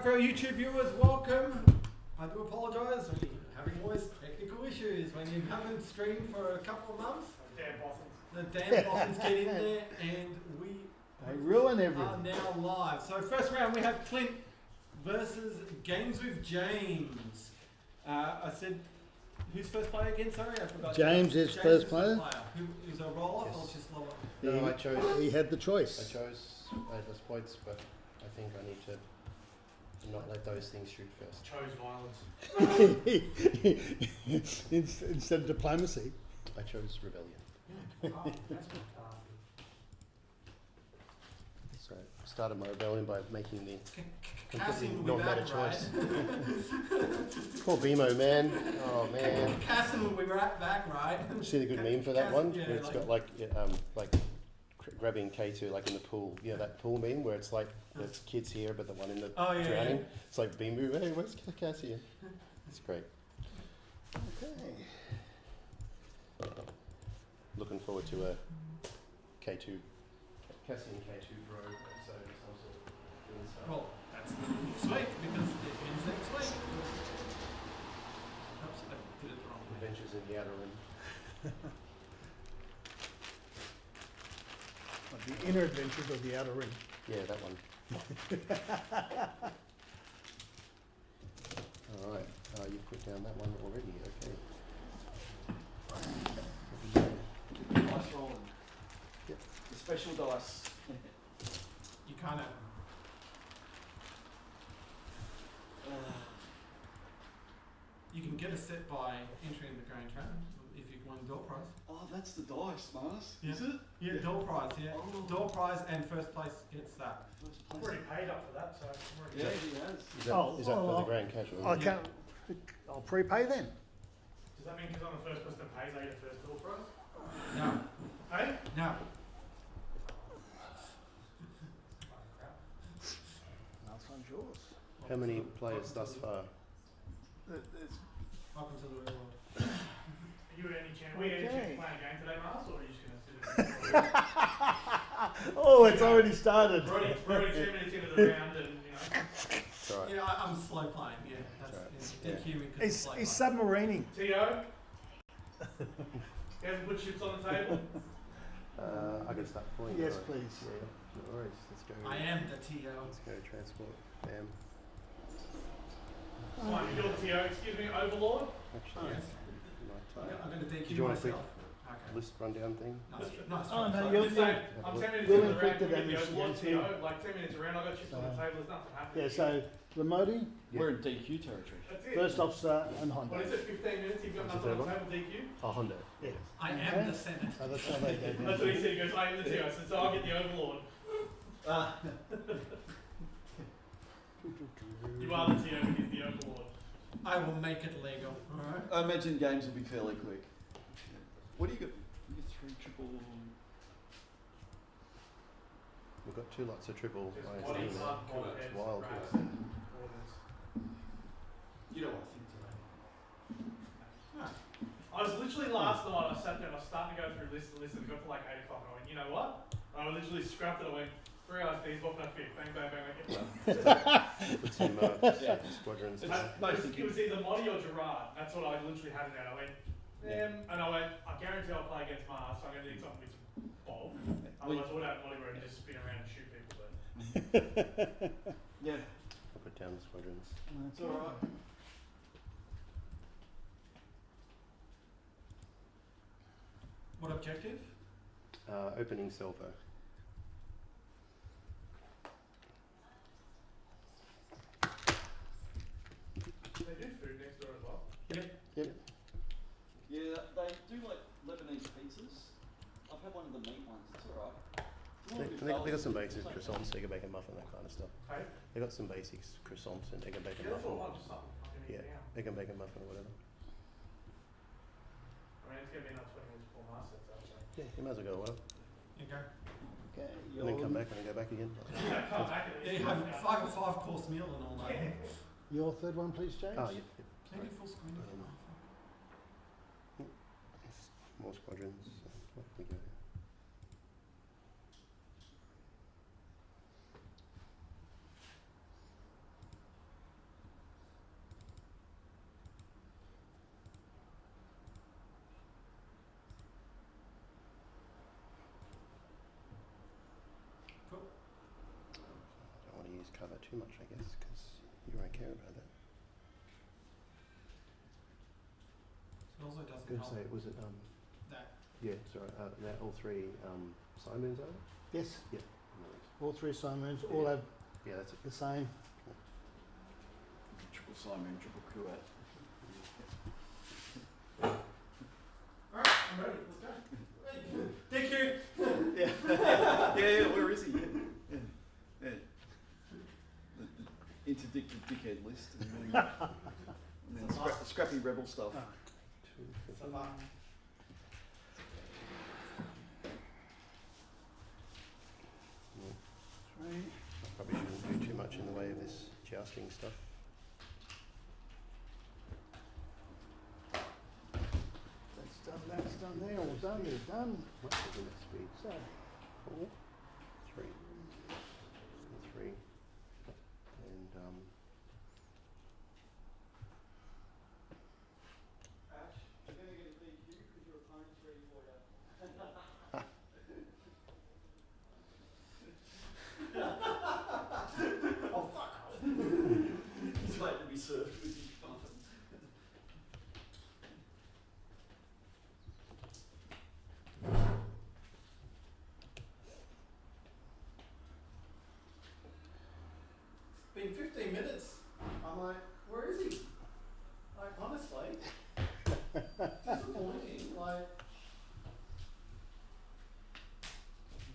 Alright, for our YouTube viewers, welcome. I do apologise, we're having always technical issues when you haven't streamed for a couple of months. The damn boffins get in there and they ruin everything. Are now live. So first round we have Clint versus Games with James. I said, who's first player again? Sorry, I forgot. James is first player. Who is a roll-off or just lower? No, I chose. He had the choice. I chose less points, but I think I need to not let those things shoot first. Chose violence. Instead of diplomacy. I chose rebellion. So I started my rebellion by making the completely non-meta choice. Poor BMO, man. Oh man. Cassim will be right back, right? You see the good meme for that one? Yeah, Where it's got like grabbing K2 like in the pool. You know that pool meme where it's like the kids here but the one in the drowning? Yeah. It's like BMO, hey, where's Cassian? It's great. Okay. Looking forward to a K2, Cassian K2 bro episode or some sort. Well, that's next week because it ends next week. Oops, I did it the wrong way. Adventures in the Outer Rim. Like the inner adventures of the Outer Rim. Yeah, that one. Alright, you've put down that one already, okay. Dice rolling. Yep. The special dice. You can't have You can get a set by entering the grand challenge if you won door prize. Oh, that's the dice, Mars. Yeah. Is it? Yeah, door prize, yeah. Oh. Door prize and first place gets that. First I've place. already paid up for that, so I'm already Yeah, he has. Is that, Oh, is that for oh, the Grand Casual? I can't. I'll prepay then. Does that mean because I'm the first person that pays, I get a first door prize? No. Hey? No. Last one's yours. How many players thus far? Welcome to the real world. Are you any chance? We any Okay. chance playing a game today, Mars, or are you just going to sit in Oh, it's already started. We're only 2 minutes into the round and, you know. It's alright. Yeah, I'm slow playing, yeah. That's Right. DQ because He's submarining. T.O.? He hasn't put chips on the table? I can start point. Yes, alright. please. Yeah, no worries. Let's go. I am the TO. Let's go transport. Bam. Fine, you're the T.O. Excuse me, Overlord? Actually, Yes. my I'm going to DQ Did you want a quick myself. Okay. list rundown thing? Nice. Nice. Oh, no, try. you're- I'm saying, I'm 10 minutes We'll into the round, inflict the you get the damage Overlord against T.O. you. Like 10 minutes around, I've got chips on the table, there's nothing happening. Yeah, so remoting, Yeah. We're in DQ territory. That's it. first officer, and What Honda. is it, 15 minutes, you've got What's the nothing on third the table, DQ? Oh, Hondo. Yeah. I Okay. am the Senate. So that's how they go down. That's what he said, he goes, I am the T.O. I said, so I'll get the Overlord. You are the T.O. and he's the Overlord. I will make it legal. Alright. I imagine games will be fairly quick. What do you got? You get 3 triple. We've got 2 lots of triple Just ISD. bodies, now. blood, It's heads, wild. rats, isn't it? orders. You don't want to think today. I was literally last night, I sat there and I was starting to go through lists and got to like 8 o'clock and I went, you know what? I literally scrapped it, I went, 3 ISDs, what can I fit? Bang, bang, bang, okay. With some Yeah. squadrons. It's- It was either Monty or Gerard, that's what I literally had it at. I went, and I went, I guarantee I'll play against Mars, so I'm going to need something with some bulk. Otherwise I would have Monty where I just spin around and shoot people. But Yeah. I'll put down the squadrons. It's alright. What objective? Opening silver. they do food next door as well. Yep. Yeah, they do like Lebanese pizzas. I've had one of the meat ones, it's alright. They got some basics, croissants, egg and bacon muffin, that kind of stuff. Hey? They got some basics, croissants and egg and bacon Yeah, that's all muffin. lunch or something. I can eat Yeah. now. Egg and bacon muffin or whatever. I mean, it's going to be another 20 minutes before Mars sets up, so. Yeah, you might as well go well. You go. Okay, And then come back and then go back again. Yeah, come back at Yeah, least. you have a 5-course meal and all that. your third one, please, James. Oh, yep. Can you full screen? More squadrons. What can we go? too much, I guess, because you won't care about that. It also doesn't Going to help say, was it, that yeah, sorry, now all three sine moons are there? Yes, Yeah. No worries. all three sine moons all have Yeah, that's it. the same. Triple Simon, triple Kuat. Alright, I'm ready, let's go. Thank you! Yeah, where is he? Yeah. The interdicted dickhead list, and then scrappy rebel stuff. Ah, 250. So far. three. I probably shouldn't do too much in the way of this jousting stuff. That's done there, all done, is done. What is the next speed? So, 4, 3, and 3, and Ash, you're going to get a DQ because your opponent's ready for you. Oh fuck off! He's waiting to be served with his muffin. Been 15 minutes. I'm like, where is he? Like, honestly. Disappointing. Like,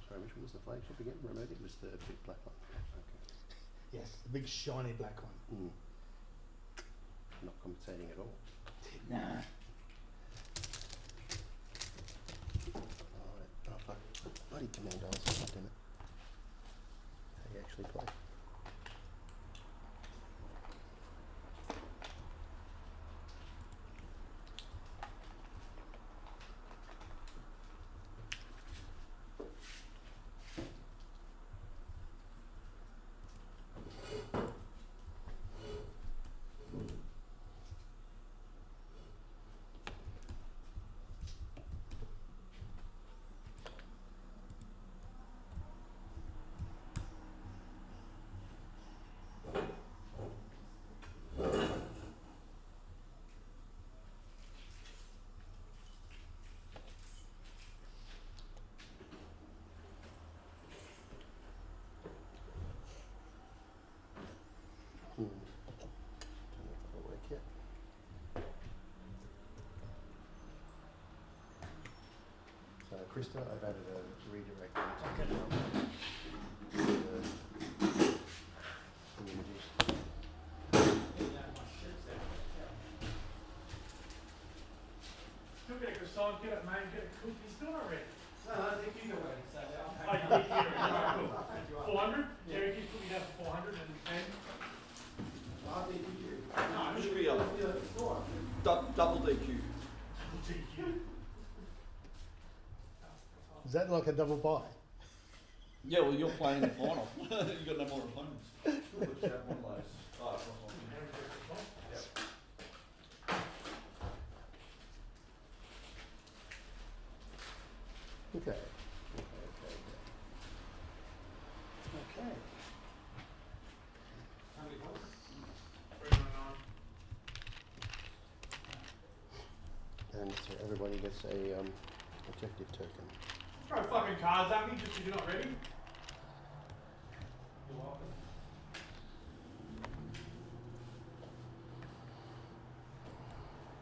sorry, which one was the flagship again? Remote? It was the big black one. Okay. yes, the big shiny black one. Not compensating at all. Nah. Alright. Oh fuck. Bloody command dials, God damn it. How you actually play. Don't know if that'll work yet. So Krista, I've added a redirect into the images. Still get a croissant, get it made, get it cooked. He's still not ready. no, I think you know where it's at. Oh, you did hear it. Alright, cool. 400? Jerry keeps putting down for 400 and 10. I think you do. No, it should be a Score. double DQ. DQ. Is that like a double buy? Yeah, well, you're playing the final. You've got no more opponents. Which you have one of those. Oh, it's not one. Okay. Okay. Okay. How many points? 399. And so everybody gets a objective token. Throw fucking cards at me just because you're not ready. You're welcome.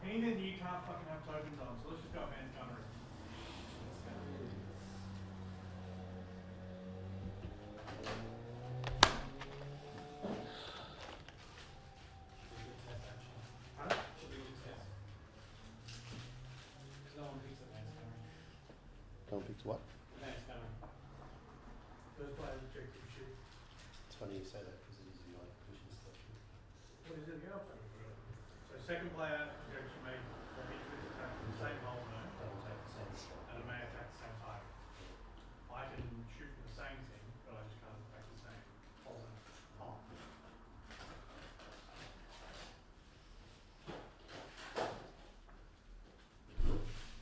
Anything that you can't fucking have tokens on, so let's just go man's gunnery. Huh? Should be a good test. Because no one picks up man's gunnery. Don't pick what? Man's gunnery. First player's objective shit. It's funny you say that because it is in my mission stuff. What is it again? So second player objection made for each of attack from the same hole zone Double take the same spot. and it may attack the same target. I can shoot from the same thing, but I just can't attack the same hole zone. Oh.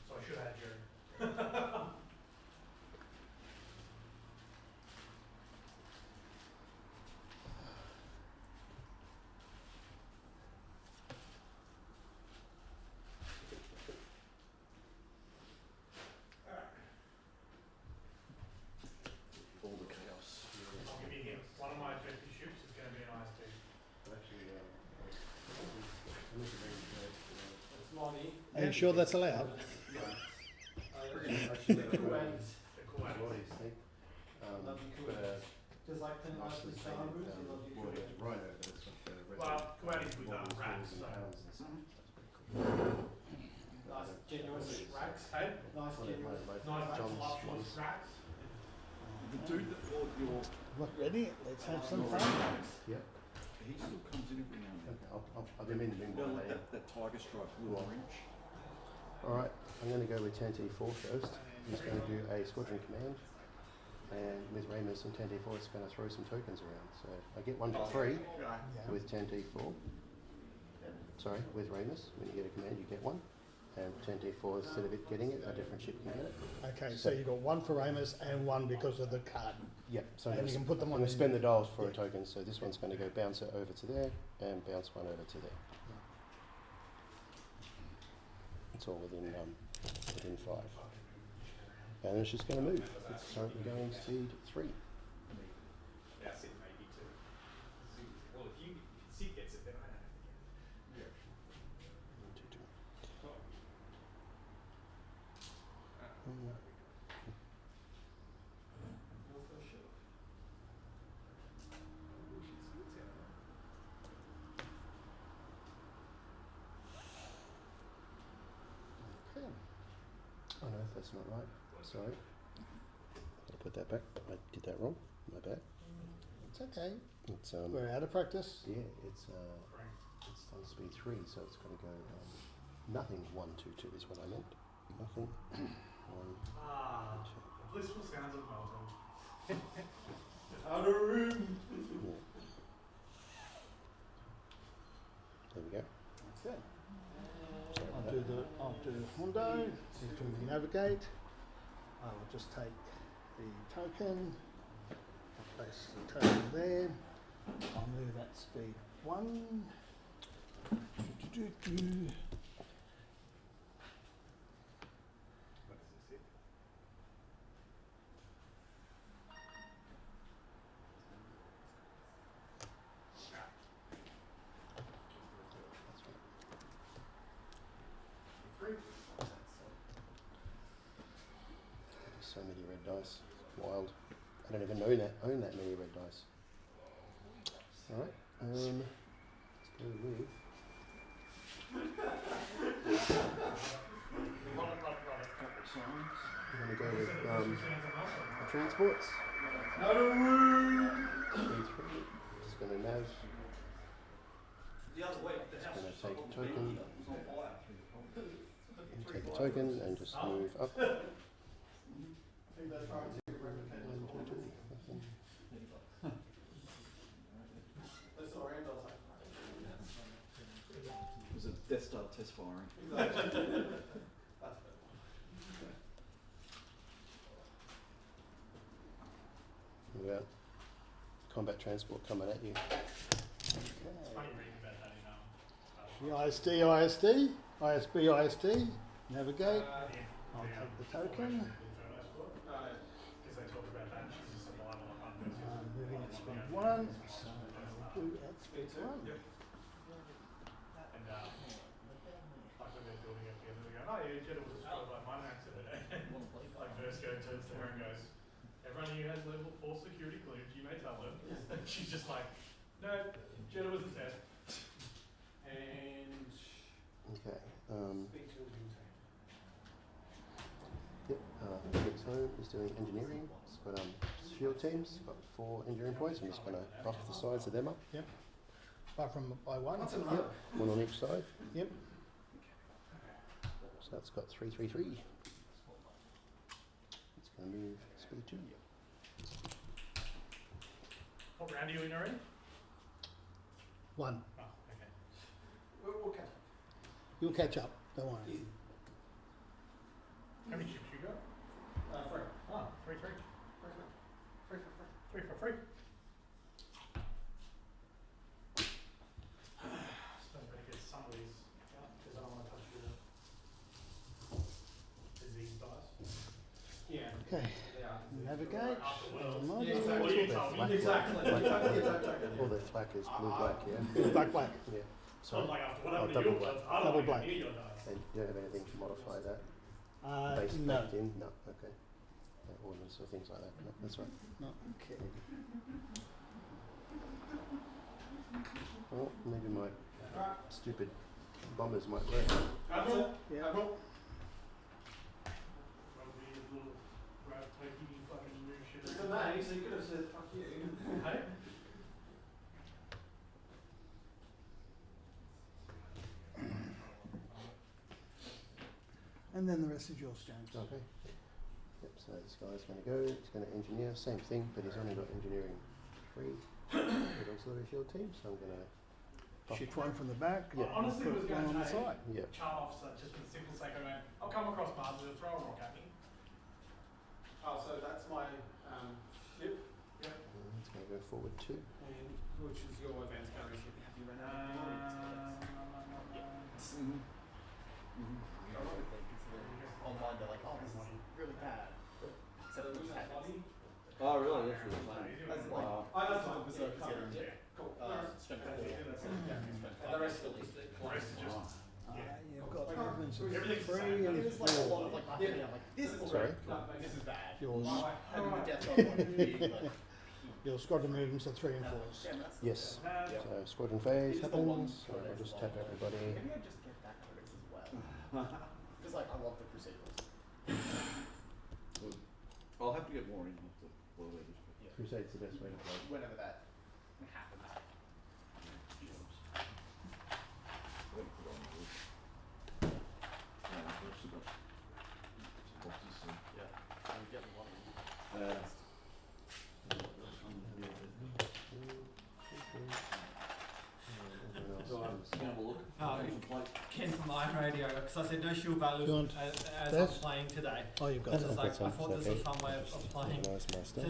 So I should have had Jerry. Lonnie. Are you sure that's allowed? Actually, The Kuwaitis. The Kuwait. Love you, but, Kuwait. Just like Clint likes nicely the Star Wars, stated, he loves you, well, Kuwait. it's right over, it's got the red Well, Kuwaitis with racks, so. Nice, generous racks. Hey, Nice, generous. nice John's voluptuous ones. racks. The dude that bought your, Look, ready? Let's have some fun. Yep. he still comes in every now and then. Okay, I've been meaning to bring You know, one like later. that tiger stripe, blue orange. Alright, I'm going to go with Tanty 4 first. He's going to do a squadron command. And Ms. Ramus and Tanty 4 is going to throw some tokens around. So I get one for free Yeah. with Tanty 4. Sorry, with Ramus. When you get a command, you get one. And Tanty 4, instead of it getting it, a different ship can get it. Okay, so you got one for Amos and one because of the card. Yep, so And you can put them I'm on going to the- spend the dials for a token. So this one's going to go bounce it over to there and bounce one over to there. It's all within 5. And it's just going to move. It's currently going speed 3. That's it, maybe too. Well, if Sid gets it, then I don't have to get it. Okay. Oh no, that's not right. Sorry. I'll put that back. I did that wrong. My bad. It's okay. It's We're out of practice. yeah, it's on speed 3, so it's going to go nothing 1 2 2 is what I meant. Nothing 1 Ah, 2. the blissful sounds of Melbourne. Out of room. Yeah. There we go. That's it. Sorry I'll about do Hondo. He's going to navigate. I'll just take the token. I'll place the token there. I'll move that speed 1. Do-do-do-do. What does it say? That's right. Three. So many red dice. Wild. I don't even own that many red dice. Alright. Let's go with we're gonna go with the transports. Out of room. Speed 3. Just gonna nav. The other way, the Just house gonna is take a on token. fire. Take a token and just move up. I think they're trying to replicate this one. Nothing. That's what Randall's like. It was a Death Star test firing. Exactly. That's it. What about combat transport coming at you? It's Okay. funny reading about that in The ISD, ISB, ISD. Navigate. I'll the, take the token. because they talk about that. She's a survivor of hunters. Moving at speed 1. So I'll do at speed 1. Yep. And like when they're building it together, they go, "Oh yeah, Jeddah was destroyed by mine accident." Like Versko turns to her and goes, "Everyone here has level 4 security clearance. You may tell them." And she's just like, "No, Jeddah was a test." And Okay. speak to him. Yep. Felix Home is doing engineering. It's got shield teams. Got 4 engineering points. I'm just going to buff the sides of them up. Apart from by 1. What's in Yep. 1 on each side. Yep. So that's got 3 3 3. It's going to move speed 2. What round are you in already? 1. Oh, okay. We'll catch up. You'll catch up. Don't worry. Easy. How many ships you got? Free. Oh, 3 3. Free. 3 for free. Suppose better get some of these out because I don't want to touch the disease dice. Yeah. Okay. Yeah. Navigate. Afterwards. Yeah, exactly. What you told me. Exactly. Black. Exactly. All their flak is blue black, yeah? Black, black. Yeah. So like after what Oh, happened to double your black. clubs, I don't Double want black. to near your dice. And you don't have anything to modify that? Base no. baked in? No, okay. No ornaments or things like that? No, that's right. No. Okay. Well, maybe my stupid bombers might work. Admiral? Yeah. Admiral? Probably a little grab taking fucking move shit. It's a May, so you could have said fuck you. Hey? And then the rest is yours, James. Okay. Yep, so this guy's going to go, he's going to engineer, same thing, but he's only got engineering 3 with auxiliary shield team, so I'm going to Shift one from the back. Yeah. I honestly Put was one going on to the side. yeah. chart officer just for the simple sake of I'll come across Mars and throw a rock at me. Oh, so that's my ship, Yep. It's going to go forward 2. and which is your advanced carry ship. Have you run Ironically, considering online they're like, oh, this is really bad. Except for the tactics. Oh, really? That's really No, fun. he's As in, doing like, Oh, that's fine. Berserk Yeah, getting yeah, cool. strength 4. And the rest of it is The rest is just You've got movements of Everything's the 3 same. and There's like a 4. lot of like, I'm like, this is Sorry? great. This is bad. Yours. Having the death on one would be like, Your squadron movements are 3 and 4s. damn, that's Yes. Yeah. So squadron phase It is the one happens, so where I'll there's just a tap lot of- everybody. maybe I just get that credits as well. Because like, I love the Crusaders. I'll have to get more in after well, this. Yeah. Crusade's the best way to play. Whenever that happens. Yeah. I'm getting a lot of Ken from Iron Radio, because I said no shield value Do you want as I'm this? playing today. Oh, you've got Because that. it's like, I That's thought this okay. was a fun way of playing. Nice, my stuff.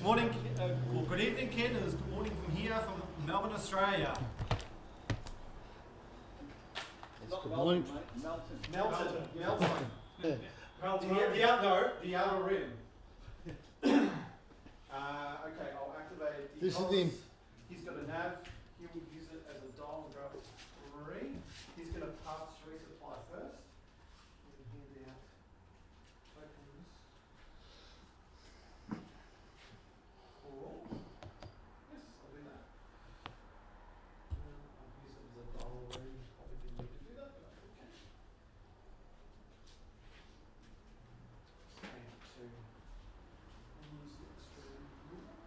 Morning, well, good evening, Ken. It's good morning from here, from Melbourne, Australia. Good morning. Melton. Melton. Yeah. The outer rim. Okay, I'll activate the This is the- colors. He's got a nav. He will use it as a dial and grab 3. He's going to parts resupply first. And hand out tokens. 4. Yes, I'll do that. I'll use it as a dial ring. Probably didn't need to do that, but that's okay. Scan to use the extra ruler.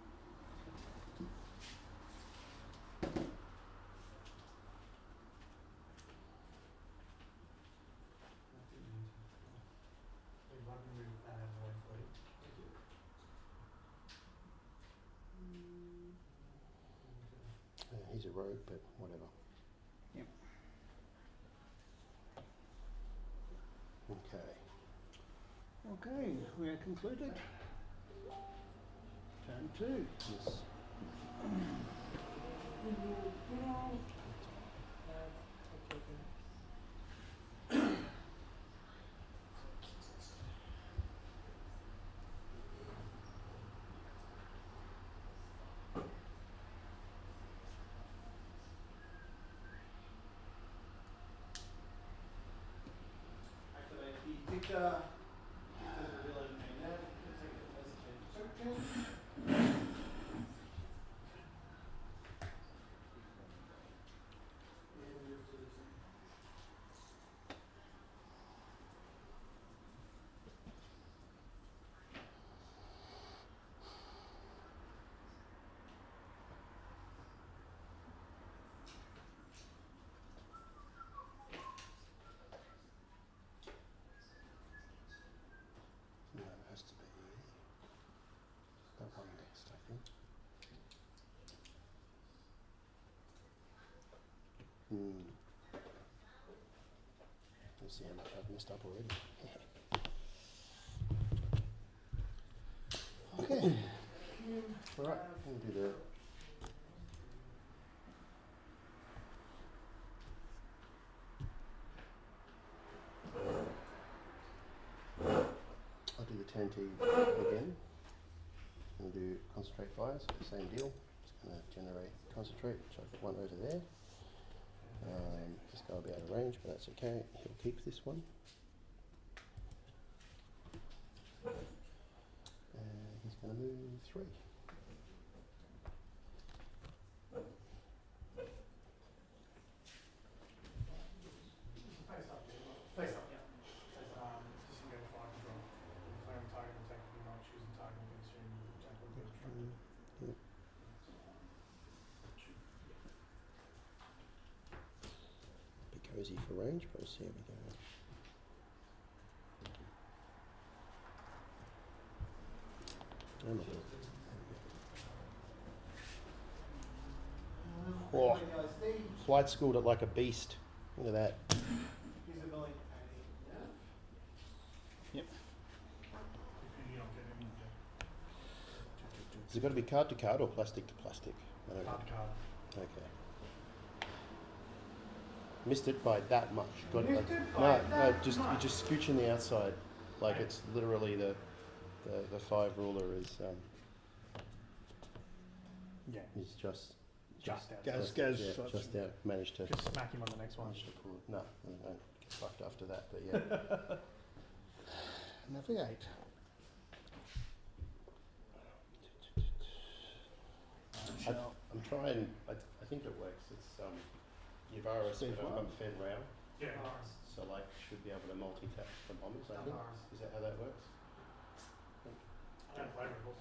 He's a rogue, but whatever. Yep. Okay. Okay, we are concluded. Turn 2. Yes. Activate the dictator. Dictator's revealing a nav. Take it as a token. And move to the 2. No, it has to be that one next, I think. Let's see how much I've messed up already. Okay. Alright, we'll do the I'll do the turn T again. We'll do concentrate fires, same deal. Just going to generate concentrate, which I've got one over there. This guy will be out of range, but that's okay. He'll keep this one. And he's going to move 3. Face up, yeah. Face up, yeah. Just engage 5 as well. Declaring target and technically not choosing target and consuming technically constructed. Yep. Be cozy for range, but we'll see how we go. Oh, my God. Oh, flight schooled it like a beast. Look at that. He's a Billy. Yep. If you don't get him, Has it got to be card to card or plastic to plastic? I don't know. card to card. Okay. Missed it by that much. Got Missed it no, by no, that just much. you're just scooching the outside, like it's literally the 5 ruler is Yeah. is just Just out. Goes, yeah, shots. just out. Managed to smack him on the next one. pull it. No, I don't get fucked after that. But yeah, Navigate. I'm trying. I think it works. It's Yavaris, Speed but I've one. got Fen Rao, Yeah. so like should be able to multi-tap the bombers. I think. Is that how that works? I don't play Rebels.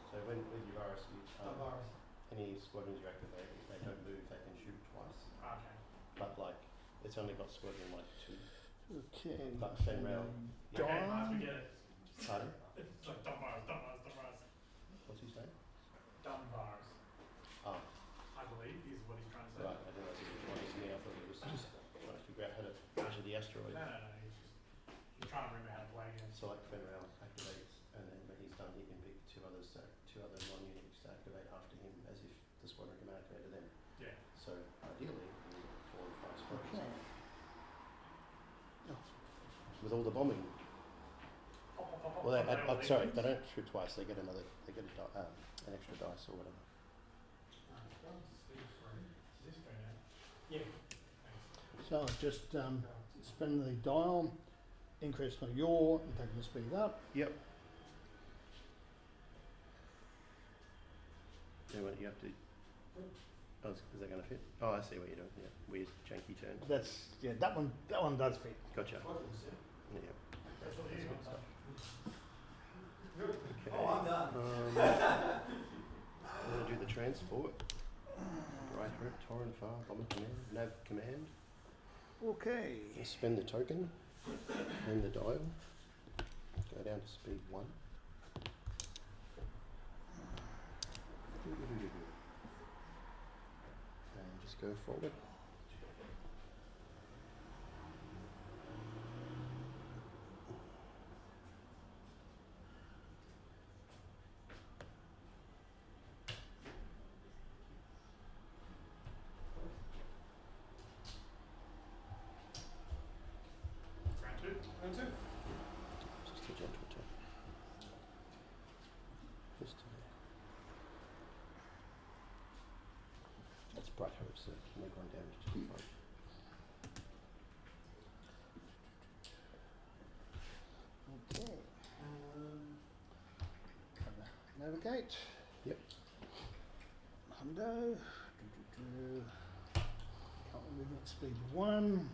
So when with Yavaris, any squadrons you activate, if they don't move, they can shoot twice. Okay. But like, it's only got squadron like 2. Okay. But Fen Rao. Okay, Dom. nice, we get it. Pardon? It's like dumb bars. What's he saying? Dumb bars, Oh, I believe, is what he's trying to say. right. I didn't know which one he's me. I thought he was just trying to figure out how to measure the asteroid. No, he's trying to remember how to play again. So like Fen Rao activates, and then when he's done, he can pick 2 others, 2 other non-uniques to activate after him, as if the squadron can activate to them. Yeah. So ideally, you need 4 or 5 squadrons. Okay. With all the bombing. Pop, pop, pop, pop, Well, they, pop, all sorry, these they things. don't shoot twice. They get another. They get an extra dice or whatever. Is this going out? Yeah. Thanks. So just spin the dial, increase my yaw, and take the speed up. Yep. Yeah, well, you have to. Oh, is that going to fit? Oh, I see what you're doing. Yeah, weird, janky turn. That one does fit. Gotcha. Yeah. That's what That's he's good got. stuff. Okay. Oh, I'm done. I'm going to do the transport. Right, Torrent Far, Bomber Command, Nav Command. Okay. Spend the token and the dial. Go down to speed 1. And just go forward. Round 2. Just a gentle turn. Just that's bright hopes that can make 1 damage to the front. Okay. Navigate. Yep. Hundo. Current movement speed 1.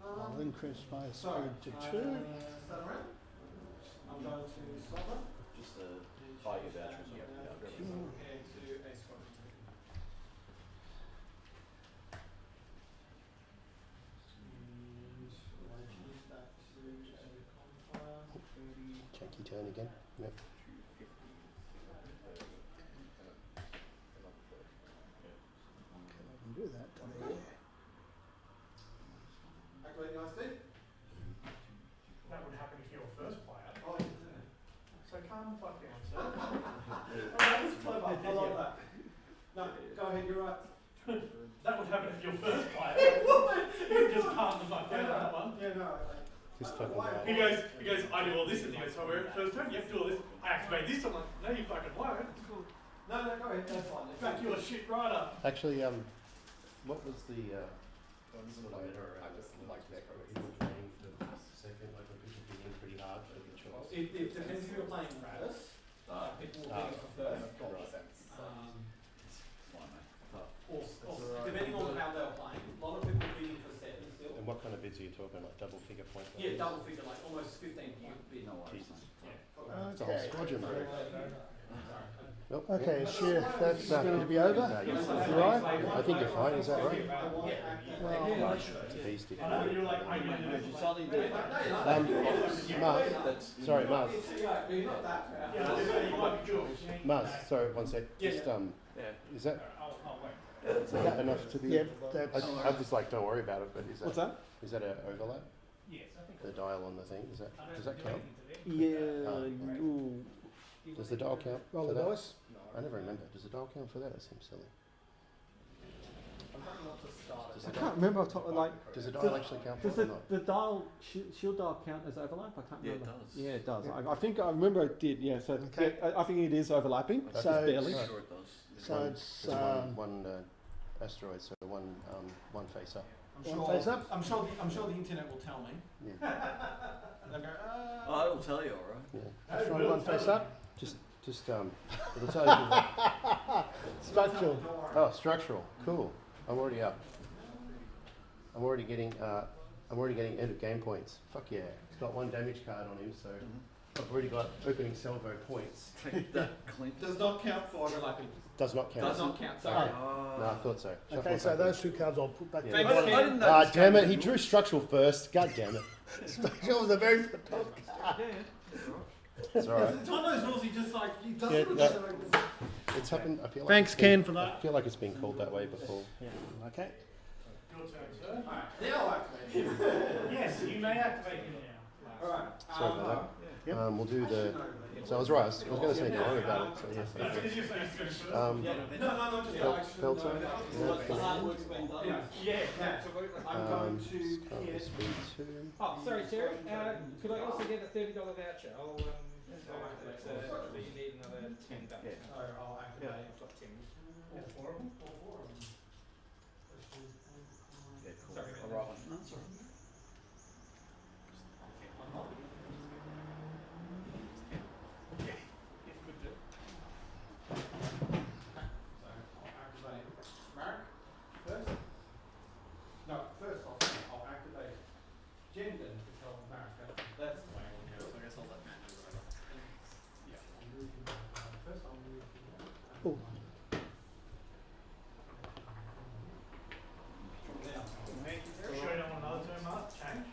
I'll increase my speed to 2. Start around. I'm going to Slobber. Just buy your vouchers. And to a squadron. Janky turn again. Yep. Okay, I can do that to there. Activate the ISD. That would happen if you're first player. Oh, yeah. So calm the fuck down, sir. Oh, that was clever. I love that. No, go ahead, you're right. That would happen if you're first player. You just calm the fuck down on that one. Yeah, no. Just fucking die. He goes, I do all this, and he goes, oh, we're at first time, you have to do all this. I activate this, I'm like, no, you fucking won't. No, go ahead, that's fine. Back your shit right up. Actually, what was the This is like, I just like decorating. training for the second? Like when people begin pretty hard for the choice. It depends if you're playing Radis. People will be for first. Or depending on how they're playing. A lot of people are bidding for seven still. And what kind of bids are you talking about? Double figure point? Yeah, double figure, like almost 15 bid. Jesus. Yeah. It's a whole squadron, bro. Nope. Okay, Sheriff, that's going to be over. You right? I think you're fine, is that right? Well, It's a beastie. I know, you're like, I know. Mars, sorry, Mars. But you're not that proud. Yeah, you might be Jewish. Mars, sorry, one sec. Just, is that enough to be? yeah, that's I'm just like, don't worry about it, but is that? What's that? Is that an overlap? Yes, I think. The dial on the thing, does that count? Yeah. Ooh. Does the dial count roll for the that? dice. I never remember. Does the dial count for that? That seems silly. Does I the can't remember. Does the dial actually count for Does it or not? the dial shield dial count as overlap? I can't Yeah, it remember. does. Yeah, it does. I think I remember it did. Yeah, so Okay. yeah, I think it is overlapping. So just barely. it's- Sure it does. So it's one asteroid, so one face up. one face up. I'm sure the internet will tell me. Yeah. They'll go, Oh, it'll tell you, alright. Yeah. Try one face up. Just it'll tell you. Structural. Oh, structural. Cool. I'm already up. I'm already getting end of game points. Fuck yeah. He's got one damage card on him, so I've already got opening salvo points. Take that, Clint. does not count for overlapping. Does not count. Does not count. Sorry. No, I thought so. Okay, Shuffle so back those two cards I'll put back. Yeah. to Thanks, the bottom. Ken. I didn't know Ah, this damn game it! He was drew structural first. God damn it. Structural was the very top card. It's alright. It's one of those rules he just like, he does Yeah, it. no. It's happened. I feel like Thanks, it's been- Ken, for that. I feel like it's been called that way before. Yeah. Okay. Your turn, sir. Alright, now I'll activate him. Yes, you may activate him now. Alright. Sorry about Yep. that. We'll do the. So I was right. I was going to say don't worry about it. So yeah. It's Okay. easier for you to finish first. No, just Pelter. The hard work's been done. Yeah, absolutely. I'm going to Currently hit. speed 2. Oh, sorry, Terry. Could I also get a $30 voucher? I'll so you need another $10. So I'll activate. I've got 10. All four of them? All four of them. Yeah, cool. Sorry about Alright, one. No, it's alright. So I'll activate Mark first. No, first I'll activate Jensen to tell Mark that's the way we'll do it. So I guess I'll let Matt do whatever. Yeah, I'll move him first. I'll move him. Oh. Now, Sure you don't want another turn, Mark? Change?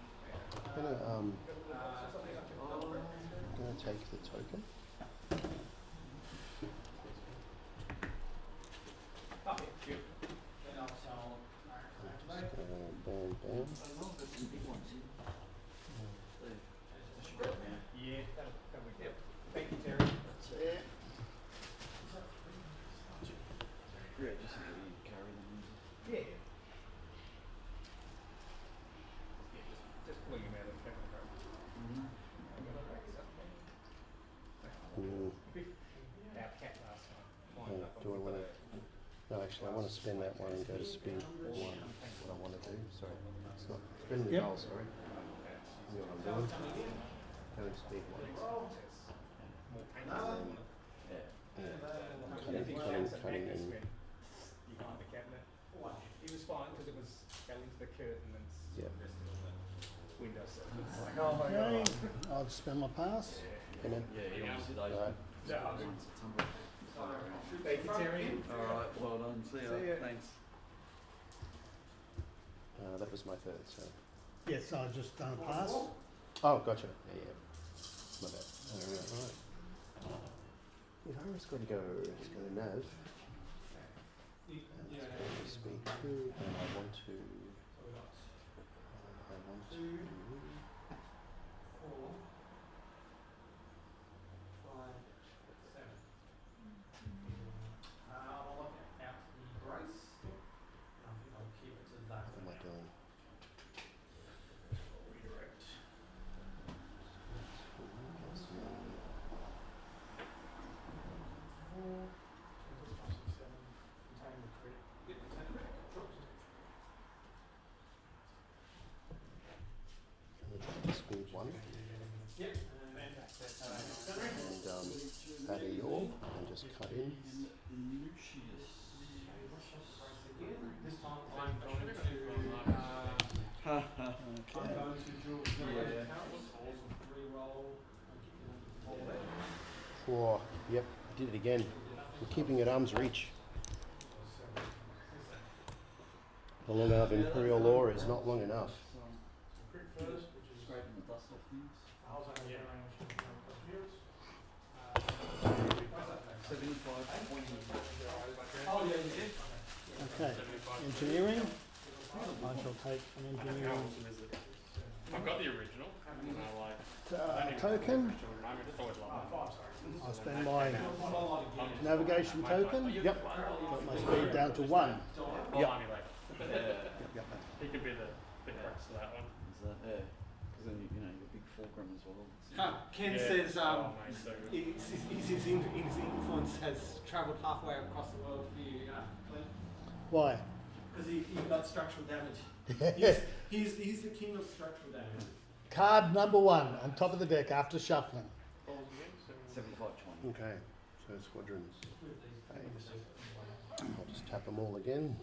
I'm gonna take the token. then I'll tell Mark to activate. Bam, bam. I love this some big ones here. Yeah, that'll be good. Thank you, Terry. Yeah. Yeah, just so that you carry them. Yeah. Just pulling him out of the camera. Our cat last time. Oh, do I want to? No, actually, I want to spend that one and go to speed 1. That's what I want to do. Sorry, it's not spending the Yep. goal. Sorry. You know what I'm doing? Going to speed 1. Yeah. Yeah. Cutting in. Behind the cabinet. He was fine because it was fell into the curtain and Yeah. rested on the window sill. It's like, Okay. I'll spend my pass. Come in. Yeah, you want to see those Alright. in September. thank you, Terry. Alright, well done. See ya. See ya. Thanks. That was my third. So. Yes, I've just done a pass. Oh, gotcha. Yeah. My bad. Alright. Yeah, Ira's got to go. Let's go to Nav. Let's go to speed 2, and I want to. I'll look out the brace. I think I'll keep it to that. What am I doing? Redirect. one. Yep. And add a yaw and just cut in. This time I'm going to draw re-roll. Oh, yep, did it again. We're keeping it arm's reach. The long enough Imperial law is not long enough. Quick first, which is Scraping the dust off things. I was only generating machine computers. 75, 20. Oh yeah, you did. Okay, engineering. I shall take an engineering I've got the original, and I like token. I just always love I'll spend my navigation token. Yep. Got my speed down to 1. Yep. He could be the crux of that one. Is that, yeah. Because then you know, you're big fulcrum as well. Ken Yeah. says Oh, mate, so good. his influence has travelled halfway across the world for you, Clint. Why? Because he got structural damage. He's the king of structural damage. Card number 1 on top of the deck after shuffling. What was it again? 75, 20. Okay, so squadrons. Thanks. I'll just tap them all again.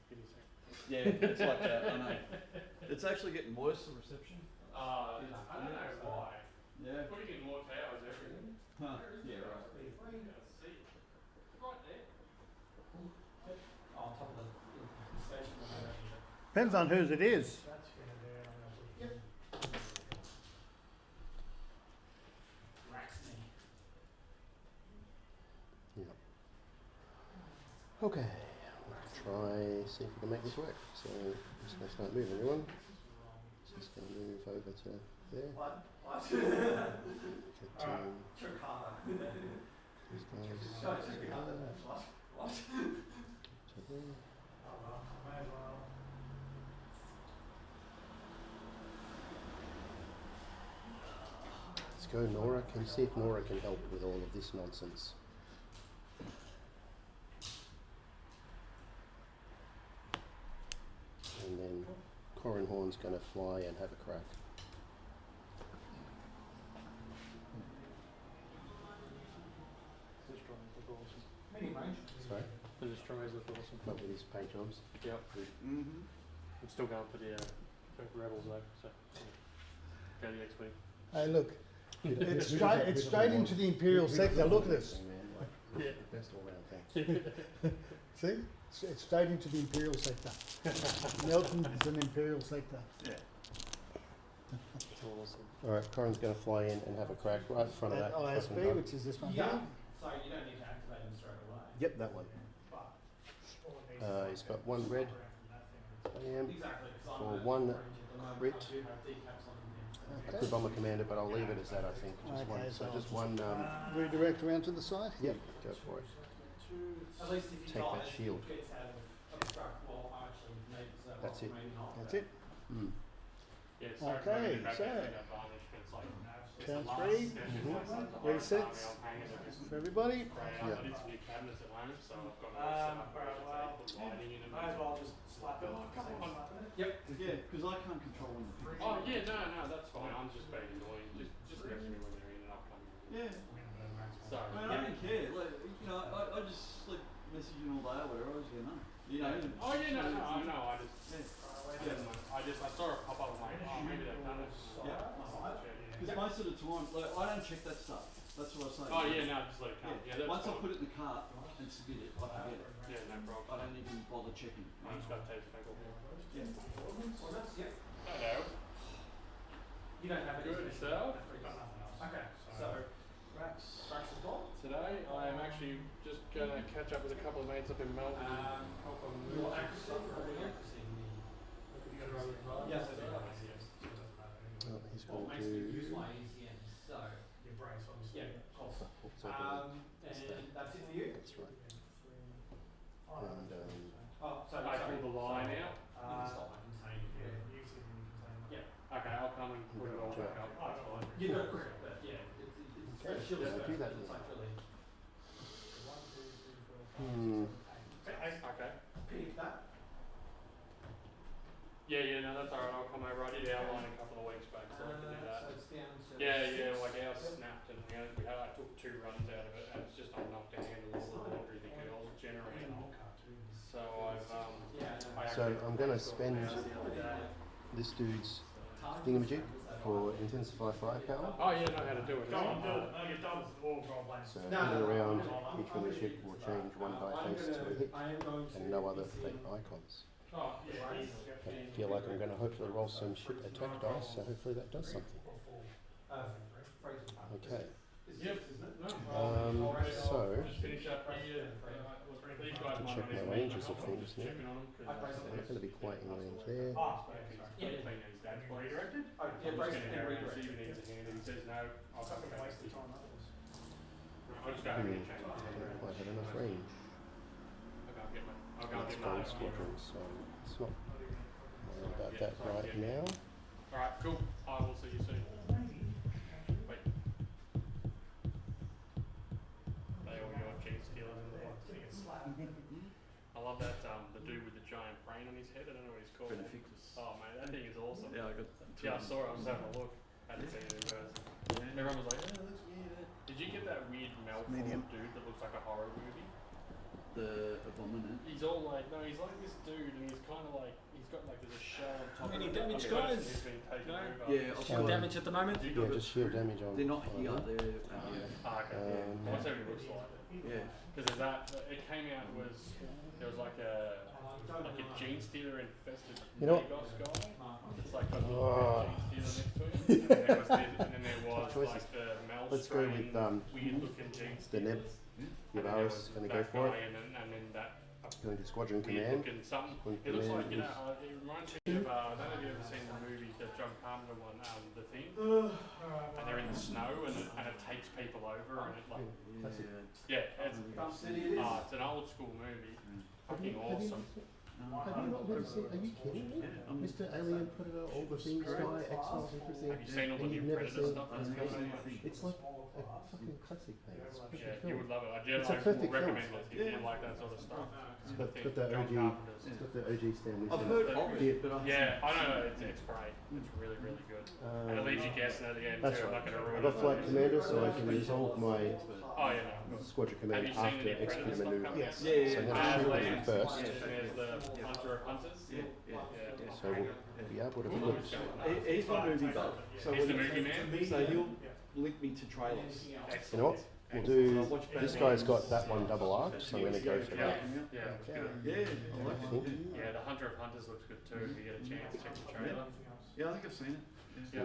Give me a sec. Yeah, it's like that, I know. It's actually getting worse, the reception. I don't know why. Yeah. Putting in more towers, everything. Huh. Yeah, right. See, right there. On top of the station. Depends on whose it is. that's going to be Yep. Okay, we'll try see if we can make this work. So I'm just going to start moving everyone. Just going to move over to there. What? What? Get, Chirkana. these guys No, Chirkana. What? What? to there. Let's go Nora. Can see if Nora can help with all of this nonsense. And then Corin Horn's going to fly and have a crack. Mini range. Sorry? The destroyers look awesome. Not with his paint jobs. Yep. Mm-hmm. I'm still going for the rebels though, so go to the X-Wing. Hey, look. It's straight into the Imperial sector. Look at this. Yeah. Best all round thanks. See? It's straight into the Imperial sector. Melton is an Imperial sector. Yeah. It's awesome. Alright, Corin's going to fly in and have a crack right in front of that. At fucking ISB, hut. which is this one Yeah. here. So you don't need to activate them straight away. Yep, that one. He's got one red AM Exactly. for one crit. I do have decaps on them. Okay. Good bomber commander, but I'll leave it as that I think. Just one. Okay, So so just one Redirect around to the side. yep, go for it. At least if you Take die, that shield. it gets out of obstruct. Well, actually, maybe so. That's it. Maybe not. That's it. Mm. Yeah, so Okay, so advantage, but it's like turn it's the 3. last session, like, the last Resets army I'm hanging it just for everybody. grey out. Yeah. I did some new cabinets at home, so I've got a set up ready to take, put lighting in them. Might as well just slap it. Oh, come on. Yep. Yeah, because I can't control when the pick. Oh yeah, no, that's fine. I'm just being annoying. Just message me when they're in and I'll come in. Yeah. So I mean, I don't care. Like, you know, I just like messaging all day or whatever. I just go, no. You know. oh yeah, no. I just Yeah. I saw it pop up. I'm like, oh, maybe they've done it. Yeah. Because most of the time, like, I don't check that stuff. That's what I say. Oh yeah, no, just let it come. Yeah, that's Once I fine. put it in the cart and submit it, I forget it. Yeah, no problem. I don't even bother checking. I just got Tezza back up here. Yeah. Yep. Hello. You don't have any Good special- yourself? Okay, so Rax is gone. Today I am actually just gonna catch up with a couple of mates up in Melbourne. Help them move. Your accuracy or the accuracy? Yes, I do. Oh, he's What going makes me to use my ECM? So, Your brace, obviously. yeah, of course. so that's And that's it for you? right. And Oh, so I pulled the line out. Stop my container. Yeah. Okay, I'll come and put it all back up. That's fine. You got it correct, but yeah, it's Okay, shield yeah, I'll do that It's like really. hmm. Okay. Pretty So I'm going to spend this dude's thingamajig for intensify firepower. Oh, yeah, know how to do it. So in and around each friendly ship will change one die face to a hit and no other fate icons. I feel like I'm going to hopefully roll some ship attack dice, so hopefully that does something. Okay. So Just finish up here. These guys to might check not my even ranges of things now. checking on them. I'm not going to be quite in range there. Redirected? Yeah, brace and redirect. He says no, I'll come back. I'll just go Hmm, and change it. don't quite have enough range. I'll go It's get gold my squadron, so it's not worried about that right now. Alright, cool. I will see you soon. Wait. They all your cheese stealers in the box. I love that, the dude with the giant brain on his head. I don't know what he's called. Oh man, that thing is awesome. Yeah, I got. Yeah, I saw it. I was having a look. I hadn't seen it in person. Everyone was like, "Oh, that looks weird." Did you get that weird Medium. dude that looks like a horror movie? The abominant. He's all like, no, he's like this dude, and he's kind of like, he's got like there's a shell on top. Any of damage, a person guys? who's been taken No? over. Yeah, I'll Shield show damage at the moment? Yeah, just shield damage on. They're not on here, that. they're Ah, okay. What's that looks like? yeah. Because there's that. It came out there was like a gene stealer infested You know what? Lagos guy. It's like got a Oh. gene stealer next to him. And then there was Choices. like the Mel Let's go with weird looking gene the nib. stealers. Yavaris going to go for it. And then that Going to squadron weird command. looking something. Squadron It looks like, command it reminds me of, I don't know if you've ever seen the movie, the John Carpenter one, The Thing. And they're in the snow and it takes people over and it like, yeah, it's an old school movie. Fucking awesome. Have you not never seen? Are you kidding me? Mr. Alien put it out all the things, Sky, X-Files, everything. Have you seen all the And new you've never Predator seen stuff that's coming out? It's like a fucking classic, mate. It's a perfect Yeah, you film. would love it. It's a I perfect would recommend film. it if you like that sort of stuff. It's got the John OG. Carpenter's. It's got the OG Stanley. I've heard of it, but I Yeah, I know, it's great. It's really, really good. And it leaves you guessing at the end That's too. I'm right. not going to ruin I've got it. flight commander, so I can resolve my Oh, yeah, no. squadron Have command you seen after any Predator executing stuff maneuver. coming out? Yes. So I'm going to shoot them Aliens, first. and there's the Hunter of Hunters. So we'll be able to flip. He's my movie buff. So He's the when movie man. So he'll link me to trailers. You know what? We'll do. This guy's got that one double arc, so I'm going to go for that. Yeah, it's good. Yeah, I like I think. Yeah, the Hunter of Hunters looks good too. If you get a chance, check the trailer. Yeah, I think I've seen it. Yeah.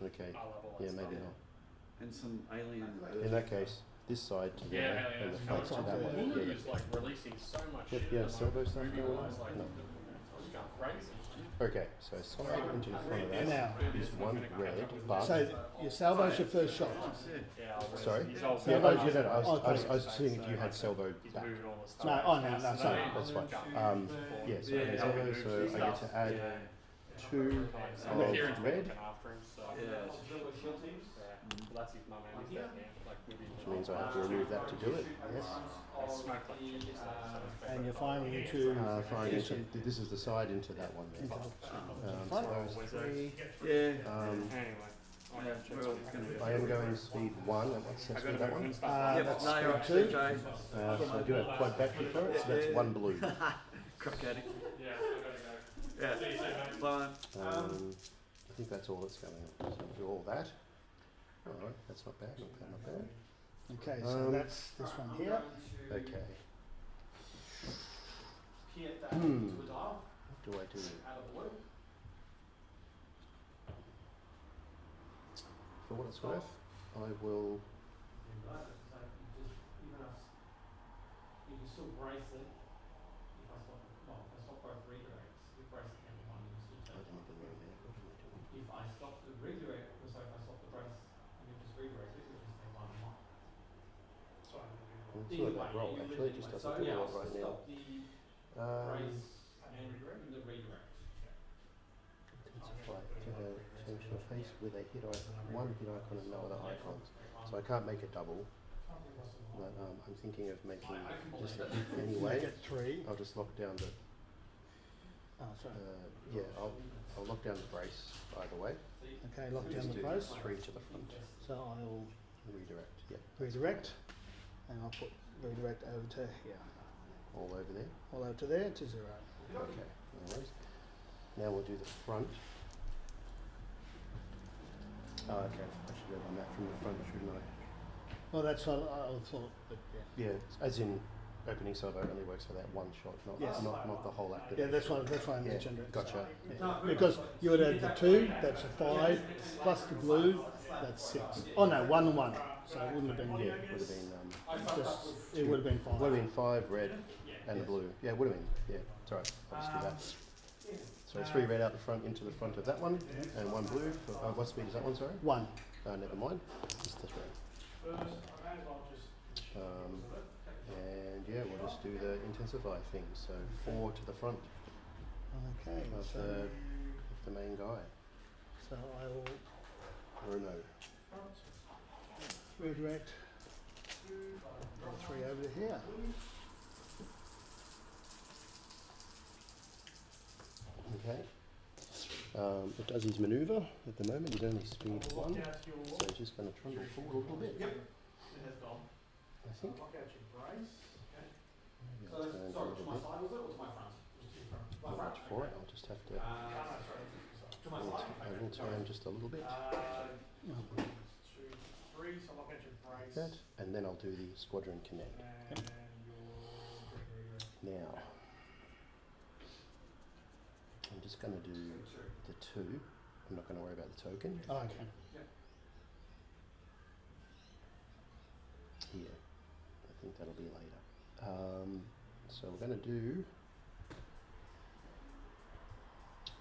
Okay. I love all that Yeah, stuff. maybe not. And some alien. In that case, this side to there, Yeah, and the it's flanks to that one. Hulu Yeah. is like releasing so much Yep, shit. yeah, at the servo moment. stuff Movie going on? wise, like, No. it's going crazy. Okay, so side into the front of that Now. is one red, but So your salvo's your first shot. Yeah, I'll sorry. He's all Yeah, Salvo- I did it. I Oh, was seeing if you had salvo He's back. moving all the stuff. No, oh no, no, sorry. That's fine. Yeah, so I have salvo, so I get to add two I'm of Kieran's been red, looking after him, so. Yeah. But that's his mum and his dad now, like moving. which means I have to remove that to do it. Yes. They smoke like chickens, so it's And you're firing into Firing into, this is the side into that one there. So those three. Yeah. Anyway. I am going speed 1, and what's that speed that one? that's No, you're speed right, Jay. So I do have quite battery for it, so that's one blue. Crack addict. Yeah, I gotta go. Yeah. See you soon, mate. Bye. I think that's all that's going on. So we'll do all that. Alright, that's not bad, not bad, not bad. Okay, so that's this one here. Okay. Hmm. What do I do? For what it's worth, I will. You can still brace it. If I stop both redirects, you brace it down to one, you can still I take didn't even know that. What am I doing? If I stop the redirect, so if I stop the brace and you just redirect it, you just take one and one. Well, it's not a bad roll, actually, it just doesn't do a lot right now. Stop the Um, brace and the redirect. Intensify, change to a face with a hit icon, one hit icon and no other icons. So I can't make it double, but I'm thinking of making just a hit anyway. Make it 3. I'll just lock down the, Oh, sorry. yeah, I'll lock down the brace either way. Okay, lock down Just the do brace. 3 to the front, So I'll redirect, yeah, redirect, and I'll put redirect over to here. all over there. All over to there to 0. Okay, no worries. Now we'll do the front. Oh, okay. I should go on that from the front, shouldn't I? Well, that's what I thought, but yeah. Yeah, as in opening salvo only works for that one shot, not Yes. not the whole Yeah, activation. that's why I Yeah, mentioned it. gotcha. Yeah. Because you would have the 2, that's a 5, plus the blue, that's 6. Oh no, 1 and 1. So it wouldn't have been, Yeah, would have been it would have been 5. would have been 5 red and the blue. Yeah, would have been. Yeah, it's alright. I'll just do that. So 3 red out the front into the front of that one, and 1 blue. For, what speed is that one? Sorry. 1. Never mind. Just the 3. And yeah, we'll just do the intensify thing. So 4 to the front Okay, of so, the main guy. so I will Bruno. redirect all 3 over to here. Okay. It does his manoeuvre at the moment. He's only speed 1, so he's just going to trundle forward a little bit. I think. Maybe I'll turn a little bit. Not much for it. I'll just have to. I will turn just a little bit. Like that, and then I'll do the squadron command. Now, I'm just going to do the 2. I'm not going to worry about the token. Oh, okay. Here. I think that'll be later. So we're going to do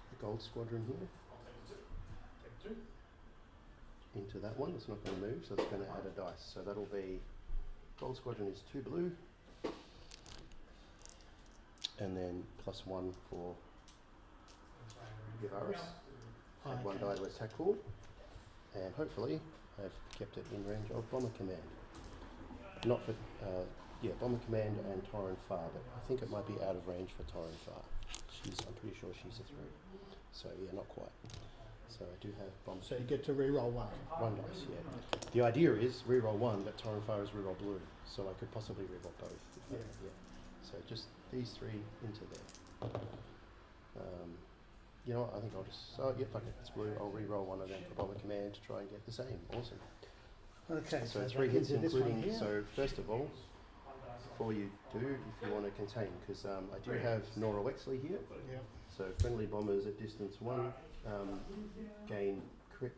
the gold squadron here. Into that one. It's not going to move, so it's going to add a dice. So that'll be gold squadron is 2 blue, and then +1 for Yavaris. Add 1 die to attack pool, and hopefully I've kept it in range of bomber command. Not for bomber command and Torren Far, but I think it might be out of range for Torren Far. I'm pretty sure she's a 3. So yeah, not quite. So I do have bomber. So you get to re-roll 1. 1 dice, yeah. The idea is reroll 1, but Torren Far is reroll blue, so I could possibly reroll both. Yeah. So just these 3 into there. You know what, I think I'll just, fuck it, it's blue. I'll reroll 1 of them for bomber command to try and get the same. Awesome. Okay, So that 3 hits, gives you this one including, here. so first of all, before you do, if you want to contain, because I do have Nora Wexley here. Yeah. So friendly bombers at distance 1 gain crit.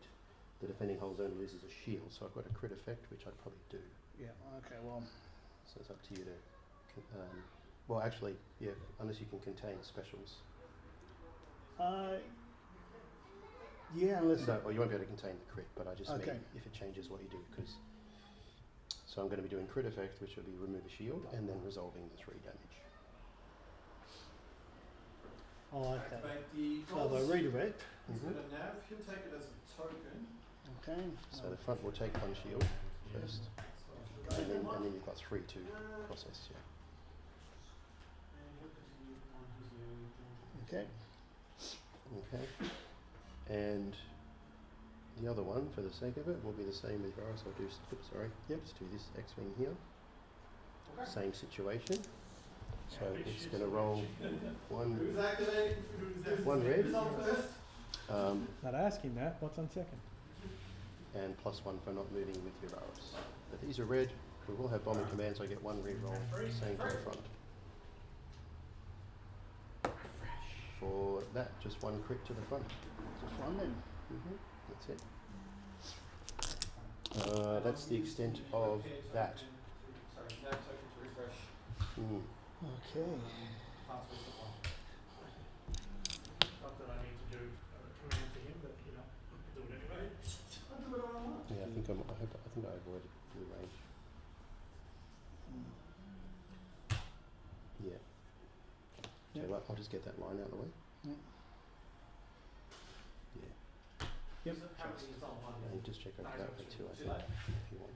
The defending hull zone loses a shield, so I've got a crit effect, which I'd probably do. Yeah, okay, well. So it's up to you to, well actually, yeah, unless you can contain specials. Yeah, unless. No, well you won't be able to contain the crit, but I just Okay. mean if it changes what you do, because. So I'm going to be doing crit effect, which will be remove a shield, and then resolving the 3 damage. Oh, okay. Activate the So gold. if I redirect, He's got a nav. He'll take it as a token. okay. So the front will take 1 shield first, and then you've got 3 to process, yeah. Okay. Okay. And the other one, for the sake of it, will be the same as yours. I'll do, just do this X-Wing here. Same situation. So it's going to roll 1 Who's activating? red, Who's on first? Not asking that. What's on second? and +1 for not moving with your arrows. But these are red. We will have bomber commands, so I get 1 reroll, same for the front. For that, just 1 crit to the front. Just 1 then. That's it. That's the extent of that. Sorry, nav token to refresh. Okay. Password to 1. Not that I need to do a command for him, but you know, do it anyway. I'll do whatever I want. Yeah, I think I avoided blue range. Yeah. Yeah. So I'll just get that line out of the way. Yeah. Yeah. Yep. Apparently it's on 1. And just check over that for 2, I think, if you want.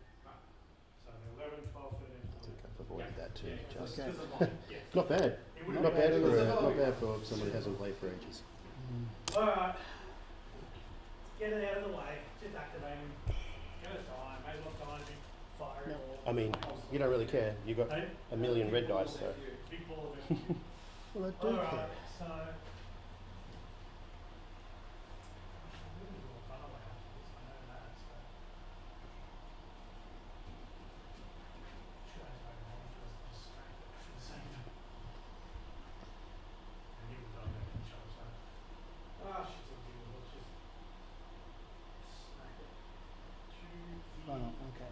So 11, 12, 13, I think I've avoided that too. Just Okay. not bad. Not bad for someone who hasn't played for ages. Alright. Get it out of the way. Just activate him. Give it time. Maybe not time. Fire it all. I mean, you don't really care. You got a million red dice, so Big ball of it. Well, I do care. Alright, so. Ah, shit, let's just smack it to the Oh, okay.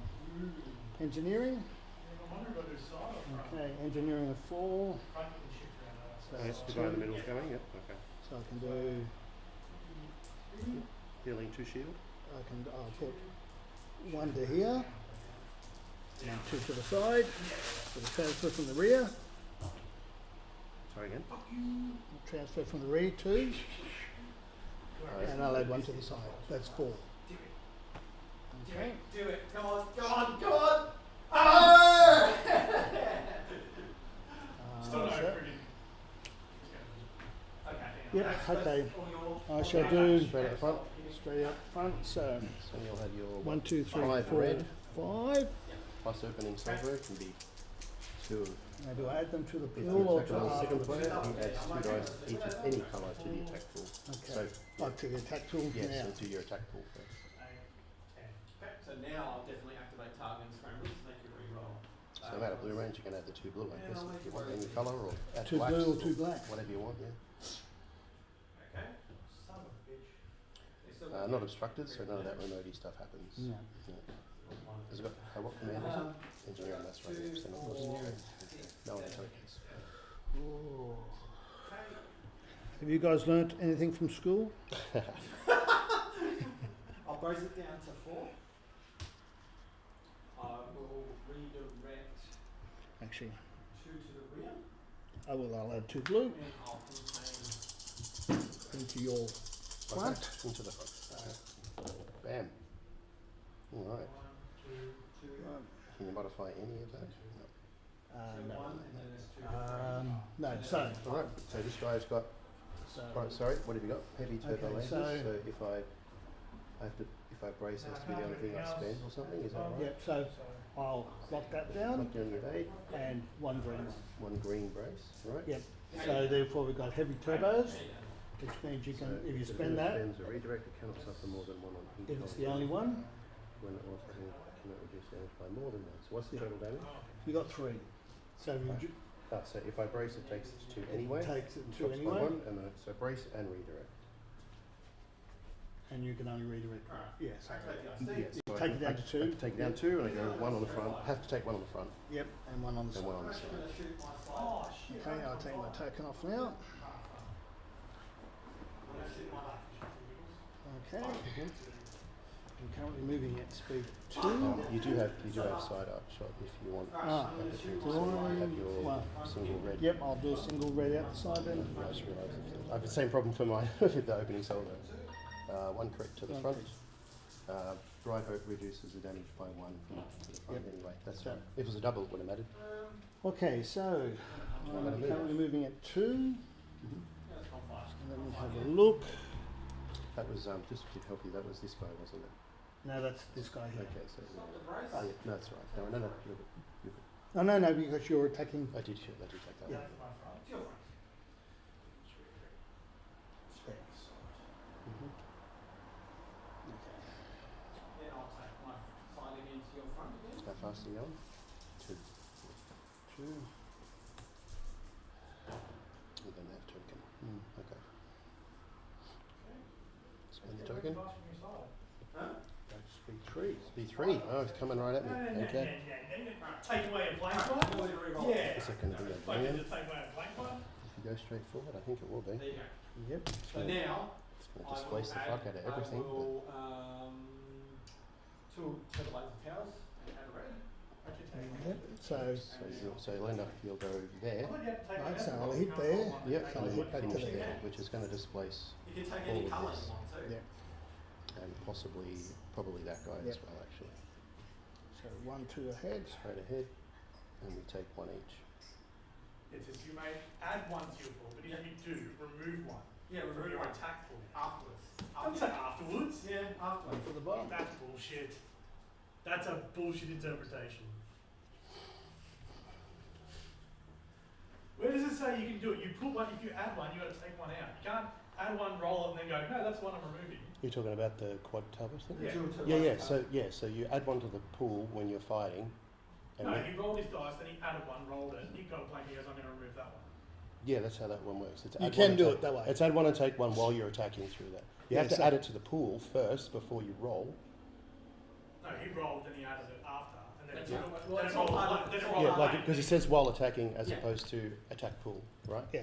Engineering. I wonder if I do side or front. Okay, engineering a 4. Front you can shift around that. So That's that's the guy in the 2. middle going, yep, okay. So I can do. Healing 2 shield. I'll put 1 to here and 2 to the side. So the transfer from the rear. Sorry again. Transfer from the rear 2. And I'll add 1 to the side. That's 4. Okay. Do it. Come on, come on, come on! Ah! Still no So- friggin'. Yep, okay. I shall do Straight at the front. straight up front. So So you'll have your 1, 2, 3, 5 4, red 5. plus opening silver can be 2 of. Now do I add them to the If pool you or attack to on the after second the player, pool? he adds 2 dice each of any colour to the attack pool. Okay. So, Oh, to the attack tool yes, now. so to your attack pool first. Okay, so now I'll definitely activate target and scrambles to make you re-roll. So no matter blue range, you can add the 2 blue, I guess, if you want any colour, or add 2 blacks, blue or 2 black. whatever you want, yeah. Okay. Son of a bitch. Not obstructed, so none of that remote stuff happens. Yeah. Has it got, what command is it? Engineering, that's right, yeah, so not engineering. No other tokens. Ooh. Have you guys learnt anything from school? I'll brace it down to 4. I will redirect Actually, 2 to the rear. I'll add 2 blue And I'll contain into your front. Okay, into the front. Okay. Bam. Alright. 1, 2, 2. Can you modify any of that? So 1 No. and then there's 2. No, so, Alright, so this guy's got, right, sorry, what have you got? Heavy turbo Okay, lasers, so- so if I brace has to be the only thing I spend or something, is that right? yep, so I'll lock that down Lock down your aid, and 1 green. 1 green brace, right? Yep, so therefore we've got heavy turbos, which means you can, if you the spend player that, spends a redirect, it cannot suffer more than 1 on each. if it's the only one, When it also cannot reduce damage by more than 1. So what's the Yeah. total damage? you got 3. So you Right. So if I brace, it takes it to 2 anyway. takes it to Drops by anyway, 1, and so brace and redirect. and you can only redirect. Yeah, so Yes. So I take can- it down to I 2. can take it down 2, and I go 1 on the front. Have to take 1 on the front Yep, and 1 on the and 1 side. on the side. going to shoot my slide. Okay, I'll take my token off now. I'm going to shoot my Okay. I'm currently moving at speed 2. You do have side arc shot if you want. Ah, opportunity do to I? have your Well, single red. yep, I'll do a single red out the side then. I just realised I have the same problem for my with the opening salvo. 1 crit to the One front. crit. Dry hope reduces the damage by 1 to the front Yep. anyway. That's So- right. If it was a double, it would have mattered. Okay, so I'm currently moving at 2. So let me have a look. That was just to help you. That was this guy, wasn't it? No, that's this guy here. Okay, so brace. oh yeah, no, that's right. No, you're good. Oh, no, because you're attacking. I did take that. Yeah. one. It's your front. Mhm. Then I'll take my sliding into your front again. How fast are you going? 2. 2. You don't have token. Okay. Spend the token. Huh? Go to speed 3. Speed 3. Oh, it's coming right at me. Okay. Take away a blank I'm one? going to re-roll. Yeah. Is it going to be a Like, brilliant? just take away a blank one? If you go straight forward, I think it will be. There you go. Yep. So now, It's going to displace the fuck out of everything. I will, 2 turtle laser towers and add a red. Yep. So, So you'll end up, you'll go there. right, so I'll hit there. Yep, So I'll and hit back to finish there. there, which is going to displace You can take all any of colour this. you want to. Yeah. and probably that guy as Yep. well, actually. So 1, 2 ahead. Straight ahead, and we take 1 each. It says you may add 1 to your pool, but if you do, remove 1 Yeah, from remove your one. attack pool. Afterwards. Don't say afterwards. Yeah, afterwards. For the bottom. That's bullshit. That's a bullshit interpretation. Where does it say how you can do it. You put one, if you add one, you got to take one out. You can't add one, roll it, and then go, no, that's the one I'm removing. You're talking about the quad tubers thing? Yeah. So you add one to the pool when you're fighting. And No, when- he rolled his dice, then he added one, rolled it, he got a blank, he goes, I'm going to remove that one. yeah, that's how that one works. It's You add can one and do take- it that way. It's add one and take one while you're attacking through that. You Yeah, have to so- add it to the pool first before you roll. No, he rolled, then he added it after, and then That's it all- rolled, well, then it's it all rolled, part of- then it it's all rolled Yeah, part blank. like because it says while attacking as Yeah. opposed to attack pool, right? Yeah.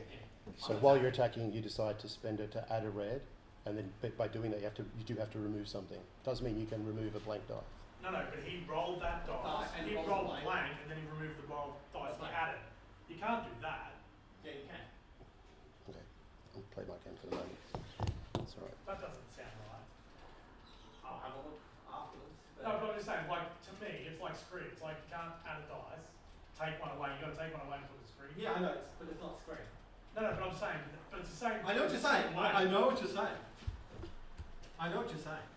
So while you're attacking, you decide to spend it to add a red, and then by doing that, you do have to remove something. Doesn't mean you can remove a blank die. No, but he rolled that dice, And he rolled rolled blank. blank, and then he removed the rolled dice he Blank. added. You can't do that. Yeah, you can. Okay, I'll play my game for the moment. That's all right. That doesn't sound right. I'll have a look afterwards. No, but I'm just saying, like, to me, it's like screen. It's like you can't add a dice, take one away, you got to take one away and put the screen. Yeah, I know, but it's not screen. No, but I'm saying, but it's the same. I know what you're saying. I know what you're saying. I know what you're saying.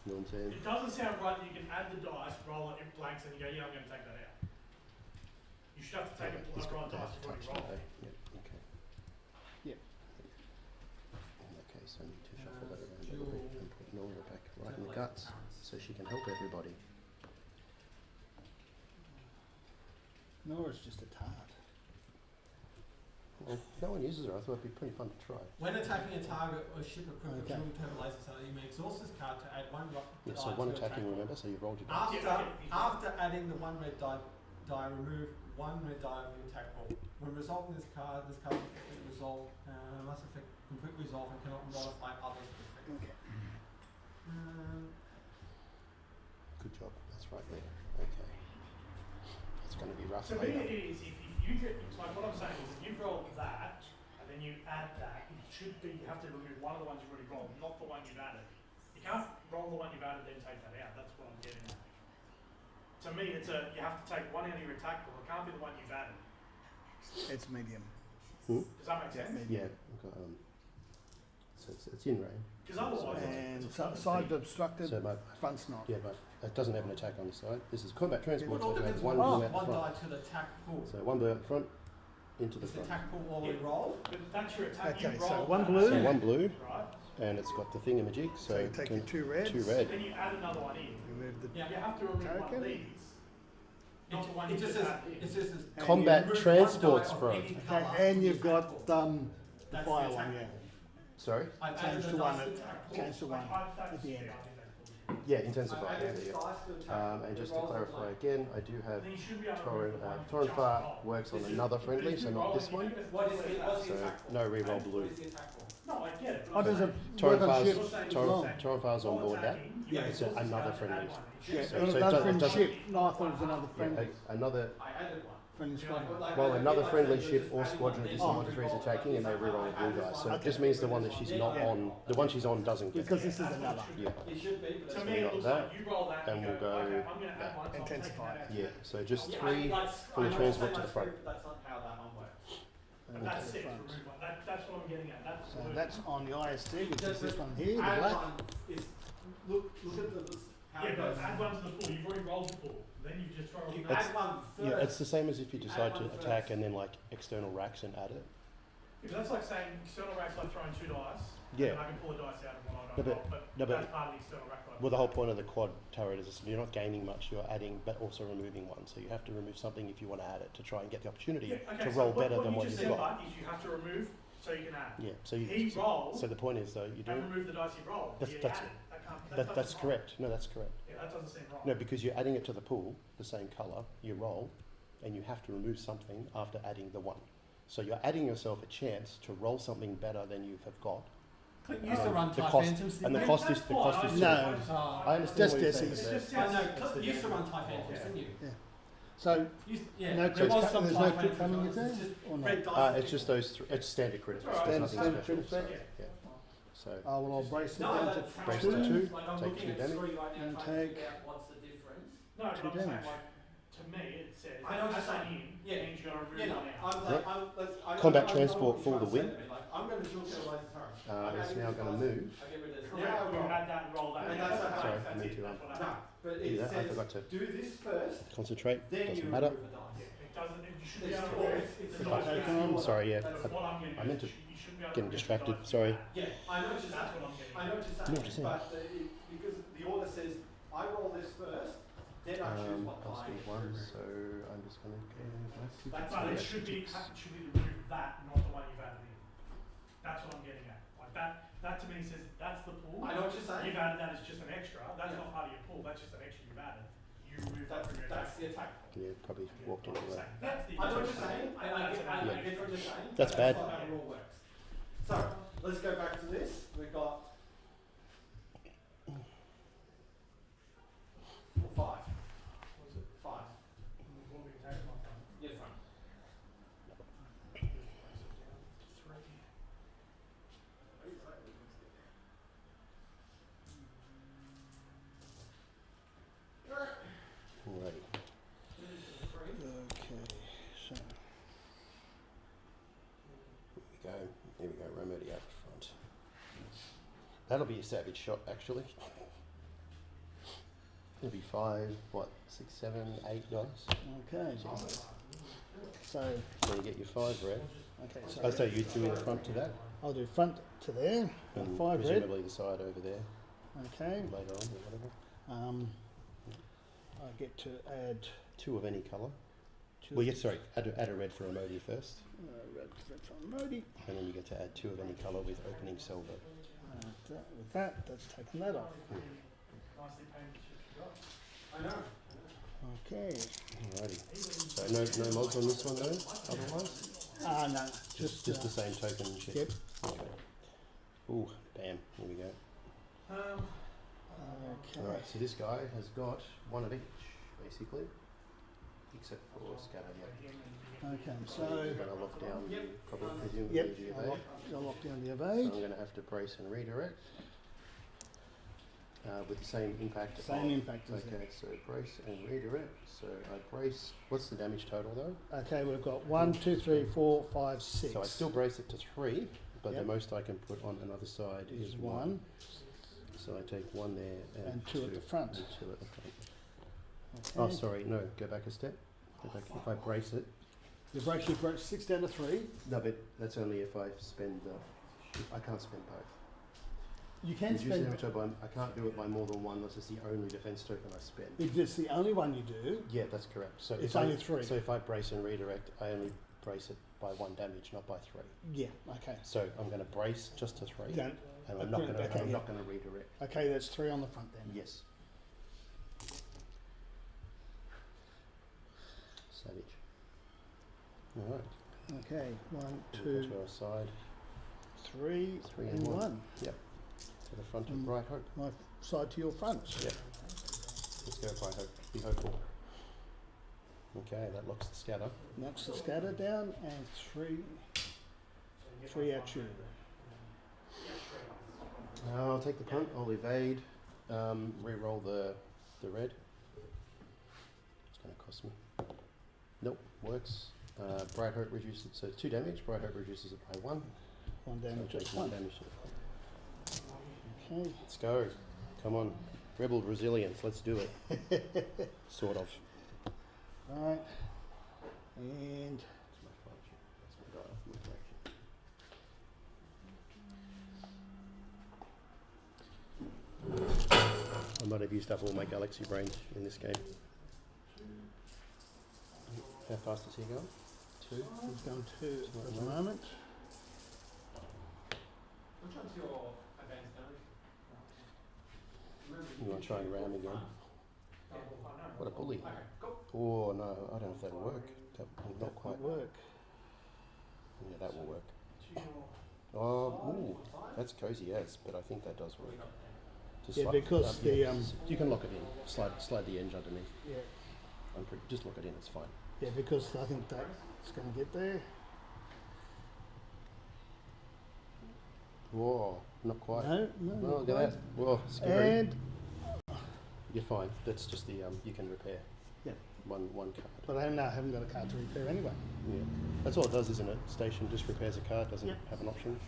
You know what I'm saying? It doesn't sound right that you can add the dice, roll it, it blanks, and you go, yeah, I'm going to take that out. You should have to take He's a roll got to dice have to before touch you that, roll. eh? Yeah, okay. Yep. In that case, I need to shuffle that around a little bit and put Nora back right in the guts so she can help everybody. Nora's just a tart. Well, no one uses her. I thought it'd be pretty fun to try. When attacking a target or ship equipped with Okay. shooting turtle laser so you may exhaust this card to add one Yeah, die so one to your attacking, attack roll. remember? So you rolled your dice. After adding the one red die, remove one red die of your attack roll. When resolving this card effectively must affect complete resolve and cannot modify others' effects. Okay. Good job. That's right there. Okay. It's going to be rough To me, later. it is, if you get, like what I'm saying is, if you roll that, and then you add that, it should be, you have to remove one of the ones you've already rolled, not the one you've added. You can't roll the one you've added, then take that out. That's what I'm getting at. To me, you have to take one out of your attack roll. It can't be the one you've added. It's medium. Does that make sense? Yeah. I've got, so it's in range. Because otherwise, And it's a side obstructed, So my, front's not. yeah, but it doesn't have an attack on the side. This is combat transport, It all so it has depends one on blue out the one front. die to the attack pool. So one blue out the front, into the Is the front. attack pool already rolled? But that's your attack. Okay, you so rolled one that, blue. So one blue, right? and it's got the thingamajig, So so you take your two reds. two red. Then you add another one in. Remove the Yeah. You have to remove one of Token. these. Not the one It you just just says, added in. it just says. And Combat remove one transport die of sprite. any Okay, colour and from you've the attack got pool. the That's fire the one, attack yeah. pool. Sorry? I've Change added to the one dice at- to attack pool. change to one That's, at the yeah, end. I think that's bullshit. Yeah, intensify. I've Yeah, added yeah. dice to attack And pool. just It to rolls a clarify blank. again, I do have Then you should be able to Torren. remove the one you Torrenfar just rolled. works on This is- another if friendly, you so not roll this it, one. you just What is roll the, it what's the So attack pool? no reroll What blue. is the attack pool? No, I get it. Oh, there's a work on Torrenfar's ships as well. Torrenfar's on board that. Yeah. It's another friendly. Yeah, So it another does- friendly doesn't- ship. No, I thought it was another Yeah, friendly. another. I added one. Friendly squadron. Well, another friendly ship or squadron is someone who is attacking, and they reroll a blue die. So it just means the one that she's not on, the one she's on, doesn't get. Because this is another. Yeah. It should be, but To it's me, it got looks that, like you roll that and you we'll go okay, I'm going to that. add one, so I'm taking Intensify. that out. Yeah. So just Yeah, three for the transport to the front. But that's not how that one works. But And that's to the it. front. Remove one. That's what I'm getting at. That's So the that's on the IST, which is Just this one here, the Add black. one is, look at how yeah, it but goes. add one to the pool. You've already rolled the pool. Then you just roll You it. add one first. Yeah, it's the same as if you decide to one attack first. and then like external racks and add it. Because that's like saying external racks like throwing two dice. Yeah. And I can pull a dice out and one I No, don't but- roll, but no, but- that's part of the external rack. Like Well, the whole point of the quad turret is you're not gaining much, you're adding, but also removing one. So you have to remove something if you want to add it to try and get the opportunity yeah, okay, to so roll better than you what just you've said, got. Bud, is you have to remove so you can add. Yeah. So He you. rolled So the point is though, you do. and remove the dice he rolled. That's- He that's- added. That can't, that That's doesn't roll. correct. No, that's correct. Yeah, that doesn't seem right. No, because you're adding it to the pool, the same colour, you roll, and you have to remove something after adding the one. So you're adding yourself a chance to roll something better than you have got. Clint used to run the TIE cost- Phantoms. and the didn't cost he? is the cost is. No. I understand Just what you're Desi's. saying. It's but just I know, that's Clint the used to game. run TIE Phantoms, Yeah. didn't you? So Yeah, no there crits was co- some there's TIE no crit Phantoms, coming it's in just or not? red dice. It's just those. It's standard crit effects. There's nothing Standard special. crit So, effect? yeah. So Oh, well, I'll brace it No, down that's to how brace it to works. two, Like I'm take looking two at damage. three right now, And trying to take figure out what's the difference. No, but Two I'm saying damage. like to me it says I know what add you're one saying. in Yeah. means you got to remove Yeah, no, one out. I'm like, I'm Combat I transport what for you're the trying to win. say to me. Like, I'm going to dual kill laser turret. It's now going to move. I get rid of this. Correct. Now I You roll. add that and roll that. And Yeah, that's that's how- Sorry, that's I meant it. to, That's what No, happened. but Do it that. I says forgot to do this first, concentrate. then Doesn't you matter. remove the dice. Yeah, it doesn't. It you should be able to move. It's If I not take just on- yours. Sorry, yeah. That's what I'm getting I at. meant to You should be able Getting to distracted. move Sorry. Yeah, I know what you're That's saying. what I'm getting I at. know what you're I saying. know what you're saying. But because the order says I roll this first, then I choose what I'll pie I speed get one, first. so I'm just going to go back to That's right. It should be to remove that, not the one you've added in. That's what I'm getting at. Like that to me says that's the pool. I know what you're saying. You've added that as just an extra. That's not part of your pool. That's just an extra you've added. You remove that from your That's attack. the attack. Yeah, probably walked into that. That's the I know what you're attack. saying. I get what you're saying. That's bad. Not how the rule works. So let's go back to this. We've got 5. Was it 5. what we attack my front? Yes, front. Alrighty. Okay, so Here we go, Romody out front. That'll be a savage shot, actually. It'll be 5, what, 6, 7, $8. okay. So So you get your 5 red. okay, Oh, so so you do the front to that, I'll do front to there. and 5 red. presumably the side over there Okay. later on or whatever. I get to add 2 of any colour. 2 Well, yes, sorry, add a red for Romody first, red from Modi. and then you get to add 2 of any colour with opening silver. With that, that's taken that off. Nicely painted chips you got. I know. Okay. Alrighty. So no mods on this one though, otherwise? No, Just the same token and shit? Yep. Okay. Ooh, bam, here we go. Okay. Alright, so this guy has got 1 of each, basically. Except for scatter, yeah. Okay, So so you're going to lock down, probably presumably yep, the I'll evade. lock down the So evade. I'm going to have to brace and redirect. With the same impact. Same impact as Okay, so brace and redirect. So I brace. What's the damage total though? Okay, we've got 1, 2, 3, 4, 5, 6. So I still brace it to 3, but Yep. the most I can put on another side is 1. So I take 1 there And 2 at the front. And 2 at the front. Okay. Oh, sorry, no, go back a step. Go back. If I brace it, You broke 6 down to 3. no, but that's only if I spend. If I can't spend both. You can Reduce the spend. damage total by, I can't do it by more than 1. Unless it's the only defense token I spend. If it's the only one you do, Yeah, that's correct. So it's if only I, 3. So if I brace and redirect, I only brace it by 1 damage, not by 3. Yeah. Okay. So I'm going to brace just to 3, Don't, and I'm not going to. okay, I'm yeah. not going to redirect. okay, that's 3 on the front then. Yes. Savage. All right. Okay. 1, We'll 2, go to our side 3, 3 and 1. to the front of Bright Hope. My side to your front. Yep. Let's go Bright Hope. Be hopeful. Okay, that locks the scatter. Knocks the scatter down and 3 at you. I'll take the punt. I'll evade. Re-roll the red. It's going to cost me. Nope, works. Bright Hope reduces it, so 2 damage. Bright Hope reduces it by 1. 1 damage So at take front. damage. Okay. Let's go. Come on. Rebel resilience. Let's do it. Sort of. Right. And That's my flagship. That's my guy off my flagship. I might have used up all my galaxy brains in this game. How fast is he going? 2? he's going to at the moment. Which one's your advanced damage? You want to try and ram again? What a bully. Okay, go. Oh no, I don't know if that'll work. That will not quite Might work. Yeah, that will work. Oh, ooh, that's cozy, yes, but I think that does work. Just Yeah, because the, yeah, you can lock it in. Slide the edge underneath. Yeah. Just lock it in. It's fine. Yeah, because I think that's going to get there. Whoa, not quite. No, Oh, look not at that. Whoa, scary. And You're fine. That's just the you can repair. Yeah. One card. but I haven't got a card to repair anyway. Yeah. That's all it does, isn't it? Station just repairs a card. Doesn't Yep. have an option.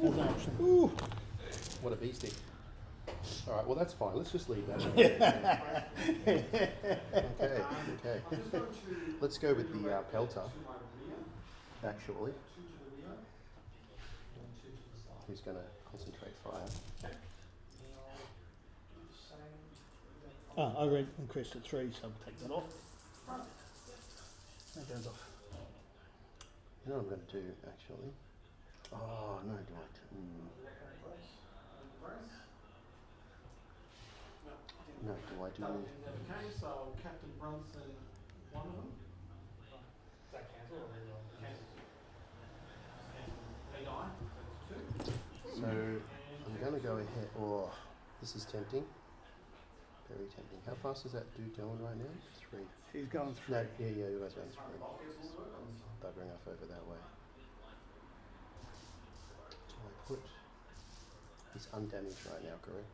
As an option. Ooh. What a beastie. All right, well that's fine. Let's just leave that. Okay. Let's go with the pelter. Actually, who's going to concentrate fire? Oh, I increased to 3, so I'll take that off. That goes off. You know what I'm going to do actually? Oh no, do I? No, do I do? Okay, so Captain Brunson, one of them. Is that cancel or reroll? They die. So it's 2. So I'm going to go ahead. Oh, this is tempting. Very tempting. How fast is that dude going right now? 3. He's going 3. No, yeah, you guys going 3. Buggering off over that way. Do I put? He's undamaged right now, correct?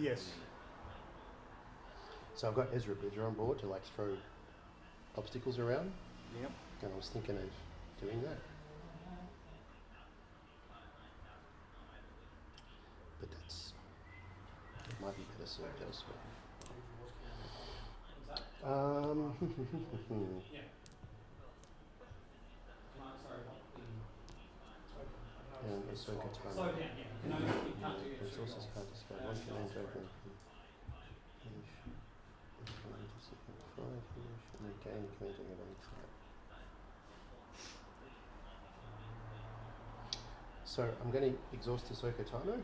Yes. So I've got Ezra Bridger on board to like throw obstacles around. Yep. And I was thinking of doing that. But that's it might be better served elsewhere. And Ahsoka Tano. Resources can't discard one command token. Gain command token of any type. So I'm going to exhaust Ahsoka Tano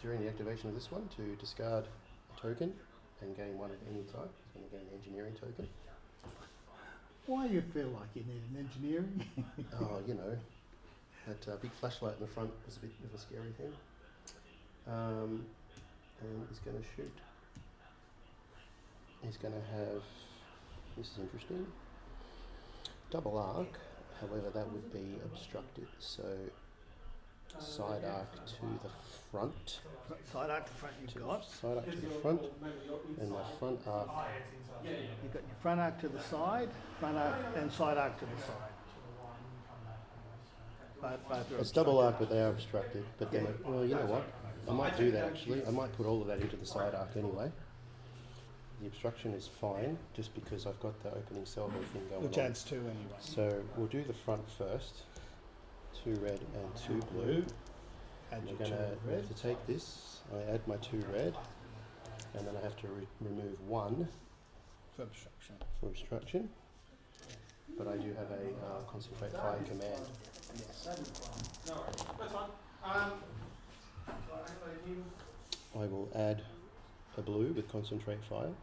during the activation of this one to discard a token and gain one of any type. So I'm going to gain an engineering token. Why do you feel like you need an engineering? Oh, you know, that big flashlight in the front was a bit of a scary thing. And he's going to shoot. He's going to have, this is interesting, double arc, however that would be obstructed, so side arc to the front. Side arc to front you've got. Side arc to the front, and my front arc. You've got your front arc to the side, front arc and side arc to the side. Both are It's double arc, but they are obstructed. But then, well, you know what? I might do that actually. I might put all of that into the side arc anyway. The obstruction is fine, just because I've got the opening salvo thing going which on. adds 2 anyway. So we'll do the front first. 2 red and 2 blue. Add I'm your going 2 to red. have to take this. I add my 2 red, and then I have to remove 1 For obstruction. for obstruction. But I do have a concentrate fire command. Yes. No worries. That's fine. I will add a blue with concentrate fire,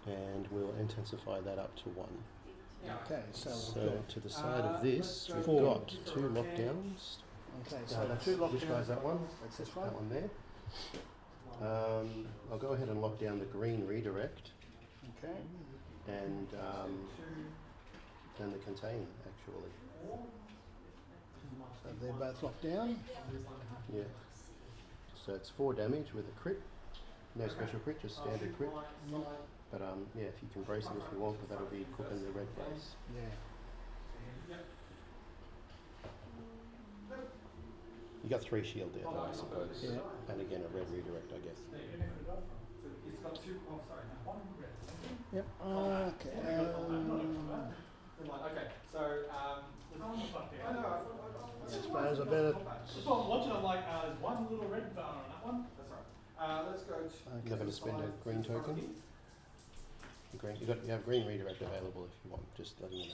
and we'll intensify that up to 1. Okay, so So to the side of this, we've 4. got 2 lockdowns. Okay, So so that's 2 lockdowns. which guy's that one? That's this That one. one there. I'll go ahead and lock down the green redirect Okay. and the contain actually. So they're both locked down. Yeah. So it's 4 damage with a crit. No special crit, just standard crit. But yeah, if you can brace it if you want, but that'll be cooking the red brace. Yeah. You got 3 shield there though, I suppose. Yeah. And again a red redirect, I guess. It's got 2. Oh, sorry. No, 1 red. Yep. Okay. Okay. So I suppose I better. That's what I'm watching. I'm like, there's one little red bar on that one. That's right. Let's go to. You're going to spend a green token. The green, you have green redirect available if you want. Just letting you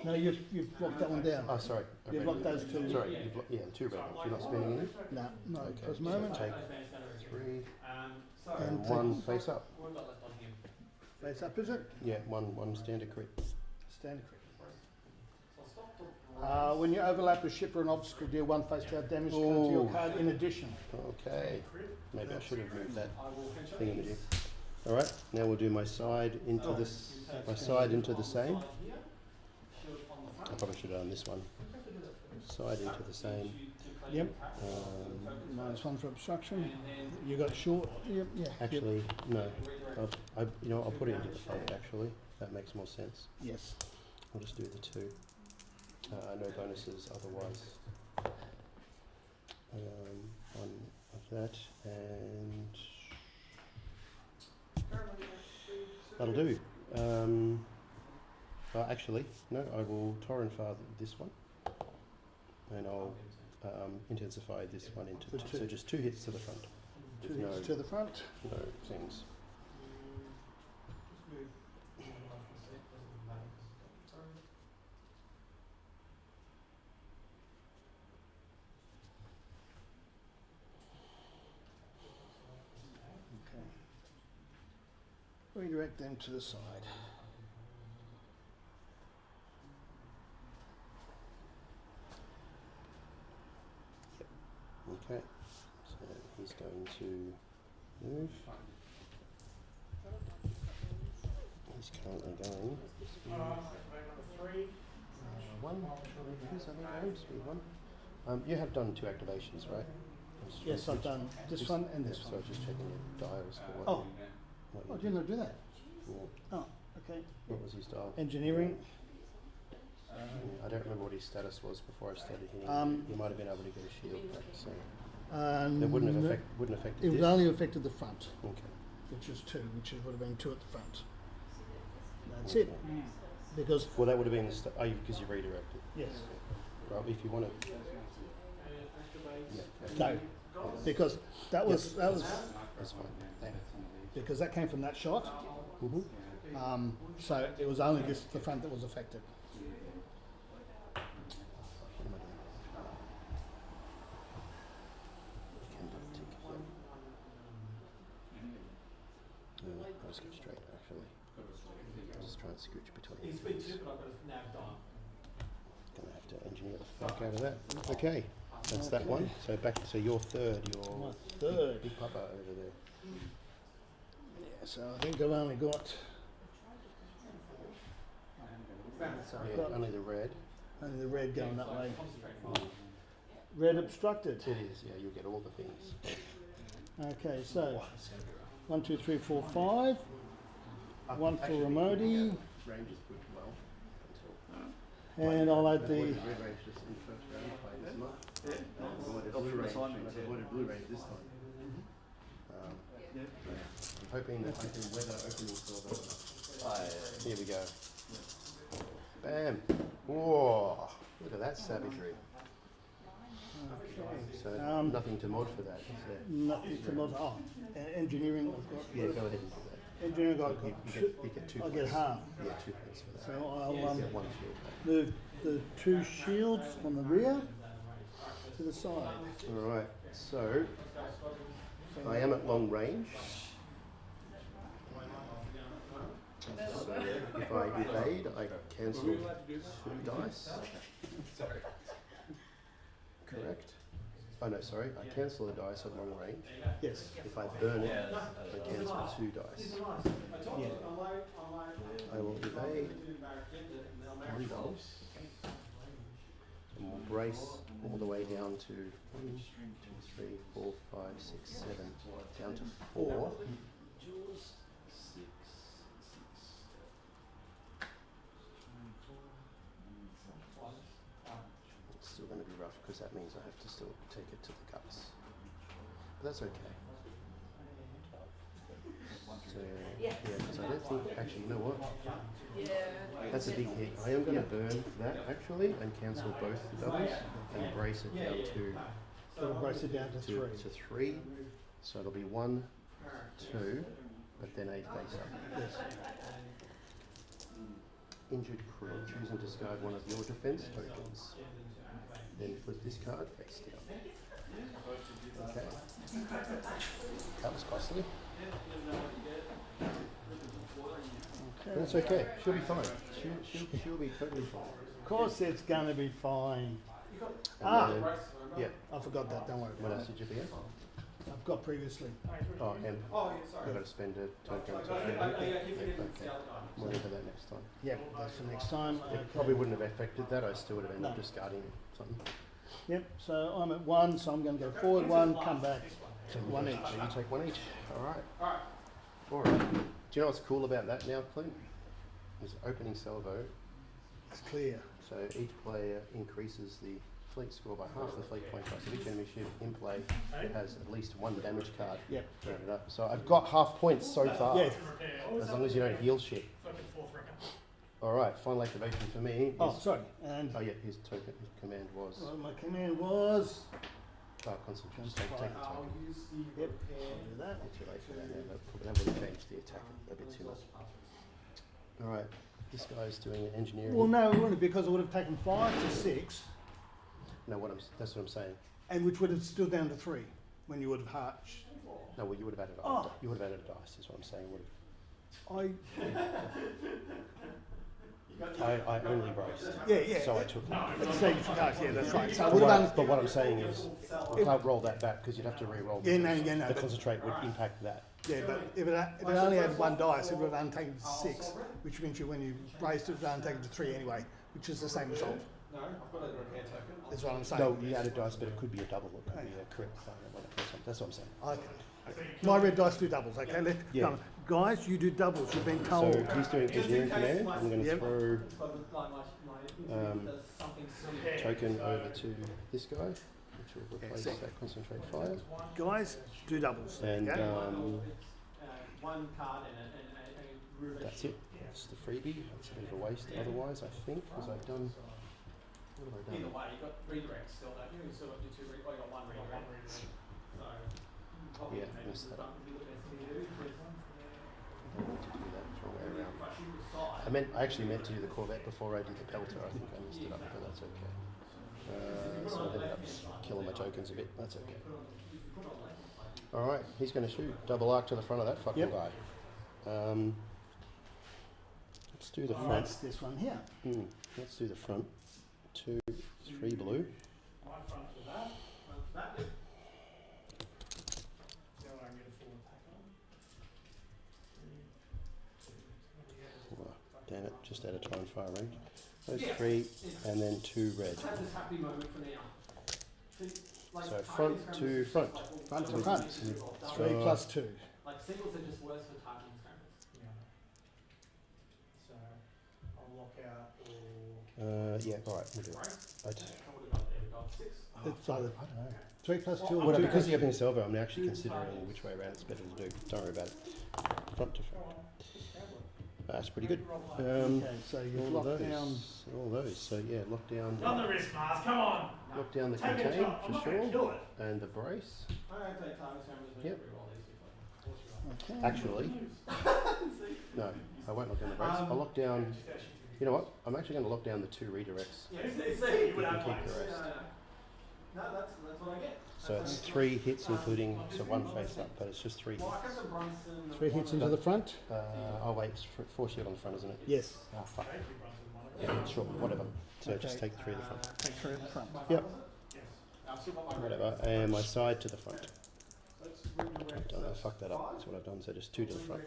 know. No, you've locked that one down. Oh, sorry. a You've red locked those redirect. 2. Sorry, you've 2 red ones. You're not spending any. No, no. Okay. For the So moment. take 3 And and 1 face up. Face up, is it? Yeah, one standard crit. Standard crit. When you overlap a ship or an obstacle, deal 1 face down damage card to your Ooh. card in addition. Okay. Maybe I should have moved that thingamajig. All right. Now we'll do my side into this. My side into the same. I probably should have done this one. Side into the same. Yep. -1 for obstruction. You got short. Yep. Yeah. Actually, no. I'll put it into the front. Actually, that makes more sense. Yes. I'll just do the 2. No bonuses otherwise. one of that, and that'll do. Actually, no, I will torrent father this one, and I'll intensify this one into The two. So two. just 2 hits to the front. Two with hits to the front. no things. Okay. Redirect them to the side. Okay, so he's going to move. He's currently going. One. Who's other games? One. You have done 2 activations, right? Yes, I've done this one and this So I one. was just checking your dials for what. Oh. what Oh, you didn't I do that? yeah. Oh, okay. What was his dial? Engineering. I don't remember what his status was before I started hitting. He might have been able to get a shield back, so it wouldn't have affected It this. would only affected the front, Okay. which was 2, which would have been 2 at the front. That's it. Because Well, that would have been because you redirected. yes, Right, if you want to. Yeah. no, because that was That's fine. because that came from that shot. Mm-hmm. So it was only the front that was affected. What am I doing? Can double tick, yeah. No, I'll just go straight actually. I'll just try and scooch between He's the been things. too, but I've got his nav on. Gonna have to engineer the fuck out of that. Okay, that's that one. So back to your third, My your third. big papa over there. Yeah, so I think I've only got. So I've Yeah, got only the red. only the red going that way. Red obstructed. It is, yeah, you'll get all the things. Okay, so 1, 2, 3, 4, 5. One for Ramodi. Range is good well. And I'll add I the. avoided red range just in the first round play this month. Avoided blue range. I've avoided blue range this time. I'm hoping that I can weather opening silver. Here we go. Bam! Whoa! Look at that savagery. So nothing to mod for that, is there? Nothing to mod. Oh, engineering. I've got. Yeah, go ahead and do that. Engineering. I've You got. get 2 I points. get half. Yeah, 2 points for that. So You I'll get 1 shield back. move the 2 shields from the rear to the side. Alright, so I am at long range. So if I evade, I cancel 2 dice. Correct? Oh no, sorry, I cancel the dice at long range. Yes. If I burn it, I cancel 2 dice. Yeah. I will evade 1 dice. And we'll brace all the way down to 1, 2, 3, 4, 5, 6, 7, down to 4. It's still going to be rough because that means I have to still take it to the guts. But that's okay. So, yeah, because I don't think, actually, you know what? That's a big hit. I am going to burn that actually and cancel both the doubles and brace it down to It'll brace it down to 3. to 3. So it'll be 1, 2, but then a face up. Yes. Injured crew, choose and discard one of your defense tokens. Then flip this card face down. Okay. That was costly. But that's okay. She'll be fine. She'll be totally fine. Of course it's going to be fine. And then, yeah. I forgot that, don't worry. What else did you forget? I've got previously. Oh, and I've got to spend a token to okay. We'll do that next time. Yep, that's for next time. It probably wouldn't have affected that. I still would have ended up discarding something. Yep, so I'm at 1, so I'm going to go forward 1, come back. So 1 each. So you take 1 each. Alright. Alright. Do you know what's cool about that now, Clint? Is opening salvo. It's clear. So each player increases the fleet score by half the fleet point price of each enemy ship in play that has at least one damage card. Yep. Rounded up. So I've got half points so far. Yes. As long as you don't heal shit. Fucking fourth round. Alright, final activation for me. Oh, is- sorry. And Oh yeah, his token, his command was. my command was. Concentrate. Just take the I'll token. use the Yep. repair. I'll do that. Too late for that now. That would have changed the attack a bit too much. Alright, this guy's doing an engineering. Well, no, it wouldn't, because it would have taken 5 to 6, No, that's what I'm saying. and which would have still down to 3 when you would have hatched. No, well, you would have added. Oh. You would have added a dice. Is what I'm saying. Would I I only braced. yeah. So I took. Let's say you forgot. Yeah, that's right. So I But would what, have I, done. but what I'm saying is, we can't roll that back because you'd have to re-roll. Yeah, no, because yeah, no. The but- concentrate would impact that. Yeah, but if it only had 1 dice, it would have only taken 6, which means when you braced it, it would have only taken to 3 anyway, which is the same result. No, I've got a repair token. That's what I'm saying. No, you added dice, but it could be a double. It could be a crit. That's what I'm saying. Okay. My red dice do doubles. Okay, let's Yeah. go. Guys, you do doubles. You've been told. So he's doing engineering command. I'm going to Yep. throw Does something silly. token over to this guy, which will replace that concentrate fire. Guys, do doubles. And okay? One card and a ruler. That's it. That's the freebie. That's a bit of a waste otherwise, I think, because I've done. What have I Either done? way, you've got redirects still, don't you? You still got your 2 you got 1 redirect. So, probably Yeah, maybe missed that up. would be the best thing to do. I wanted to do that the wrong way around. I actually meant to do the Corvette before I did the Pelter. I think I missed it up, but that's okay. So I ended up killing my tokens a bit. That's okay. Alright, he's going to shoot. Double arc to the front of that fucking Yep. guy. Let's do the And front. that's this one here. Let's do the front. 2, 3 blue. My front to that. That. See what I can get a full attack on. Oh, damn it, just out of time fire range. Those Yeah. 3 and then 2 red. Let's have this happy moment for now. So front to front. Front to front. 3 plus 2. Like singles are just worse for targeting scrambles. Yeah. So I'll lock out all. Yeah, alright, we'll do it. Right? I I would have got 6. It's either don't know. 3 plus 2 or Well, 2 because plus you're opening salvo, I'm actually considering which way around it's better to do. Don't worry about it. Front to front. That's pretty good. Okay, so you've All locked those. down. All those. So yeah, lock down. Run the wrist, Mars, come on! Lock down the Take a contain shot, I'm for not gonna sure. kill it. And the brace. I don't take target scrambles when Yep. you reroll these. Okay. Actually, no, I won't lock down the brace. I'll lock down. You know what? I'm actually going to lock down the 2 redirects. Yeah, see, You would have Keep plates. the rest. No, that's what I get. So it's 3 hits, including so 1 face up, but it's just 3 Well, I hits. got the Brunson. 3 hits into the front? Oh wait, it's 4 shield on the front, isn't it? Yes. Ah, fuck. Yeah, sure, whatever. So just Okay. take 3 at the front. Take 3 at the front. Yep, I've still got my whatever. And my side to the front. Let's redirect. I've done, I fucked that up. That's what I've done. So just 2 to the front.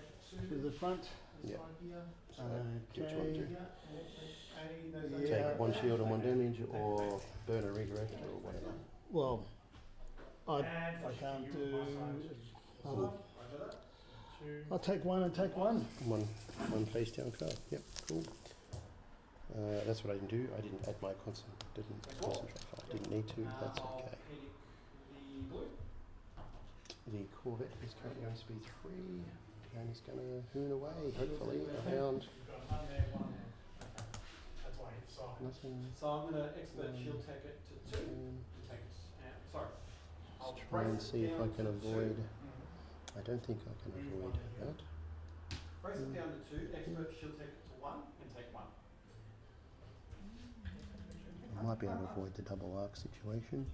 To the front. Yeah. So do what you want Okay. to do. Yeah. Take 1 shield and 1 damage, or burn a redirect, or whatever. Well, I can't do. I'll take 1 and take 1. One face down card. Yep, cool. That's what I didn't do. I didn't add my concentrate file. Didn't need to. That's okay. The Corvette is currently on speed 3, and he's going to hoon away, hopefully, around nothing. So I'm going to expert shield take it to 2. Take it sorry. I'll Let's try and see if I can avoid. I don't think I can avoid that. Brace it down to 2. Expert shield take it to 1 and take 1. I might be able to avoid the double arc situation.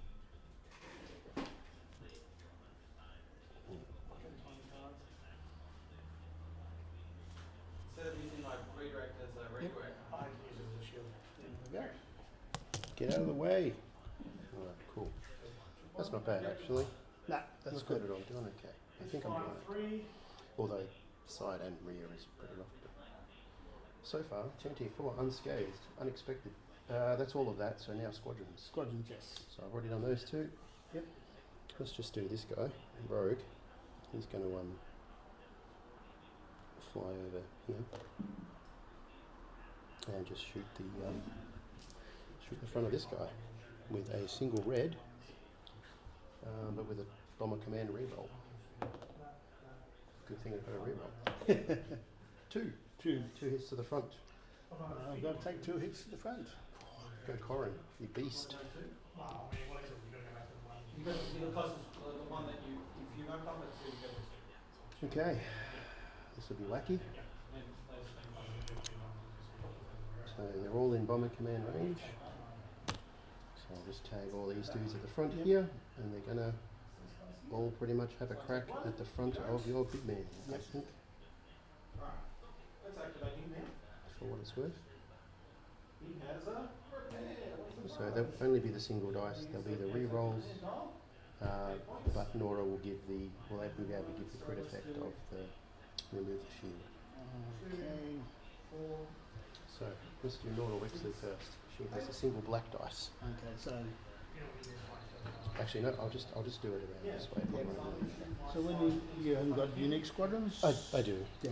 Instead of using my redirect as a redirect, I can use it as a shield. There we go. Get out of the way. Alright, cool. That's not bad actually. Nah, that's Not good. bad at all. Doing okay. I think I'm doing it. Although side and rear is better off. So far, 24 unscathed, unexpected. That's all of that. So now squadrons. Squadron, yes. So I've already done those 2. Yep. Let's just do this guy, Rogue. He's going to fly over here and just shoot the front of this guy. with a single red, but with a bomber command reroll. Good thing I've got a reroll. Two hits to the front. I've got to take 2 hits to the front. Go Corin, you beast. Well, I mean, what is it? We're going to make one. You got to be the closest, the one that you, if you don't bump it, so you go to. Okay, this will be wacky. So they're all in bomber command range. So I'll just tag all these dudes at the front here, and they're gonna all pretty much have a crack at the front of your big man, I think, Let's activate him now. for what it's worth. He has a repair. So they'll only be the single dice, they'll be the re-rolls, but Nora will give the, will they be able to give the crit effect of the remove the shield. Okay. So let's do Nora Wexley first. She has a single black dice. Okay, so Actually no, I'll just do it around this way. when you haven't got unique squadrons, I do. they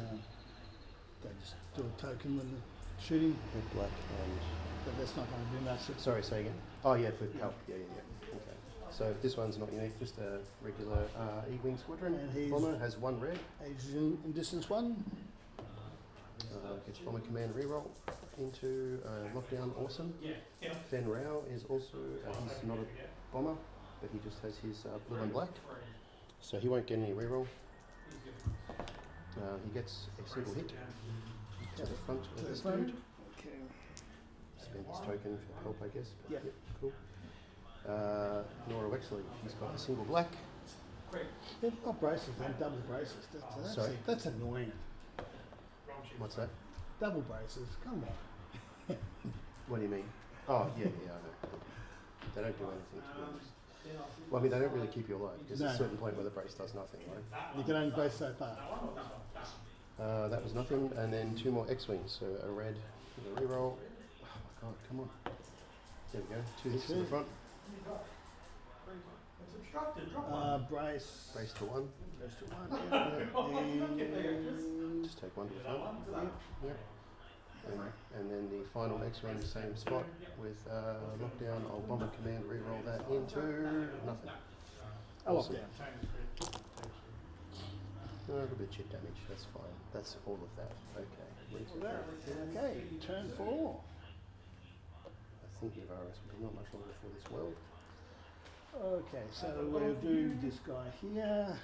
just do a token when they're shooting, With black and but that's not going to do much. sorry, say again. Oh yeah, with help. Yeah. Okay. So this one's not unique, just a regular E-wing squadron. And he's Bomber has 1 red. aged in distance 1. Gets bomber command reroll into lockdown. Awesome. Fen Rao is also he's not a bomber, but he just has his blue and black, so he won't get any reroll. He gets a single hit to the front of this dude. Okay. Spend his token for help, I guess. But Yeah. Cool. Nora Wexley, she's got a single black. They've got braces, and double braces. Sorry? That's annoying. What's that? Double braces, come on. What do you mean? Oh, yeah, I know. They don't do anything, to be honest. Well, I mean, they don't really keep you alive, because there's a No. certain point where the brace does nothing, right? You can only brace so far. That was nothing, and then 2 more X-Wings, so a red with a reroll. Oh my god, come on. There we go, 2 hits to the front, Brace. brace to 1. Brace to 1, yeah. Just take 1 to the front. Yep. And then the final X-Wing, same spot with lockdown. I'll bomber command reroll that into nothing. Oh, Awesome. lockdown. A little bit chip damage, that's fine. That's all of that. Okay. Okay, turn 4. I think Yavaris will be not much longer for this world. Okay, so we'll do this guy here.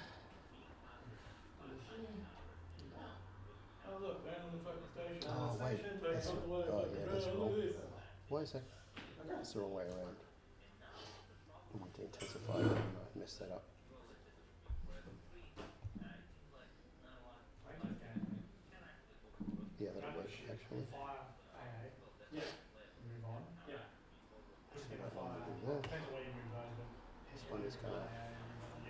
Oh look, down on the fucking station. Oh wait, that's that's wrong. Why is that? That's the wrong way around. I want to intensify it, and I messed that up. Yeah, that'll work actually. Fire AA. Yeah. Move on. Yeah. So that one will do that. Depends where you move those, but This one is gonna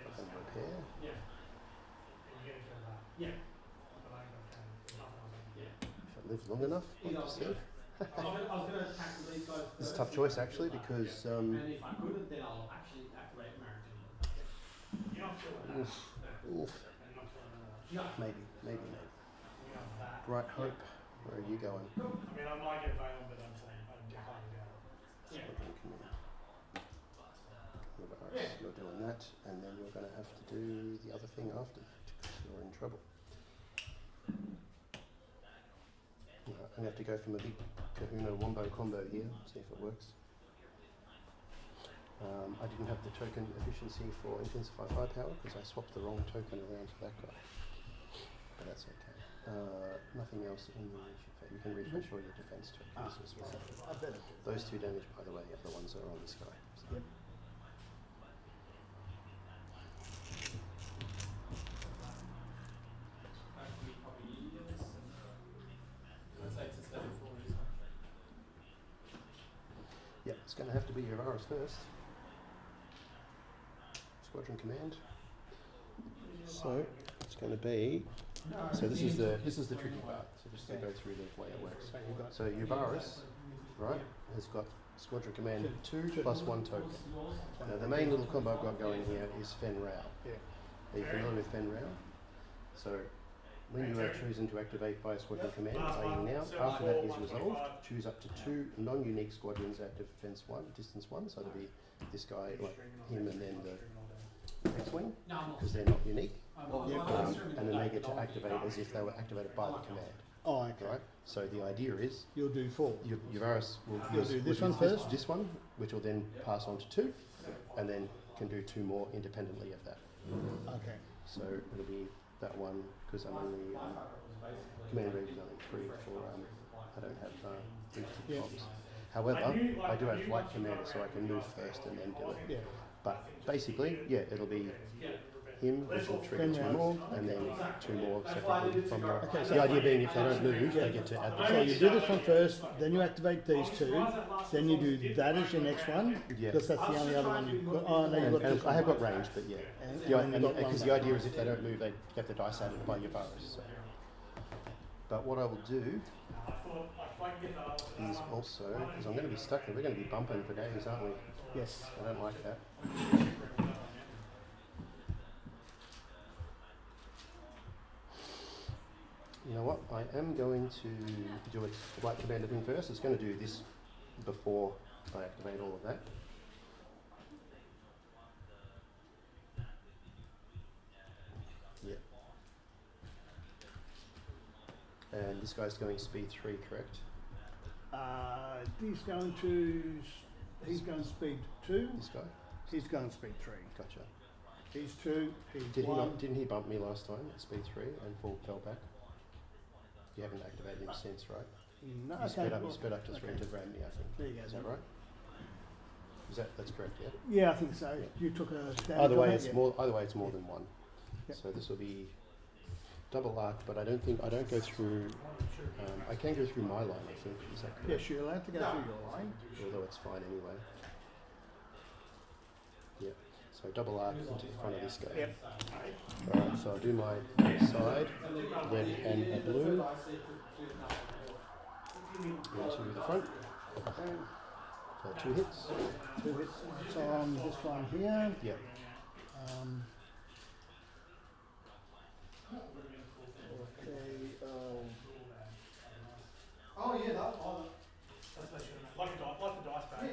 fucking repair. yeah. You get into that. Yeah. But I ain't got time. There's nothing else I can do. If it lives long enough, like you said. I was going to tackle these guys first. It's a tough choice actually because And if I couldn't, then I'll actually activate American. You're not sure that. oof, oof, And you're not sure that. maybe. You know that. Bright Hope, where are you going? I mean, I might get Valen, but I'm saying I'm highly doubt it. Yeah. Squadron Command. Yavaris, you're doing that, and then you're going to have to do the other thing after that because you're in trouble. I'm going to have to go from a big Kahuna Wombo combo here, see if it works. I didn't have the token efficiency for Intensify Firepower because I swapped the wrong token around for that guy. But that's okay. Nothing else in the issue. You can refresh all your defense tokens as well. I better do that. Those 2 damage, by the way, are the ones that are on this guy. So. Yep. Yep, it's going to have to be Yavaris first. Squadron Command. So it's going to be. So this is the tricky part. So just to go through the way it works. So Yavaris, right, has got Squadron Command 2 plus 1 token. Now the main little combo I've got going here is Fen Rao. Yeah. Are you familiar with Fen Rao? So when you are chosen to activate by a squadron command, i.e. now, after that is resolved, choose up to 2 non-unique squadrons at defense 1, distance 1, so it'll be this guy, like him, and then the X-Wing, because they're not unique, and then they get to activate as if they were activated by the command. Oh, okay. Right? So the idea is, You'll do 4. Yavaris will You'll do this one first? this one, which will then pass on to 2, and then can do 2 more independently of that. Okay. So it'll be that one, because I'm only, command range is only 3 for, I don't have instant comms. However, I do have flight commander, so I can move first and then do it. Yeah. But basically, yeah, it'll be him, which will trigger 2 more, and then 2 more separately from the... Okay, the idea being if they don't move, they get to add the... So you do this one first, then you activate these 2, then you do that as your next one, Yeah. because that's the only other one you've got. Oh, no, you've got And this I one. have got range, but yeah. And you've got one Because the back. idea is if they don't move, they get the dice added by Yavaris. So. But what I will do is also, because I'm going to be stuck here, we're going to be bumping for days, aren't we? Yes. I don't like that. You know what? I am going to do a flight commander thing first. It's going to do this before I activate all of that. Yeah. And this guy's going speed 3, correct? He's going speed 2, This guy? he's going speed 3. Gotcha. He's 2, he's Did he 1. not, didn't he bump me last time at speed 3 and fell back? You haven't activated him since, right? No, You sped okay. up to 3 okay. to grab me, I think. There you go. Is that right? That's correct, yeah? Yeah, I think so. Yeah. You took a damage Either way, on it's that, yeah. more. Either way, it's more than 1. Yep. So this will be double arc, but I don't go through. I can go through my line. I think is that correct? Yes, you're allowed to go through your line. Although it's fine anyway. Yeah. So double arc into the front of this guy. Yep. All right. So I'll do my side, red and a blue, into the front. For 2 hits. 2 hits. So on this one here. Yep. Okay. Oh yeah, that one. Like the dice bag.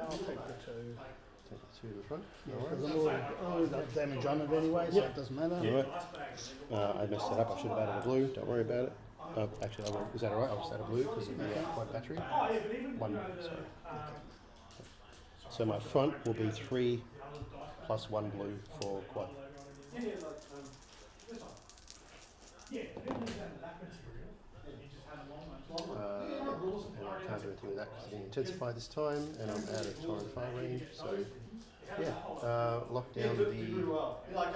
I'll take the 2. Take the 2 to the front. Yeah, All right. because I've already got damage on it anyway, so it doesn't matter. Alright. I messed that up. I should have added a blue. Don't worry about it. Actually, I won't. Is that alright? I'll just add a blue because of the white battery. 1, sorry. So my front will be 3 plus 1 blue for quad. And I can't do anything with that because it didn't intensify this time, and I'm out of torrent fire range. So yeah, lock down the. Like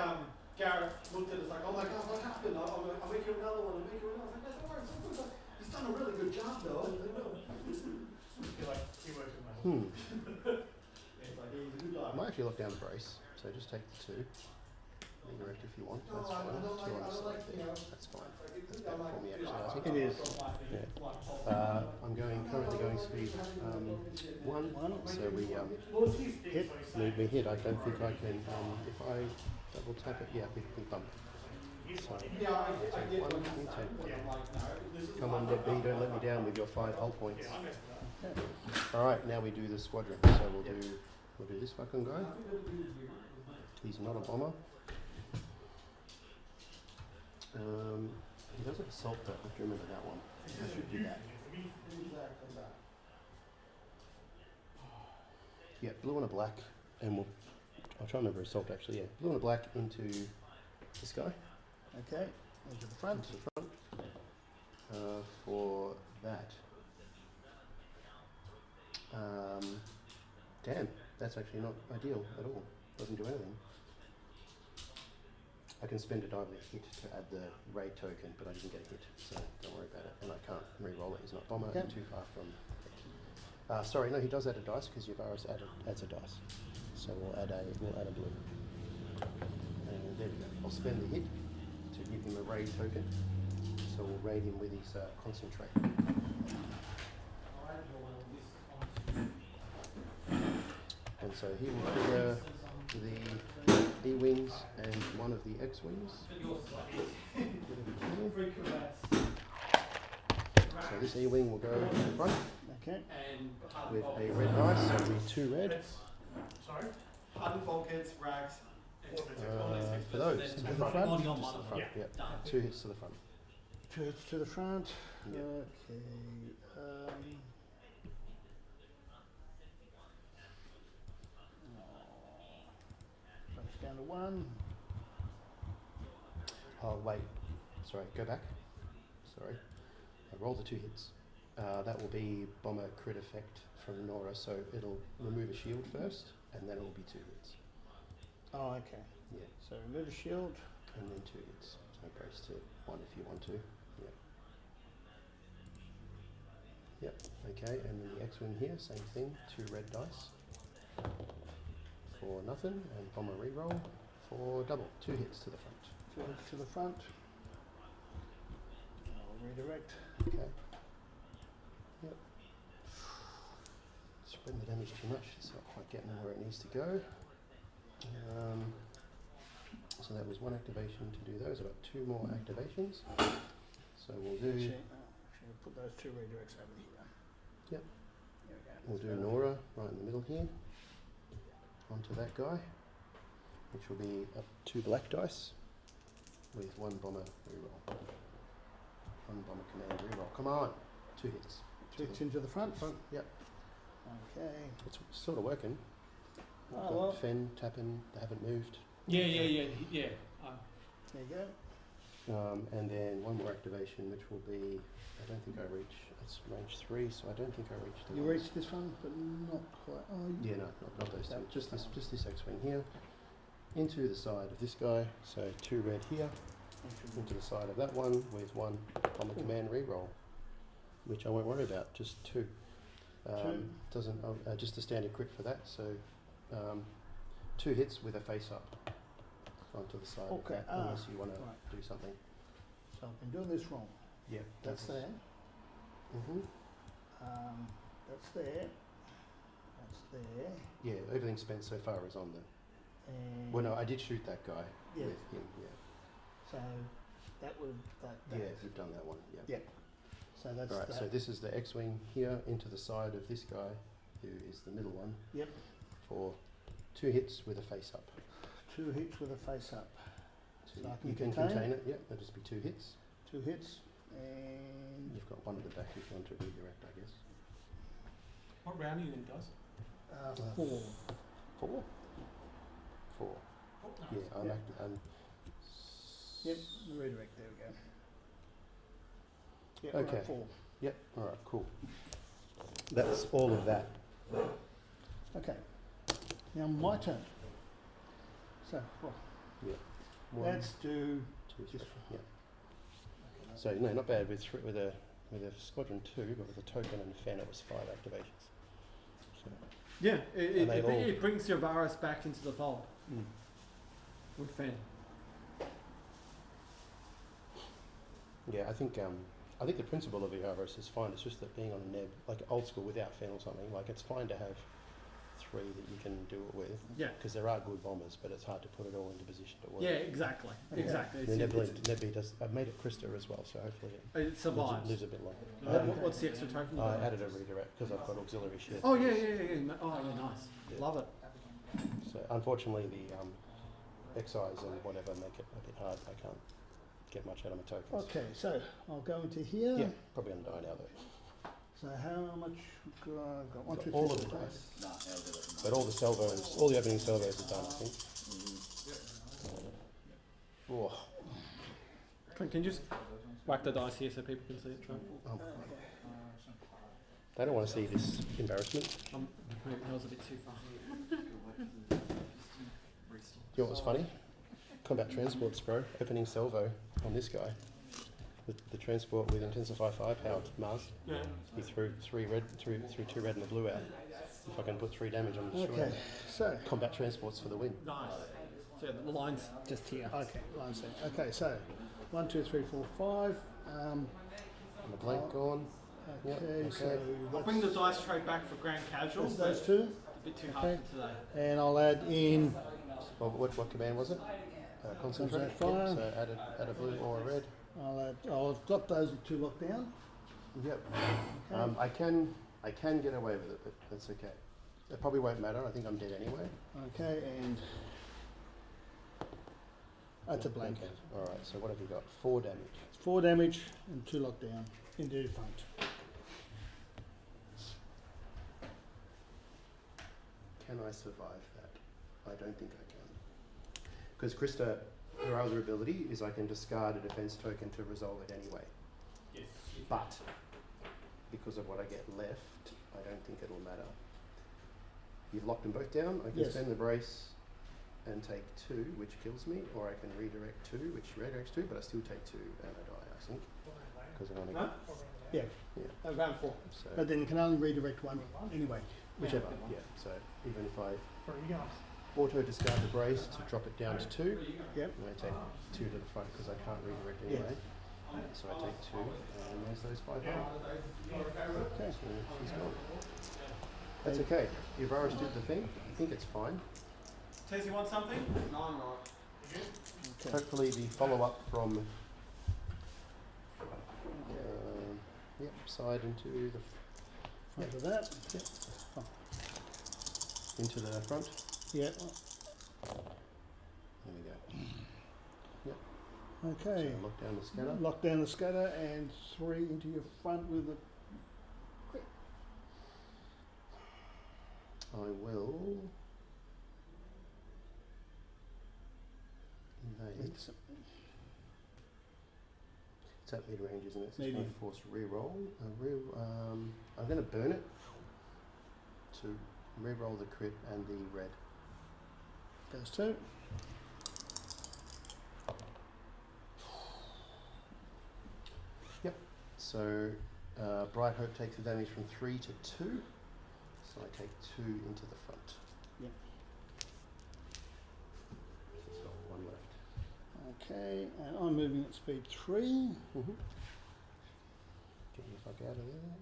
Garrett looked at us like, oh my god, what happened? I'll make you another one. I'll make you another one. I was like, don't worry, it's all good. He's done a really good job though. I might actually lock down the brace. So just take the 2. Redirect if you want. That's fine. 2 on the side there. That's fine. That's better for me actually. I think. It is. Yeah. I'm currently going speed 1. So we Hit. we hit. I don't think I can. If I double tap it, yeah, we bump. So take 1. You take 1. Come on, Dead B. Don't let me down with your 5 hull points. All right. Now we do the squadron. So we'll do this fucking guy. He's not a bomber. He does have assault though, I have to remember that one. I should do that. Yeah, blue and a black, and I'll try and remember assault actually, yeah. Blue and a black into this guy. Okay. Into the front. Into the front. For that. Damn, that's actually not ideal at all. Doesn't do anything. I can spend a die with a hit to add the raid token, but I didn't get a hit, so don't worry about it. And I can't re-roll it. He's not bomber. Okay. I'm too far from it. Sorry, no, he does add a dice because Yavaris adds a dice. So we'll add a blue. And there we go. I'll spend the hit to give him a raid token. So we'll raid him with his concentrate. And so he will trigger the E-wings and one of the X-wings. So this E-wing will go in the front Okay. with a red dice, so it'll be 2 red. Sorry? Hardened bulkheads, rags. For those, To the front. On just to the front, yeah. 2 hits to the front. 2 hits to the front. Yeah. Okay. Drops down to 1. Oh wait, sorry, go back. Sorry, I rolled the 2 hits. That will be bomber crit effect from Nora, so it'll remove a shield first, and then it will be 2 hits. Oh, okay. Yeah, So remove a shield. and then 2 hits. So it goes to 1 if you want to. Yeah. Yep. Okay, and then the X-wing here, same thing. 2 red dice for nothing, and bomber reroll for double. 2 hits to the front. 2 hits to the front. I'll redirect. Okay. Yep. Spreading the damage too much. It's not quite getting where it needs to go. So that was 1 activation to do those. I've got 2 more activations. So we'll do Actually, put those 2 redirects over here. Yep. There we go. we'll do Nora right in the middle here. Onto that guy, which will be 2 black dice with 1 bomber reroll. 1 bomber command reroll. Come on, 2 hits. 2 hits into the front. Yep. Okay. It's sort of working. Oh, Got well. Fen tapping. They haven't moved. Yeah. There you go. And then 1 more activation, which will be, I don't think I reach, it's range 3, so I don't think I reach the You ones. reached this one, but not quite. Oh, Yeah, no, not those No, two. just Just this X-wing here. Into the side of this guy, so 2 red here. Into the side of that one with 1 bomber command reroll, which I won't worry about, just 2. Doesn't just a standard crit for that, so 2 hits with a face up onto the side of Okay, that, unless you want to right. do something. So I've been doing this wrong. Yeah, That's there. Mhm. That's there. That's there. Yeah, everything spent so far is on the. And Well, no, I did shoot that guy Yeah. with him. Yeah. So that would that. Yeah, you've done that one. Yeah. Yeah. So that's All right. that. So this is the X-wing here into the side of this guy, who is the middle one. Yep. For 2 hits with a face up. 2 hits with a face up. So So I you can can contain? contain it. Yeah, that'll just be 2 hits. 2 hits and You've got 1 at the back if you want to redirect, I guess. What round are you in, guys? 4. 4. 4. Yeah, I'm. Yeah. Yep. The redirect. There we go. Yep, we're at Okay. 4. Yep. All right. Cool. That's all of that. Okay. Now my turn. So well, One, let's do 2, 3. this. Yeah. So no, not bad with a squadron 2, but with a token and Fen it was 5 activations. So, Yeah, And they all- it brings your virus back into the fold with Fen. yeah, I think the principle of the Avarice is fine. It's just that being on a neb, like old school without Fen or something, like it's fine to have 3 that you can do it with. Yeah. Because there are good bombers, but it's hard to put it all into position to work. Yeah, exactly. Yeah. Exactly. The It's- Nebby does. I've made it Krista as well, so hopefully it it survives. lives a bit longer. What's the extra token? I added a redirect because I've got auxiliary shit. Oh yeah. Oh yeah, nice. Yeah. Love it. So unfortunately, the XIs and whatever make it a bit hard. I can't get much out of my tokens. Okay, so I'll go into here. Yeah, probably gonna die now though. So how much I've got? 1, 2, 3, All of 4, the 5. dice, but all the salvos, all the opening salvos are done. I think. Oh, Clint, can you just whack the dice here so people can see it, Trump? they don't want to see this embarrassment. Maybe that was a bit too far. You know what was funny? Combat transports, bro. Opening salvo on this guy. The transport with intensify 5 power Mars. Yeah. He threw 2 red and a blue out. If I can put 3 damage on the destroyer. Okay, so Combat transports for the win. Nice. So the line's just here. okay, lines there. Okay, so 1, 2, 3, 4, 5. And the blank gone. Yep, Okay, so okay. I'll bring the dice tray back for grand casual. that's But those 2, a bit too hard Okay. for today. and I'll add in Well, what command was it? Concentrate. Fire. So add a blue or a red. I've got those two locked down. Yep. Okay. I can get away with it, but that's okay. It probably won't matter. I think I'm dead anyway. Okay, and that's a blank. Okay. All right. So what have you got? 4 damage. 4 damage and 2 lockdown into your front. Can I survive that? I don't think I can. Because Krista, her other ability is I can discard a defense token to resolve it anyway. Yes. But because of what I get left, I don't think it'll matter. You've locked them both down. I can Yes. spend the brace and take 2, which kills me, or I can redirect 2, which redirects 2, but I still take 2 and I die, I think. Because I only Huh? get, Yeah, round 4. so But then you can only redirect 1 anyway. whichever, yeah. So even if I Where are you going? auto discard the brace to drop it down to 2, Yep. and I take 2 to the front because I can't redirect anyway. So I take 2, and there's those 5 home. Okay. So she's gone. That's okay. You've already did the thing. I think it's fine. Tezza, you want something? No, I'm not. Okay. Hopefully the follow-up from side into the Front of that. into the front. Yeah. There we go. Okay. So lock down the scanner. Lock down the scatter and 3 into your front with a. I will invade. It's at mid range, isn't it? So it's going Medium. to force re-roll. I'm going to burn it to re-roll the crit and the red. Goes 2. So Bright Hope takes the damage from 3 to 2. So I take 2 into the front. Yep. It's got 1 left. Okay, and I'm moving at speed 3. Get the fuck out of there.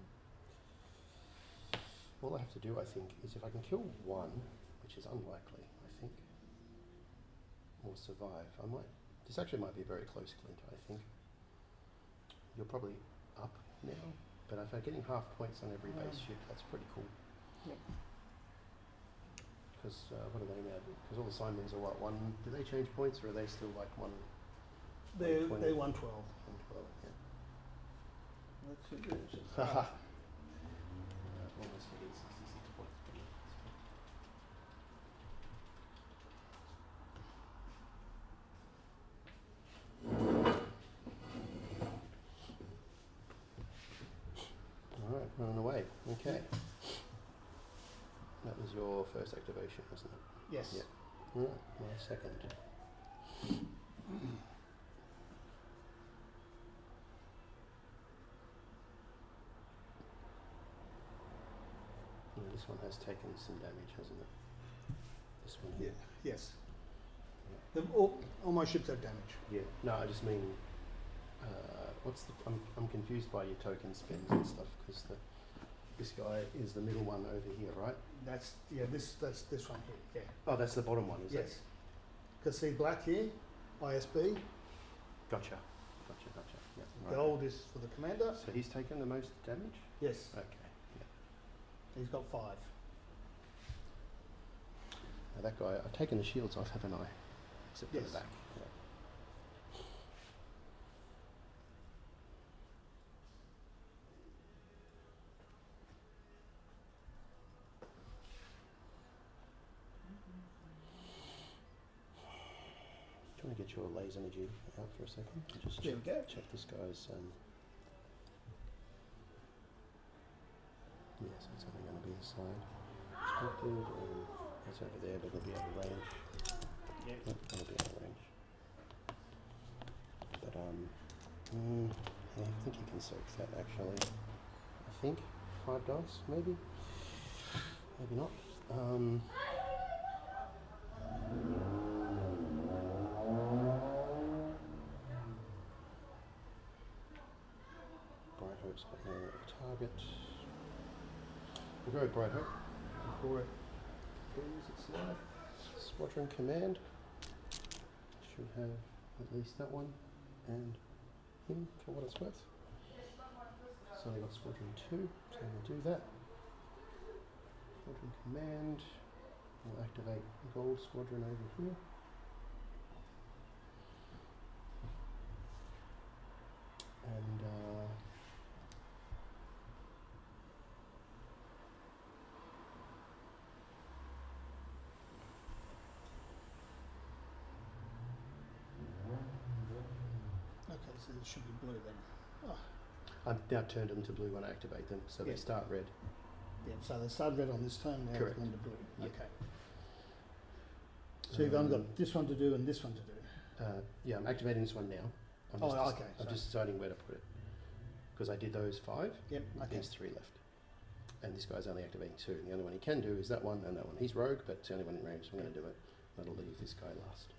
All I have to do, I think, is if I can kill 1, which is unlikely, I think, or survive, I might. This actually might be very close, Clint, I think. You're probably up now, but if I'm getting half points on every base ship, that's pretty cool. Yep. Because what are they now? Because all the Simons are what, 1? Do they change points, or are they still like 1? They're 120? 112. 112, yeah. Let's see this. Haha. Almost getting 66 points. Alright, running away. Okay. That was your first activation, wasn't it? Yes. Yeah. Alright, my second. Yeah, this one has taken some damage, hasn't it? This one Yeah. here. Yes. All my ships have damage. Yeah. No, I just mean, I'm confused by your token spins and stuff because this guy is the middle one over here, right? That's this one here. Yeah. Oh, that's the bottom one, is it? Yes. Because see black here, ISB. Gotcha. Yeah. Right. Gold is for the commander. So he's taken the most damage? Yes. Okay. Yeah. He's got 5. Now that guy, I've taken the shields off, haven't I? Except for Yes. the back. Yeah. Do you want to get your laser energy out for a second? And just There we go. check this guy's. Yes, it's only going to be the side. Perspective, and that's over there, but it'll be out of range. Yep. Yep, it'll be out of range. But yeah, I think you can soak that actually. I think 5 dice, maybe. Maybe not. Bright Hope's got no target. We'll go with Bright Hope before it loses its life. Squadron Command. Should have at least that one and him for what it's worth. So I got Squadron 2, so we'll do that. Squadron Command. We'll activate Gold Squadron over here. And Okay, so it should be blue then. Oh, I've now turned them to blue when I activate them, so Yeah. they start red. yeah, so they started red on this turn, now Correct. they've gone to blue. Yeah. Okay. So you've only got this one to do and this one to do. Yeah, I'm activating this one now. I'm Oh, just, okay, I'm so- just deciding where to put it. Because I did those 5, Yep, okay. there's 3 left. And this guy's only activating 2. And the only one he can do is that one and that one. He's rogue, but it's the only one in range, so I'm going to do it. That'll leave this guy last.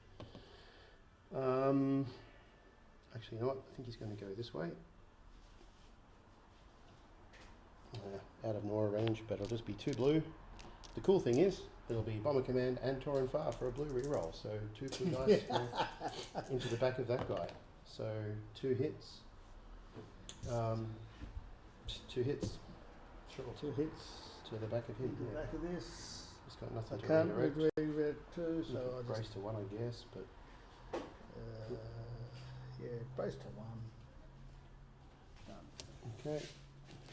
Actually, you know what? I think he's going to go this way. Out of Nora range, but it'll just be 2 blue. The cool thing is, it'll be Bomber Command and Torin Far for a blue reroll. So 2 blue dice into the back of that guy. So 2 hits. 2 hits. Sure. 2 hits. To the back of him. Into the Yeah. back of this. He's got I nothing to can't redirect. read red too, so I Brace just to 1, I guess, but yeah, brace to 1. Done. okay.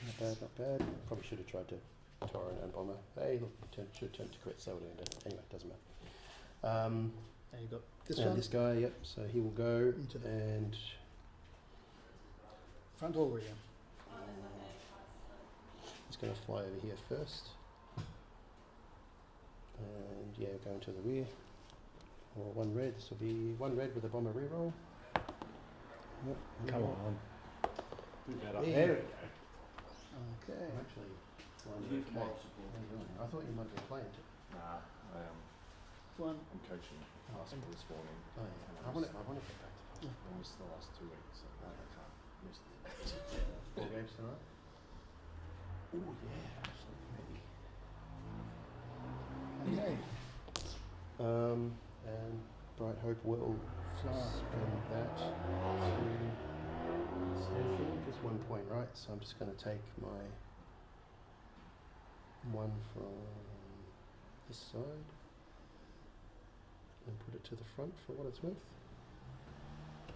Not bad, not bad. Probably should have tried to Torin and Bomber. Hey, look, should turn to crit, so it would have ended. Anyway, doesn't matter. And you got this and one. this guy, yep, so he will go Into the- and Front or rear? he's going to fly over here first. And yeah, go into the rear. Or 1 red, this will be 1 red with a Bomber reroll. Yep, Come reroll. on. Do better. Yeah. There we go. Okay. I'm actually flying Here okay. for moral support. How you doing? I thought you might be playing. Nah, One. I'm coaching basketball this morning. Oh yeah, I want to get back to I missed the last 2 weeks, so I can't miss the 4 games tonight. Oh yeah, actually maybe. Okay. And Bright Hope will Fly. spend that to just 1 point, right? So I'm just going to take my 1 from this side and put it to the front for what it's worth.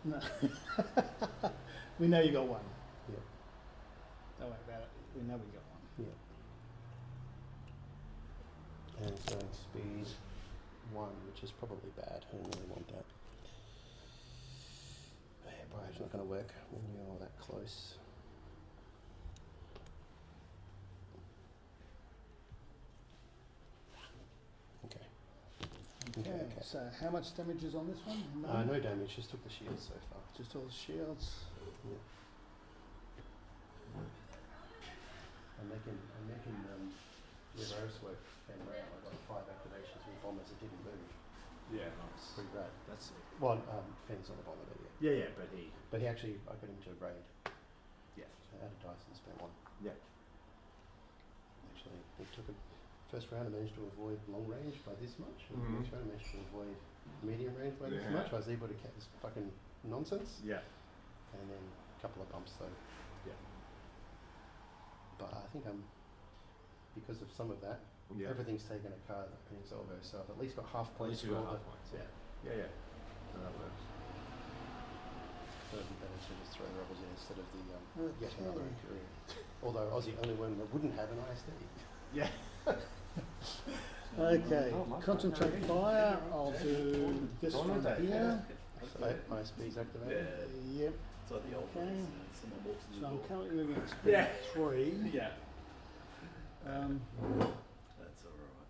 No. We know you got 1. Yeah. Don't worry about it. We know we got 1. Yeah. And it's going speed 1, which is probably bad. I don't really want that. But yeah, Briar's not going to work when you're that close. Okay. Okay. So how much damage is on this one? No damage, just took the shield so far. Just all the shields. Yeah. I'm making Rose work fan round. I got 5 activations with bombers that didn't move. Yeah, It's pretty great. That's it. Well, Fenn's on the bomber, but yeah. Yeah, but But he actually, I got him to raid. Yeah. So out of dice and spent 1. Yeah. Actually, we took a first round and managed to avoid long range by this much. And Mhm. next round I managed to avoid medium range by this Yeah. much. I was able to catch this fucking nonsense. Yeah. And then a couple of bumps though. Yeah. But I think I'm, because of some of that, Yeah. everything's taken a card like an Exolvo, so I've at least got half At points least you for got all half the- points. Yeah. Yeah, yeah. No, that works. So it'd be better to just throw the rebels in instead of the yet another Okay. Imperial. Although Aussie only one that wouldn't have an ISD. Yeah. Okay. Oh, my Concentrate God. fire. I'll do this Go on one with that. here. So ISB's activated. Yep. It's like the old Okay. days. Someone walks in So the I'm door. currently moving at speed Yeah. 3. Yeah. That's alright.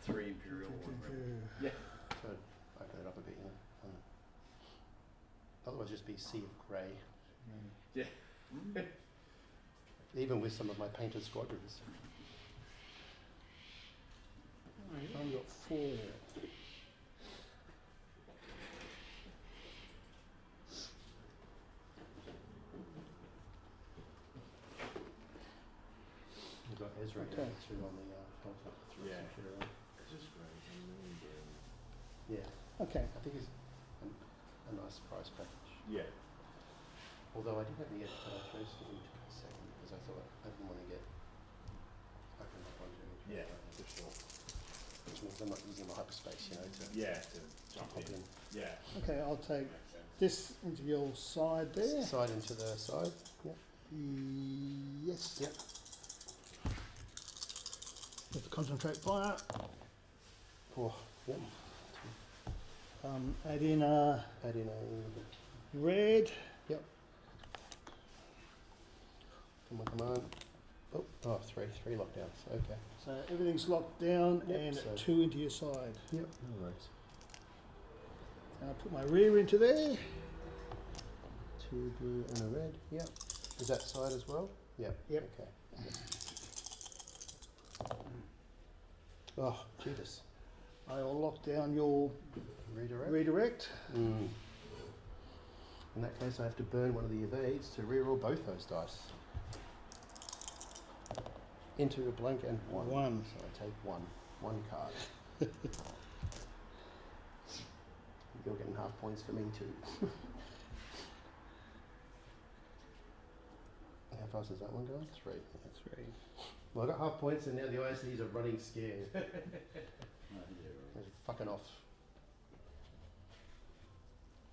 3 Imperial, 1 Rebel. So I'd open it up a bit, you know. Otherwise just be sea of grey. Yeah. Even with some of my painted squadrons. I've only got 4. We've got Ezra Okay. too on the Yeah. Imperial. Yeah, Okay. I think it's a nice price package. Yeah. Although I did have the edit transfer into a second because I thought I didn't want to get opened up onto it. Yeah, for sure. Which means I'm not using my hyperspace, you know, to Yeah, to jump pop in. Yeah. Okay, I'll take Makes sense. this into your side there. Side into the side. Yep. Yes. Yep. With the concentrate fire. Oh, yep. Add in a Add in a red. come on. Oh, three lockdowns. Okay. So everything's locked down Yep, and so- 2 into your side. Yep. No worries. And I'll put my rear into there. 2 blue and a red. Yep. Is that side as well? Yep. Yep. Okay. Oh, Jesus. I'll lock down your Redirect. redirect. Mm. In that case, I have to burn one of the evades to reroll both those dice. Into a blank and one. One. So I take one card. You're getting half points for me too. How fast is that one going? 3. Yeah, 3. Well, I got half points and now the ISDs are running scared. They're fucking off.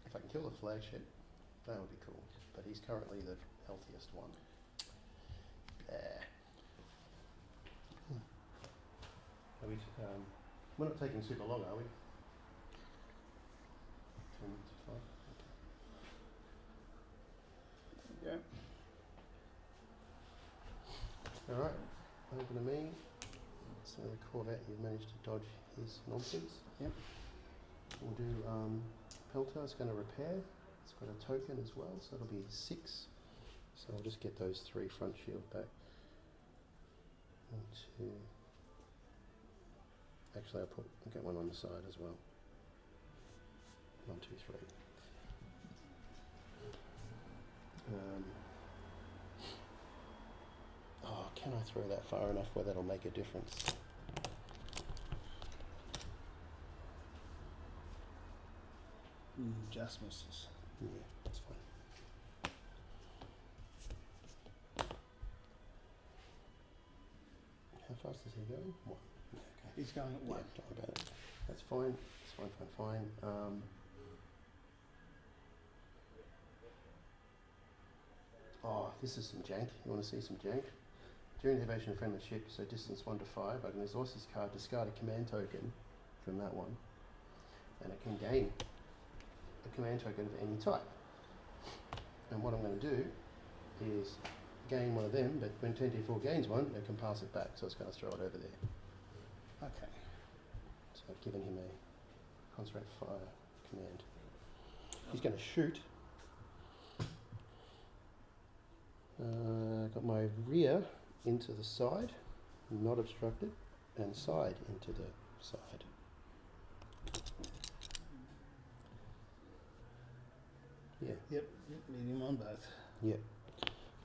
If I can kill the flagship, that would be cool. But he's currently the healthiest one. There. Are we, we're not taking super long, are we? 10 minutes, 5. Yeah. Alright, over to me. So the Corvette, you've managed to dodge his nonsense. Yep. We'll do Peltar, it's going to repair. It's got a token as well, so it'll be 6. So I'll just get those 3 front shield back. 1, 2. Actually, I'll get one on the side as well. 1, 2, 3. Oh, can I throw that far enough where that'll make a difference? Just misses. Yeah, that's fine. How fast is he going? 1. Yeah, okay. He's going at 1. Yeah, don't worry about it. That's fine. It's fine. Oh, this is some jank. You want to see some jank? During the evasion of friendly ship, so distance 1 to 5, I can exhaust this card, discard a command token from that one, and it can gain a command token of any type. And what I'm going to do is gain one of them, but when 10T4 gains one, it can pass it back, so it's going to throw it over there. Okay. So I've given him a concentrate fire command. He's going to shoot. Got my rear into the side, not obstructed, and side into the side. Yeah. Yep. Medium on both. Yep.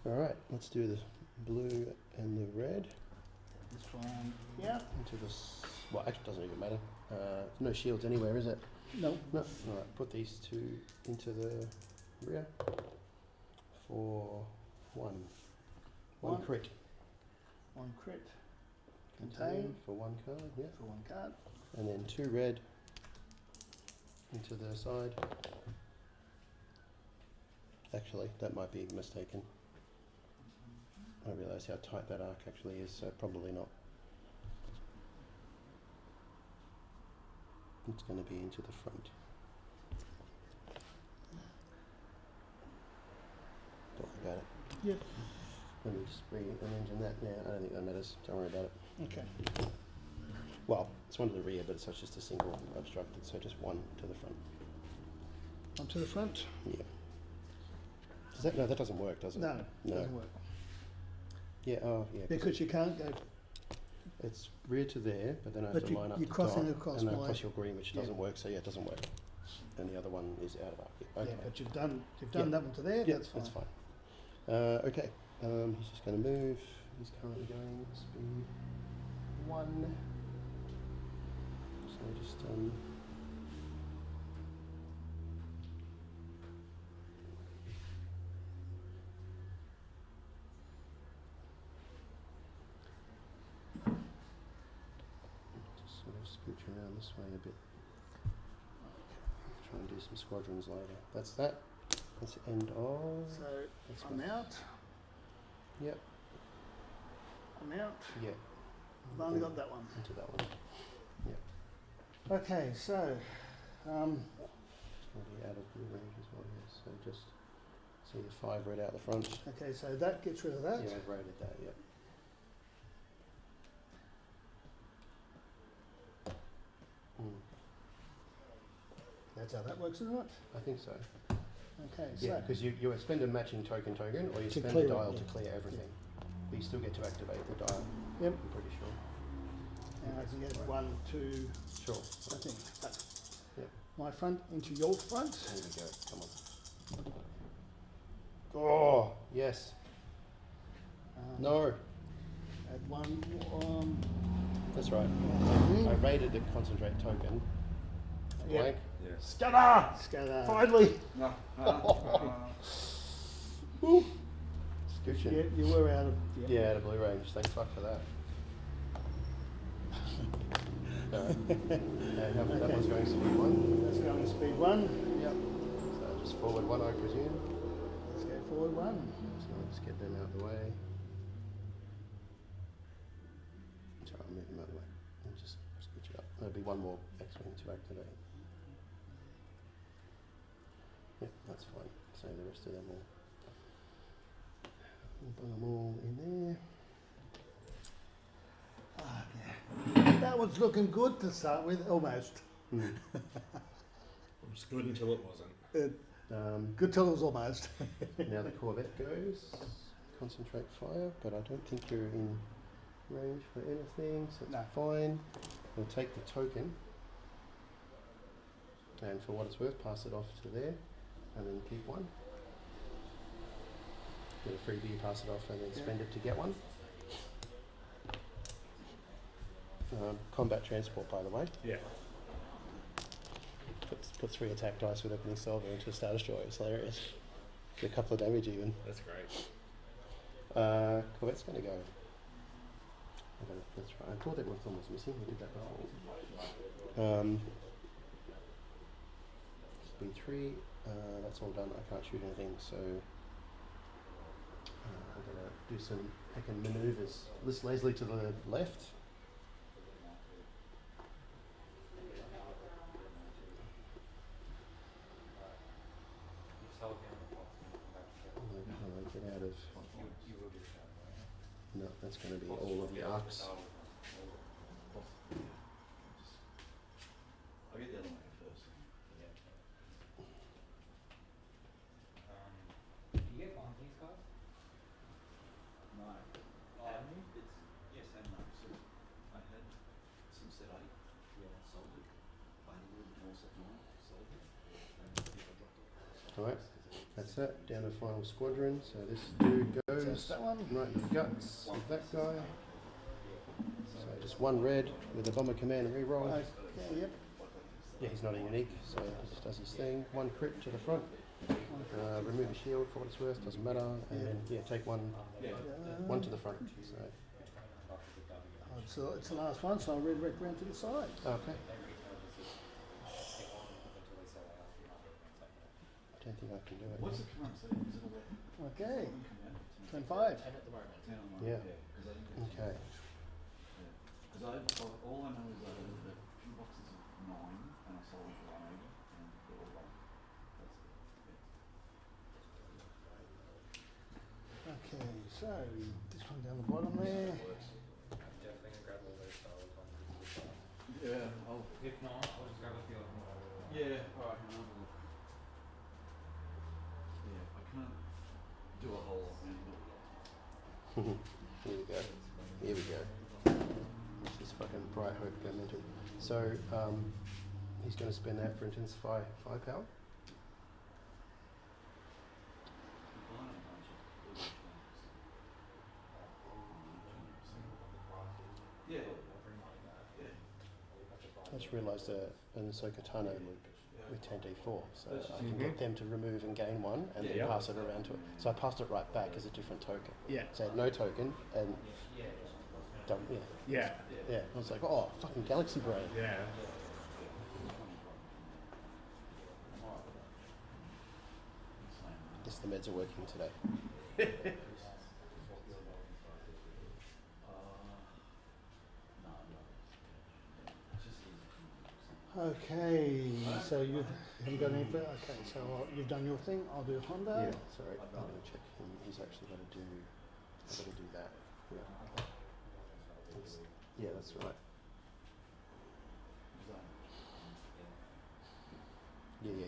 All right. Let's do the blue and the red This one. Yeah. into the. Well, actually, it doesn't even matter. No shields anywhere, is it? No. No. All right. Put these 2 into the rear for 1. One crit. 1 crit. Contain Contain for 1 card. Yeah. for 1 card. And then 2 red into the side. Actually, that might be mistaken. I realise how tight that arc actually is, so probably not. It's going to be into the front. Don't worry about it. Yep. Let me just re-engine that now. I don't think that matters. Don't worry about it. Okay. Well, it's 1 to the rear, but it's just a single obstructed, so just 1 to the front. On to the front. Yeah. No, that doesn't work, does it? No, No. doesn't work. Yeah, oh, yeah. Because you can't go. It's rear to there, but then I have But to line up you're the crossing dot, across and then my- plus your green, which Yeah. doesn't work, so yeah, it doesn't work. And the other one is out of arc. Yeah, okay. Yeah, but you've done Yeah. that one to there. Yeah, That's fine. that's fine. Okay, he's just going to move. He's currently going speed 1. I just just sort of scooch around this way a bit. Try and do some squadrons later. That's that. That's the end of. So That's I'm my- out. Yep. I'm out. Yeah. I've only got that one. Into that one. Okay, so Already out of blue range as well. Yes. So just see the 5 red out the front. okay, so that gets rid of that. Yeah, I've rated that. Yep. That's how that works, isn't it? I think so. Okay, Yeah, so because you spend a matching token, or you To spend clear a it, dial yeah. to clear everything. But you still get to activate the dial. Yep. I'm pretty sure. and I can get 1, 2, Sure. I think. But Yep. my front into your front. There we go. Come on. Oh, yes. No. Add 1. That's right. Mhm. I rated the concentrate token. Yep. Blank. Scatter! Scatter. Finally! Woo. Scooching. You were out of. Yeah, out of blue range. Thank fuck for that. Alright. And that Okay. one's going speed 1. That's going to speed 1. Yep. So just forward 1, I presume. Let's go forward 1. So I'll just get them out of the way. Sorry, I'll move them out of the way. And just scooch it up. There'll be one more X-wing to activate. Yep, that's fine. So the rest of them all. We'll put them all in there. That was looking good to start with, almost. Mm. It was good until it wasn't. Good till it was almost. Now the Corvette goes. Concentrate fire, but I don't think you're in range for anything, so it's No. fine. We'll take the token, and for what it's worth, pass it off to there, and then keep 1. Get a freebie, pass it off, and then spend it to get 1. Combat transport, by the way. Yeah. Put 3 attack dice with opening salvo into a Star Destroyer. It's hilarious. Get a couple of damage even. That's great. Corvette's going to go. That's right. I thought that one was missing. We did that before. Speed 3. That's all done. I can't shoot anything, so I'm going to do some heckin' manoeuvres. List lazily to the left. Get out of. No, that's going to be all of the arcs. I'll get the other one first. Do you get one of these cards? No. It's yes and no. So I had some set 8. Yeah. Sold it. I had a little bit more set 9. Sold it. And I dropped it. Alright, that's it. Down to final squadron. So this dude goes Just that one. right in the guts with that guy. So just 1 red with a bomber command and reroll. Okay, yep. Yeah, he's not a unique, so he just does his thing. 1 crit to the front. Remove a shield for what it's worth, doesn't matter. And then take 1 to the front. So it's the last one, so I'll red rec round to the side. okay. I don't think I can do it. What's the current setting? Is it all that? Okay, turn 5. 10 at the moment. 10 on one. Yeah. Because I didn't get Okay. Because all I know is I had a few boxes of 9 and I sold them for 180 and they're all gone. That's Okay, so this one down the bottom there. Yeah. Oh. If not, I'll just grab a few of them. Yeah. All right. Hang on. Yeah. I can't do a whole lot. Here we go. Here we go. This is fucking bright hope momentum. So he's going to spend that for intensify firepower. Yeah. I just realised an Ahsoka loop with 10d4, so I can get them to remove and gain one, and then pass it around to it. So I passed it right back as a different token. Yeah. So I had no token, and done, Yeah. yeah. I was like, oh, fucking galaxy brain. Yeah. Guess the meds are working today. Okay, so you've got any? Okay, so you've done your thing. I'll do Honda. Yeah, sorry, I'm going to check him. He's actually going to do that. Yeah. Yeah, that's right. Yeah. It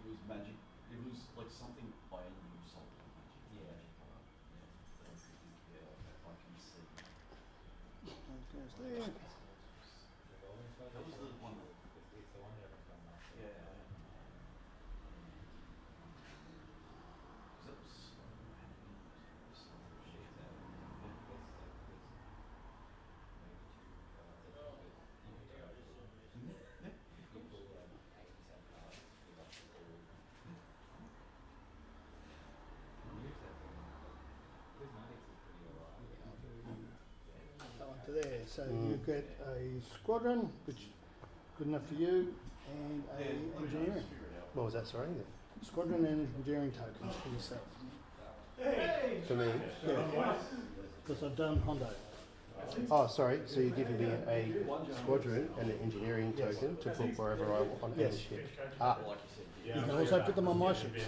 was magic. It was like something I knew something magic. Yeah. I can see. Goes there. That was the one. Yeah. That was That one to there. So you get a squadron, which is good enough for you, and a engineering. What was that, sorry? Squadron and engineering tokens for yourself. For me? Yeah. Because I've done Hondo. Oh, sorry. So you're giving me a squadron and an engineering token to put wherever I want on any Yes. ship. Ah, You can also put them on my ships.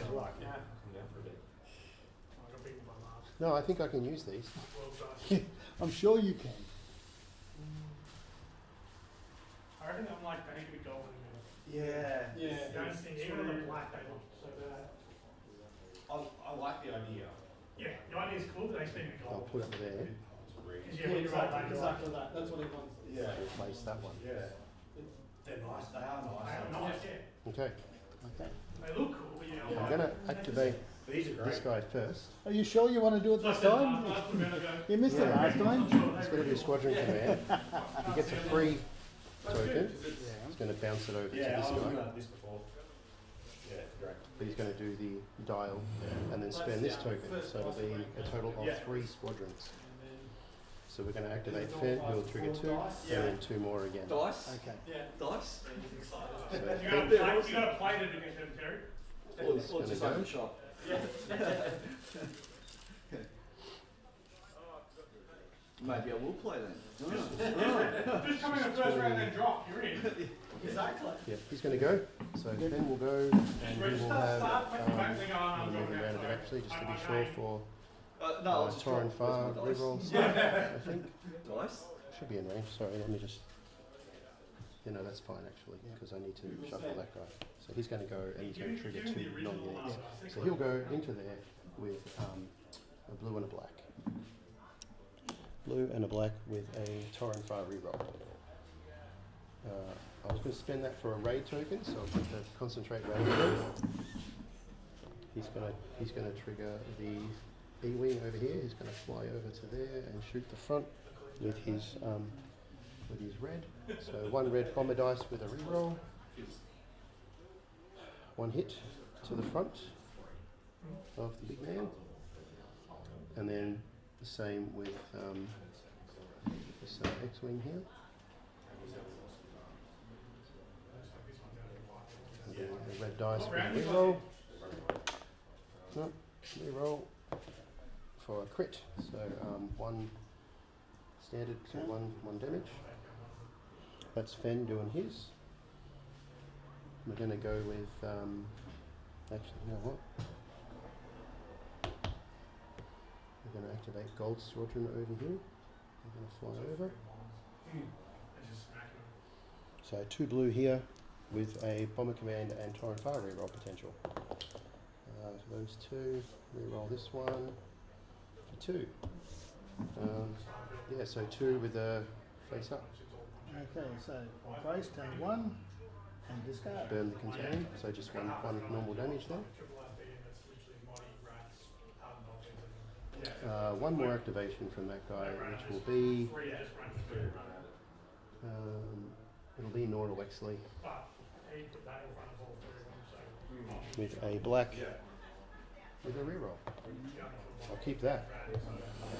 no, I think I can use these. I'm sure you can. I reckon I'm like they need to be golden. Yeah. You don't think even on the black they look so bad. I like the idea. Yeah, the idea is cool, but they just need to be I'll gold. put it there. Because yeah, when you roll back, you're like, that. That's what he wants. Yeah. Replace that one. Yeah. They're nice. They are nice. they are nice, yeah. Okay. Okay. They look cool, but yeah. I'm going to activate These are this guy first. Are you sure you want to do it this time? You missed it last time. He's going to do squadron command. He gets a free token. He's going to bounce it over to this guy. this before. Yeah, great. But he's going to do the dial and then spend this token. So it'll be a total of 3 squadrons. So we're going to activate Fed, he'll trigger 2, and then 2 more again. Dice. Okay. Dice. So You Fed gotta play it against them, Terry. Or is going just to open go. shop. Maybe I will play then. Just come in the first round and then drop, you're in. Exactly. Yep, he's going to go. So Fenn will go, and he will have. I'll move him around a bit actually, just to be sure for No, I'll just Tor and drop. Far Where's my rerolls. dice? I think Dice? should be in range. Sorry, let me just. You know that's fine actually, because I need to shuffle that guy. So he's going to go and he's going to trigger 2 non-uniques. So he'll go into there with a blue and a black. Blue and a black with a Tor and Far reroll. I was going to spend that for a raid token, so I'll put the concentrate raid in. He's gonna trigger the E-wing over here. He's going to fly over to there and shoot the front with his red. So 1 red bomber dice with a reroll. 1 hit to the front of the big man, and then the same with this X-wing here. The red dice with a reroll. No, reroll for a crit. So 1 standard, so 1 damage. That's Fenn doing his. We're going to go with, actually, you know what? We're going to activate Gold Squadron over here. We're going to fly over. So 2 blue here with a Bomber Command and Torrent Fire reroll potential. For those 2, reroll this one for 2. Yeah, so 2 with a face up. Okay, so brace, take 1 and discard. Burn the contain, so just one normal damage there. 1 more activation from that guy, which will be It'll be Nora Wexley But he put that in front of all three of them, so. with a black with a reroll. I'll keep that.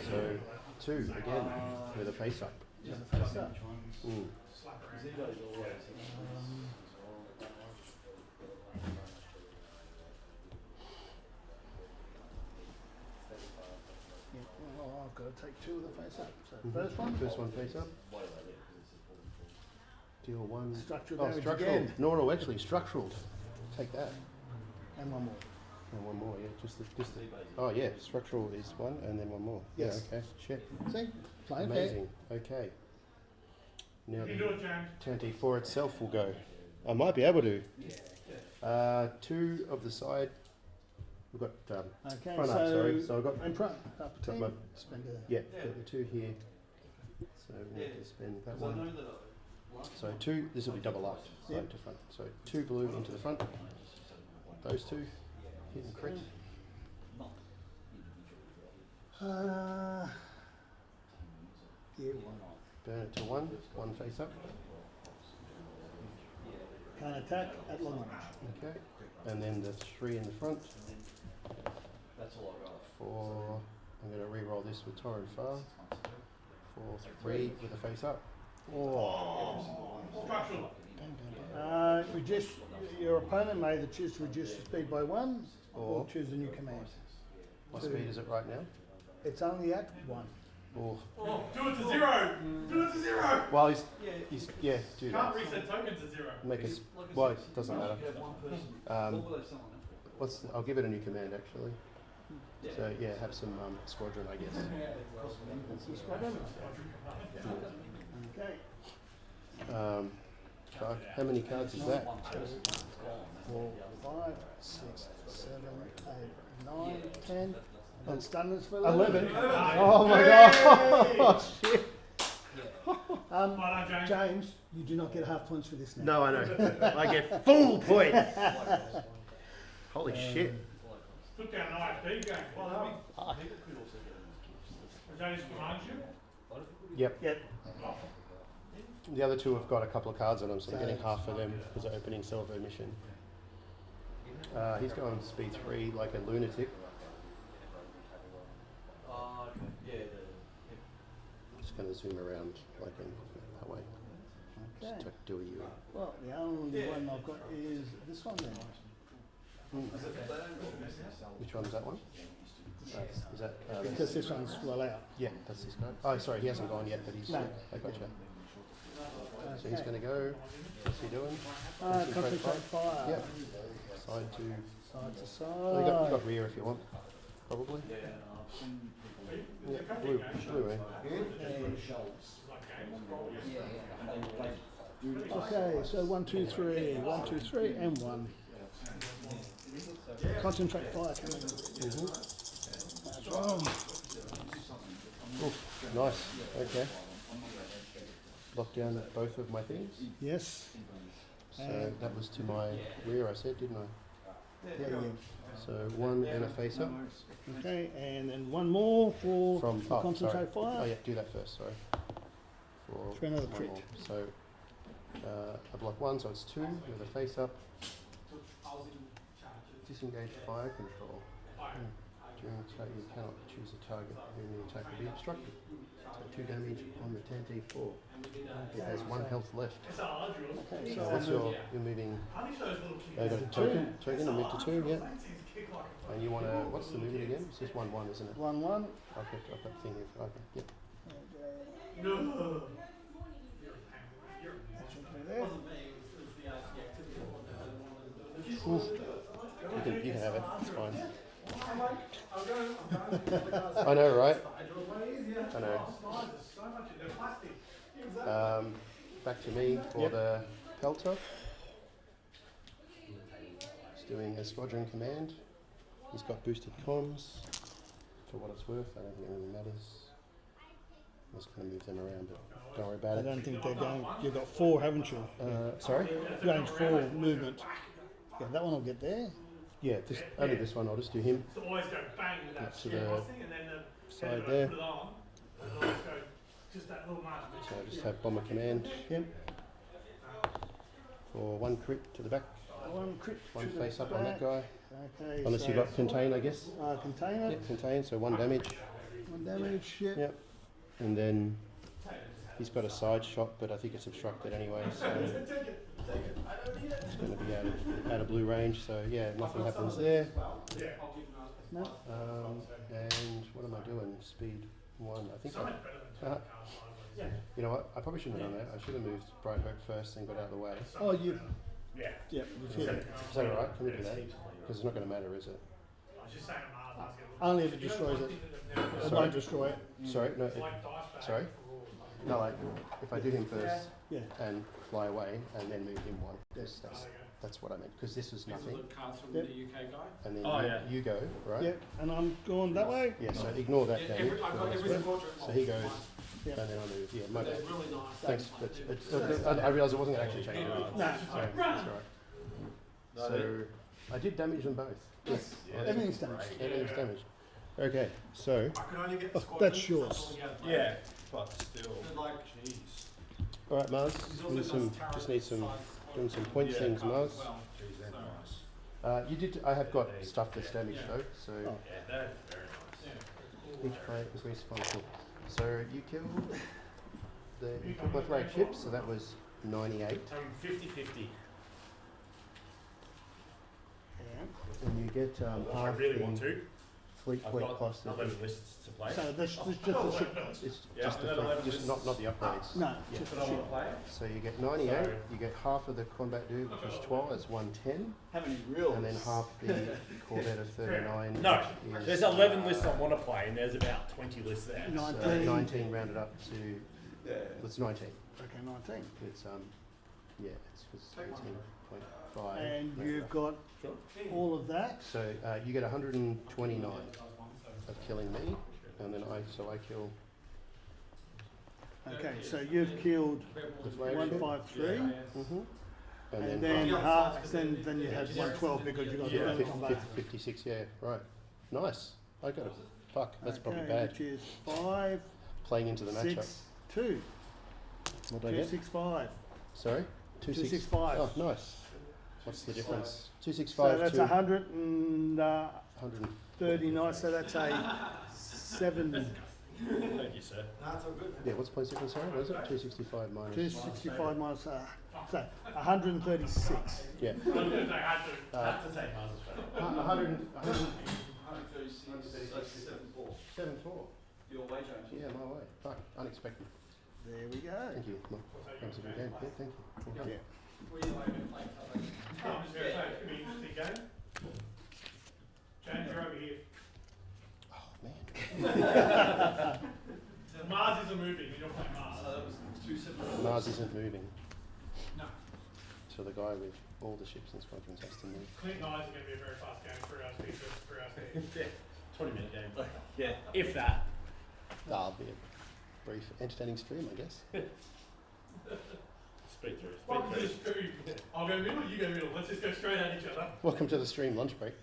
So 2 again with a face up. Mm. Oh, I've got to take 2 of the face up. So Mhm. first one, face up. Deal 1. structural Oh, damage structural. again, Nora Wexley, structural. Take that. and one more. And one more, yeah. Just the. Oh yeah, structural is 1, and then one more. Yes. Yeah. Okay. Shit. See, playing fair. Amazing. Okay. Now You do the it, James. Tanty 4 itself will go. I might be able to. 2 of the side. We've got Okay, front up. Sorry. So I've got in front, up a Got 10, my- spend a yeah. Got the 2 here. So we need to spend that Because I know one. that So 2. This will be double up, side Yep. to front. So 2 blue into the front. Those 2 hit and crit. yeah, why not? Burn it to 1. 1 face up. Can't attack at long range. Okay. And then the 3 in the front. that's all I got. 4. I'm going to re-roll this with Torrent Far. 4, 3 with a face up. Oh. Structural. Reduce, your opponent may either choose to reduce the speed by 1 or Or choose a new command. what 2. speed is it right now? It's only at 1. Or Oh, do it to 0! Do it to 0! well, he's yeah, do Can't that. reset tokens to 0. Make us. Like I Well, said, it doesn't you matter. could have one person. Um, what will they summon? what's I'll give it a new command actually. So yeah, have some squadron, I guess. That's the squadron. Okay. Fuck. How many cards is that? 4, 5, 6, 7, 8, 9, 10. And stunners for 11. Oh my god! Shit. Well done, James. James, you do not get half points for this now. No, I know. I get full points. Holy shit! Took down an IFB game. Well done. Was that his command ship? Yep. Yep. The other 2 have got a couple of cards on them, so they're getting half of them as an opening salvo mission. He's going speed 3 like a lunatic. Yeah, Just going to zoom around like in that way. Okay. Just to do a U. Well, the only one I've got is this one then. Which one is that one? Is that? Because this one's well out. Yeah, that's this guy. Oh, sorry, he hasn't gone yet, but he's. No. I gotcha. So he's Okay. going to go. What's he doing? Concentrate fire. Yep. Side to. Side to side. Well, you got rear if you want. Probably. Yeah, blue, eh? Okay, so 1, 2, 3, 1, 2, 3, and 1. Concentrate fire coming. That's wrong. Oof, nice. Okay. Lock down both of my things. Yes. So that was to my rear, I said, didn't I? Yeah, yeah. So 1 and a face up. Okay, and then 1 more for From concentrate sorry. fire. Oh yeah, do that first. Sorry. For another one crit. more. So I block 1, so it's 2 with a face up. Disengage fire control. During attack, you cannot choose a target whom the attack will be obstructed. So 2 damage on the Tanty 4. It has 1 health left. It's a hard drill. Okay, So so what's you're moving? Punish those little kids. Got a token, and move to 2, yeah. Things kick like a And you want to, what's the movement again? It's just 1-1, isn't it? 1, 1. Okay, I've got the thing here. Okay, yep. No. There. You can have it, it's fine. I know, right? I know. Back to me for the Pelter. He's doing a squadron command. He's got boosted comms. For what it's worth, I don't think it really matters. I'm just going to move them around, but don't worry about I it. don't think they're going. You've got 4, haven't you? Sorry? Range 4 movement. Yeah, that one will get there. Yeah, only this one. I'll just do him. So always go bang with that Up to shit the thing, and then the side put there. it on, and always go just that little mark. So I just have bomber command. Yep. for 1 crit to the back. 1 crit. One to the face up on that back. guy. Okay. Unless so you got contain, I guess. contain it. Yep, contain, so 1 damage. 1 damage. Yep. Yep. And then he's got a side shot, but I think it's obstructed anyway, so it's going to be out of blue range. So yeah, nothing happens there. No. And what am I doing? Speed 1. I think you know what? I probably shouldn't have done that. I should have moved Bright Hope first and got out of the way. Oh, you. Yeah. Yep. You've hit it. Is that alright? Can we do that? Because it's not going to matter, is it? Only if it destroys it. It Sorry? won't destroy it. Sorry? No. Sorry? No, like, if I do him first Yeah. and fly away and then move him 1. That's what I meant. Because this was nothing. Cards from Yep. the UK guy. And then Oh, yeah. you go, right? Yep. And I'm going that way. Yeah, so ignore that Yeah, damage. I've got every portrait. So he goes, Yep. and then I move. Yeah, my bad. They're really nice. Thanks. I realised it wasn't going to actually change anything. No. So, that's all right. So, I did damage them both. Yes. Everything's damaged. Everything's damaged. Okay, so, I could only get the squad. that's yours. Yeah. But still. Like, Jeez. all right, Mars. Doing some points things, Mars. Jeez, they're nice. You did. I have got stuff that's damaged though. So Oh. Yeah, they're very nice. each player increased function. So you killed my flagship. So that was 98, 50-50. Yeah. and you get I half really the want to. fleet I've point got cost. 11 lists to play. So this is just the ship. It's Yeah, just the I've got fleet, 11 just not the upgrades. No, Yeah. just But the I want ship. to play it. So you get 98. So- You get half of the combat dude, which is 12, is 110, How many reels? and then half the Corvette of 39. No, which is, there's 11 lists I want to play, and there's about 20 lists there. So 19. 19 rounded up to. It's 19. Okay, 19. It's yeah, it's 18.5. And you've got Sure. all of that. So you get 129 of killing me, and then I kill Okay, so you've killed the flagship. 153, Mm-hmm. and then half. Then you had 112 because you got the Yeah. gun combat. 56, yeah, right. Nice. I got it. Fuck, that's probably Okay, bad. Which is 5, Playing into the matchup. 6, 2, What did I get? 265. Sorry? 265. Oh, nice. What's the difference? So 265 that's to 139. 100. So that's a 7. Thank you, sir. that's all good. Yeah, what's point difference? Sorry, what is it? 265 minus. 265 minus so 136. Yeah. I have to take Mars' phone. 7-4. 7-4. Your way, James. Yeah, my way. Fuck, unexpected. There we go. Thank you. Thanks for the game. Yeah, thank you. Well done. Yeah. I'm just going to say, it's going to be an interesting game. James, you're over here. Oh, man. Mars isn't moving, and you're playing Mars. So that was 2-7. Mars isn't moving. No. So the guy with all the ships and squadrons has to move. Clint and I is going to be a very fast game, 3 hours speed versus 3 hours speed. 20-minute game. Yeah. If that. That'll be a brief, entertaining stream, I guess. Speed through. Welcome to the Speed stream. I'll go middle, you go middle. Let's just go straight at each other. Welcome to the stream lunch break.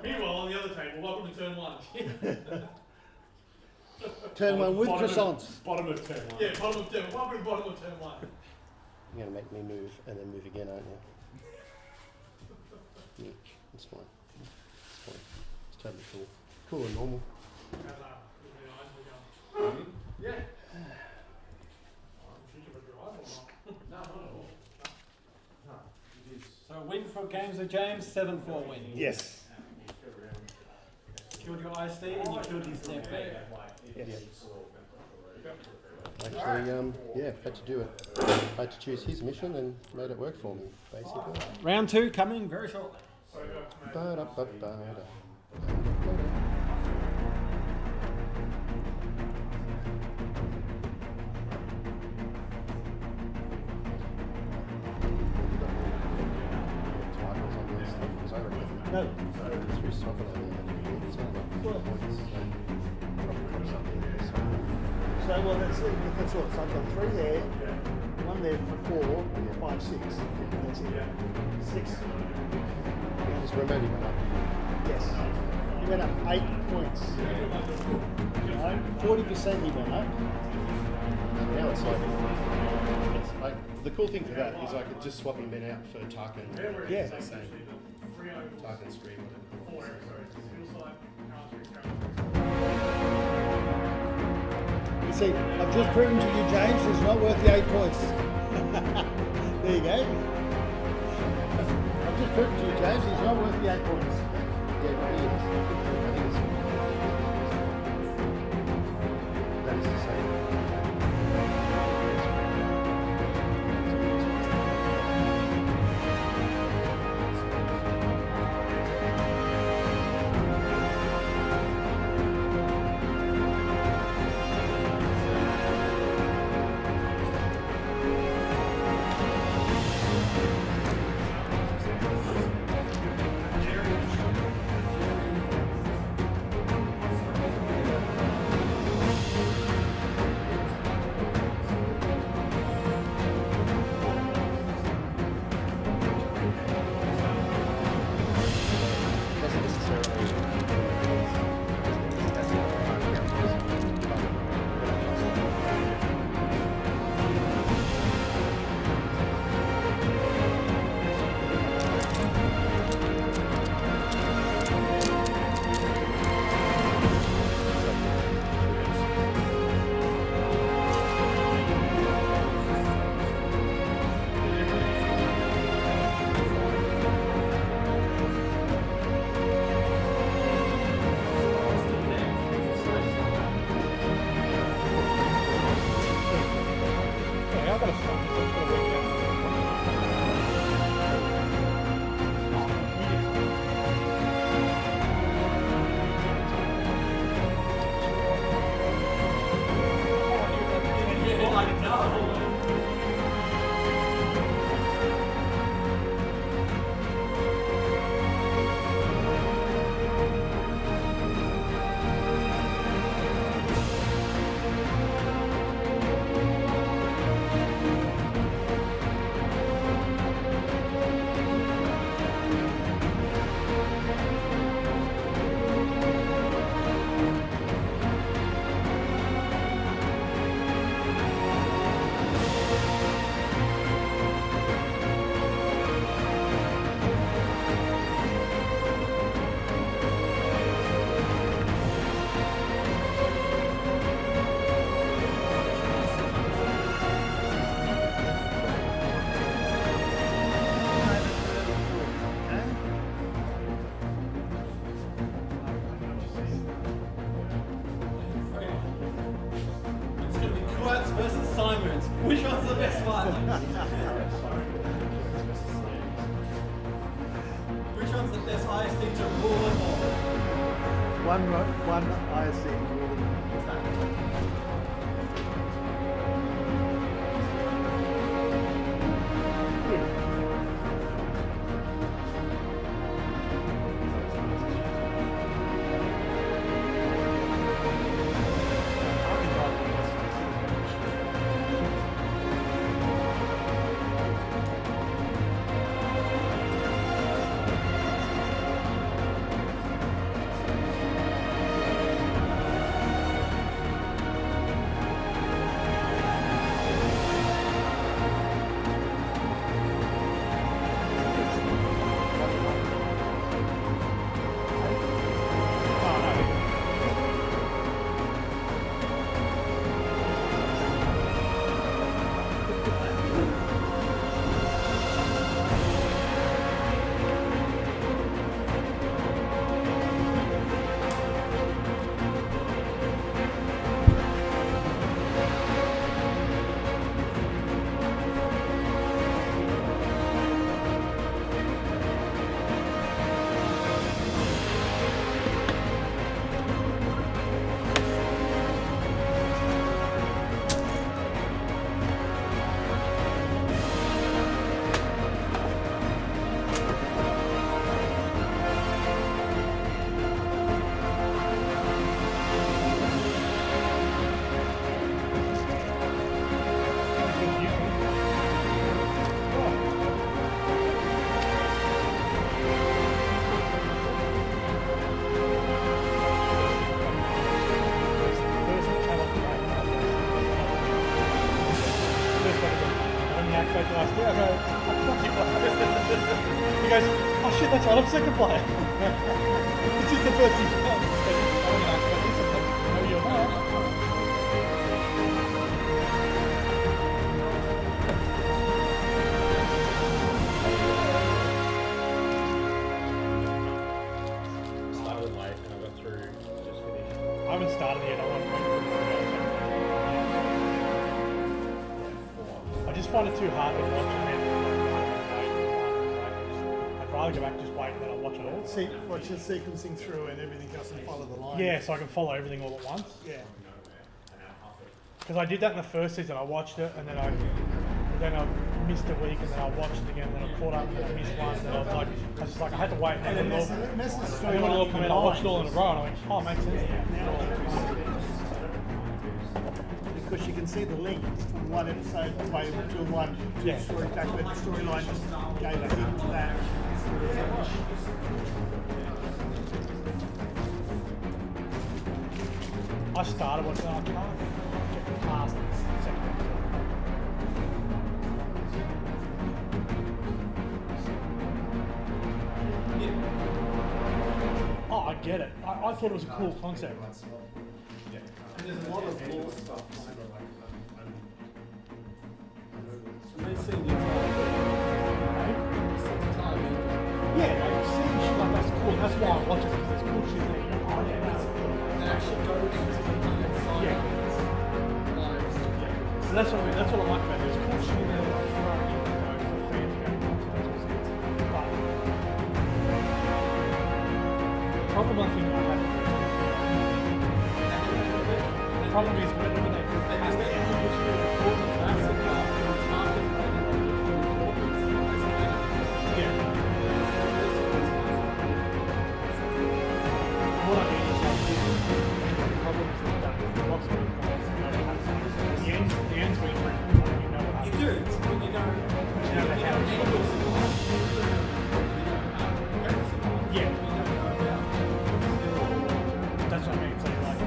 Meanwhile, on the other table, welcome to turn 1. Turn one with Bottom of- croissants. Bottom of turn 1. Yeah, bottom of turn 1. Welcome to bottom of turn 1. You're going to make me move and then move again, aren't you? Yeah, it's fine. It's fine. It's totally cool. Cool and normal. How's that? Really nice, we go. Yeah. I'm thinking of a drive or not. No, not at all. So win for Games of James, 7-4 win. Yes. Killed your ISD and you killed his DP. Yes. Actually, yeah, had to do it. I had to choose his mission and made it work for me, basically. Round 2 coming very shortly. So, mate. Ba-da-ba-ba-da. No. Through soccer, it's only like 4 points, so probably drop something there. So well, that's what. So I've got 3 there, 1 there for 4, 5, 6. That's it. 6. Just remember went up. Yes. He went up 8 points. Right? 40% he went up. now it's like the cool thing for that is I could just swap him in out for Tarkin. Yeah. It's the same. Tarkin Scream. You see, I've just proven to you, James, it's not worth the 8 points. There you go. I've just proven to you, James, it's not worth the 8 points. Yeah, it really is. I think that is the same. Which one's the best one? Which one's the best ISD to rule them all? One ISD to rule them last year. I go, oh, fuck you. He goes, oh shit, that's right, I'm second player. It's just the first thing. Oh, no, you're not. Started late and I got through, just finished. I haven't started yet. I want to wait for the I just find it too hard to watch and then I'd rather go back and just wait and then I'll watch it all. See, watch the sequencing through and everything else and follow the line. Yeah, so I can follow everything all at once. Yeah. Because I did that in the first season. I watched it and then I missed a week and then I watched it again and then I caught up and then I missed one and then I was just like I had to wait and then that's when the it all come in, I watched it all in a row and I went, oh, it makes sense. Because you can see the link from one episode way to one Yeah. story back, but the storyline just gave a hint to that. I started watching it, I can't get past the second episode. Oh, I get it. I thought it was a cool concept. And there's a lot of lore stuff. So they seem to Yeah, like seeing shit like that's cool. That's why I watch it because there's cool shit there. You go, oh yeah, that's that actually goes into the inside. yeah. So that's what I mean. That's what I like about it. There's cool shit there that throw in, you know, for fans to go, oh, that's awesome. But the problem I think I have the problem is whenever they put the end of this year, yeah. What I mean is like, the problem is that what's going on is the end's been written, like, you know what You happens. do, but you don't. You know the how it's yeah. That's what I mean. So like,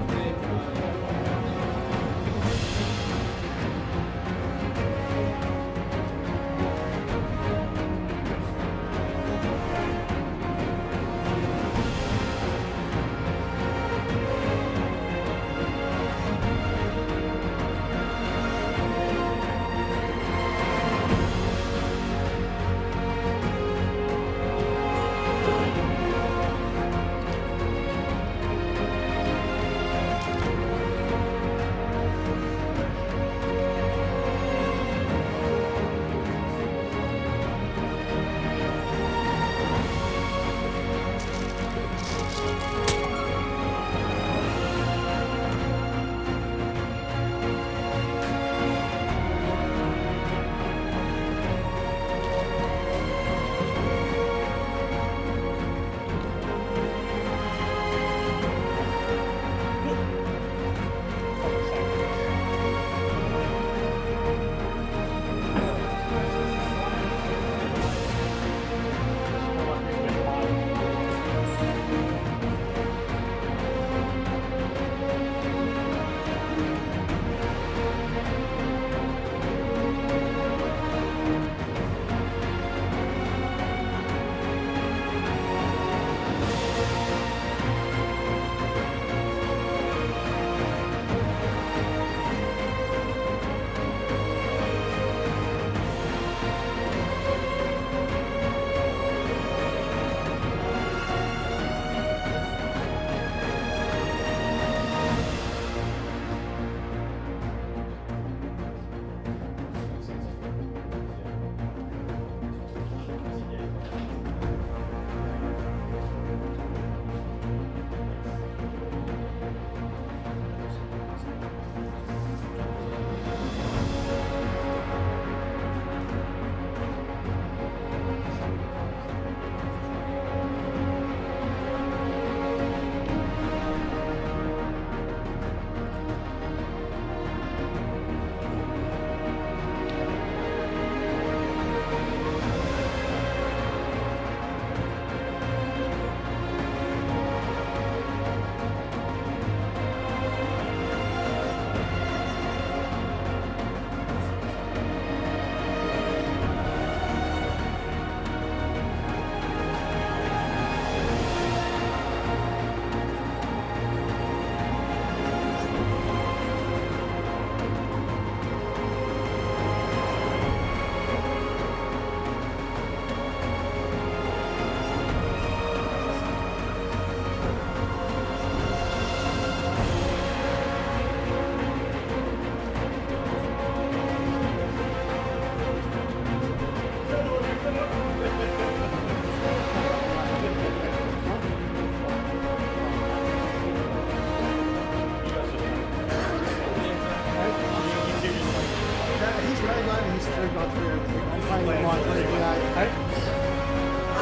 haven't got through everything. I'm playing on my 38. Hey?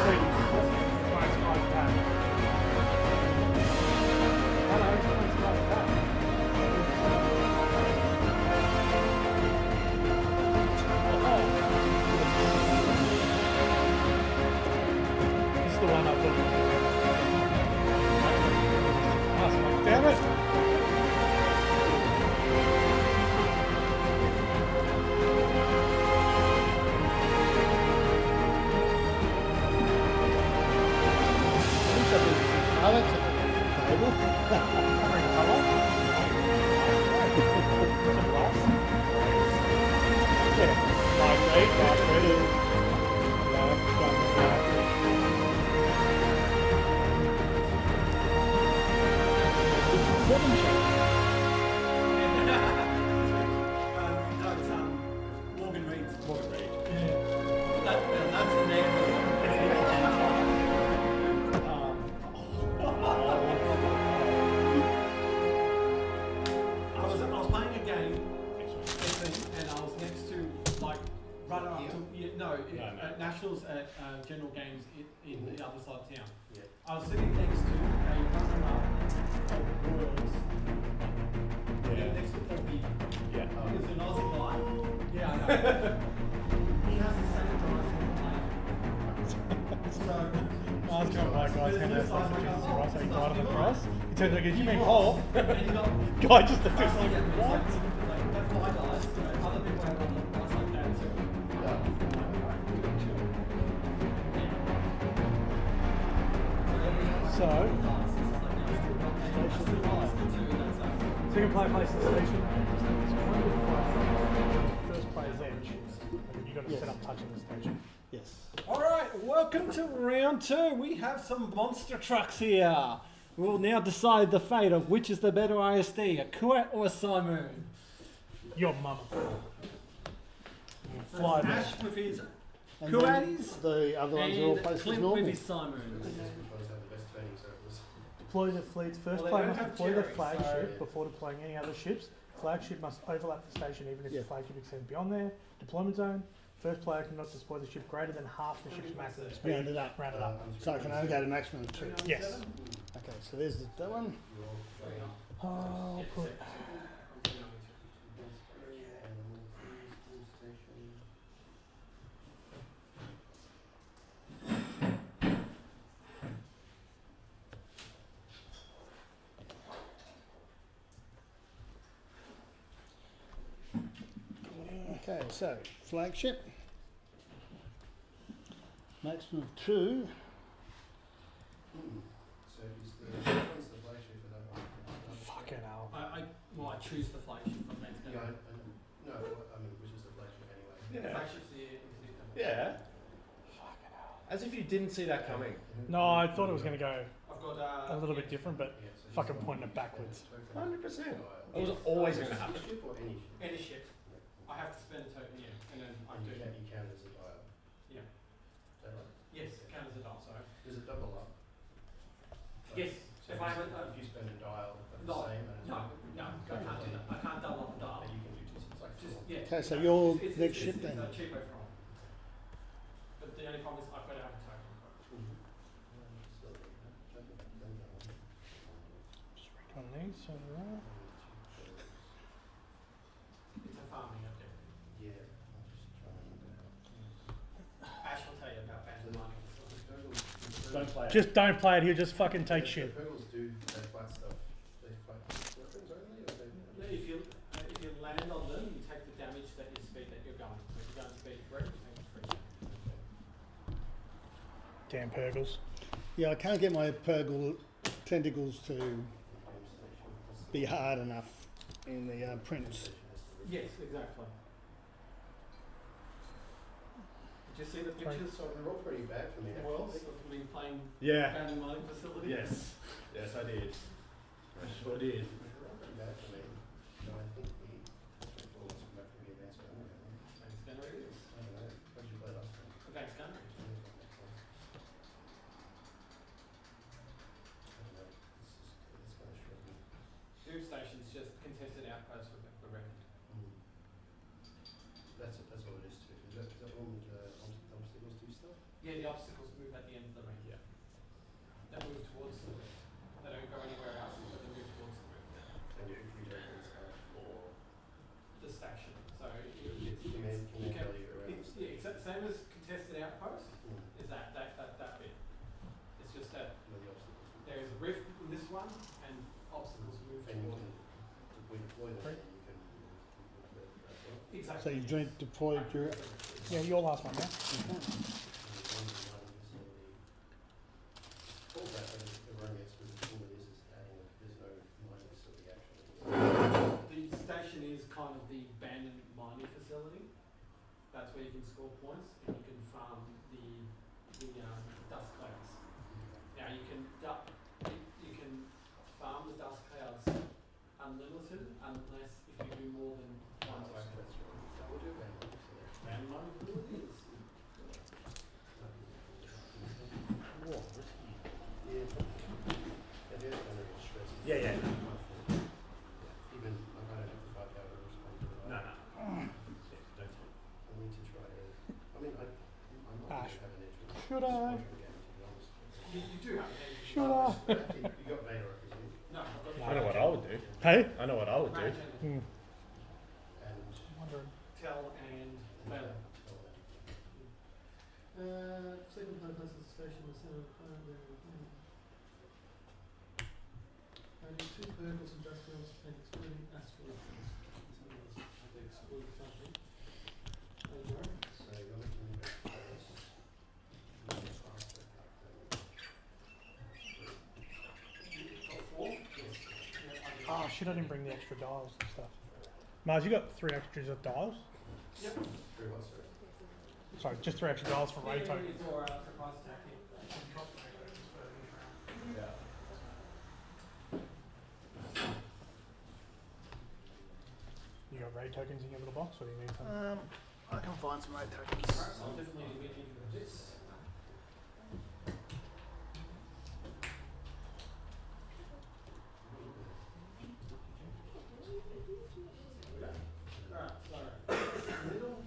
Sweet. Nice pack. Hello, it's a nice pack. This is the one I thought. Damn it! Oh, that's a table. Yeah, like red. No, it's Morgan Reed. Morgan Reed. Yeah. That's the name of it. I was playing a game, and I was next to like runner up to at Nationals at General Games in the other side of town. Yeah. I was sitting next to a runner up of Royals. Next to Paul Beaver. Yeah. He's an Aussie guy. Yeah, I know. He has a sanitizer plane. So I was going by guys hand out stuff for Jesus Christ, so he died on the cross. He turned around and goes, you mean Paul? and he got Guy just I was like, what? like that guy dies, other people have other guys like that too. So you can play PlayStation. First player's edge. You've got to set up touching the station. Yes. Alright, welcome to round 2. We have some monster trucks here. We'll now decide the fate of which is the better ISD, a Kuat or a Simoon. Your mama. Fly there. Ash with his And Kuatis then the other ones are all and placed as Clint normal. with his Simoons. Deploy the fleets. First Well, they player don't must have deploy the Jerry, flagship so- before deploying any other ships. Flagship must overlap the station even if Yeah. the flagship extends beyond there. Deployment zone. First player cannot deploy the ship greater than half the ship's maximum speed. Rounded up. Rounded up. So I can only go to maximum of 2. Yes. Okay, so there's that one. I'll put. Okay, so flagship. Maximum of 2. So is the what's the flagship for that one? Fucking hell. I choose the flagship from that. Yeah, no, I mean, which is the flagship anyway? The Yeah. flagship's the existing. Yeah. Fucking hell. As if you didn't see that coming. No, I thought it was going to go I've got a little bit different, but Yeah, so fucking just pointing it backwards. 100%. It was always going to happen. Ship or any ship? any ship. I have to spend a token, yeah, and then I And do. you count as a dial. Yeah. Is that right? Yes, it counts as a dial, sorry. Does it double up? Yes, So if I have a, if you spend a dial at the no, same and no, I can't do that. I can't double up a dial. you can do just it's like Just, four. yeah. Okay, so no, your it's- next it's- ship it's then. a cheapo from. But the only problem is I've got to have a token. Just read one of these. So, It's a farming objective. Yeah. I'm just trying Ash will tell you about bands mining facilities. Don't play it. just don't play it. He'll just fucking take shit. The Purgles do they flat stuff. They flat weapons only, or they? If you land on them, you take the damage that your speed that you're going. So if you're going speed 3, you take 3. Damn Purgles. Yeah, I can't get my Purgle tentacles to be hard enough in the prints. Yes, exactly. Did you see the pictures So they're all pretty bad for me. of worlds of me playing Yeah. abandoned mining facilities? Yes. Yes, I did. I sure did. They're all pretty bad for me. So I think the performance will make me advance going. Thanks, Gunner, it is. I don't know. What did you play last time? Thanks, Gunner. I don't know. It's kind of short. Tube station's just contested outpost for record. That's all it is too. Yeah, the obstacles move at the end of the ring. Yeah. They move towards the rift. They don't go anywhere else, but they move towards the rift. And your tokens are for The station. So command value around it's same as contested outpost. Mm. Is that bit? It's just that Where the obstacles will there is a rift in this one, and obstacles move And you towards. can, if we deploy them, then you can move further as well. Exactly. So you've deployed your. Yeah, your last one, yeah? All that, and everyone gets with all it is adding, there's no mining facility actually. The station is kind of the abandoned mining facility. That's where you can score points and you can farm the dust clouds. Now you can farm the dust clouds unlimited unless if you do more than one token. We'll do abandoned facility. Abandoned mining facility is Yeah, it is kind of stressful. Yeah, yeah. Even, like, I don't have to fight out or respond to it. No, no. I need to try to, I mean, I'm not going to have an edge. Should I? To be honest. you do have an edge. Should I? You got Vader, I presume. No, I've got I know what I would do. Hey? I know what I would do. Range and And Wondering. Tell and Vela. Second player places the station in the centre of the planet where adding 2 purples industrials and excluding asteroids. They exclude something. There you go. so you're looking at first. You can pass that up then. Got 4? Yes. Yeah, Oh shit, I didn't bring the extra dials and stuff. Mars, you got 3 extras of dials? Yep. Through what, sorry? Sorry, just 3 extra dials for Ray token. Or surprise attack. Yeah. You got Ray tokens in your little box, or do you need some? I can find some right tokens. I'll definitely be looking for this. Alright, so middle.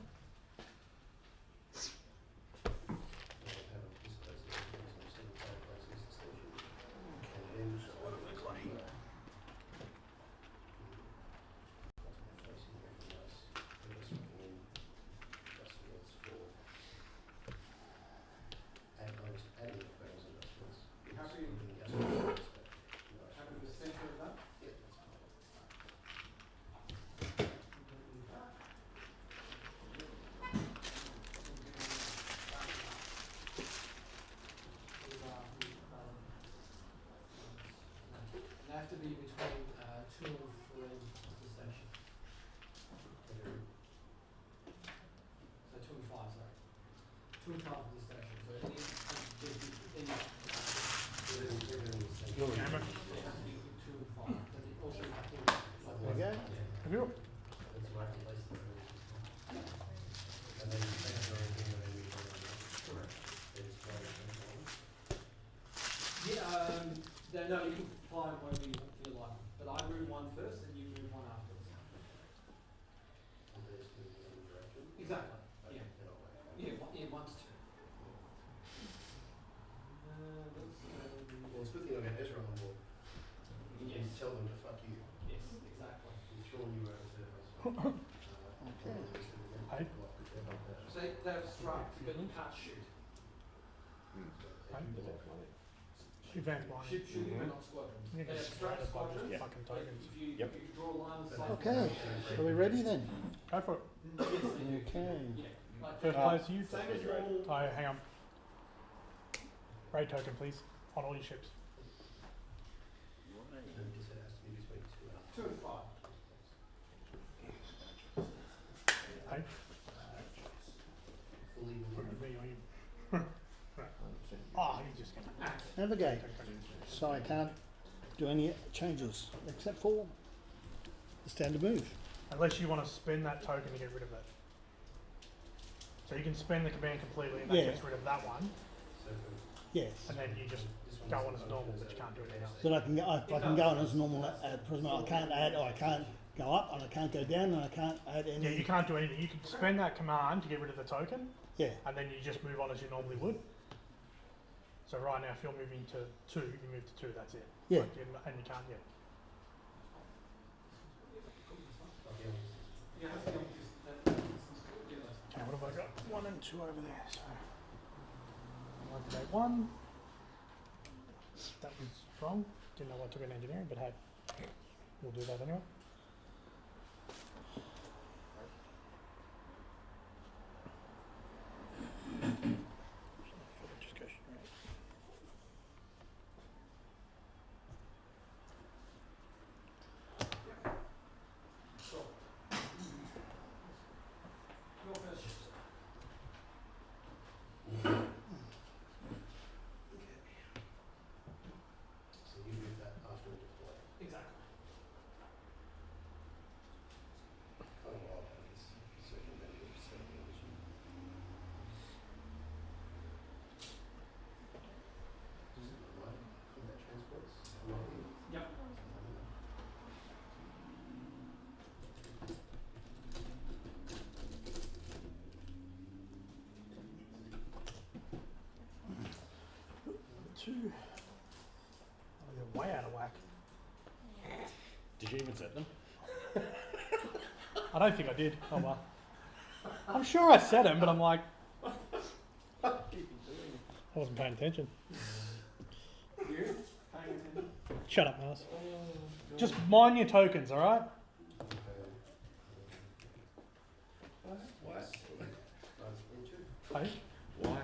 Happy with the center of that? They have to be between 2 and 3 of the station. So 2 and 5, sorry. 2 and 5 of the station. So it needs to be Camera. it has to be 2 and 5. But it also has to be There you go. Have you? Yeah, no, you can apply them wherever you feel like. But I move 1 first and you move 1 afterwards. Exactly. Yeah. Yeah, 1 to 2. Well, it's a good thing I got Ezra on board. You can Yes. tell them to fuck you. Yes, exactly. He's throwing you out as their Okay. Hey? So they obstruct, but you can't shoot. Advanced mining. Shooting, but not squadrons. You They can obstruct spread a bunch of squadrons. fucking But tokens. if you, Yep. if you draw a line of sight. Okay, are we ready then? Go for it. Yes, they do. Okay. Yeah. Like First place, you. same as You're right. normal. Oh, hang on. Ray token, please. On all your ships. And it just has to be between 2 and 2 and 5. Hey? fully. Me or you. Oh, you just gonna. Navigate. So I can't do any changes except for the standard move. Unless you want to spend that token to get rid of it. So you can spend the command completely and that Yeah. gets rid of that one, So for Yes. and then you just go on as normal, but you can't do anything else. But I can go on as normal at present. I can't add, or I can't go up, and I can't go down, and I can't add any. Yeah, you can't do anything. You can spend that command to get rid of the token, Yeah. and then you just move on as you normally would. So right now, if you're moving to 2, you move to 2. That's it. Yeah. Like, and you can't. Yeah. Okay, what have I got? 1 and 2 over there. So 1 to 1. That was wrong. Didn't know what took in engineering, but hey, we'll do that anyway. Just go straight. So you move that after the deploy. Exactly. Kind of wild how this circumvented certain religion. Does it provide combat transports? Yep. Two. Oh, you're way out of whack. Did you even set them? I don't think I did. Oh well. I'm sure I said him, but I'm like, I wasn't paying attention. You? Paying attention? Shut up, Miles. Just mind your tokens, alright? Hey? Why?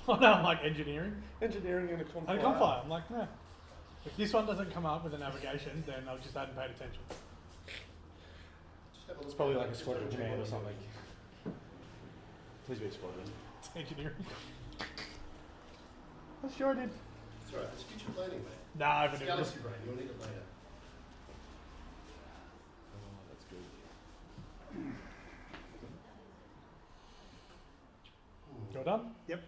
I know, I'm like engineering. Engineering and a And a confire. I'm like, no. If this one doesn't come up with a navigation, then I just hadn't paid attention. It's probably like a squadron command or something. Please be squadron. It's engineering. I'm sure I did. It's alright, it's future planning, mate. Nah, I It's haven't galaxy brain, you'll need it later. Oh, that's good. You're done? Yep.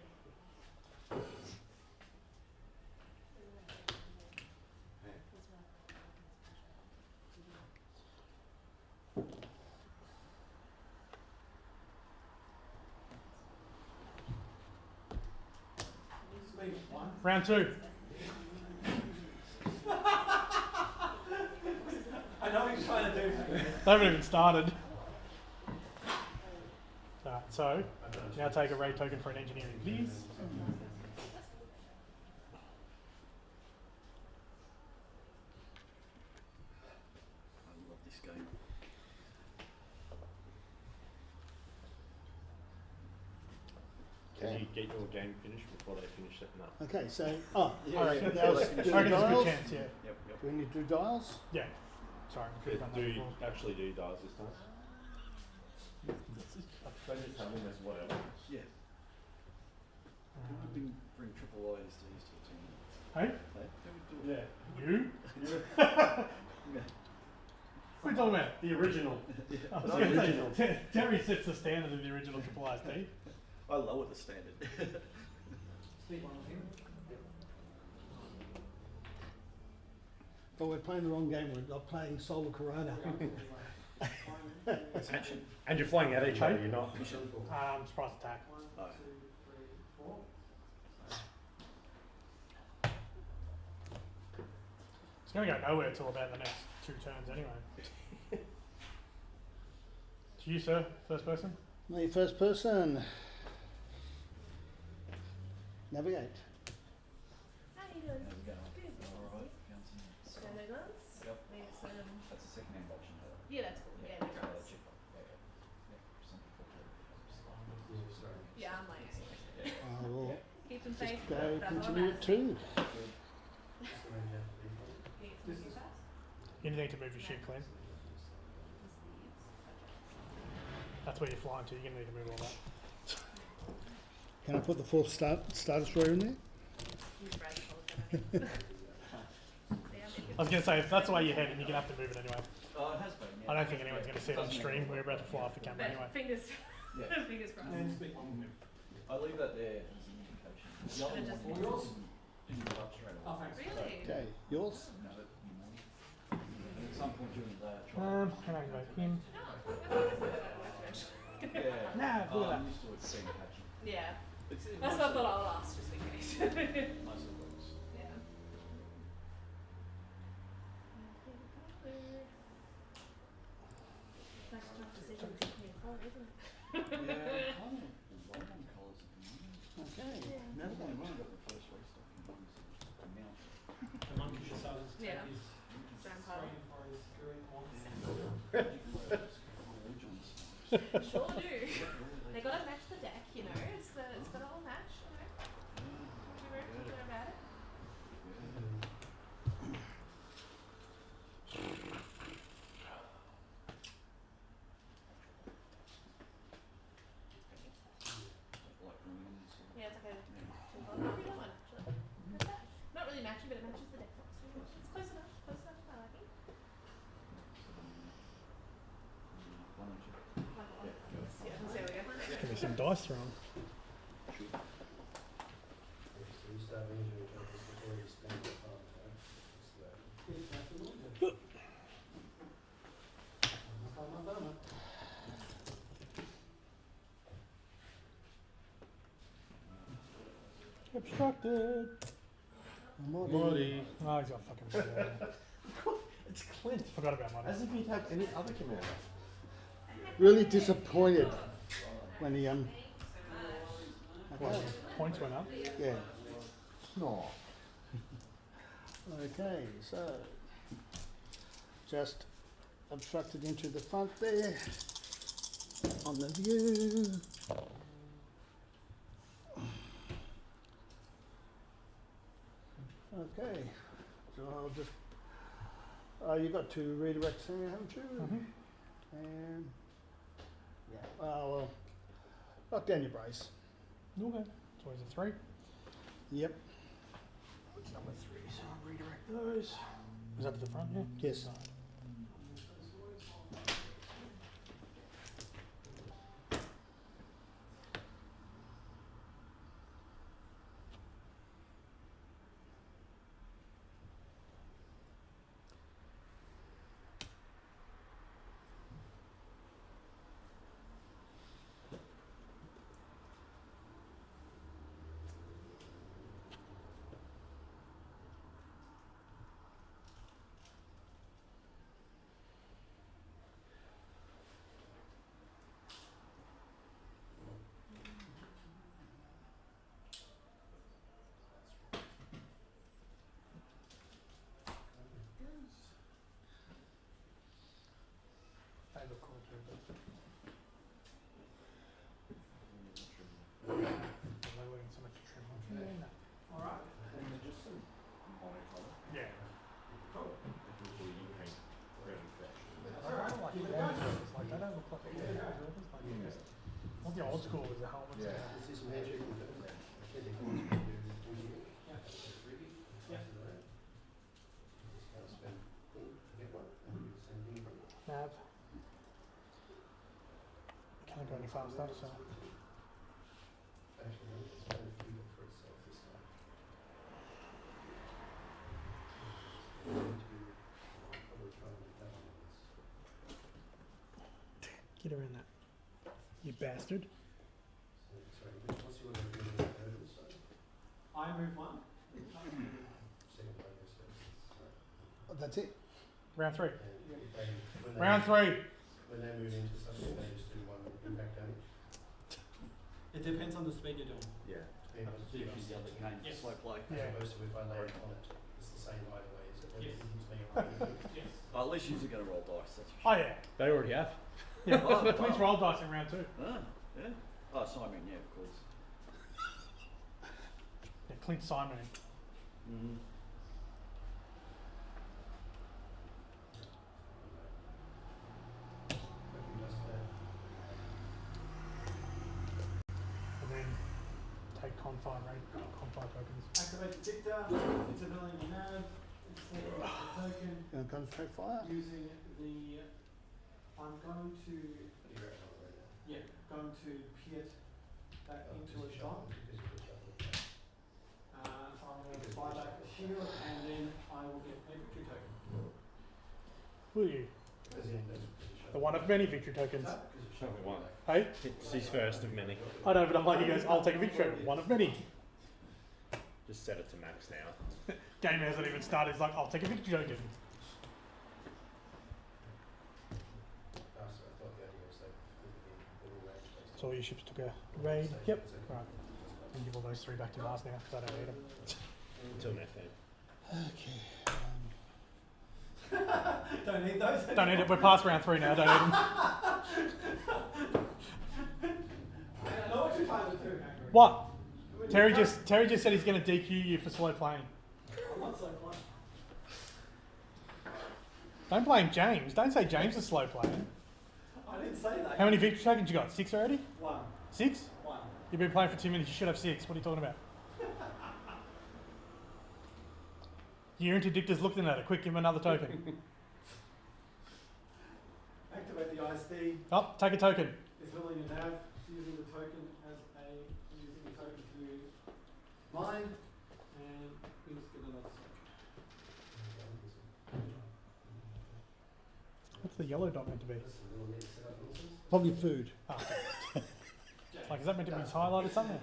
Round 2. I know what you're trying to do. They haven't even started. Alright, so now take a raid token for an engineering, please. I love this game. Can you get your game finished before they finish setting up? Okay, so, Yeah, alright, yeah, now yeah, do like- the I reckon there's a good dials. chance, yeah. Yep, yep. Do we need to do dials? Yeah. Sorry, I could have done that Do before. actually do dials this time? Don't just have them as whatever. Yeah. Um, Bring triple I's to these two teams. hey? Yeah. You? What are you talking about? The original. I was No, gonna say, original. Terry sets the standard of the original Triple ISD. I lower the standard. Speak one with him. But we're playing the wrong game, we're not playing Solar Corona. And you're flying at each other, you're not. Surprise attack. Oh. It's going to go nowhere till about the next 2 turns anyway. To you, sir, first person. Me first person. Navigate. How you doing? How's it going? Good. Alright, found some Go no guns? Yep. There's That's a second hand option though. yeah, that's cool. Yeah, no Yeah, guns. check that. Yeah. Some people do. Sorry. Yeah, I'm like, I will keep them just safe. go That's all continue I'm at 2. Need some fast? You need to move your ship, Clint. That's where you're flying to. You're going to need to move all that. Can I put the 4th Star Destroyer in there? Use Brad Cole. I was going to say, if that's the way you're heading, you're going to have to move it anyway. Oh, it has been. Yeah. I don't think anyone's going to see it on stream. We're about to fly off the camera anyway. Fingers, Yeah. fingers crossed. Speak one with him. I leave that there as an indication. The other Just- one yours? didn't go up straight away. Oh, thanks. Really? Okay, yours? No, that, you know, at some point during the day, I try. And I can go him. No, Yeah. Nah, look at that. I'm used to it being patchy. yeah. That's what I thought I'll ask just in case. Most of those. Yeah. Nice tough decisions to play for, isn't it? Yeah, I'm involved in colours at the moment. Okay. Yeah. Never mind, when I got the first race stuff in mind, a mount. The monkey decided to take Yeah. his Vampire. screen for his security points. Sure do. They gotta match the deck, you know. It's got a whole match, you know. Don't be very particular about it. Like rooms. Yeah, it's like a pretty good one actually. Look at that. Not really matching, but it matches the deck box. So it's close enough. Close enough. I like it. Why don't you? Like it one. Yeah, there we go. Give me some dice thrown. So you start injuring people before you spend the time, right? It's the- Obstructed. Morty. Oh, he's got fucking. It's Clint. Forgot about Marty. As if he'd have any other commander. Really disappointed when he Well, Okay. points went up. Yeah. No. Okay, so just obstructed into the front there on the view. Okay, so I'll just. You got two redirects in there, haven't you? And yeah, well, lock down your brace. Okay. It's always a 3. Yep. What's number 3? So I'll redirect those. Is that to the front, yeah? Yes. They look cool too, but they weren't so much trim on. Yeah. Alright. And they're just so monocolour. Yeah. Usually you paint really fresh. I don't like the observers, like they don't look like the observers. Like, what the old school was the helmets. Yeah. and Is this magic? Nav. Can't go any faster, so. Get around that. You bastard. I move one. That's it. Round 3. When Round 3. When they move into something, they just do one impact damage. It depends on the speed you're doing. Yeah. See if she's the other game Yes. slow play. Yeah. As opposed to if I lay it on it, it's the same either way, is it? Yes. It hits me around. Yes. At least you're going to roll dice, that's for Oh sure. yeah. They already have. Yeah. Oh, Please wow. roll dice in round 2. Ah, yeah. Oh, Simon, yeah, of course. Yeah, Clint Simon. Mm-hmm. And then take Con5 tokens. Activate the dicta. It's a villain you have. Select the token Gonna concentrate fire. using the. I'm going to. Yeah, going to pit that into a shot. So I'm going to buy back the shield and then I will get a victory token. Will you? The one of many victory tokens. Only one. Hey? It's his first of many. I know, but I'm like, he goes, I'll take a victory token. One of many. Just set it to max now. Game hasn't even started. He's like, I'll take a victory token. So all your ships took a raid. Yep. Right. And give all those 3 back to Mars now because I don't need them. Until next time. Okay. Don't need those. Don't need it. We're past round 3 now. Don't need them. I know what you're trying to do, Macro. What? Terry just said he's going to DQ you for slow playing. I'm not so fun. Don't blame James. Don't say James is slow playing. I didn't say that. How many victory tokens you got? 6 already? 1. 6? 1. You've been playing for 2 minutes. You should have 6. What are you talking about? Your interdictor's looking at it. Quick, give him another token. Activate the ISD. Oh, take a token. Is willing to have using the token as using the token to mine, and we just get another token. What's the yellow dot meant to be? Probably food. Oh. Like, is that meant to be highlighted somewhere?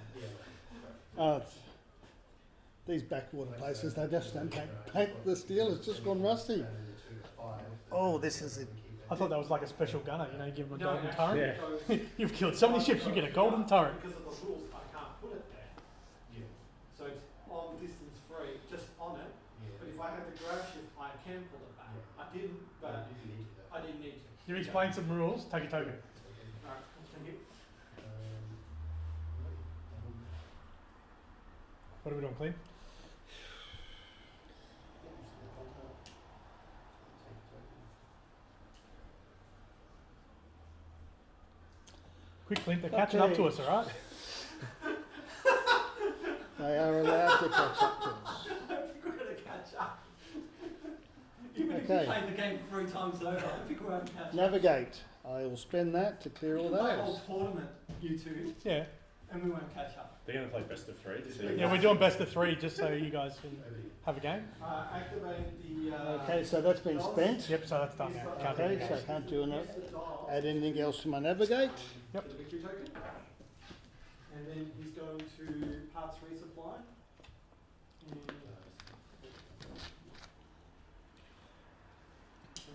These backwater places, they just don't paint the steel, it's just gone rusty. Oh, this is it. I thought that was like a special gunner, you know, you give him a No, golden actually, turret. because You've killed so many ships, you get a golden turret. Because of the rules, I can't put it there. Yeah. So it's on distance free, just on it. But if I had the grab shift, I can pull it back. I didn't, but I didn't need to. You explain some rules, take a token. Alright, thank you. What are we doing, Clint? Quick, Clint, they're catching up to us, alright? They are allowed to catch up to us. I don't think we're going to catch up. Even if Okay. you played the game 3 times over, I don't think we're going to catch up. Navigate. I will spend that to clear all We can play a whole those. tournament, you two, Yeah. and we won't catch up. They're going to play best of 3 to see. Yeah, we're doing best of 3 just so you guys can have a game. Activate the. Okay, so that's been spent. Yep, so that's done now. Can't do Okay, it so I again. can't do add anything else to my navigate. Yep. For the victory token. And then he's going to parts resupply. And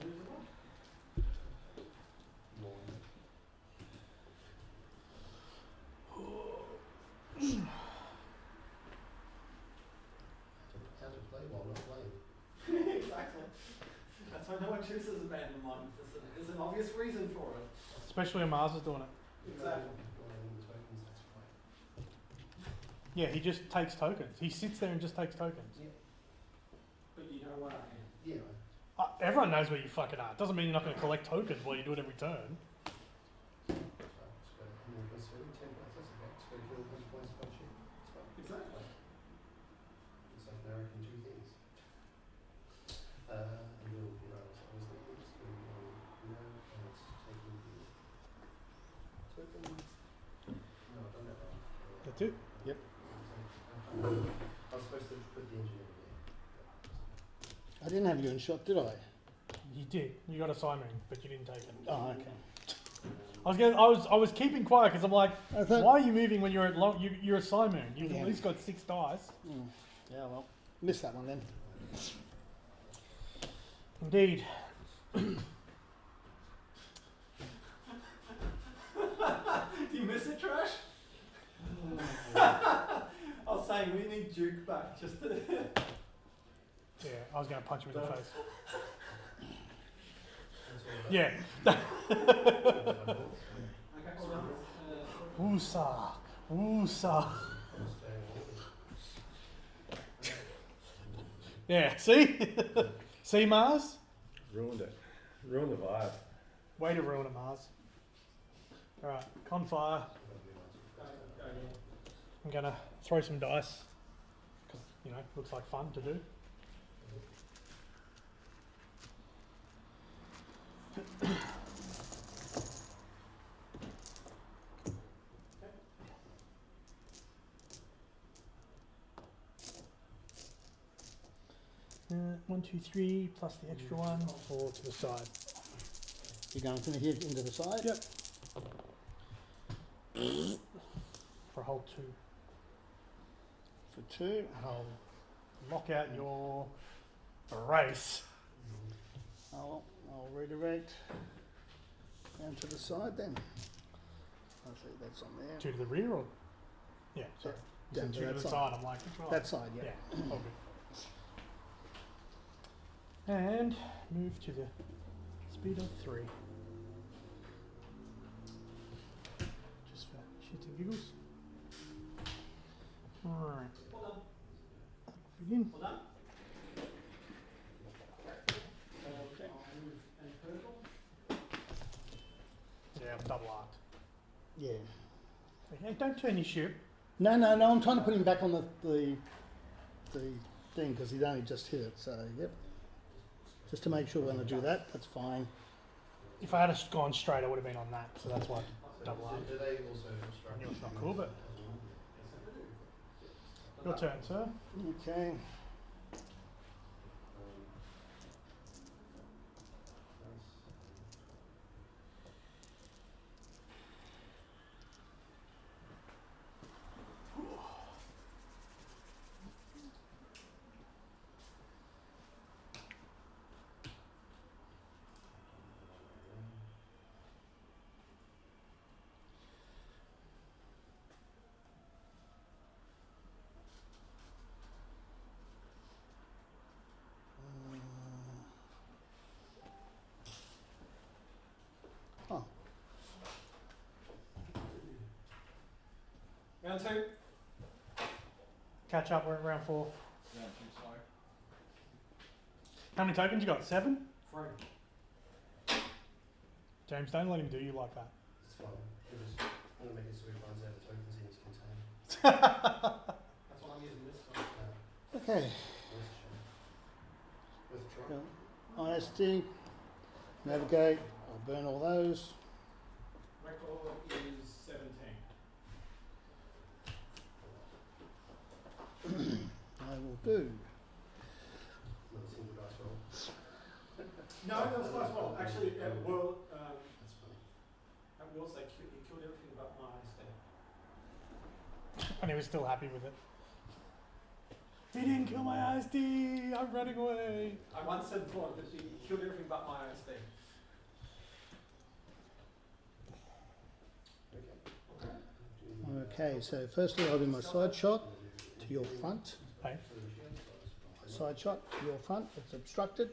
resupply. How to play while not playing. Exactly. That's why no one chooses abandoned mining facility. There's an obvious reason for it. Especially when Mars is doing it. Exactly. Yeah, he just takes tokens. He sits there and just takes tokens. But you know what I am. Yeah. Everyone knows where you fucking are. It doesn't mean you're not going to collect tokens while you do it every turn. Exactly. It's like now I can do things. And you'll, you know, it's obviously it's going to be and it's taking the tokens. No, I've done that wrong. That's it. Yep. I was supposed to put the engineer there. I didn't have you in shot, did I? You did. You got a Simon, but you didn't take it. Oh, okay. I was keeping quiet because I'm like, I thought, why are you moving when you're at you're a Simon? You've Yeah. at least got 6 dice. Yeah, well, missed that one then. Indeed. Do you miss it, Trash? I was saying we need Duke back just to. Yeah, I was going to punch him in the face. Yeah. Okay, hold on. Woosa. Woosa. Yeah, see? See, Mars? Ruined it. Ruined the vibe. Way to ruin it, Mars. Alright, con fire. I'm going to throw some dice. Because, you know, looks like fun to do. Uh, 1, 2, 3 plus the extra one, 4 to the side. You're going from here into the side? Yep. For a whole 2. For 2. And I'll lock out your brace. I'll redirect down to the side then. I see that's on there. 2 to the rear or? Yeah, sorry. You Down said to 2 to that the side. side. I'm like, oh. That side, yeah. Yeah, all good. And move to the speed of 3. Just for shits and giggles. Alright. Well done. Begin. Well done. Okay. I'll move a purple. Yeah, I'm double arced. Yeah. Hey, don't turn your ship. No, I'm trying to put him back on the thing because he'd only just hit it, so yep. Just to make sure we're going to do that, that's fine. If I had gone straight, I would have been on that, so that's why double arced. Do they also I knew it's not cool, but your turn, sir. Okay. Oh, Round 2. Catch up, we're at round 4. Yeah, too slow. How many tokens you got? 7? 3. James, don't let him do you like that. It's fine. I'm going to make it so he runs out of tokens in his container. That's what I'm using this for. okay. Worth a try. ISD, navigate, I'll burn all those. Record is 17. I will do. Not a single dice roll. No, that was close. Well, actually, at World, That's funny. at Worlds, he killed everything but my ISD. And he was still happy with it. He didn't kill my ISD! I'm running away! I once said before that he killed everything but my ISD. Okay, so firstly I'll do my side shot to your front. Hey? Side shot to your front, it's obstructed.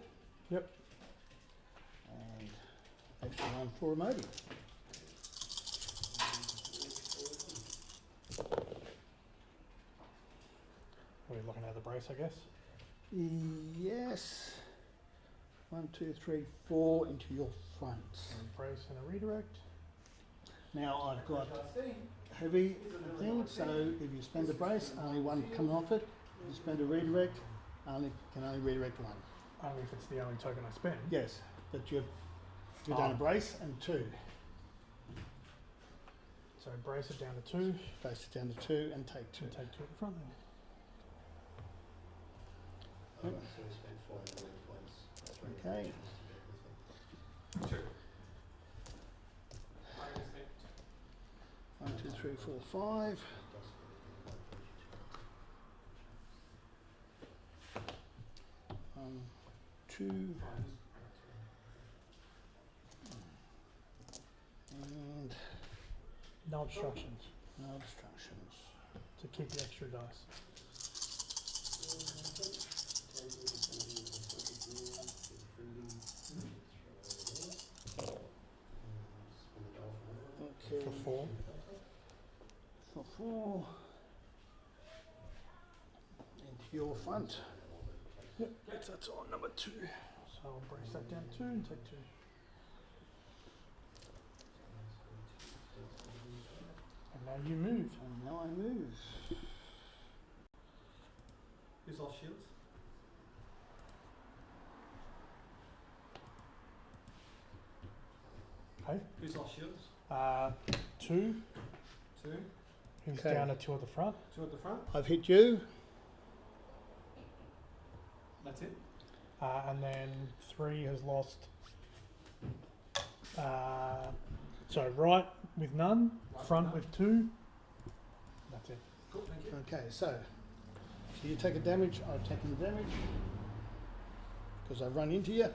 Yep. And extra one for a Modi. We're looking at the brace, I guess. Yes. 1, 2, 3, 4 into your front. A brace and a redirect. Now I've got heavy thing, so if you spend a brace, only one coming off it. If you spend a redirect, can only redirect one. Only if it's the only token I spend. Yes, but you've done a brace and 2. So brace it down to 2. Brace it down to 2 and take 2. And take 2 at the front then. Alright, so we spent 400 points. That's right. Okay. 2. 1, 2, 3, 4, 5. Two. And No obstructions. no obstructions. To keep the extra dice. Okay. For 4. For 4. Into your front. Yep. That's on number 2. So I'll brace that down 2 and take 2. And now you move. And now I move. Who's lost shields? Okay. Who's lost shields? 2. 2. Who's Okay. down to 2 at the front. 2 at the front. I've hit you. That's it. And then 3 has lost So right with none, front with 2. That's it. Cool, thank you. Okay, so you take a damage, I've taken the damage because I run into you.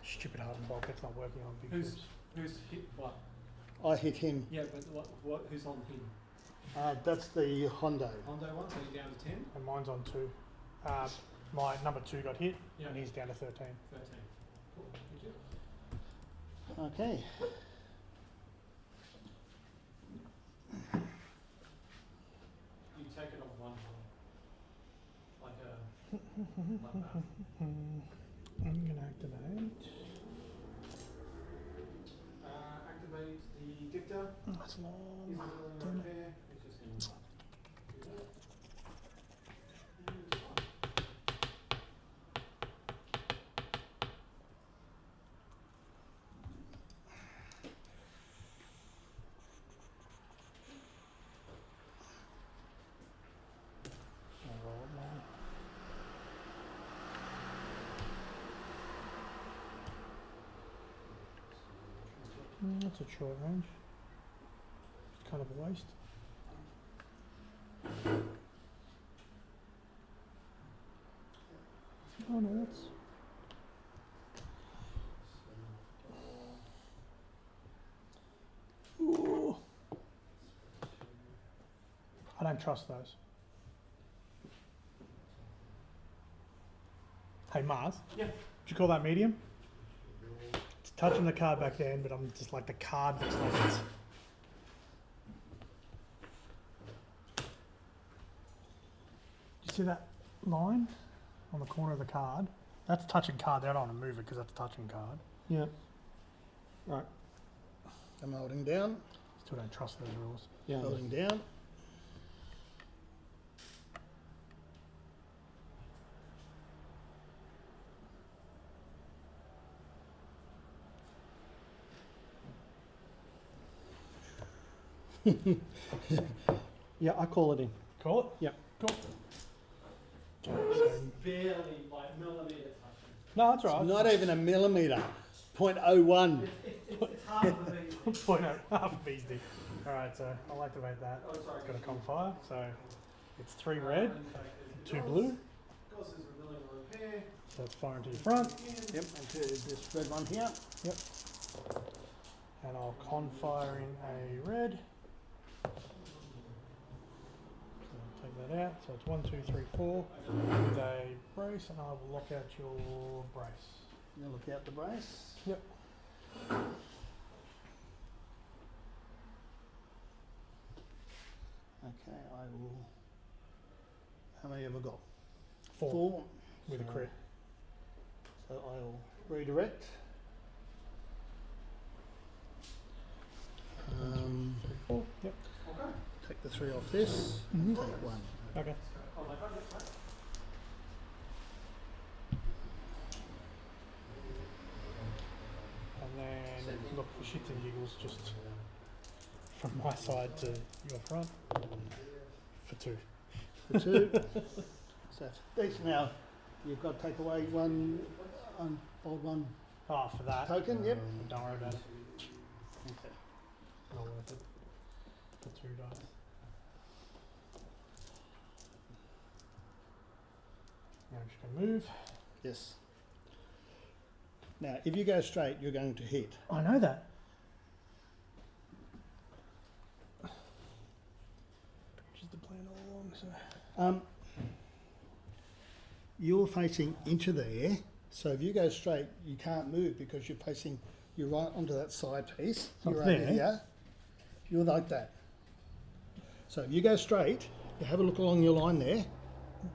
Stupid hardened bulk, it's not working on big Who's ships. hit what? I hit him. Yeah, but what? Who's on him? That's the Hondo. Hondo one, so you're down to 10? And mine's on 2. My number 2 got hit, Yeah. and he's down to 13. 13. Cool, thank you. Okay. You take it off one hole. Like that. I'm going to activate. Activate the dicta. That's long. Is it Damn it. repair? It's just going to do that. I'll roll it now. That's a short range. It's kind of a waste. Oh no, that's... Ooh. I don't trust those. Hey Mars? Yeah. Did you call that medium? It's touching the card back then, but I'm just like the card looks like it's... You see that line on the corner of the card? That's touching card. I don't want to move it because that's touching card. Yeah. Right. I'm holding down. Still don't trust those rules. Yeah. Holding down. Yeah, I call it in. Call it? Yeah. Cool. Okay, It's so, barely like millimetre touching. no, that's right. Not even a millimetre. 0.01. It's half of these. Point out half a bee's dick. Alright, so I'll activate that. Oh, sorry. It's got a confire, so it's 3 red, 2 blue. Causes a milling repair. So it's firing to your front. Yep. And to this red one here. Yep. And I'll confire in a red. So I'll take that out. So it's 1, 2, 3, 4 with a brace, and I will lock out your brace. You look out the brace. Yep. Okay, I will. How many have I got? 4 with a So- crit. So I'll redirect. 4. Yep. Okay. Take the 3 off this. Mhm. Take 1. Okay. Oh, my God, that's right. And then look for shits and giggles just from my side to your front for 2. For 2. So these now, you've got to take away 1, unfold 1 Oh, for that. token. Yep. Don't worry about it. Okay. Not worth it. For 2 dice. Now I'm just going to move. Yes. Now, if you go straight, you're going to hit. I know that. Which is the plan all along, so. You're facing into there, so if you go straight, you can't move because you're right onto that side piece. Up You're there? over here. You're like that. So if you go straight, you have a look along your line there.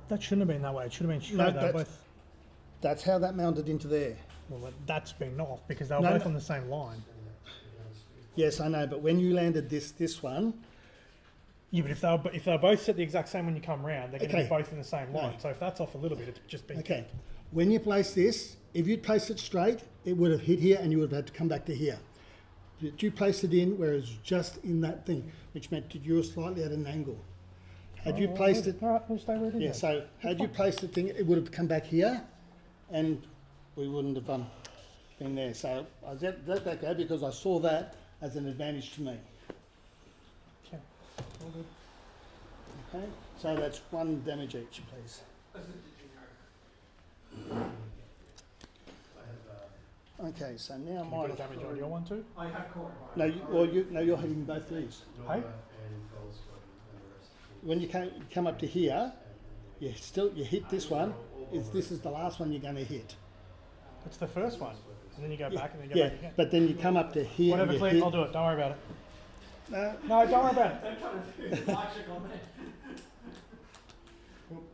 That shouldn't have been that way. It should have been straight. No, They were both. That's how that mounted into there. Well, that's been off because they were No, both no. on the same line. Yes, I know, but when you landed this one, Yeah, but if they were both set the exact same when you come round, they're going to Okay. be both in the same line. No. So if that's off a little bit, it's just been okay, when you place this, if you'd placed it straight, it would have hit here and you would have had to come back to here. But you placed it in where it was just in that thing, which meant that you were slightly at an angle. Had you placed it, All right, we'll stay where it is. yeah, then. so had you placed the thing, it would have come back here and we wouldn't have been there. So I let that go because I saw that as an advantage to me. Okay. All good. Okay, so that's 1 damage each, please. Okay, so now Can you my get damage on your one too? I have caught. no, you're hitting both these. Hey? When you come up to here, you hit this one. This is the last one you're going to hit. It's the first one. And then you go back and then go Yeah, back again. but then you come up to here. Whatever, you Clint, hit- I'll do it. Don't worry about it. No, No, don't worry about it. Don't try to do magic on me.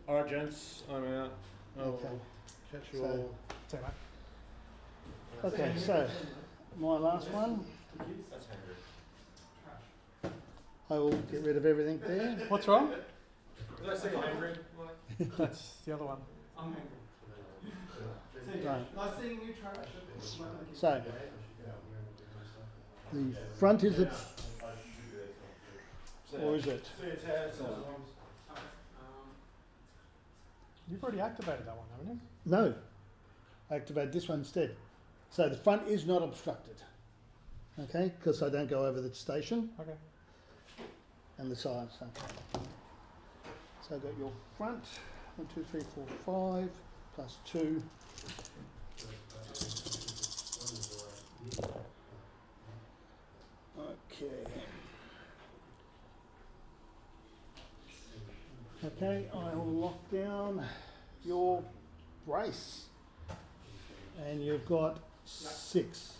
Alright, gents, I'm out. Okay. Catch you So- all. See you, mate. Okay, so my last one. That's hungry. I will get rid of everything there. What's wrong? Did I say hungry? That's the other one. I'm hungry. Right. Nice seeing you, trash. So the front is it, or is it? You've already activated that one, haven't you? No, activate this one instead. So the front is not obstructed. Okay, because I don't go over the station Okay. and the sides. Okay. So I've got your front 1, 2, 3, 4, 5 plus 2. Okay. Okay, I will lock down your brace. And you've got 6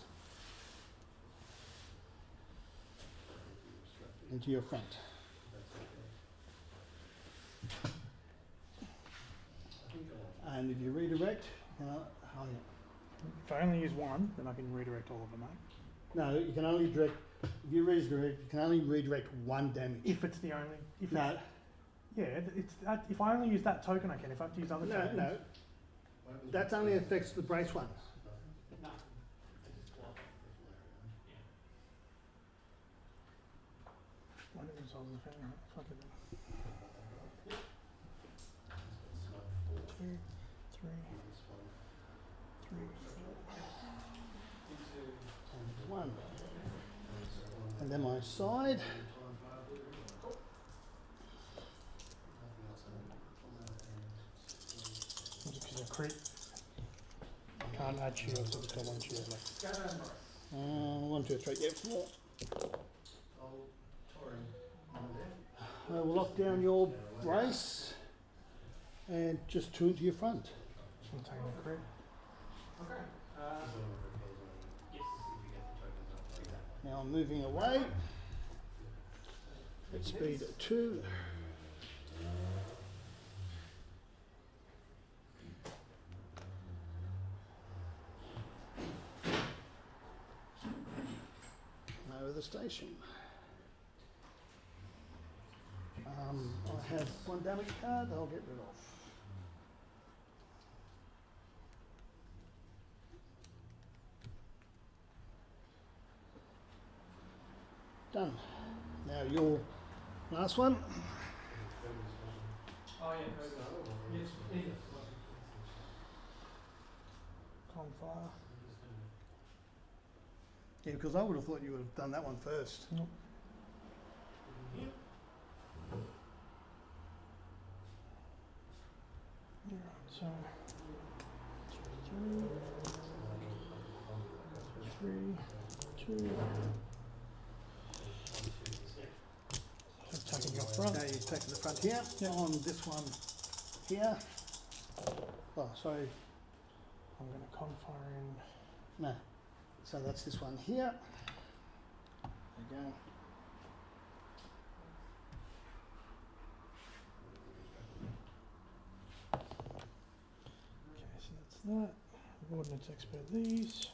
into your front. And if you redirect, If I only use one, then I can redirect all of them, mate. no, you can only direct. If you redirect, you can only redirect 1 damage. If it's the only. If No, It's, yeah, it's that, if I only use that token, I can. If I have to use other no, tokens. no. That only affects the brace one. No. Why didn't it solve the thing? Right, fuck it then. 2, 3, 3, 4. And 1. And then my side. Because they're crit. Can't add shields if it's got 1 shield left. 1, 2, 3, yeah, 4. I will lock down your brace and just 2 into your front. Contain the crit. Okay. Yes. Now I'm moving away at speed 2. Over the station. I have 1 damage card I'll get rid of. Done. Now your last one. Oh yeah. Yes. Confire. Yeah, because I would have thought you would have done that one first. Nope. So 3, 2. So taking your front. Now you're taking the front here. Yep. On this one here. Oh, sorry. I'm going to confire in. No. So that's this one here. There you go. Okay, so that's that. Ordnance expert these.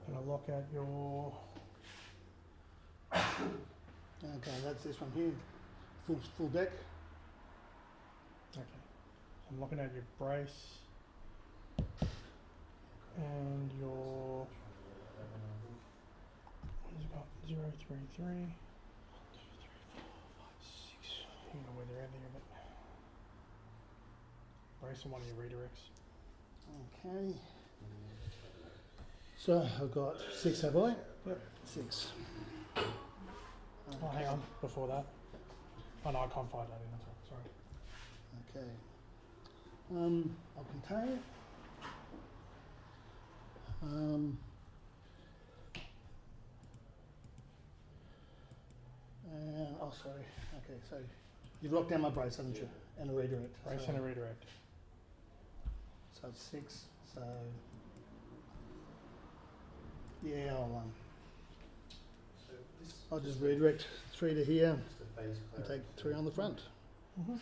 Gonna lock out your. Okay, that's this one here. Full deck. Okay. So I'm looking at your brace and your. What has it got? 0, 3, 3. 1, 2, 3, 4, 5, 6. You know where they're ending of it. Brace on one of your redirects. Okay. So I've got 6, have I? Yep. 6. Oh, hang on. Before that. Oh no, I can't find that in. That's all. Sorry. Okay. I'll contain it. And oh, sorry. Okay, so you've locked down my brace, haven't you? And a redirect. Brace and a redirect. So it's 6. So yeah, I'll just redirect 3 to here and take 3 on the front. So,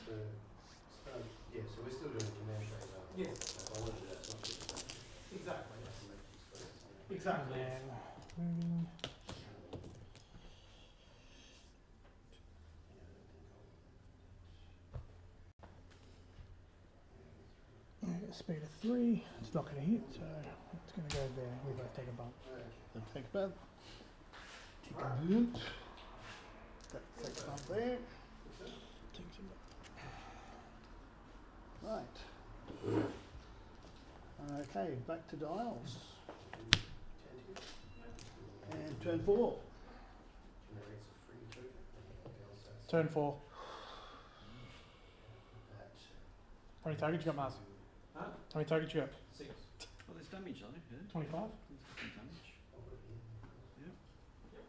yeah, so we're still doing command trade now. Yes. I want to do that, it's not good. Exactly. Exactly. And moving. Speed of 3. It's not going to hit, so it's going to go there. We both take a bump. Then take a bump. Take a bump. That takes a bump there. Takes a bump. Right. Okay, back to dials. And turn 4. Turn 4. How many targets you got, Mars? Huh? How many targets you got? 6. Well, there's damage though, yeah. 25? There's some damage. Yep. Good.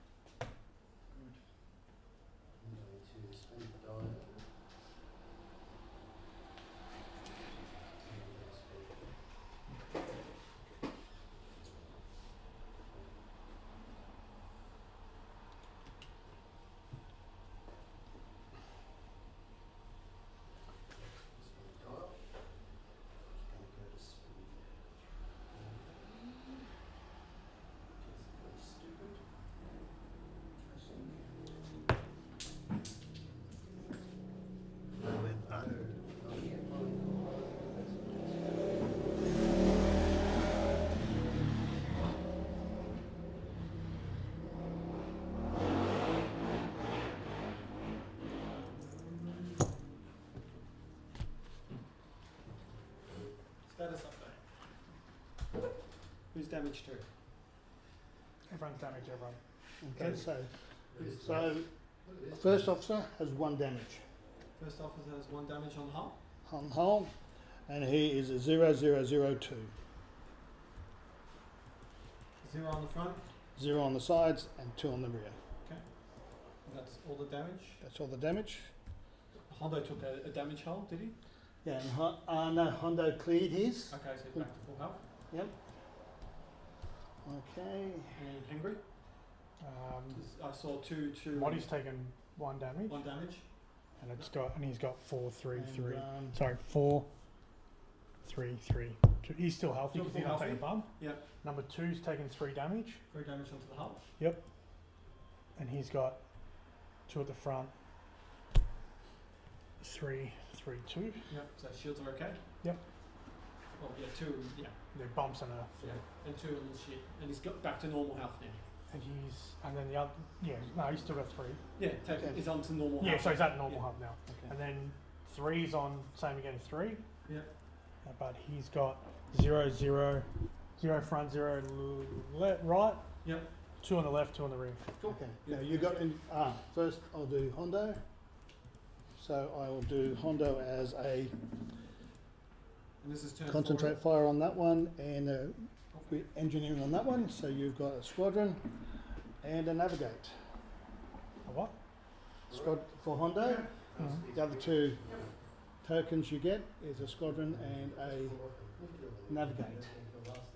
Status update. Who's damaged to? Everyone's damaged, everyone. Okay, so first officer has 1 damage First officer has 1 damage on the hull. on hull, and he is a 0002. 0 on the front. 0 on the sides and 2 on the rear. And that's all the damage. That's all the damage. Hondo took a damage hull, did he? Yeah, and no, Hondo cleared his. Okay, so he's back to full health. Yep. Okay. And Henry? I saw two. Moddy's taken 1 damage. 1 damage. And he's got 4, 3, And, 3. Sorry, 4, 3, 3. He's still healthy because Still he's not healthy? taking a bump. Yep. Number 2's taken 3 damage. 3 damage onto the hull. Yep. And he's got 2 at the front. 3, 3, 2. Yep. So shields are okay. Yep. Oh yeah, 2. Yeah. They're bumps and a Yeah. And 2 on the shit, and he's got back to normal health now. and then the other, he's still got 3. Yeah, he's on to normal Yeah, health. so he's at normal Yeah. health now. Okay. And then 3's on same again, 3. Yeah. But he's got 0, 0, 0 front, 0 right. Yep. 2 on the left, 2 on the rear. Cool. Okay. Now you got in. First I'll do Hondo. So I will do Hondo as a And this is turn concentrate fire on that one and engineering on that one. So you've got a squadron and a navigate. A what? Squad for Hondo. The other 2 tokens you get is a squadron and a navigate.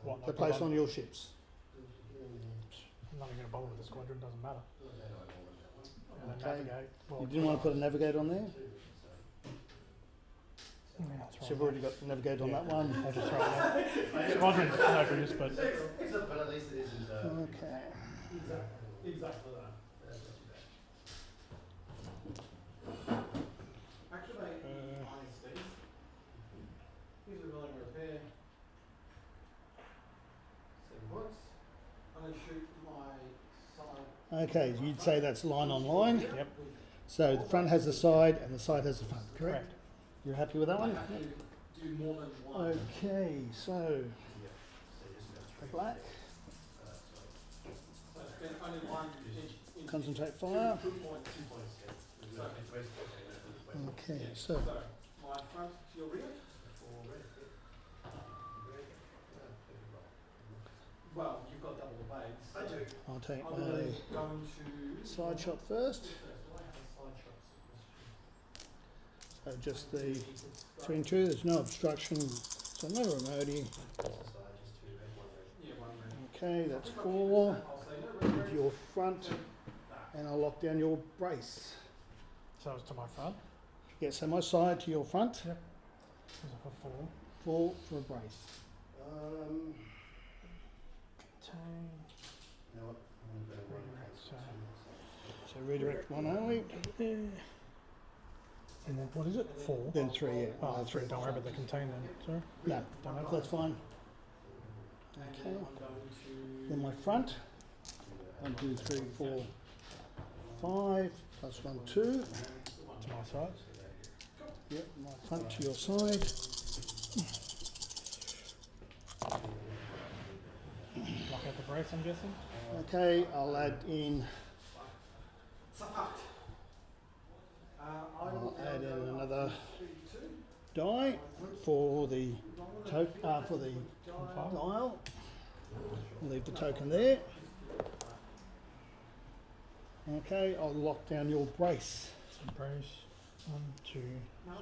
What? To place on your ships. I'm not even going to bother with the squadron, doesn't matter. And then Okay. navigate. Well, You didn't want to put a navigate on there? Yeah, that's So right. you've already got the navigate on that one. I'll just throw it there. Squadron's no good, but But at least it isn't. Okay. Exactly that. Activate ISD. Here's a rolling repair. 7 points. I'm going to shoot my side. Okay, you'd say that's line on line. Yep. So the front has the side and the side has the front, correct? Correct. You're happy with that one? Have to do more than one. Okay, so the black, So it's been only one in concentrate fire. 2 points. Okay, so So my front to your rear. Well, you've got double the blades. I do. I'll take I'm going to my go into side shot first. So just the 3 and 2, there's no obstruction, so no remoting. Yeah, one ring. Okay, that's 4. I'll say no ring. Into your front, and I'll lock down your brace. So it's to my front. Yeah, so my side to your front, Yep. Is it for 4? 4 for a brace. Contain. You know what? I'm gonna go Redirect, so. So redirect 1 only, And then what is it? 4. then 3, yeah. Oh, 3 3. Don't worry about the contain then. Sorry. No, Don't have that's fine. And Okay, then I'm going to then my front, 1, 2, 3, 4, 5, plus 1, 2. To my side. Yep, my front to your side. Lock out the brace, I'm guessing. Okay, I'll add in, I'll add in another die for the for the dial. I'll leave the token there. Okay, I'll lock down your brace. So brace. 1, 2, 3,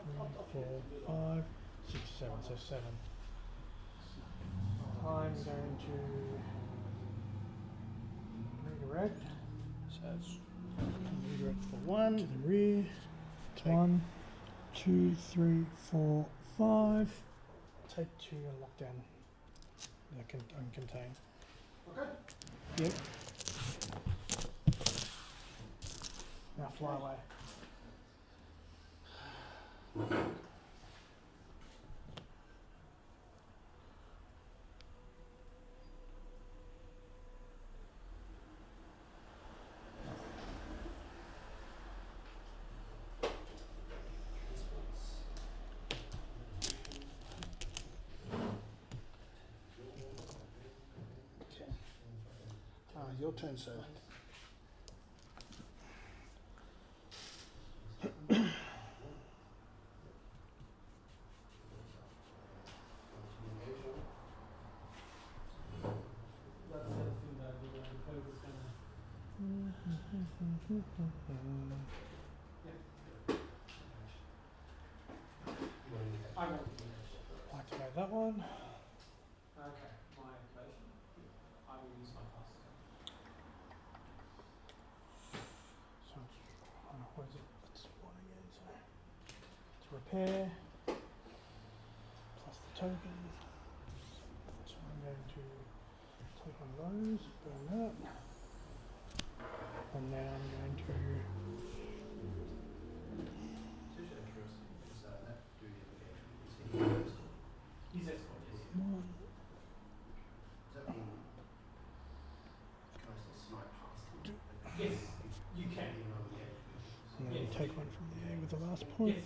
4, 5, 6, 7. So 7. I'm going to redirect So it's redirect for to 1. the rear. 1, 2, 3, 4, 5. Take 2 and lock down. And contain. Okay. Yep. Now fly away. Okay. Your turn, sir. That's the other thing that the code was going to. I won't do that. Activate that one. Okay, my activation. I will use my pass. So it's, what is it? It's 1 again. So it's repair plus the token. So I'm going to take one of those, burn that, and now I'm going to. He's escort, yes. One. Yes, you can. And then take one from the egg with the last point. Yes.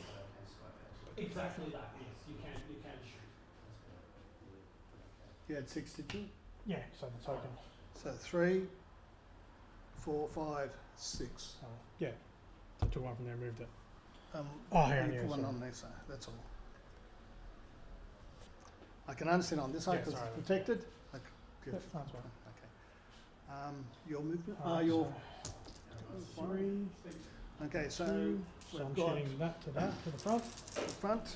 Exactly that, yes. You can shoot. You had 62? Yeah, so the token. So 3, 4, 5, 6. Oh, yeah. So I took one from there and moved it. Um, Oh, hang on, you yeah, put one sorry. on there, so that's all. I can understand on this side Yeah, because sorry. it's protected. Okay, good. Yep, that's right. Okay. Your movement? Alright, Your so 3, okay, so 2. So we've I'm got shooting that to the front. the front.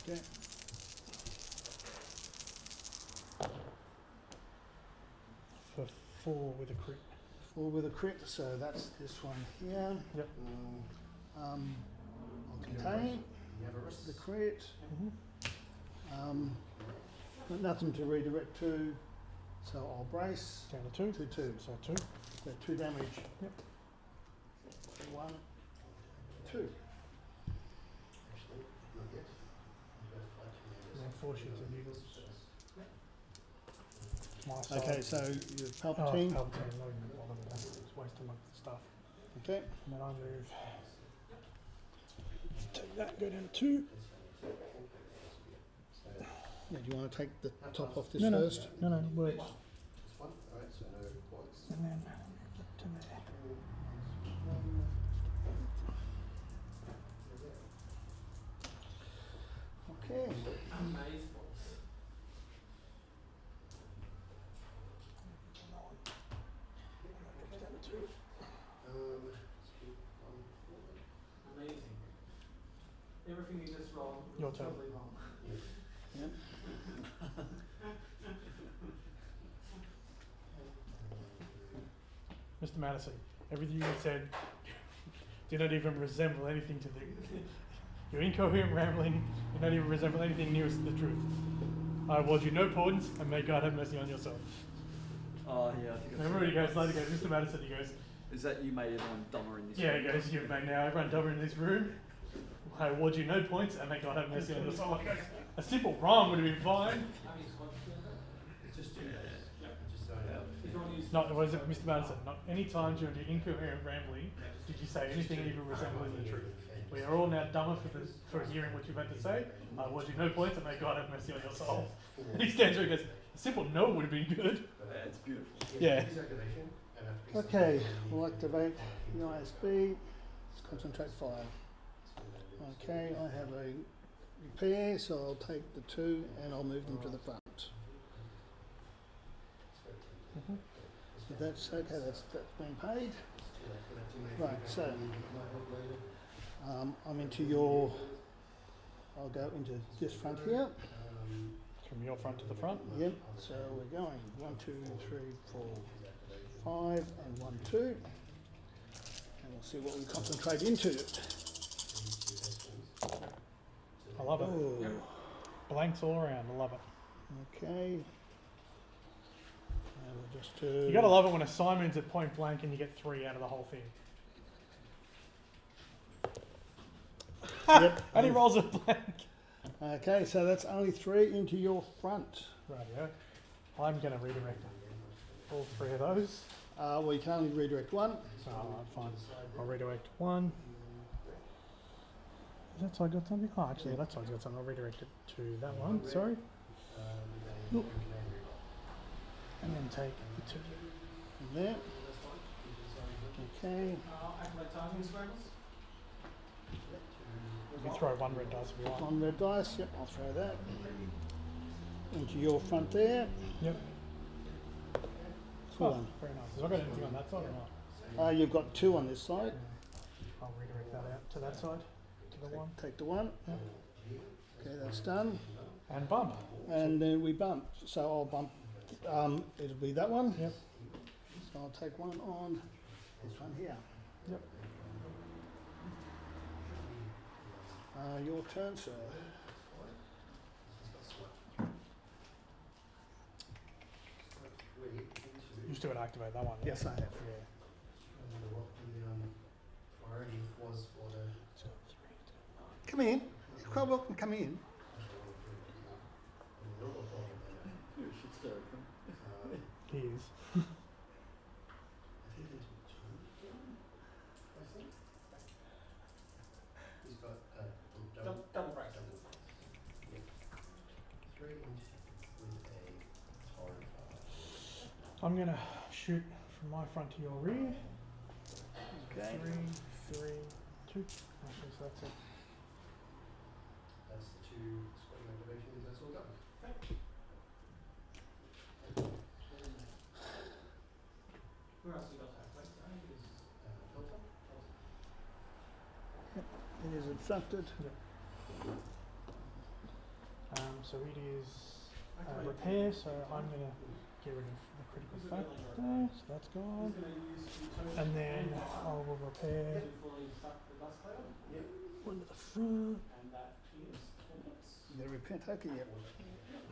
Okay. For 4 with a crit. 4 with a crit, so that's this one here. Yep. I'll contain the crit. Mm-hmm. Got nothing to redirect to, so I'll brace. Down to 2. 2, 2. So 2. So 2 damage. Yep. 1, 2. And then 4 shoots of needles. My side. Okay, so you're Oh, Palpatine. Palpatine. No, you bother with that. It's wasting my stuff. Okay. And then I move. Take that, go down to 2. Now, do you want to take the top off this No, no. first? No, it works. This one? Alright, so no points. And then up to there. Okay. Amazing. Amazing. Everything you just rolled was Your turn. totally wrong. Yep. Mr. Madison, everything you said did not even resemble anything to the. Your incoherent rambling did not even resemble anything nearest to the truth. I award you no points, and may God have mercy on your soul. Oh yeah, I think I've Remember, he goes, later goes, Mr. Madison, he goes, Is that you made everyone dumber in this yeah, room? he goes, you've made now everyone dumber in this room. I award you no points, and may God have mercy on your soul. I goes, a simple rhyme would have been fine. It's just two days. Yep. Yeah. If you want to use Not, was it, Mr. Madison, not any time during your incoherent rambling did you say anything even resembling the truth. We are all now dumber for hearing what you've had to say. I award you no points, and may God have mercy on your soul. And he stands there and goes, a simple no would have been good. Yeah, it's beautiful. Yeah. Okay, we'll activate the ISB. Let's concentrate fire. Okay, I have a repair, so I'll take the 2 and I'll move them to the front. So that's okay, that's been paid. Right, so I'm into your, I'll go into this front here. From your front to the front. Yep, so we're going 1, 2, 3, 4, 5, and 1, 2. And we'll see what we concentrate into. I love it. Oh, Blanks all around. I love it. okay. And we'll just do. You gotta love it when a Simon's at point blank and you get 3 out of the whole thing. Yep. And he rolls a blank. Okay, so that's only 3 into your front. Rightio. I'm gonna redirect all 3 of those. Well, you can only redirect 1. Oh, fine. I'll redirect 1. That side got something? Oh, actually, that side's got something. I'll redirect it to that one. Sorry. Oop. And then take the 2. From there. Okay. activate targeting scrambles. You can throw 1 red dice if you want. 1 red dice, yep, I'll throw that. Into your front there. Yep. Full Oh, one. very nice. Have I got anything on that side or not? You've got 2 on this side. I'll redirect that out to that side. To the 1. Take the 1. Yep. Okay, that's done. And bump. And then we bump. So I'll bump. It'll be that one. Yep. So I'll take 1 on this one here. Yep. Your turn, sir. You still gotta activate that one. Yeah? Yes, I have. Yeah. Come in. You're quite welcome. Come in. He is. Double break. I'm gonna shoot from my front to your rear. Okay. 3, 3, 2. Actually, so that's it. That's the 2 squadron activations, that's all done. Where else you got that? Like, I think it's Filter. It is obstructed. So it is repair, so I'm gonna get rid of the critical factor, so that's gone. And then I will repair fully stuck the dust cloud. 1 to the front. And that is 4 points. You repair. Okay, yep.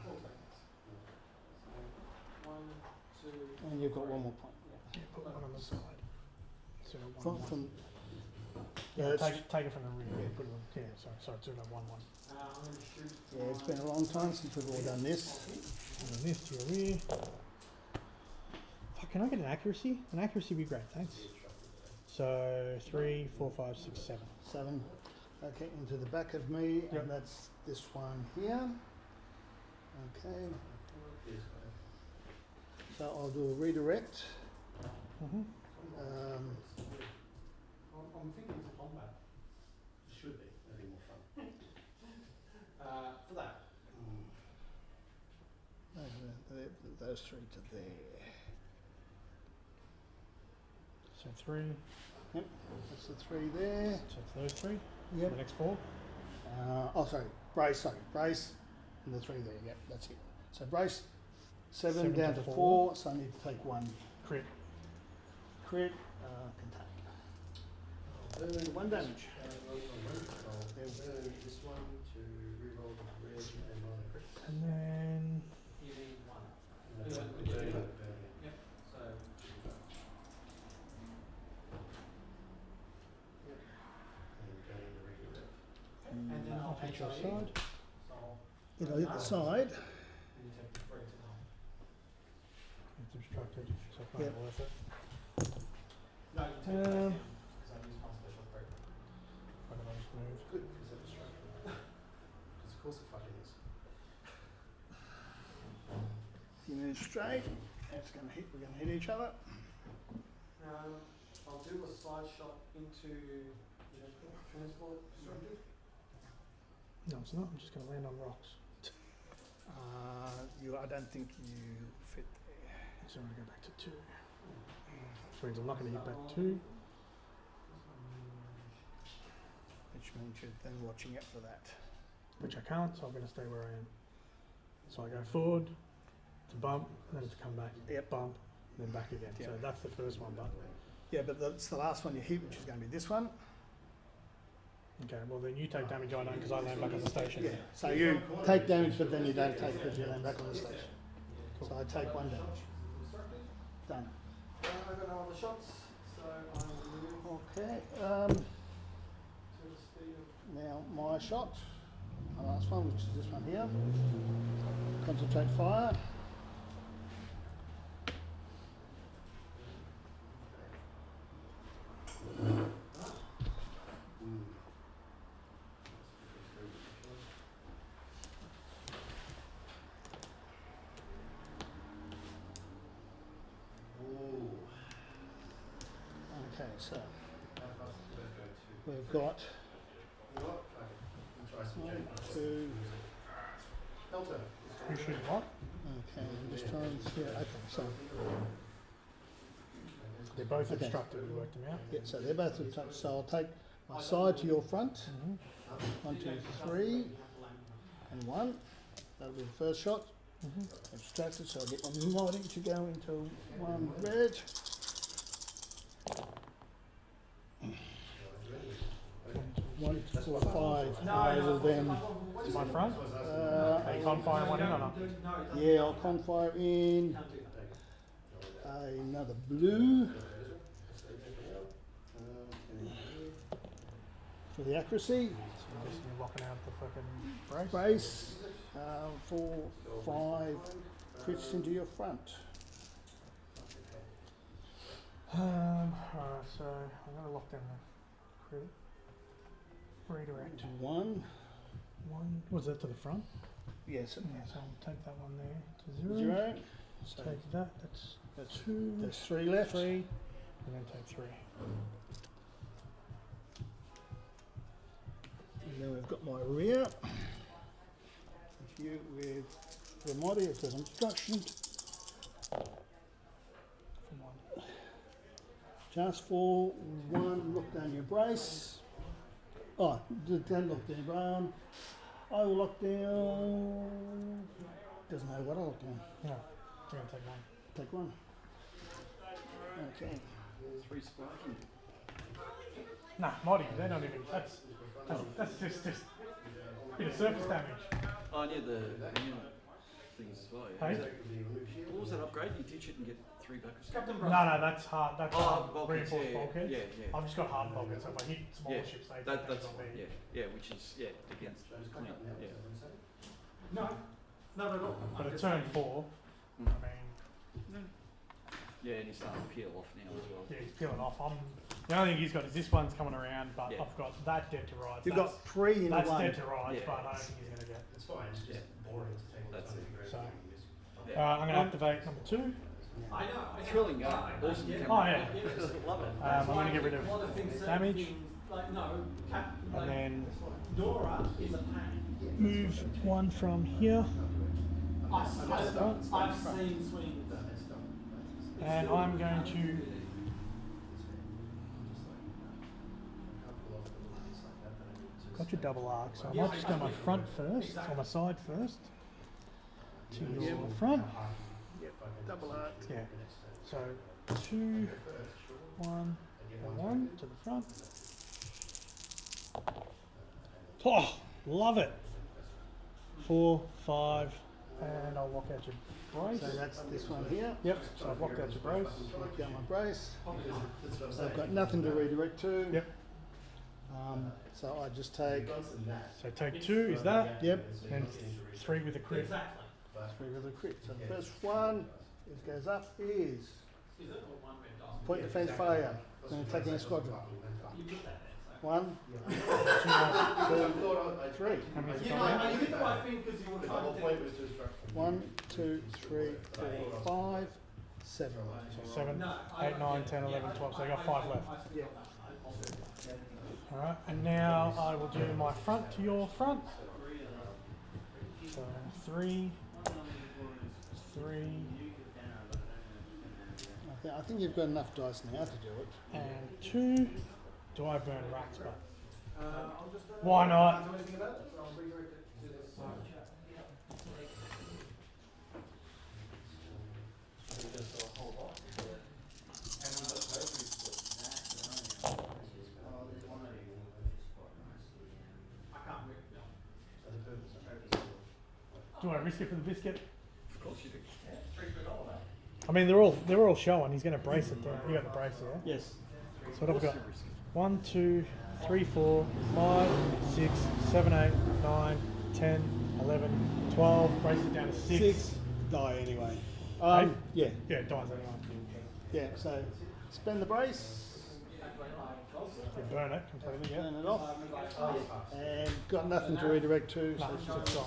4 points. So 1, 2. And you've got 1 more point. Yeah, put 1 on the side. So From yeah, it's- take it from the rear. Yeah, put it on. Yeah, sorry, 2 1 1. I'm going to shoot. yeah, it's been a long time since we've all done this. And then this to your rear. Fuck, can I get an accuracy? An accuracy would be great, thanks. So 3, 4, 5, 6, 7. 7. Okay, into the back of me, Yep. and that's this one here. Okay. So I'll do a redirect. Mm-hmm. I'm thinking it's a combat. It should be. That'd be more fun. For that. Those 3 to there. So 3. Yep, that's the 3 there. So it's those 3. Yep. The next 4. Brace, and the 3 there, yep, that's it. So brace, 7 7 down to to 4. 4, so I need to take 1 Crit. crit, contain. 1 damage. Burn this one to reroll the red and minor crit. And then You need 1. Burn. Yep. So. And then I'll hit your HIE. side. So I'll It'll hit the side. and you take the 3 to 9. It's obstructed, so it's not Yep. worth it. No, you take the Um, because I used my special 3. Fuck it, I'll just move. Good, because that was structural. Because of course it fucking is. If you move straight, it's going to hit. We're going to hit each other. I'll do a side shot into transport structure. No, it's not. I'm just going to land on rocks. I don't think you fit there. So I'm going to go back to 2. Which means I'm not going to hit back 2. Which means you're then watching it for that. Which I can't, so I'm going to stay where I am. So I go forward, to bump, then to come back, Yep. bump, then back again. So Yep. that's the first one done. Yeah, but that's the last one you hit, which is going to be this one. Okay, well then you take damage, I don't, because I land back on the station. Yeah. So you take damage, but then you don't take because you land back on the station. Cool. So I take 1 damage. Done. I've got no other shots, so I will move Okay. to the speed of. Now my shot. My last one, which is this one here. Concentrate fire. Okay, so we've got 1, 2. Delta. You shoot what? Okay, I'm just trying to. Yeah, okay, so They're both Okay. obstructed, we worked them out. yeah, so they're both obstructed. So I'll take my side to your front. Mm-hmm. 1, 2, 3, and 1. That'll be the first shot. Mm-hmm. Abstracted, so I get my mighty to go into 1 red. One, 4, 5. I will then. To my front? Are you con fire one in or not? Yeah, I'll confire in another blue for the accuracy. So I'm guessing you're locking out the fucking brace. Brace, 4, 5, crits into your front. Alright, so I'm going to lock down the crit. Redirect. 1, 1. Was that to the front? yes, Yeah, so I'll take that one there to 0. 0. So Take that, that's 2. there's 3 left. 3. And then take 3. And then we've got my rear. You with the mighty, it says obstruction. For 1. Just for 1, look down your brace. Oh, don't look down, Brown. I will lock down. Doesn't matter what I lock down. No, you're going to take 1. Take 1. Okay. 3 spiking. Nah, Marty, they don't even. That's just a bit of surface damage. Oh, and yeah, the unit things as well. Yeah. Hey? What was that upgrade? You ditch it and get 3 back or something? Captain No, Bruce. that's hard. That's bulkheads, reinforced yeah, bulkheads. yeah. I've just got hard bulkheads, so if I hit smaller Yeah, ships, they That's on me. which is against Clint. Yeah. No, not at all. But I'm at just turn saying. 4, Mm. I mean, Yeah, and he's starting to peel off now as well. yeah, he's peeling off. I'm The only thing he's got is this one's coming around, but Yeah. I've got that dead to rights. You've got 3 in That's one. dead to rights, Yeah. but I don't think he's going to get. It's fine. It's just boring to take all the That's time it. to figure So, out what you use. I'm going to activate number 2. I know. Thrilling game. Awesome game. Oh, yeah. Love it. I'm going to get rid A lot of things, certain damage, things, like no, and then Nora is a pain. move 1 from here, I've seen swings. and I'm going to got your double arc, so I might just go my front first, or my side first, to your front. Yep, double arc. Yeah. So 2, 1, and 1 to the front. Oh, love it. 4, 5, and I'll lock out your brace. So that's this one here. Yep. So I've locked out your brace. Lock down my brace. So I've got nothing to redirect to. Yep. So I just take. So take 2 is that. Yep. And 3 with a crit. Exactly. 3 with a crit. So the first one goes up is Is it or one red dot? point defense failure. Then attacking a squadron. You put that there. 1, 2, 3. How many's it You got know, now? you hit the right thing because you were The trying whole to point was to distract. 1, 2, 3, 4, 5, 7. So 7, 8, 9, 10, 11, 12. So I got 5 left. Yeah. Alright, and now I will do my front to your front. So 3, 3, I think you've got enough dice now to do it. and 2. Do I burn racks? But why not? Do I risk it for the biscuit? Of course you do. I mean, they're all showing. He's going to brace it down. You got the brace there. Yes. So what have I got? 1, 2, 3, 4, 5, 6, 7, 8, 9, 10, 11, 12. Brace it down to 6. 6 die anyway. Yeah. Yeah, it dies anyway. Yeah, so spend the brace, You burn it completely, yeah. turn it off, and got nothing to redirect to, so No, it's so it's gone.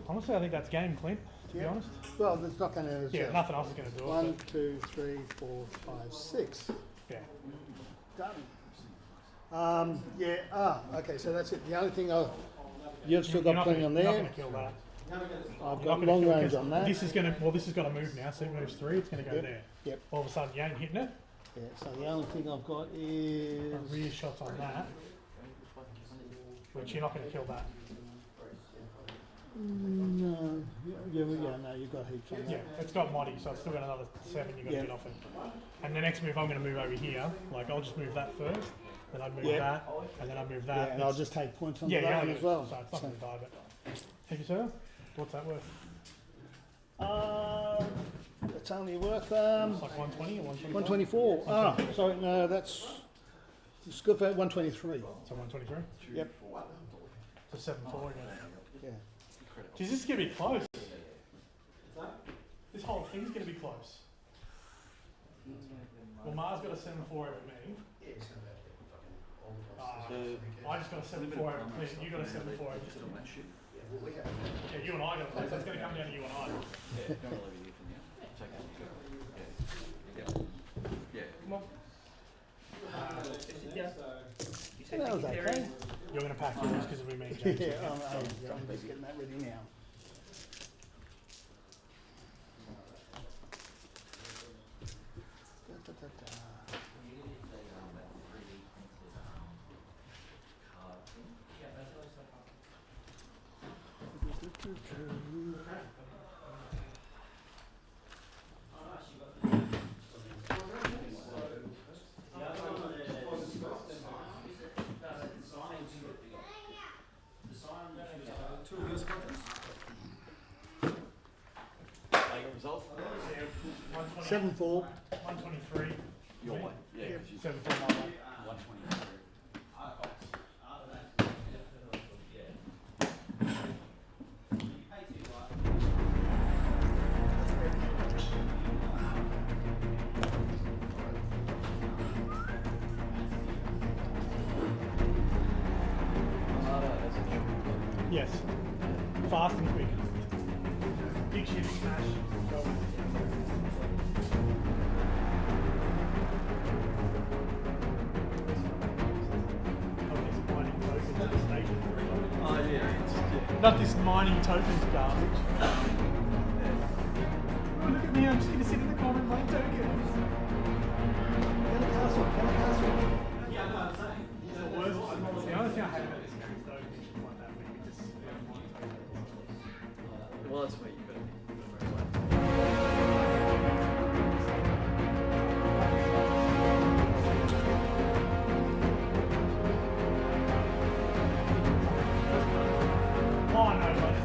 Honestly, I think that's game, Clint, to be Yeah. honest. well, it's not going to. Yeah, nothing else is going to do it. 1, 2, 3, 4, 5, 6. Yeah. Done. Okay, so that's it. The only thing you've still You're got not plenty gonna- on You're not there. going to kill that. I've You're got not gonna long kill it range 'cause on that. This is going to, this has got to move now. So it moves 3. It's going to go Yep. there. Yep. All of a sudden, you ain't hitting it. Yeah, so the only thing I've got is. Rear shots on that, which you're not going to kill that. No, no, you've got heaps on that. Yeah, it's got moddy, so I've still got another 7 you've got to Yeah. get off it. And the next move, I'm going to move over here. Like, I'll just move that first, then I'd move Yeah. that, and then I'd move Yeah, that. and I'll just take points on yeah, that yeah, one as well. So it's not So, going to die, but. Thank you, sir. What's that worth? it's only worth It's like 120 or 124? 124. Sorry, no, that's it's good for 123. So 123? Yep. So 7-4 again. Yeah. Geez, this is going to be close. This whole thing's going to be close. Well, Mars got a 7-4 over me. I just got a 7-4 over me. You got a 7-4 over Just on that shit. Yeah, you and I got a play, so it's going to come down to you and I. Yeah, don't leave it here for now. Take it. Yeah. Come on. That was okay. You're going to pack yours because of me and James. Yeah, I'm just getting that ready now. Result? 7-4. 123. Your way. Yeah. Yep. 'cause you- 7-4 my way. 123. Yes. Fast and quick. Big shit smash. Go. Oh yeah. Not this mining tokens garbage. Oh, look at me, I'm just going to sit in the corner and mine tokens. Get a castle, get a castle. Yeah, no, I'm saying. The worst one. The only thing I hate about this game is though, it's like that, we just mine tokens. Well, that's where you got to be. Oh no, but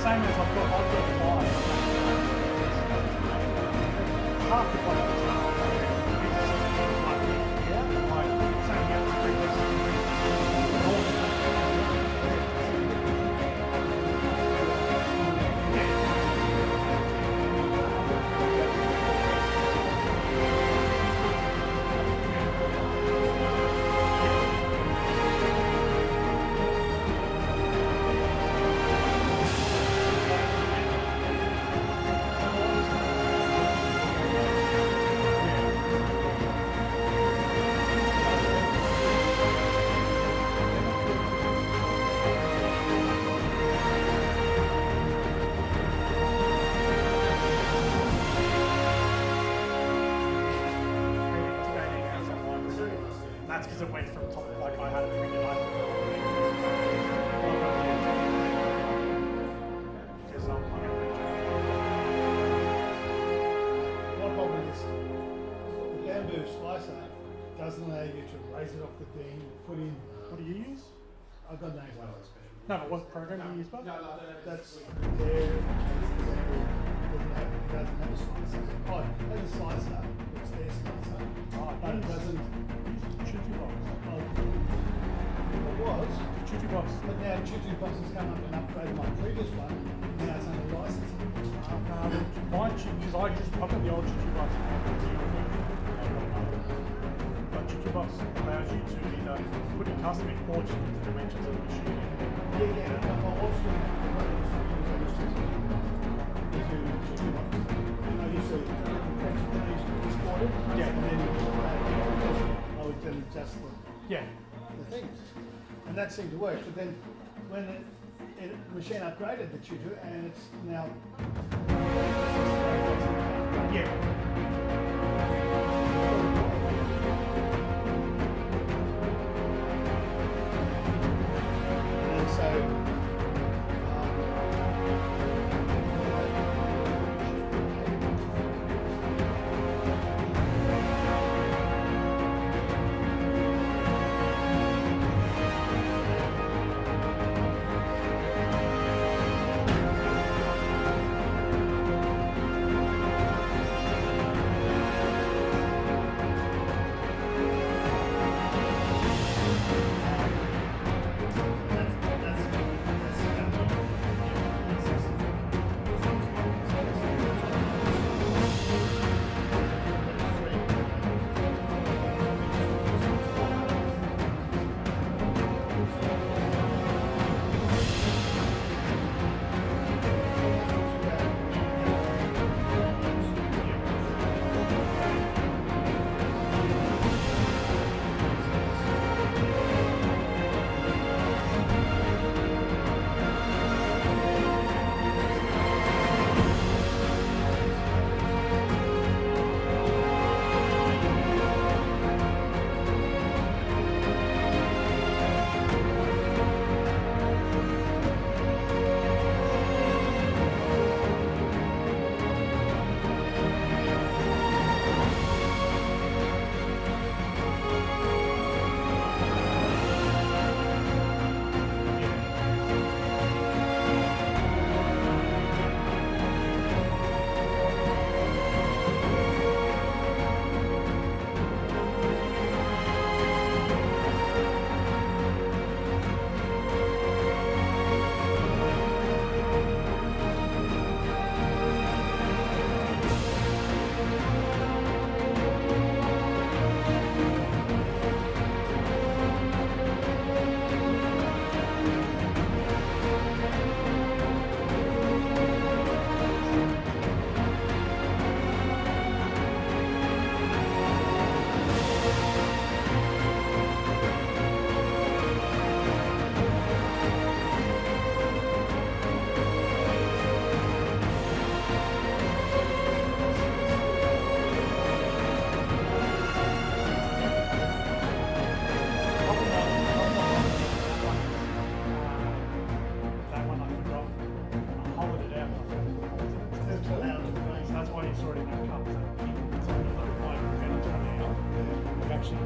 same as I've got 5. Half the point of the time. Like saying you have to treat this. That's because it went from top, like I had it really like. One problem is the bamboo slicer doesn't allow you to raise it off the thing, put in. What do you use? I've got no one. No, but what program do you use, Bob? That's there. It doesn't have a slicer. Oh, it has a slicer. It's their slicer. But it doesn't. Chutu box. Oh, it was. Chutu box. But now Chutu box has come up and upgraded my previous one. Now it's only licensing. My because I've got the old Chutu box. But Chutu box allows you to either put in custom or just put the dimensions of the machine. Yeah. I was doing I used to export it. Yeah. And then I would then adjust the things. And that seemed to work. But then when the machine upgraded the tutor and it's now and so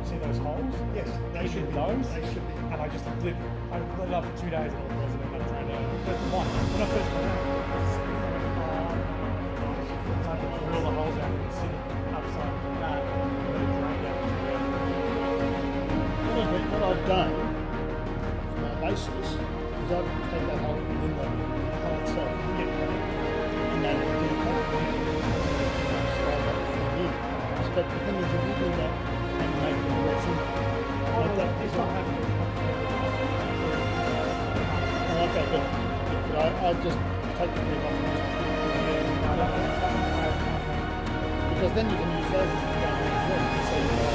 See those holes? Yes, They should be those. They should be. And I just lit it up for 2 days and all the resident got turned That's one. When I first got out, I had to drill the holes out and sit upside that and let it drain out. What I've done for my bases is I've taken that hole in the hole itself. And then do that. Slide that thing in. But the thing is, if you do that and make it resin, like that, It's not happening. okay, but I just take the thing off. Because then you can use those as you go around. So you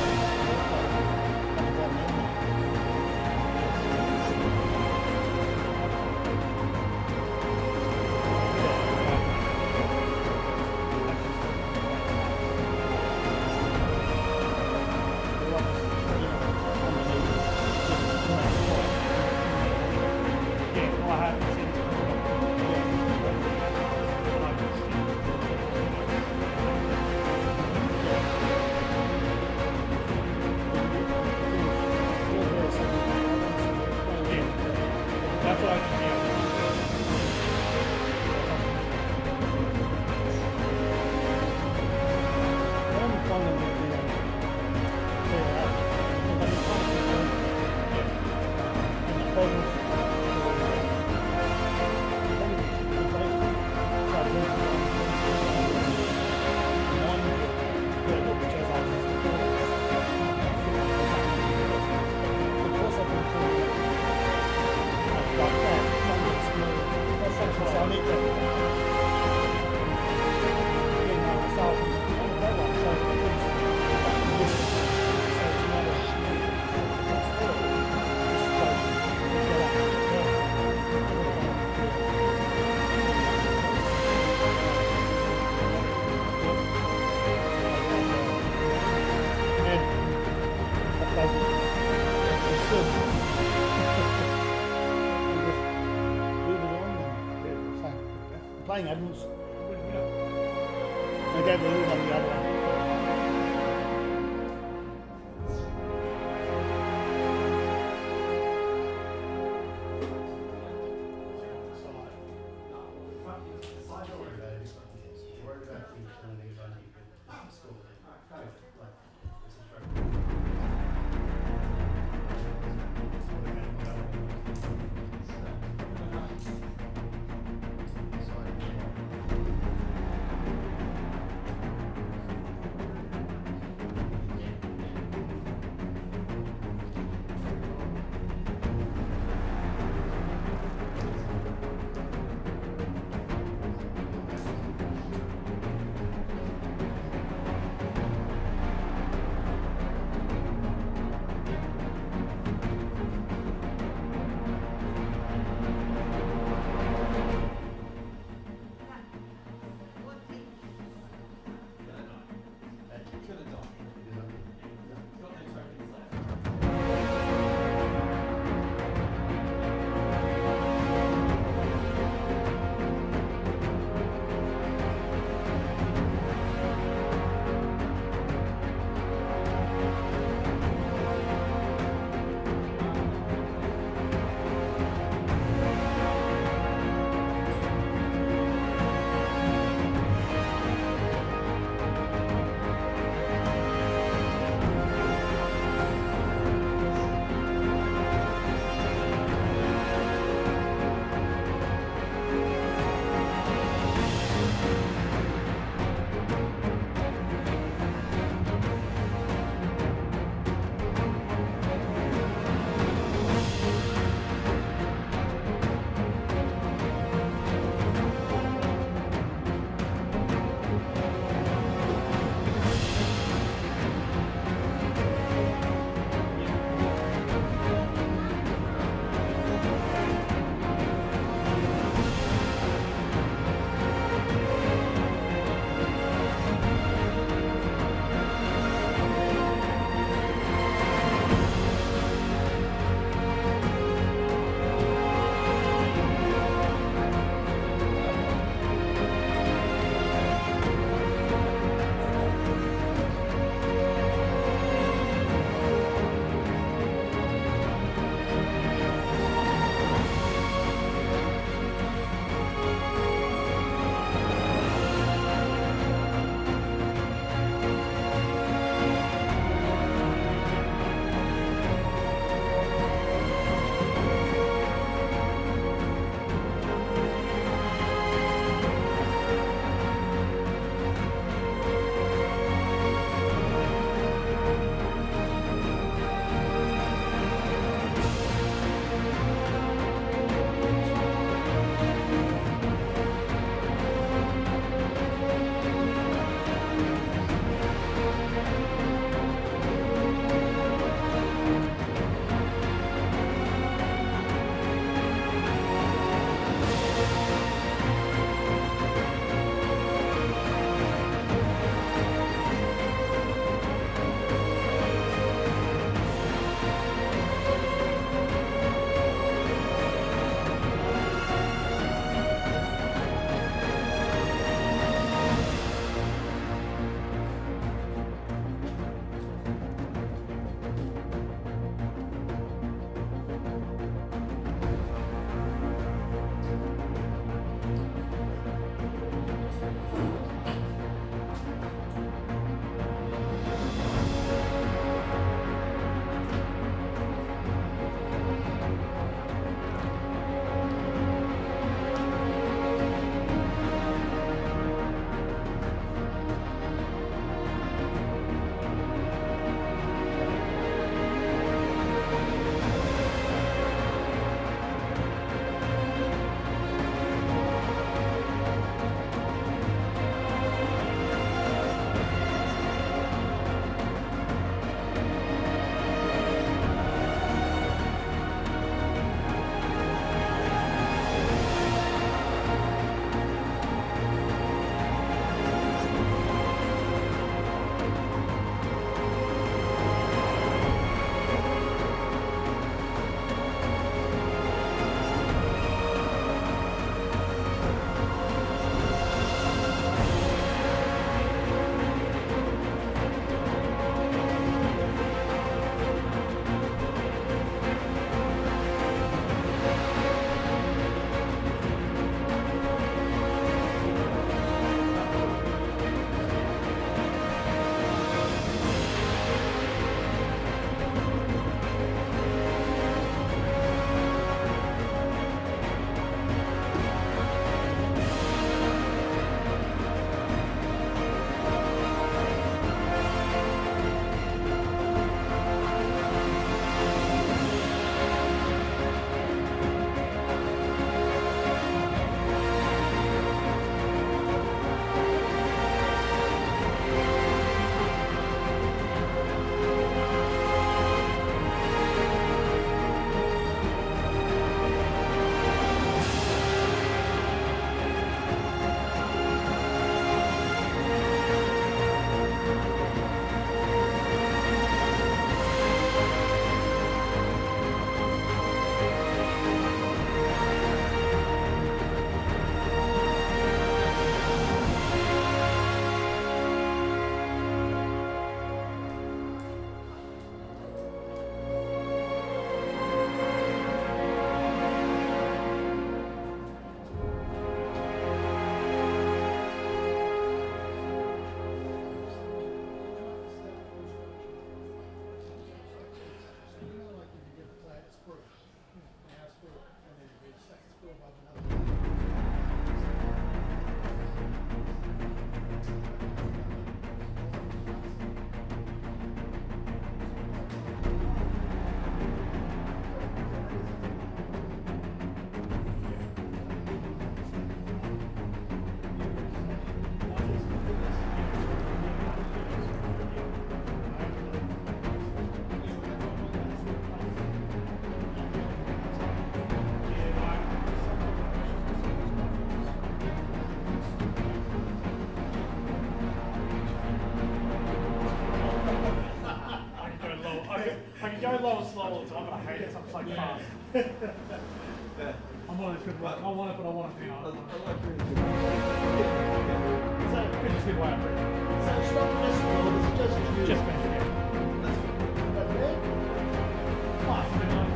That's what I can do. Playing Admirals. I gave a little on the other one. I can go low and slow all the time, but I hate it, so I'm just like fast. I'm one of those people, like, I want it, but I want it now. So, It's a good way of putting it. so it's not this world, it's just you. Just me, yeah. That's it? Oh, it's a bit like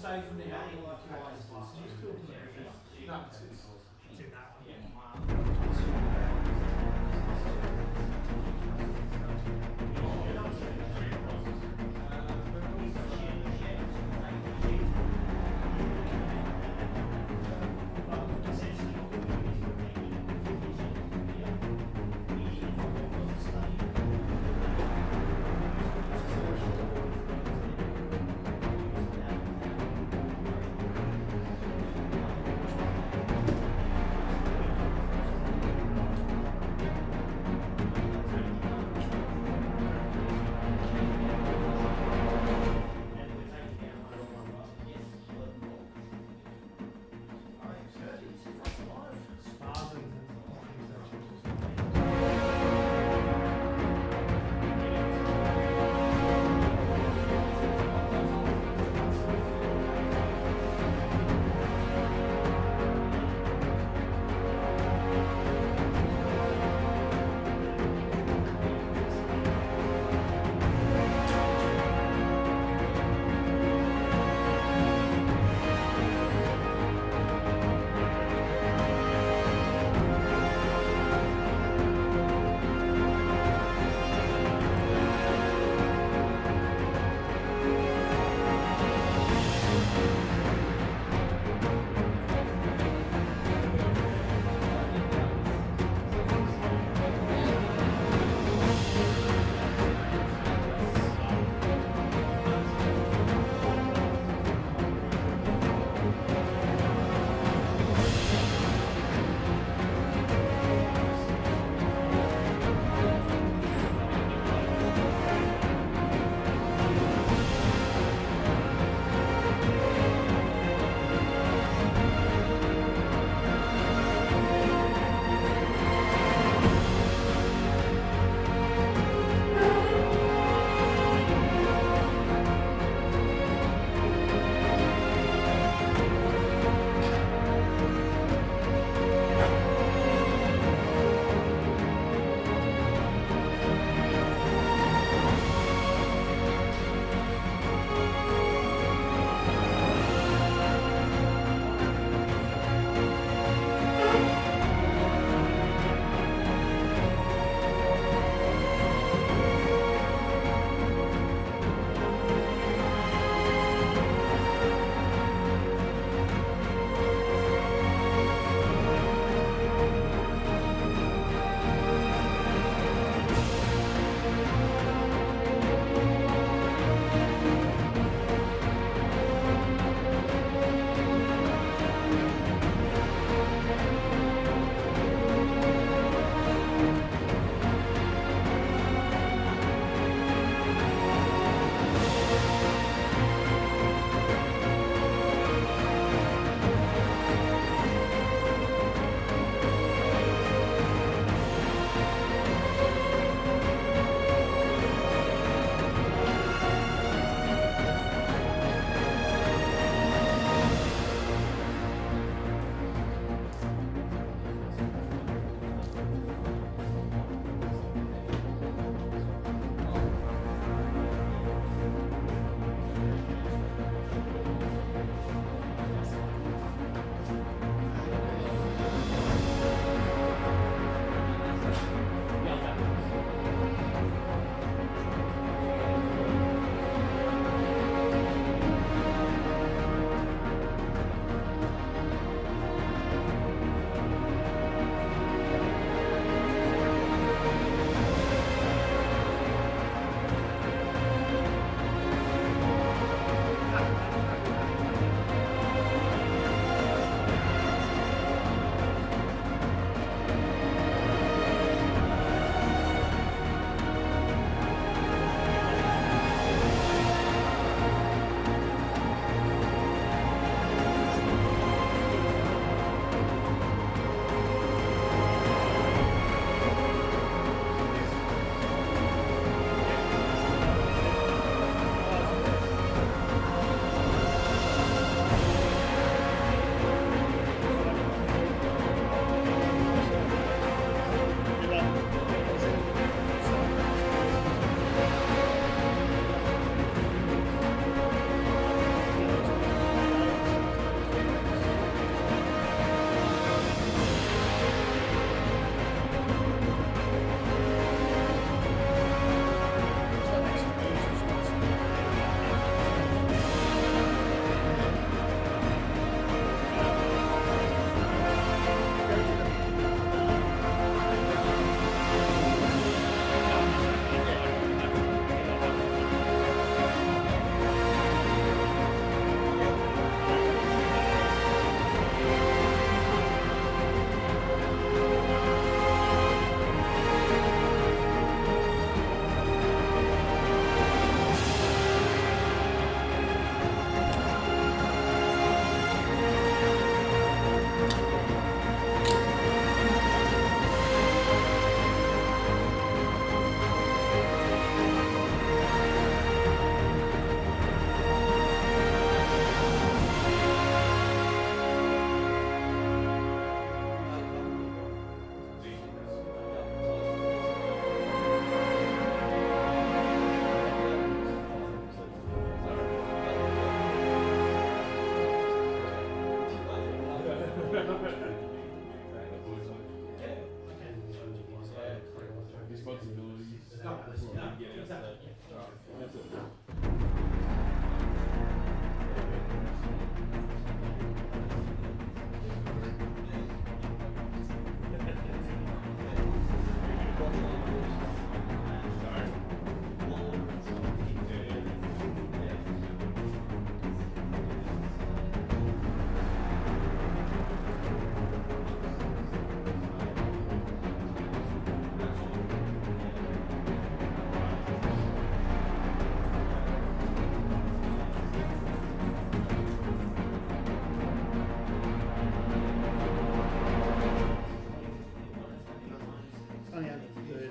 say from now on, if you like, no, It's in that one. exactly. Only under 30.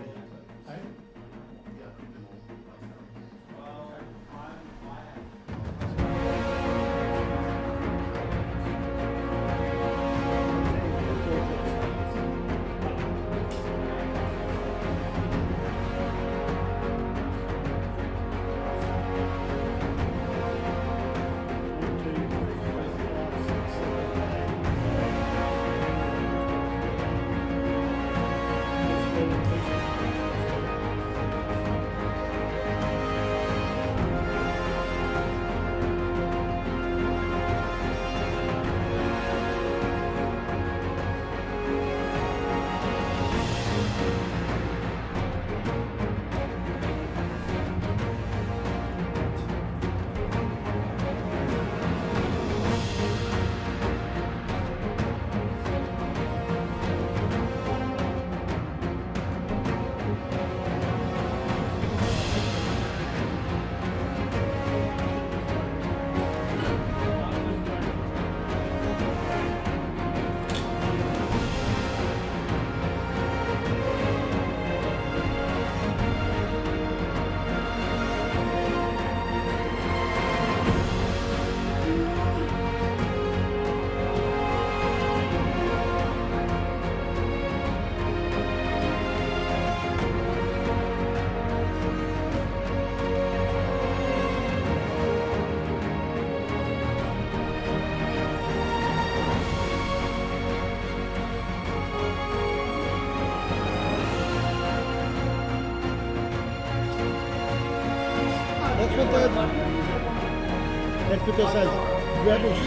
That's what that says. Rebels.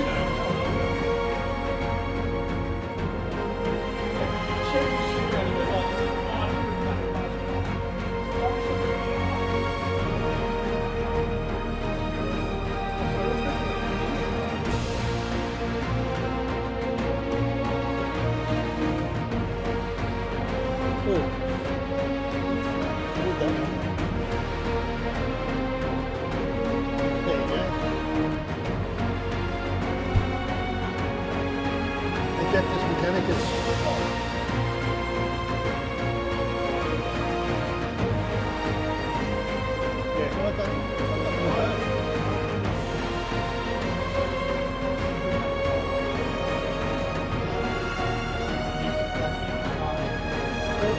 Cool. I did that one. There you go. Adeptus Mechanicus. Yeah, well done.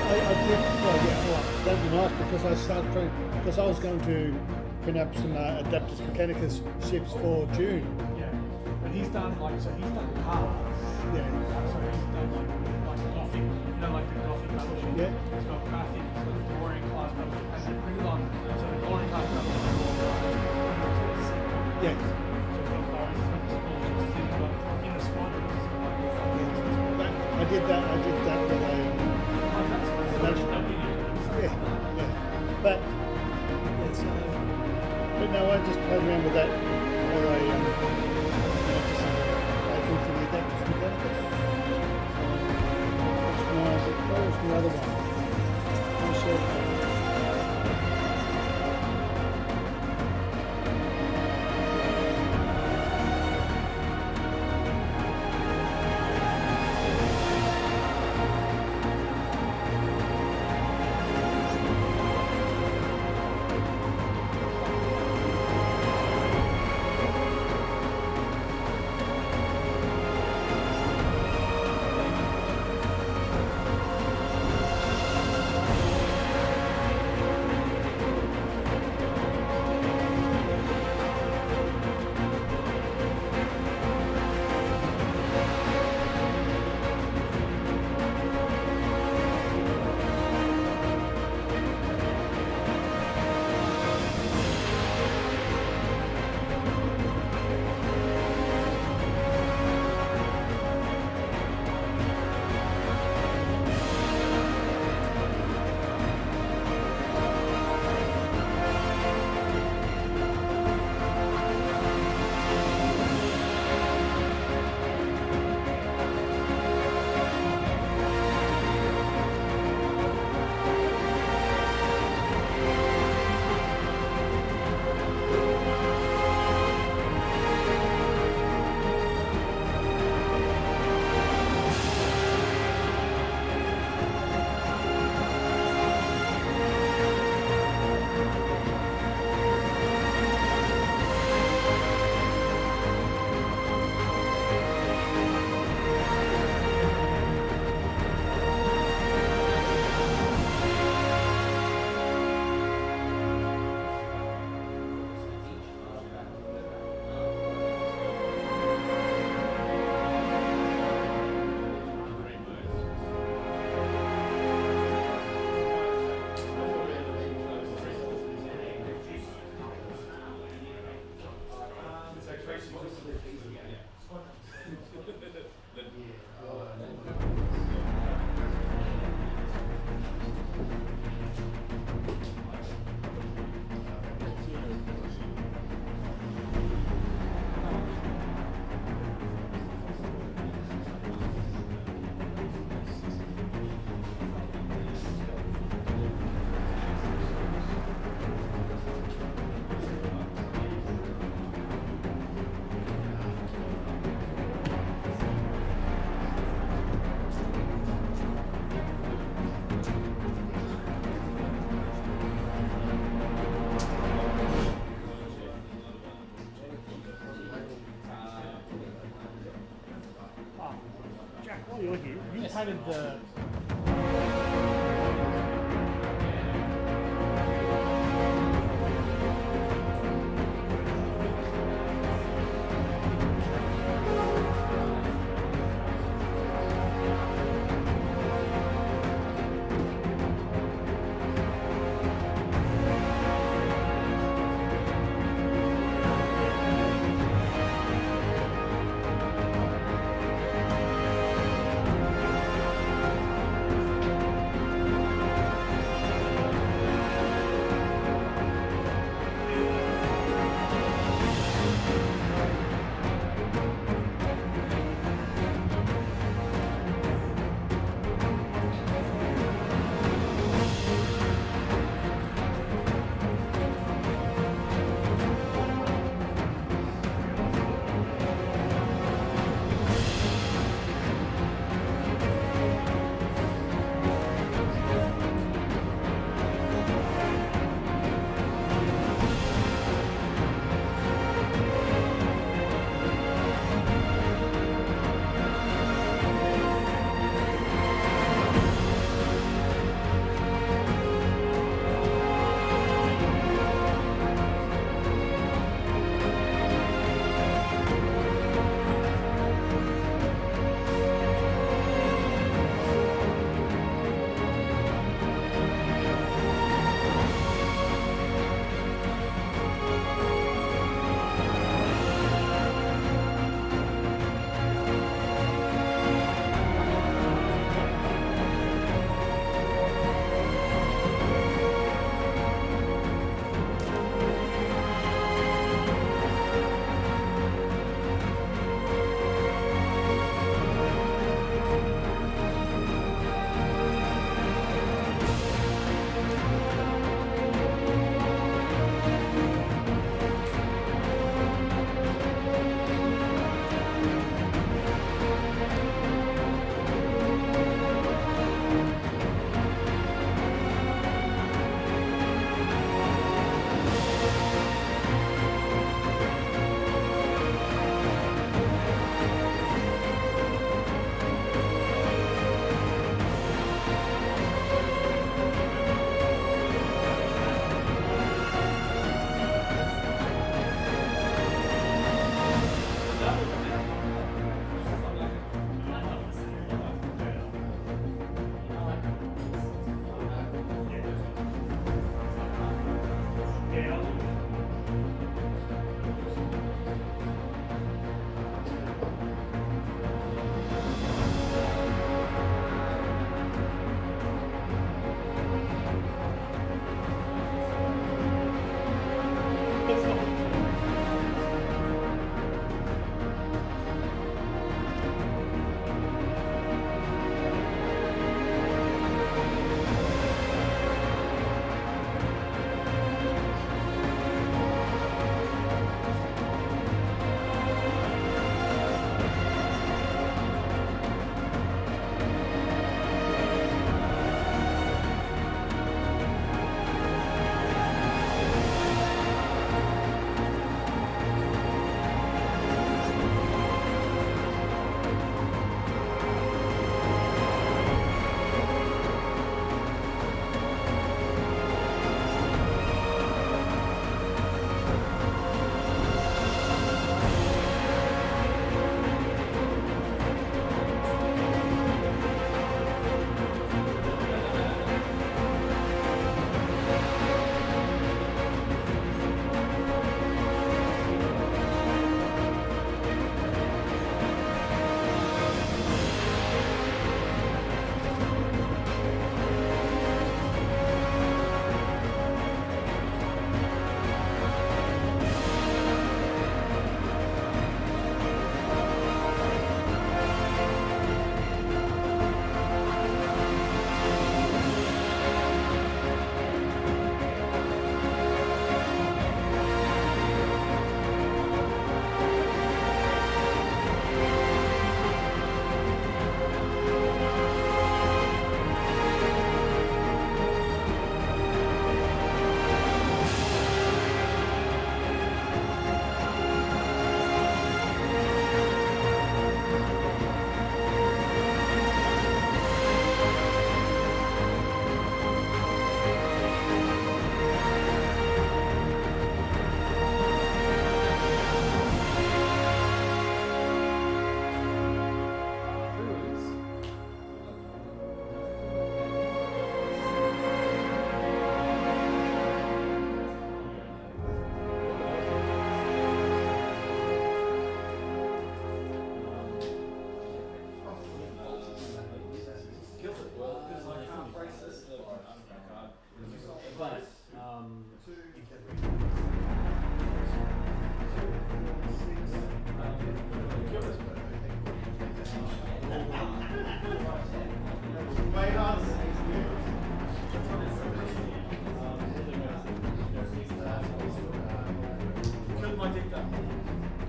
I did, well, yeah, well, that'd be nice because because I was going to print up some Adeptus Mechanicus ships for June. Yeah. But he's done cards. Yeah. So he's done like Gothic, you know, like the Gothic publishing. Yeah. He's got Gothic, he's got the Glorian class publishing, and then pretty long. So the Glorian class publishing is all Yes. So he's got various different schools, he's got in the squadrons. I did that with yeah. But no, I just played around with that where I think for the Adeptus Mechanicus. What was the other one? Jack, while you're here, you painted the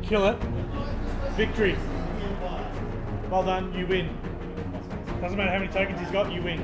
Kill it. Victory. Well done, you win. Doesn't matter how many tokens he's got, you win.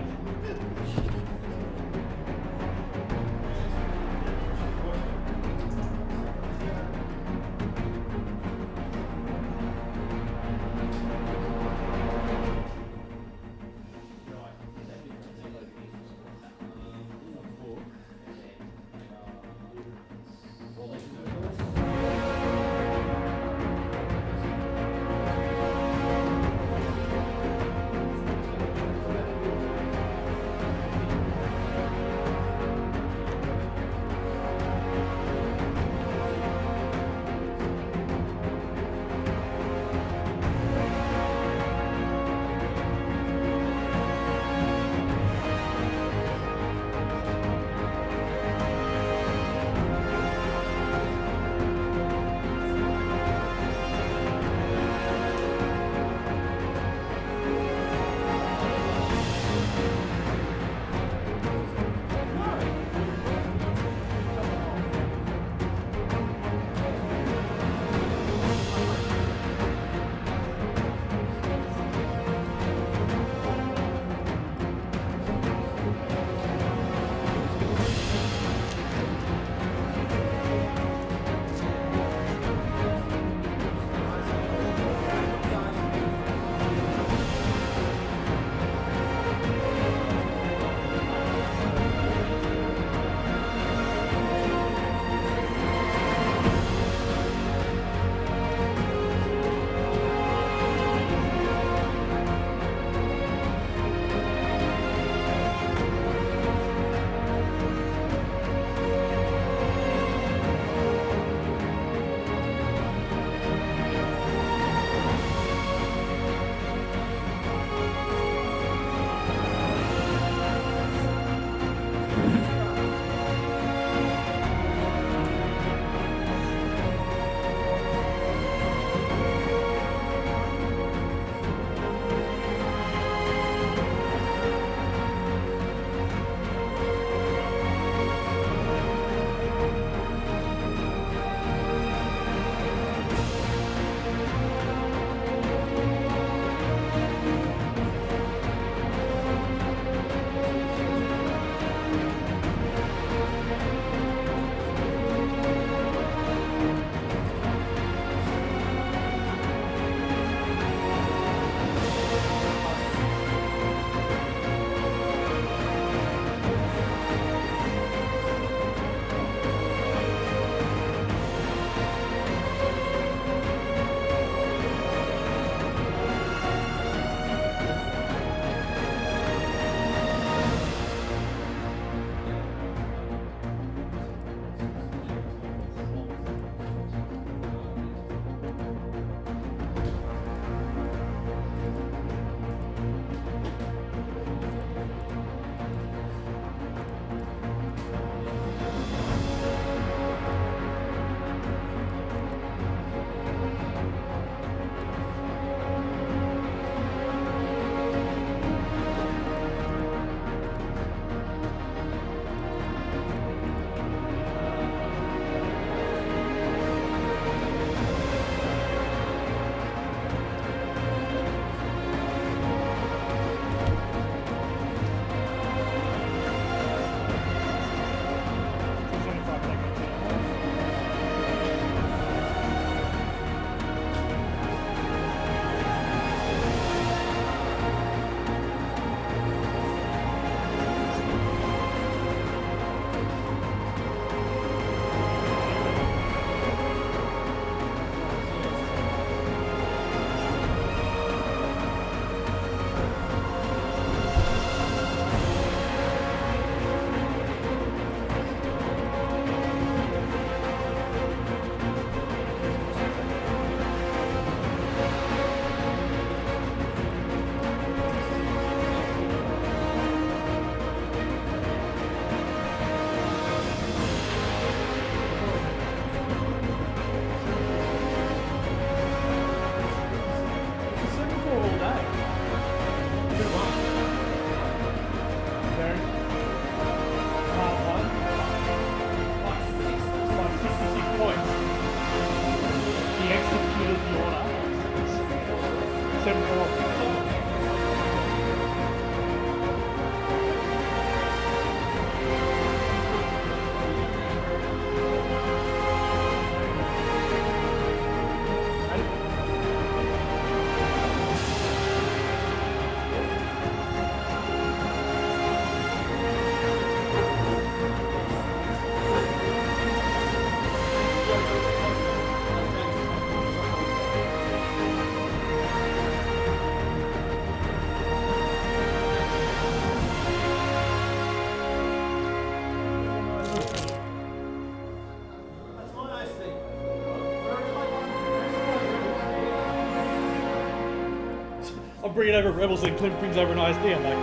I'll bring it over Rebels and Clint brings over an ISD. I'm like,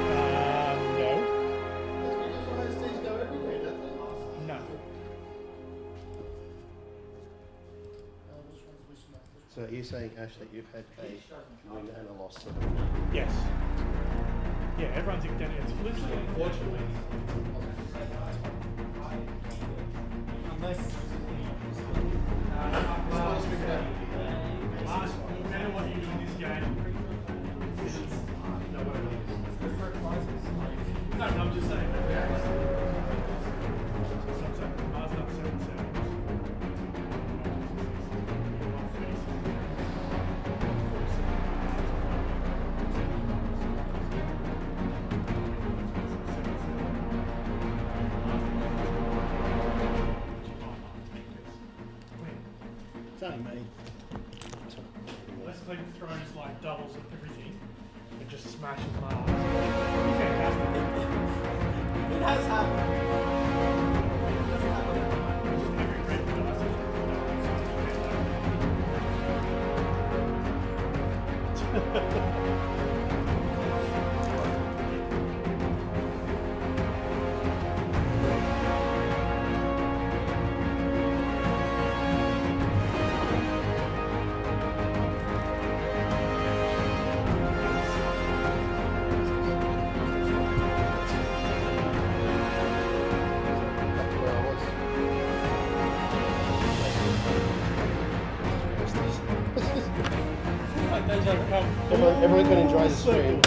no. That's because ISDs go everywhere, don't they? No. Which one's which one? So are you saying, Ash, that you've had a win and a loss? Yes. Yeah, everyone's against it. It's literally, unfortunately. Unless. No matter what you do in this game. No, but I'm just saying that. Mars up 7-7. It's only me. Unless Clint throws like doubles of everything and just smashes Mars. Fantastic. It has happened. Every red dice is Everyone can enjoy the stream.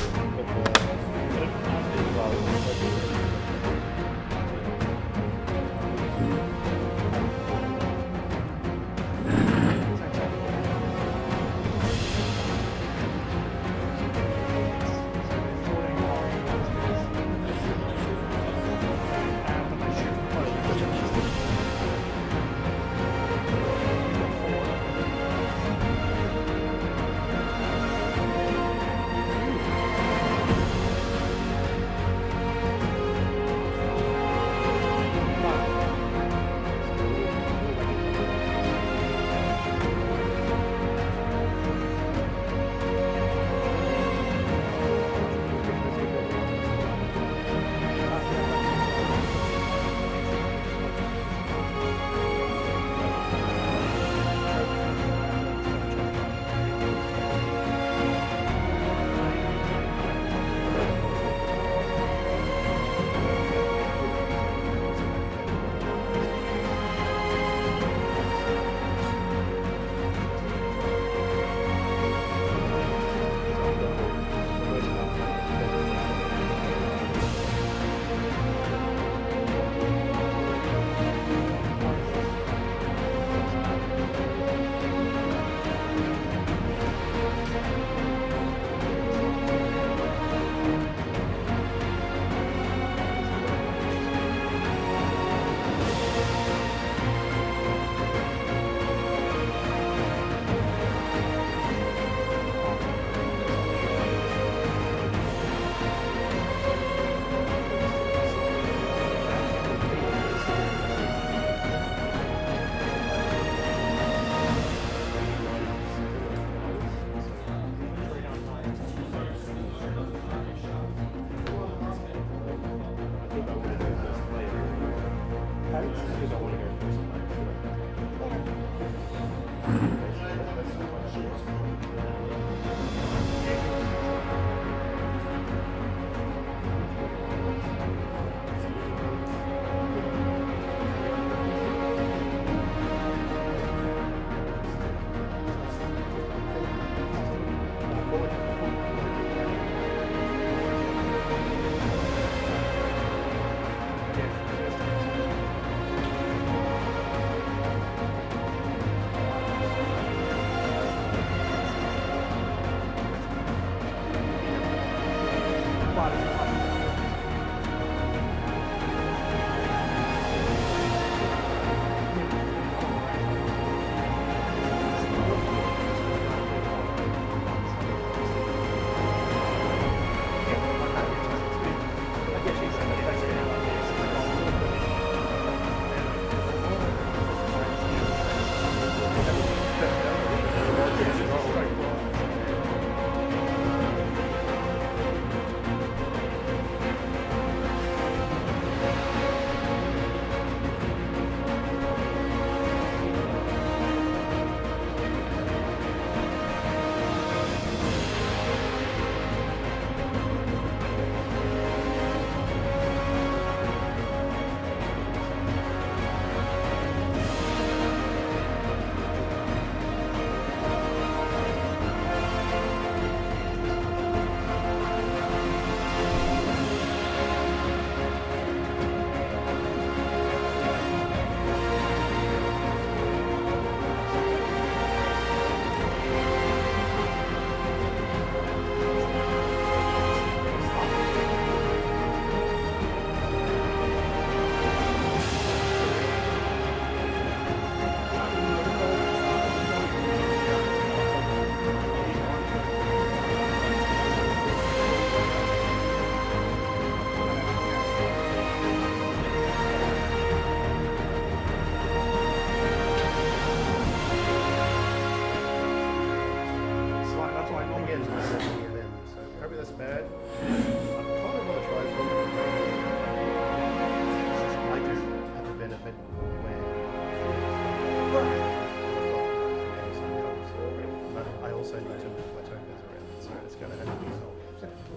also need to move my tokens around, so it's going to have to be solved.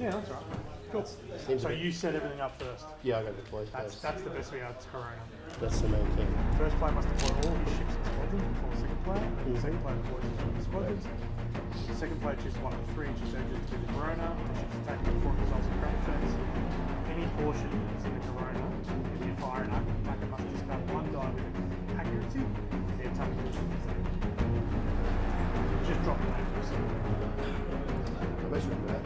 Yeah, that's right. Cool. Seems So a bit- you set everything up first. Yeah, I got to deploy first. That's the best way out of Corona. That's the main thing. First player must deploy all his ships and squadrons before the second player. The second player deploys his squadrons. The second player chooses one of the 3 inches edges to the Corona. The ships attacking before it results in crane effects. Any portion is in the Corona. If you fire an attacker must discard 1 die with accuracy. And the attacker will shoot his name. Just drop the name for a second. I'm actually glad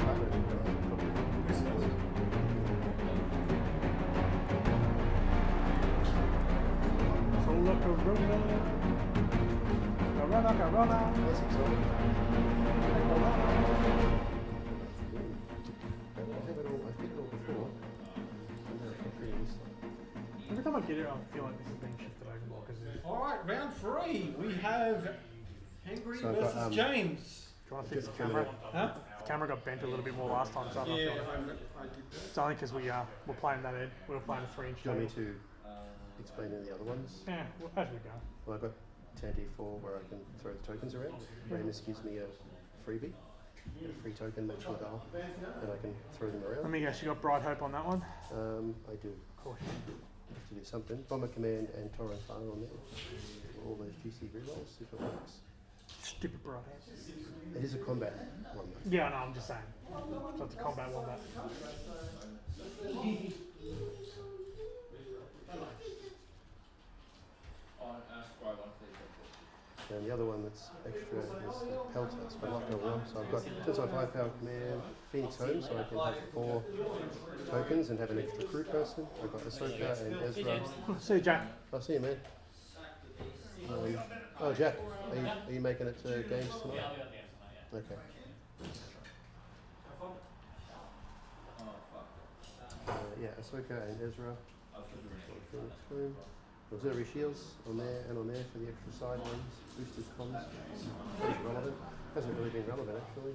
Solar Corona. Corona. That's exciting. I think it all before. Every time I get it, I feel like this is being shifted over more because Alright, round 3. We have Henry So I've got, versus James. do you want to fix the camera? Huh? The camera got bent a little bit more last time, so I don't Yeah, feel I did that. it's only because we're playing that Ed. We were playing a 3 inch Do you want me table. to explain any of the other ones? Yeah, well, as we go. Well, I've got Tanty 4 where I can throw the tokens around. Ramus gives me a freebie, a free token matching the dial, and I can throw them Let around. me guess, you got Bright Hope on that one? I do. Of course. Have to do something. Bomber Command and Torrent Fire on there. All those GC rerolls if it works. Stupid Bright Hope. It is a combat one though. Yeah, no, I'm just saying. So it's a combat one that. And the other one that's extra is the Pelters, but not going well. So I've got, since I've high power command, Phoenix Home, so I can have 4 tokens and have an extra crew person. I've got Ahsoka and Ezra. See you, Jack. I'll see you, man. Oh, Jack, are you making it to games tonight? Okay. Yeah, Ahsoka and Ezra. Phoenix Home. Auxiliary shields on there and on there for the extra side ones. Boosted comms. Pretty relevant. Hasn't really been relevant actually.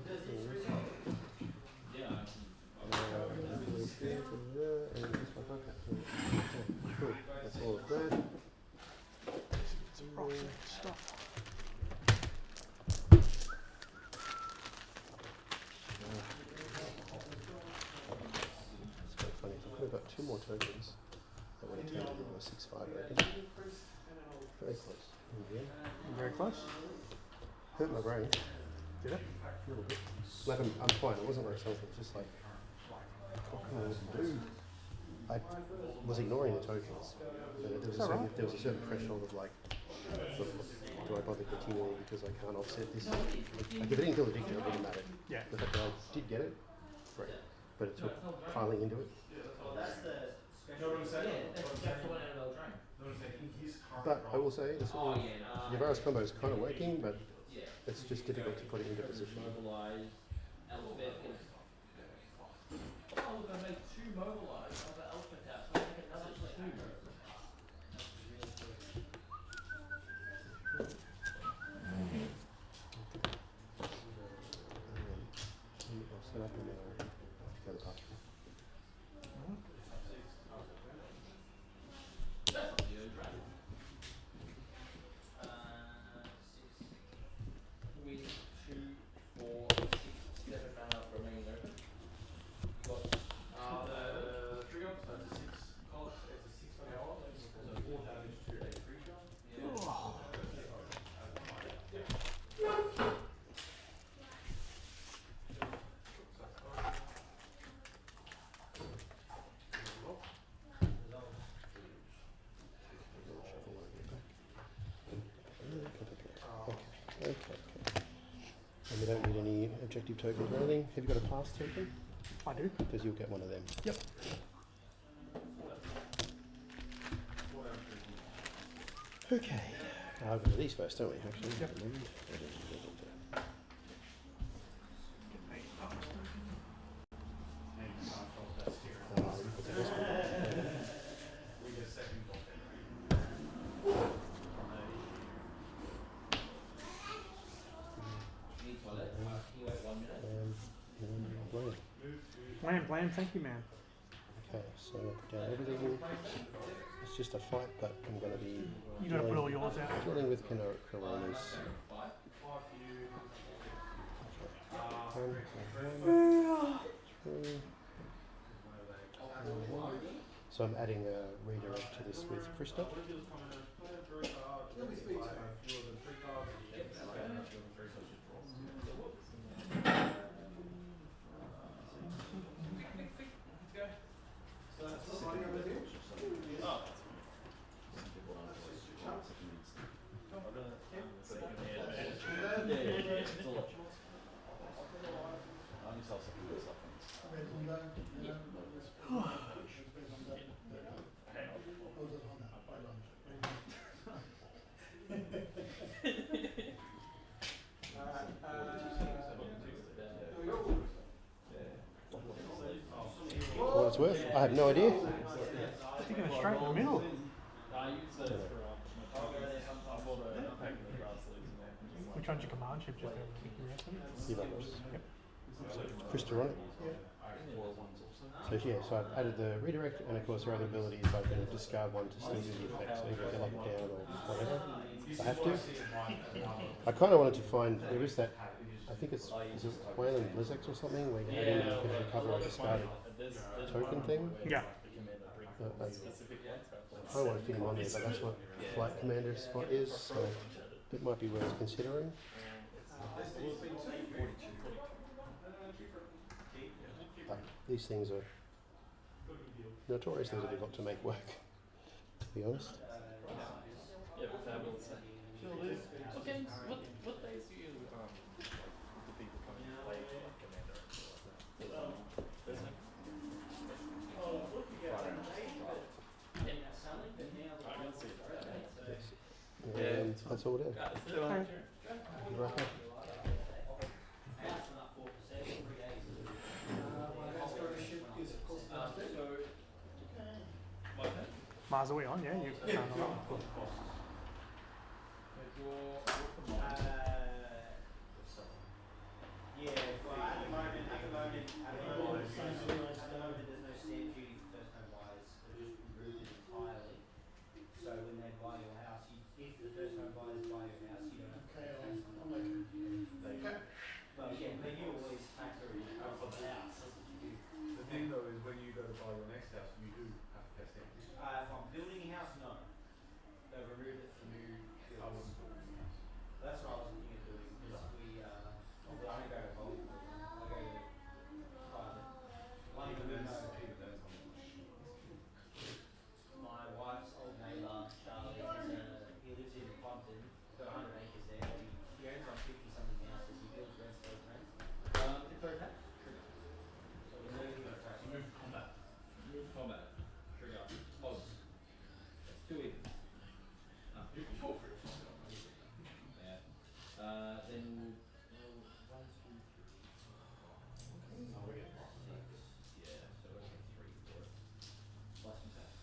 And just my pocket. Cool. That's all of that. Some rocks and stuff. It's quite funny. I could have got 2 more tokens. That would have turned into a 6-5, I reckon. Very close. Yeah. Very close. Hurt my brain. Did it? A little bit. Like I'm fine. It wasn't like something. It's just like, what can I do? I was ignoring the tokens. There was a certain threshold of like, do I bother continuing because I can't offset this? Like if it didn't kill the victor, it wouldn't matter. Yeah. The fact that I did get it, great. But it took piling into it. But I will say, the sort of Yavaris combo is kind of working, but it's just difficult to put it into position. I'll set up and then I'll go to the bathroom. Okay. And we don't need any objective tokens or anything. Have you got a pass token? I do. Because you'll get one of them. Yep. Okay. I'll go to these first, don't we? Actually. Yep. Blam, thank you, man. Okay, so I'll put down everything. It's just a fight, but I'm going to be You gotta put all yours out. dealing with Coronas. Three. So I'm adding a redirect to this with Krista. For what it's worth, I have no idea. Sticking it straight in the middle. Which one's your command ship? Just Yep. So Krista on it. So yeah, so I've added the redirect, and of course there are other abilities. I can discard one to still do the effect, so either fill up it down or whatever. If I have to. I kind of wanted to find, there is that, I think is it Wayland Blizzx or something, where you add in and you can recover a discarded token thing. Yeah. I don't want to fit him on there, but that's what Flight Commander spot is, so it might be worth considering. But these things are notoriously difficult to make work, to be honest. Yeah, fabulous. What games? What days do you do people come in and play Commander? Thursday. Yes. That's all we're doing. Right. Mars, are we on? Yeah, you can't on. Cool. Yeah, well, at the moment, there's no stamp duty for first-time buyers. They're just removed entirely. So when they buy your house, if the first-time buyers buy your house, you don't have to pay tax on it. Well, yeah, but you always factor in the cost of the house. That's what you do. The thing though is when you go to buy your next house, you do have to pay stamp duty. If I'm building a house, no. They've removed it for new builds. That's what I was looking at doing, because we, I don't go to volume, I go to private. My wife's old neighbour, Charlie, he lives in Compton, he's got 100 acres there, he owns like 50 something houses, he builds rents, sells rents. Declare tax? So we're moving to tax. Move combat. Move combat. Trigger. Pause. That's 2 evens. You can go for it. Yeah. Then we'll 1, 2, 3. Oh, we get 6. Yeah, so we'll get 3 for it. Plus some tax.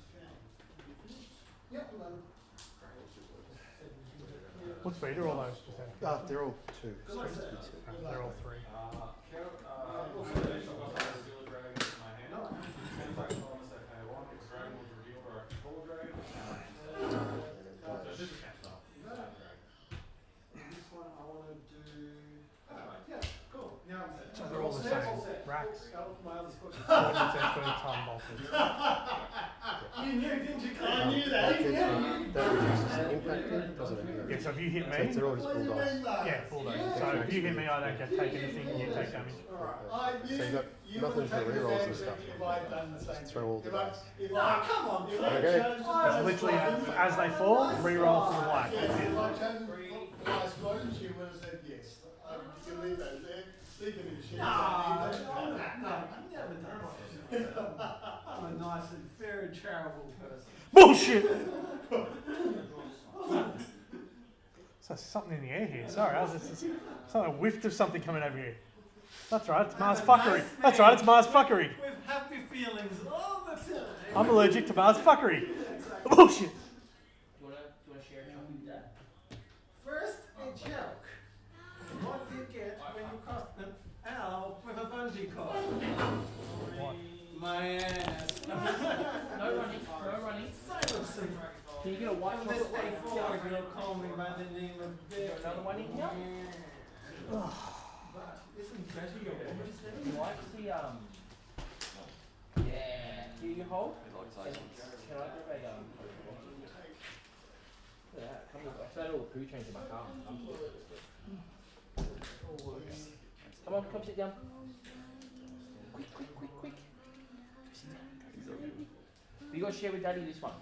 Yep, I'm done. What speed are all those? Just out of They're all 2. they're all 3. This one I want to do. Yeah, cool. Now I'm set. So they're all the same racks. My other spot. Time bolted. You knew, didn't you? I knew that. That reduces the impact, doesn't it? Yeah, so if you hit So me, they're all just bulldogs. yeah, bulldozer. So if you hit me, I don't get take anything, you take damage. So you've got nothing for rerolls and stuff. Just throw all the dice. Come on. Okay. It's literally as they fall, reroll for the black. Yeah, That's it. if I chose Vice Rodent, she would have said yes. You can leave those there. Leave them in the shed. No, never done it. I'm a nice and fair and charitable person. Bullshit! So something in the air here. Sorry, I was just something whiffed of something coming over here. That's right, it's Mars fuckery. That's right, it's Mars fuckery. With happy feelings all the time. I'm allergic to Mars fuckery. Bullshit. Do you want to share a chunk with Dad? First, a joke. What do you get when you cross an L with a bungee cord? What? My ass. No running. Silence him. Can you get a white From this chocolate day forward, you'll call me by the name of Vic. Another one in here? But Likes the yeah. Do you hold? Can I grab a Look at that. Come on, I found all the poo chains in my car. Come on, come sit down. Quick. You got to share with Daddy this one.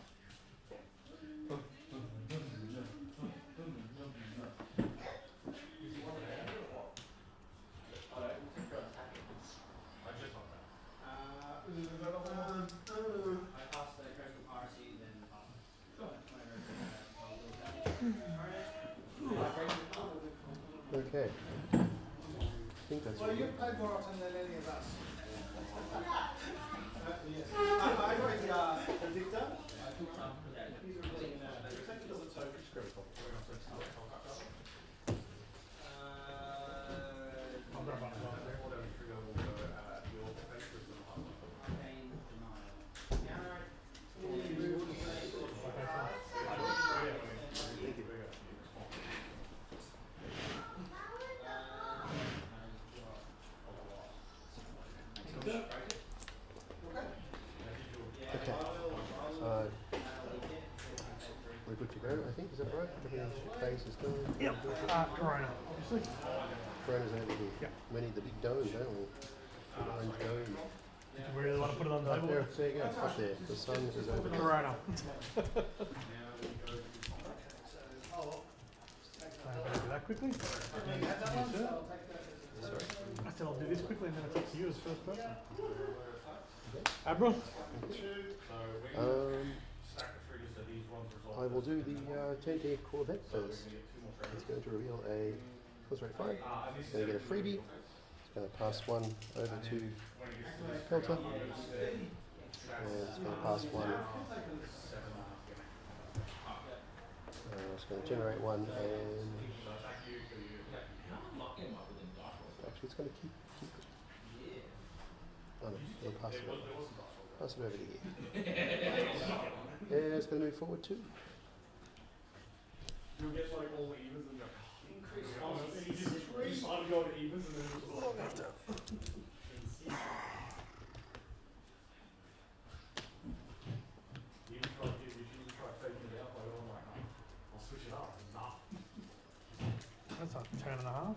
Okay. I think that's Well, all. you played more often than any of us. Yes. I got the Victor. He's a really Okay. We're good to go, I think. Is that right? Everything's face is done. Yep. Corona, obviously. Corona's over here. Yeah. We need the big dome, don't we? The orange dome. Do you really want to put it on the Up table? there, there you go. Up there. The sun is over there. Corona. Do that quickly. Yes, sir. Sorry. I said I'll do this quickly and then it's up to you as first person. Admiral? I will do the 10T Corvette first. It's going to reveal a close rate 5. It's going to get a freebie. It's going to pass one over to Pelter. And it's going to pass one. It's going to generate one and actually it's going to keep it. Oh no, it'll pass it over. Pass it over to here. And it's going to move forward too. You'll get like all evens and you just start to go to evens and then you try faking it out by going like, I'll switch it up. Nah. That's a turn and a half.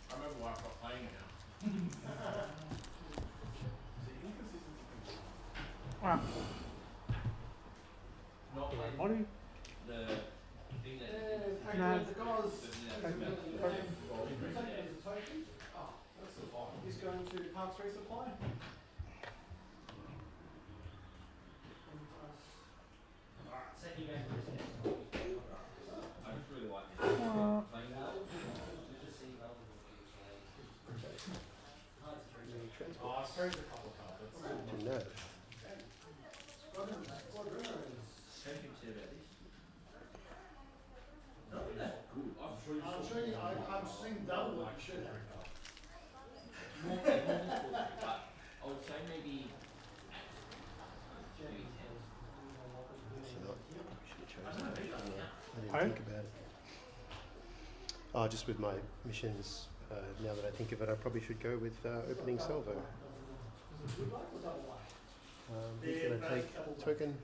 I remember when I got playing it now. Alright. Not playing Body. the thing that No. He's going to part 3 supply. second game of this I just really like it. Playing well. Just see how Oh, I sprayed a couple of cards. To know. Thank you, Sir, about this. I'm sure I'm seeing double what you should have. But I would say maybe 10. I didn't think about it. Oh, just with my missions, now that I think of it, I probably should go with opening salvo. Who's going to take token?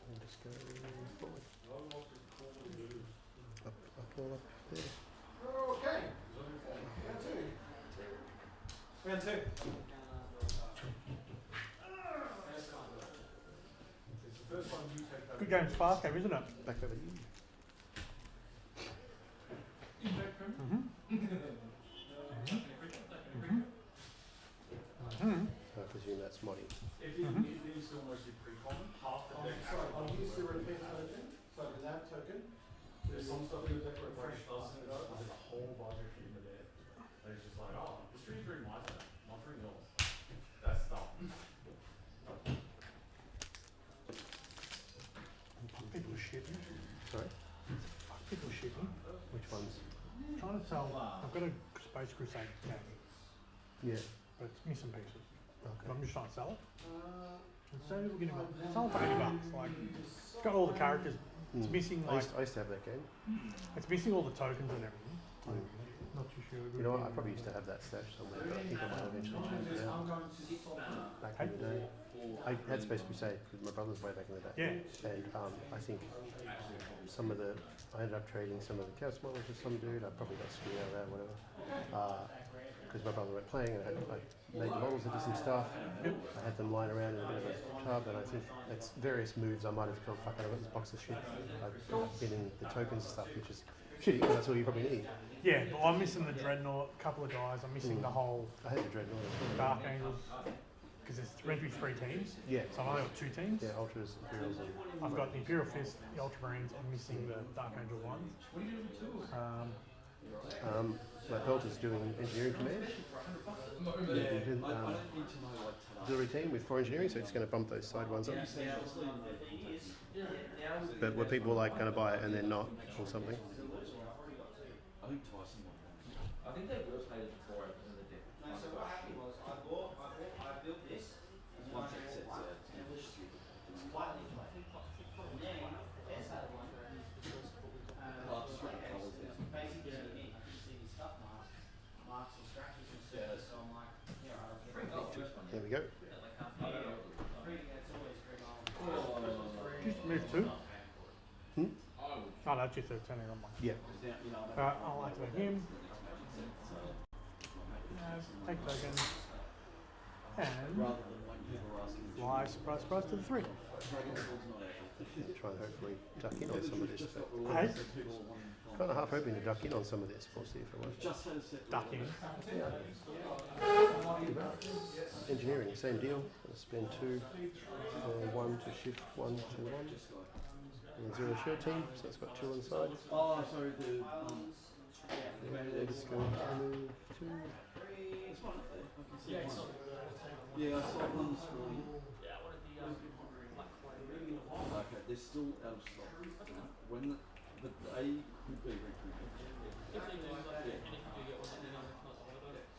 And just go forward. Up all up there. Okay. Round 2. Good game's fast game, isn't it? Back over to you. I presume that's Monty. If these still mostly pre-common, half the deck Sorry, I'll use the repair token. So with that token, there's some stuff in the deck where fresh does and there's a whole bunch of shit in there. And it's just like, oh, the street's very my turn, not 3 mils. That's dumb. People are shitting. Sorry? People are shitting. Which ones? I'm trying to sell. I've got a Space Crusade game, Yeah. but it's missing pieces. Okay. I'm just trying to sell it. And so people getting it. Sell it for $80. Like, it's got all the characters It's missing I like used to have that game. it's missing all the tokens and everything. Mm. Not too sure. You know what? I probably used to have that stashed somewhere, but I think I might eventually change it out. Back in the day, I had Space Crusade because my brother's way back in the day. Yeah. And I think some of the I ended up trading some of the chaos models with some dude. I probably got screwed out of that, whatever. Because my brother went playing and I made the models into some stuff. I had them lying around in a bit of a tub, and I think it's various moves I might have gone, fuck, I got this box of shit. I've been in the tokens and stuff, which is shitty, but that's all you probably need. Yeah, but I'm missing the Dreadnought, a couple of guys. I'm missing the whole I had the Dreadnought as well. Dark Angels, because there's meant to be 3 teams. Yeah. So I've only got 2 teams. Yeah, Ultras, Imperials, and I've got the Imperial Fist, the Ultramarines, and missing the Dark Angel ones. my Pelter's doing engineering command. Auxiliary team with 4 engineering, so it's going to bump those side ones up. But were people like going to buy it and then not, or something? I think Tyson won. I think they would have played it before in the deck. So what happened was I built this. Once it sets out, it's And it was slightly flat. And then Tezza one. Basically, I can see these stuff marks and scratches and stuff. So I'm like, yeah, I'll get it. There we go. That's always very well. Just move 2. Hmm? Oh, that's just a turning on one. Yeah. I'll activate him. Take token. And fly, surprise, surprise to the 3. Try and hopefully duck in on some of this. Hey? Kind of half hoping to duck in on some of this. We'll see if it works. Duck in. Engineering, same deal. I'll spend 2, 1 to shift 1 to 1. And 0 shield team, so it's got 2 on the side. Oh, sorry, the And it's going to move 2. It's one up there. I can see one. Yeah, I saw one this morning. Okay, they're still out of stock. When the A could be recruited.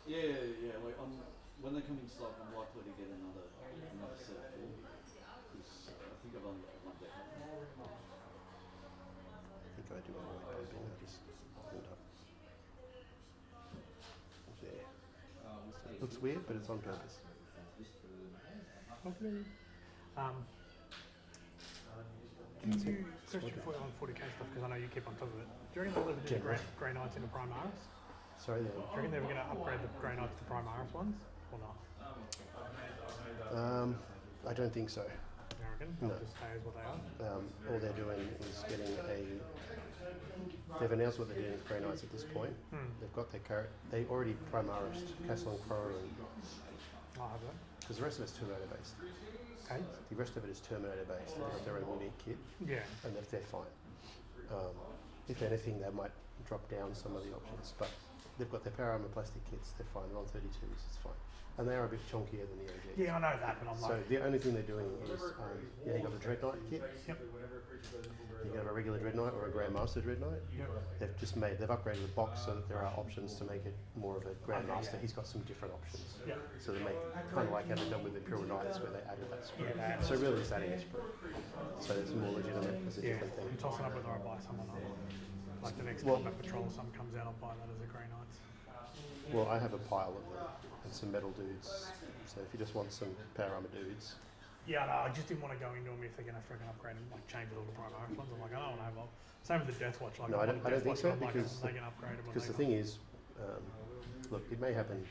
Yeah. Like when they come in stock, I'm likely to get another set of 4. Because I think I've only got one deck. I think I do anyway, maybe I just end up there. Looks weird, but it's on purpose. Okay. Do you, question for you on 40k stuff, because I know you keep on top of it. Do you reckon they'll ever do the Grey Knights into Primaris? Sorry there. Do you reckon they're going to upgrade the Grey Knights to Primaris ones, or not? I don't think so. You reckon? They'll just stay as what they are? All they're doing is getting a... They've announced what they're doing with Grey Knights at this point. They've got their they already Primarised Castle and Crow and... Oh, have they? Because the rest of it's Terminator based. Okay. The rest of it is Terminator based. They've got their own unique kit. Yeah. And they're fine. If anything, they might drop down some of the options, but they've got their power armor plastic kits. They're fine. They're on 32s. It's fine. And they are a bit chunkier than the OGs. Yeah, I know that, but I'm So like... the only thing they're doing is, you got the Dreadnought kit. Yep. You can have a regular Dreadnought or a Grandmaster Dreadnought. Yep. They've upgraded the box so that there are options to make it more of a Grandmaster. He's got some different options. Yep. So they make kind of like how they've done with the Imperial Knights where they added that sprue. Yeah, So really it's adding a sprue. So it's more legitimate as a different thing. I'm tossing up whether I buy someone or not. Like the next Well- Combat Patrol or something comes out, I'll buy that as a Grey Knights. Well, I have a pile of them and some metal dudes. So if you just want some power armor dudes. Yeah, no, I just didn't want to go into them if they're going to freaking upgrade and like change it all to Primaris ones. I'm like, I don't want to have all. Same with the Death Watch. Like, No, I don't think so because they can upgrade them. the thing is, look, it may happen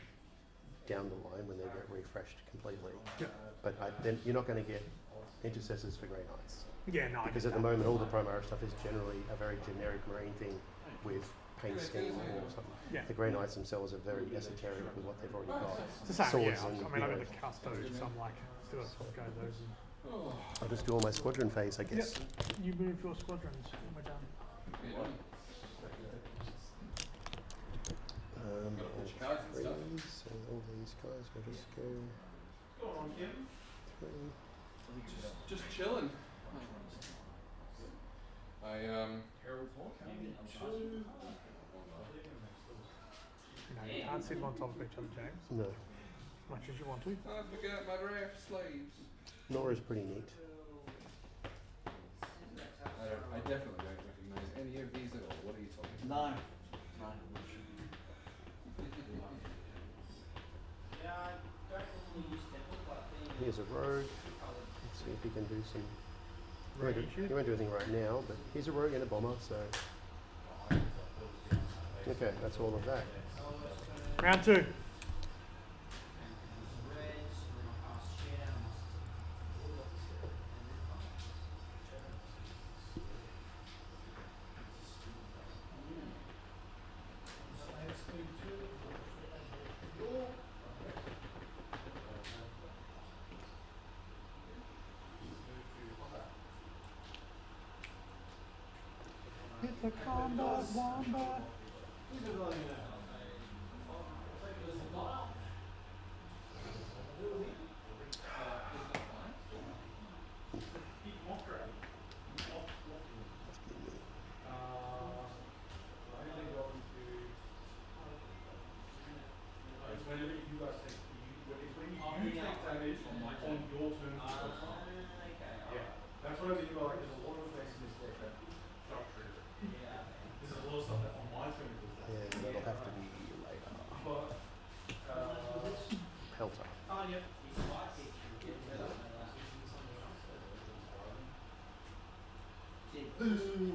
down the line when they get refreshed completely. Yeah. But then you're not going to get intercessors for Grey Knights. Yeah, no. Because at the moment, all the Primaris stuff is generally a very generic marine thing with paint scheme or something. Yeah. The Grey Knights themselves are very esoteric with what they've already got. It's the same, yeah. Swords and, I mean, I got you know, the Custodes, so I'm like, still have to go those. And I'll just do all my squadron phase, I guess. yep. You move your squadrons when we're done. All 3, so all these guys will just go. What's going on, Kim? 3. Just chilling. You can't sit them on top of each other, James, No, as much as you want to. I forgot my draft slaves. Nora's pretty neat. I definitely No. No. Yeah, I don't normally use temple, but being Here's a rogue. Let's see if he can do some. He won't do anything right now, but he's a rogue and a bomber, so. Okay, that's all of that. Round 2. reds, and then I'll cast share down. Hit the combat wombat. Whenever you guys take, it's when you take damage on your turn. Yeah, that's what I mean by like, there's a lot of effects in this deck that don't trigger. There's a lot of stuff that on my turn does that. Yeah, that'll have to be later. But, Pelter. Oh, yep. He's doing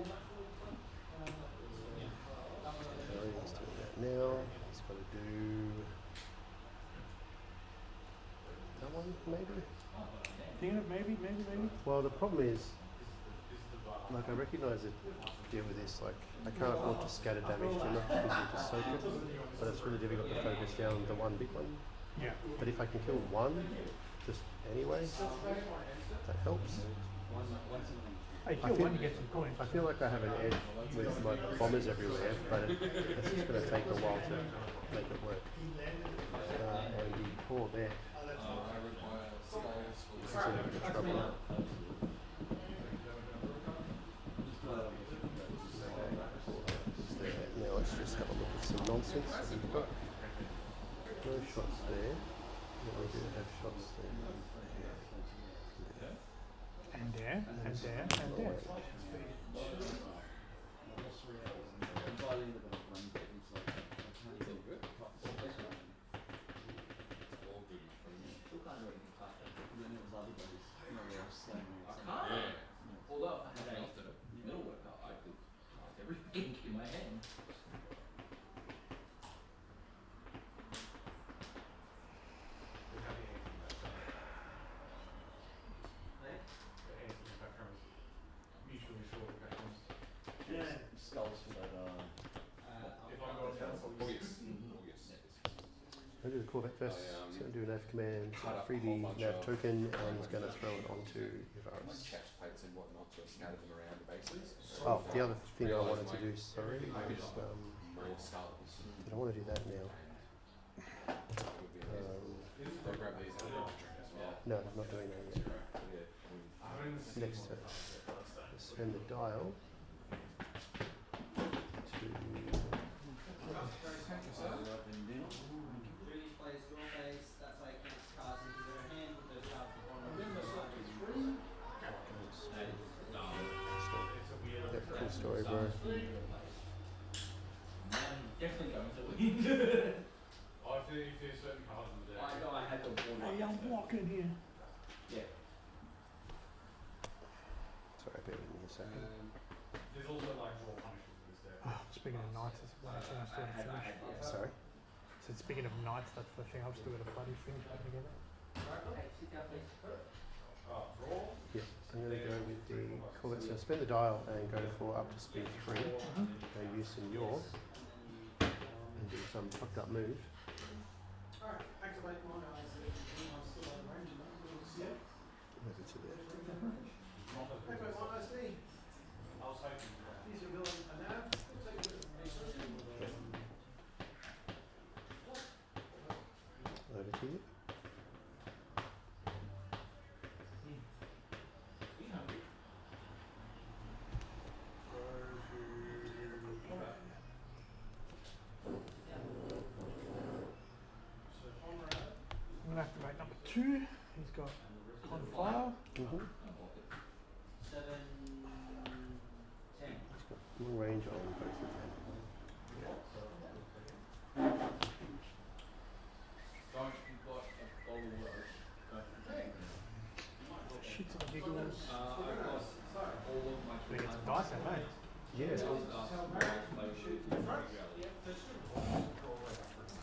that now. He's got to do that one, maybe? Thinking of maybe. Well, the problem is, like, I recognise it deal with this, like, I can't afford to scatter damage too much because you just soak it, but it's really difficult to focus down the one big one. Yeah. But if I can kill one, just anyway, that helps. Hey, kill one, you get some coins. I feel like I have an edge with my bombers everywhere, but it's just going to take a while to make it work. And the poor there. This is in a bit of trouble. Now let's just have a look at some nonsense. We've got no shots there. Yeah, we do have shots there. And there. Although I had a middle worker, I could mark everything in my hand. mutually assured patterns. Yeah. Skulls for that. If I go down, I'll do the Corvette first. He's going to do an nav command, freebie nav token, and he's going to throw it onto Yavaris. Chaps and whatnot to scatter them around the bases. Oh, the other thing I wanted to do, sorry, is More skulls. I don't want to do that now. They'll grab these out of the No, I'm not doing that yet. Next turn. Spend the dial to British plays draw phase, that's how it counts cards into their hand, put those cards at the bottom of the screen. Yep, cool story, bro. Definitely going to win. Oh, if there's certain cards in the deck. I know I had to warn up. Hey, I'm walking here. Yeah. Sorry, bear with me a second. There's also like draw punishes in this deck. Speaking of knights, that's one thing I still got to finish. Sorry. So speaking of knights, that's the thing I've still got to bloody finish putting together. Okay, sit down please. Draw. Yeah, I'm going to go with the Corvette. So spend the dial and go for up to speed 3 and use some yaw and do some fucked up move. Alright, activate my eyes. I'm still on range. Yeah. Over to there. Activate my eyes. I was hoping for that. He's revealing a nav. Take a look at me. Over to you. I'm going to activate number 2. He's got on fire. 7, 10. He's got long range on both of them. Yeah.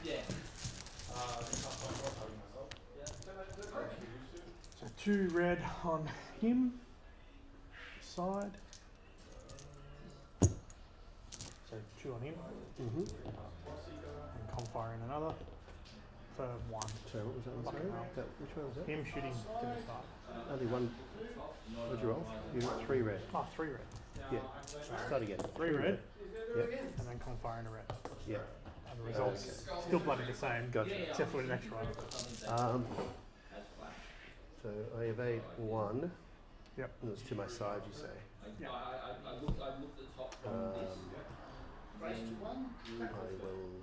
Yeah. So 2 red on him. Side. So 2 on him. Mm-hmm. And Confire in another. For 1. So what was that one? Fucking Sorry? hell. Which one was that? Him shooting to the start. Only one. What'd you roll? You got 3 red. Oh, 3 red. Yeah. Start again. 3 red. Yep. And then Confire in a red. Yeah. And the results still bloody the same. Gotcha. Except for the next one. So I evade 1. Yep. And it's to my side, you say. Yeah. I looked at the top from this. I will.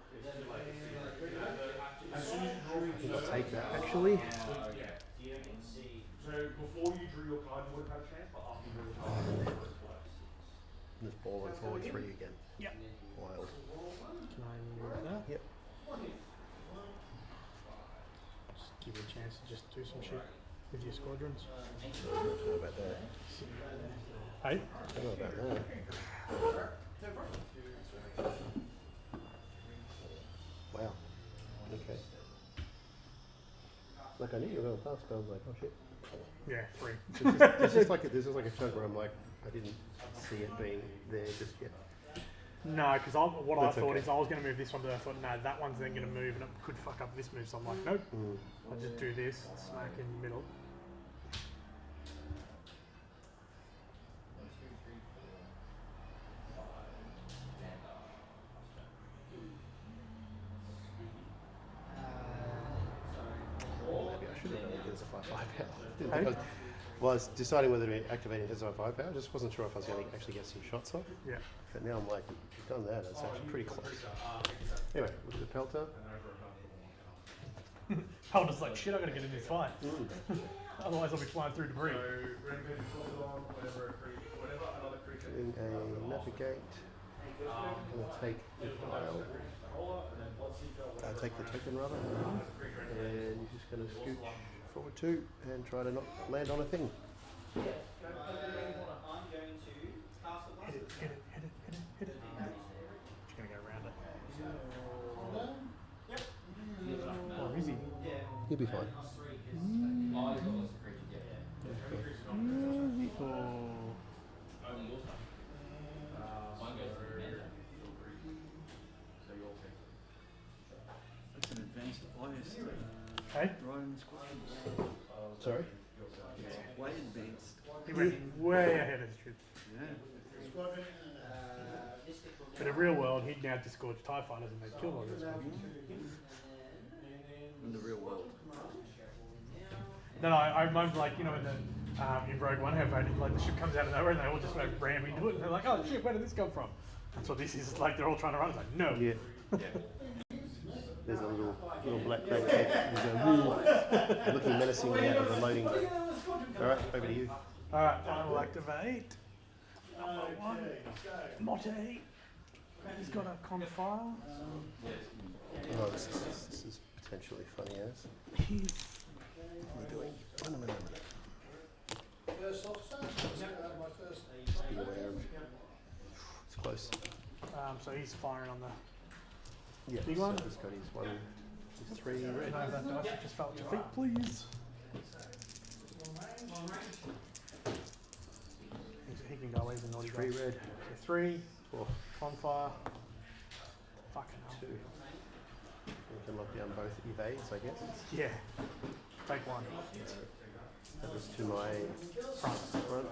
I'll take that actually. So before you drew your card, you would have had a chance, but after you drew your card, This ball and forward 3 again. Yep. Wild. Can I move that? Yep. Just give you a chance to just do some shit with your squadrons. I don't know about that. Hey? I don't know about that. Wow. Okay. Like I knew you were going fast, but I was like, oh shit. Yeah, 3. There's just like a chunk where I'm like, I didn't see it being there just yet. No, because what That's I thought okay. is I was going to move this one, but I thought, no, that one's then going to move and it could fuck up this move. So I'm like, nope, I'll just do this, smack in the middle. Maybe I should have done it as a 5/5 power. Didn't Hey? think I was, well, I was deciding whether to activate it as a 5 power. I just wasn't sure if I was going to actually get some shots off. Yeah. But now I'm like, you've done that. It's actually pretty close. Anyway, look at the pelter. I was like, shit, I got to get in this fight. Otherwise, I'll be flying through debris. Doing a navigate. I'm going to take the dial. I'll take the token rather. And you're just going to scooch forward 2 and try to not land on a thing. I'm going to cast a Hit it, hit it, hit it, hit it, hit it. Just going to go around it. Oh, easy. You'll be fine. It's an advanced bias. Hey? Drone squadrons. Sorry? It's way advanced. He went way ahead of the troops. Yeah. But in real world, he'd now disgorge TIE fighters and they'd kill all those people. In the real world. No, I remember, like, you know, in Rogue One, how like the ship comes out of nowhere and they all just like ram into it and they're like, oh shit, where did this come from? That's what this is. It's like they're all trying to run. It's like, no. Yeah. There's a little black crate. There's a looking menacingly out of the loading bay. Alright, over to you. Alright, I will activate. Number 1. Motte. He's got a confire. Oh, this is potentially funny as. He's. What are you doing? Wait a minute. First officer? My first. Be aware of. It's close. So he's firing on the Yeah, big so one. he's got his 3 red. Can I have that dice that just fell at your feet, please? He can go even naughty 3 guys. red. So 3, 4, confire. Fucking hell. 2. We can lock down both evades, I guess. Yeah. Take 1. That was to my front.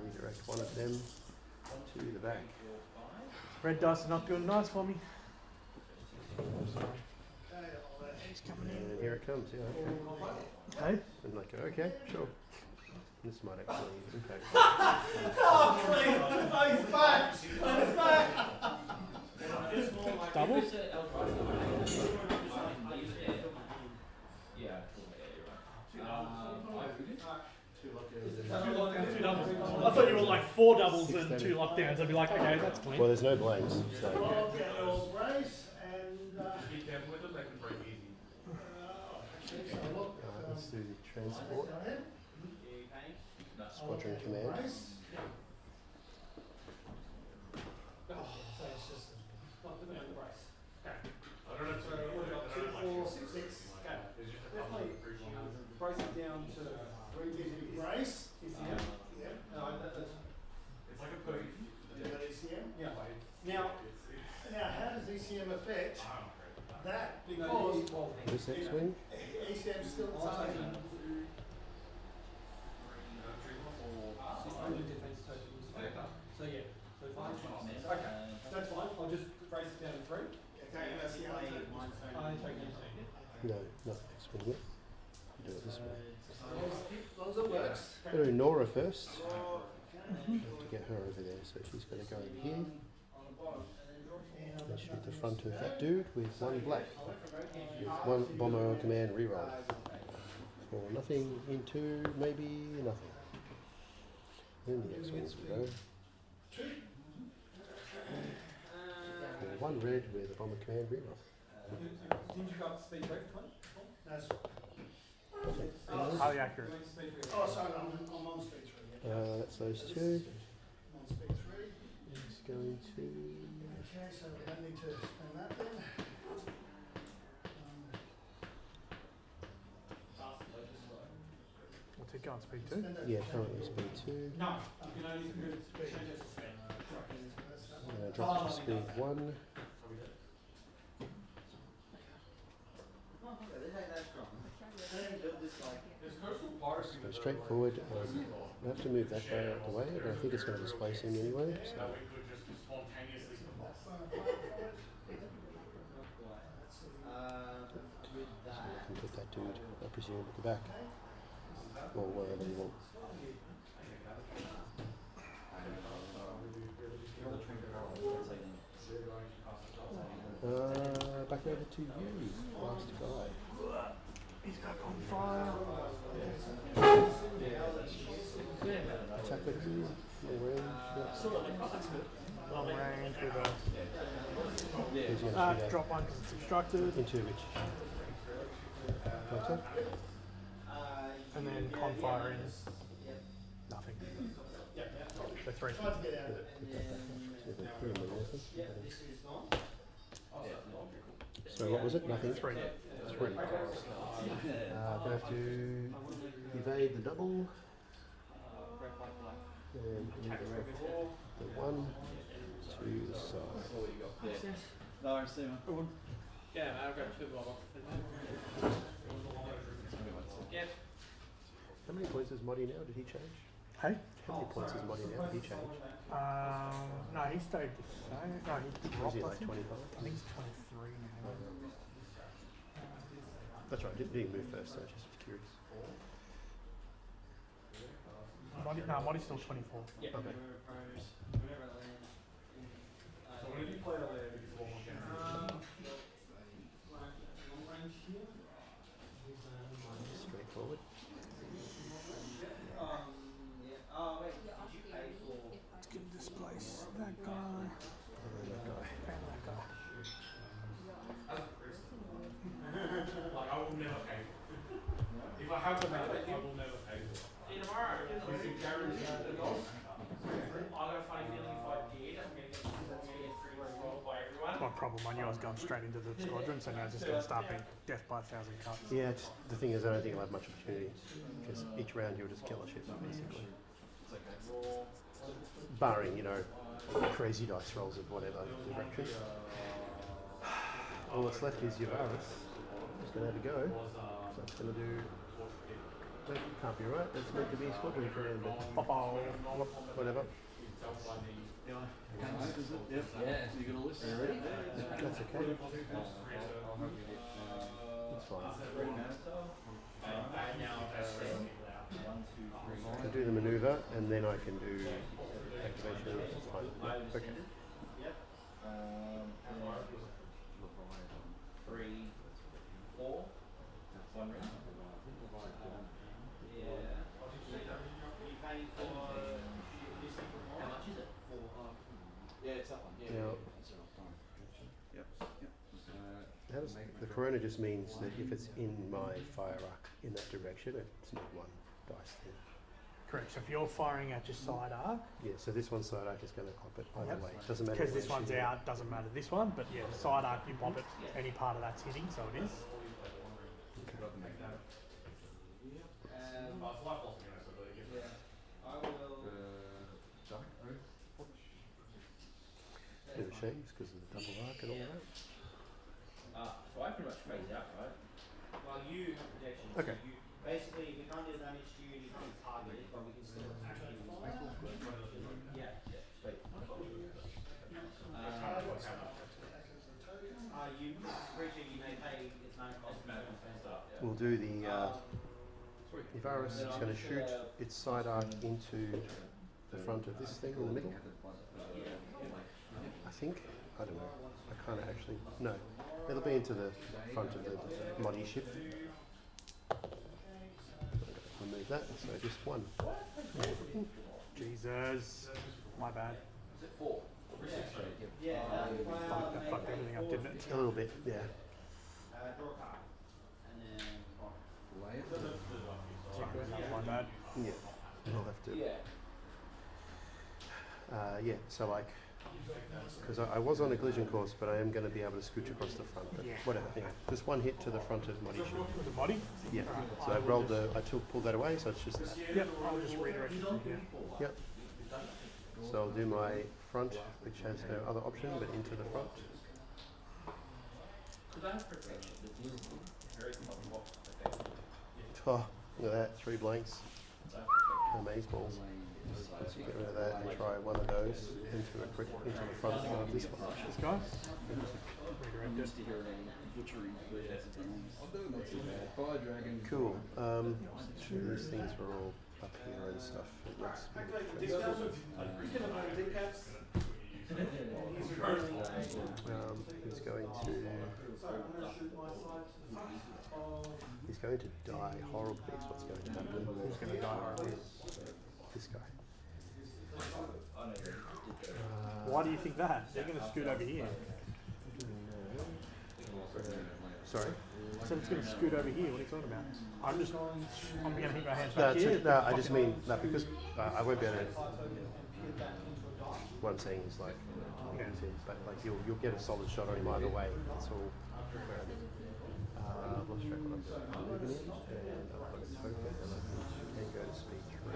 Redirect one of them to the back. Red dice are not doing nice for me. He's coming in. And here it comes, yeah, okay. Hey? I'm like, okay, sure. This might actually impact. Oh, Clint! Oh, he's back! He's back! Double? I thought you were like 4 doubles and 2 lockdowns. I'd be like, okay, that's clean. Well, there's no blames, so. Okay, well, Grace and. Just be careful with them, they can break easy. Let's do the transport. Squadron command. this X-Wing. ECM's still the same. So yeah, so if I okay, that's fine. I'll just raise it down to 3. Okay, and that's the other two. I take it. No, not X-Wing yet. Do it this way. As long as it works. I'm going to do Nora first. I have to get her over there, so she's going to go in here. And shoot the front of that dude with 1 black. With 1 bomber command reroll. For nothing into maybe nothing. Then the X-Wings will go. For 1 red with a bomber command reroll. Didn't you go up to speed 3 for 20? That's Highly accurate. oh, sorry, I'm on speed 3. Yeah. That's those 2. I'm on speed 3. It's going to... Okay, so we don't need to spend that then. What's it going? Speed 2? Spend that. Yeah, currently speed 2. No, you can only change it to speed. Drop to speed 1. So straight forward. I have to move that guy out of the way, but I think it's going to displace him anyway. So I can put that dude, I presume, at the back. Or wherever you want. Back over to you, last guy. He's back on fire. Attack with you, long range. Long range with Who's going to a shoot at? drop 1 because it's obstructed. Into which? Delta? And then con fire in. Nothing. So 3. Try to get out of it. Put that back up. So they're putting the water. So what was it? Nothing? 3. 3. Gonna have to evade the double. And redirect the 1 to the side. No, I see one. Yeah, I've got 2 bottles. Yep. How many points is Moddy now? Did he change? Hey? How many points is Moddy now? Did he change? No, he stayed the same. No, he Was dropped. he I like think. 25? I think he's 23 now. That's right, didn't move first, so just curious. Moddy's still 24. Yeah. Okay. So when you play a land before one game? Straightforward. Let's get displace that guy. And then that guy. And that guy. Like, I will never pay for it. If I have to make it, I will never pay for it. See you tomorrow. Is it guaranteed the goals? I got a funny feeling if I did, I'm going to get 3 rolled by everyone. My problem, I knew I was going straight into the squadron, so now it's just going to start being death by 1,000 cuts. Yeah, it's, the thing is, I don't think I'll have much opportunity because each round you'll just kill a ship, basically. Barring, you know, crazy dice rolls of whatever direction. All that's left is Yavaris. Just going to have a go. So it's going to do. That can't be right. That's meant to be squadron commander. Whatever. Yep. Yeah, so you got a list already? That's okay. That's fine. I can do the maneuver and then I can do activation. That's fine. Yeah, okay. Yep. 3, 4. 1 round. Yeah. You paying for how much is it? Yeah, it's that one. Yeah, Now, that's it. Yep. how does the corona just means that if it's in my fire arc in that direction, it's not 1 dice then. Correct, so if you're firing at your side arc, Yeah, so this one side arc is going to clop it either Yep. way. Doesn't matter. because where this you one's shoot it. out, doesn't matter this one, but yeah, the side arc you pop it, any part of that's hitting, so it is. I will. Bit of a shame because of the double arc and all that. So I pretty much phased out, right? Well, you protection. Okay. So you, basically, we can't deal damage to you and you can target it, but we can still attack you. Yeah. You creature you may pay its mana cost and spend. We'll do the. Ivaris is going to shoot its side arc into the front of this thing in the middle. I think. I don't know. I can't actually. No. It'll be into the front of the moddy ship. Remove that. So just one. Jesus. My bad. Yeah. That fucked everything up, didn't it? A little bit. Yeah. Draw a card. And then. My bad. Yeah. I'll have to. Yeah. So like. Because I was on a collision course, but I am going to be able to scooch across the front. But whatever. Anyway, just one hit to the front of Moddy ship. The body? Yeah. So I rolled the. Pulled that away. So it's just that. Yep. I'll just redirect it from here. Yep. So I'll do my front, which has no other option but into the front. Oh, look at that, 3 blanks. Amaze balls. Let's get rid of that and try one of those into the front of this one. This guy? Redirect it. Cool. These things were all up here and stuff. It looks he's going to die horribly is what's going to happen. Who's going to die horribly? This guy. Why do you think that? They're going to scoot over here. Sorry? I said it's going to scoot over here. What are you talking about? I'm going to hit my hands back here. No, I just mean, no, because I won't be able to. What I'm saying is like, but like you'll get a solid shot on him either way. That's all. I've lost track what I'm moving in, and I've got a token, and I can go to speed 3.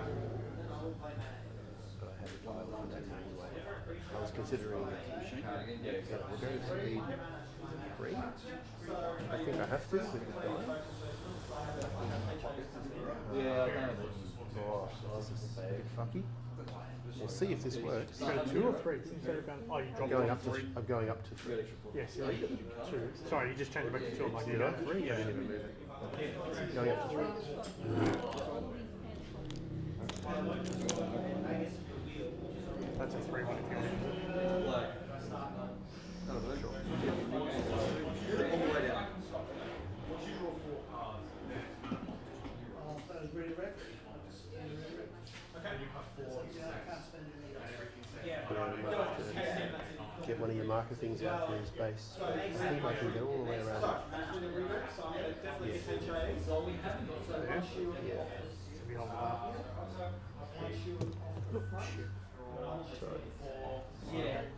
But I had a pile for that anyway. I was considering we'll go to speed 3. I think I have to with the die. Yeah, I know. Oh, this is a bit fucky. We'll see if this works. You go to 2 or 3? Instead of going, you dropped Going it up to 3. I'm going up to 3. Yes, yeah, 2. Sorry, you just changed it back to 2. I'm like, you go 3? Yeah. I didn't even move it. Going up to 3. That's a 3-1 if you want. Get one of your marker things out for his base. I think I can get all the way around.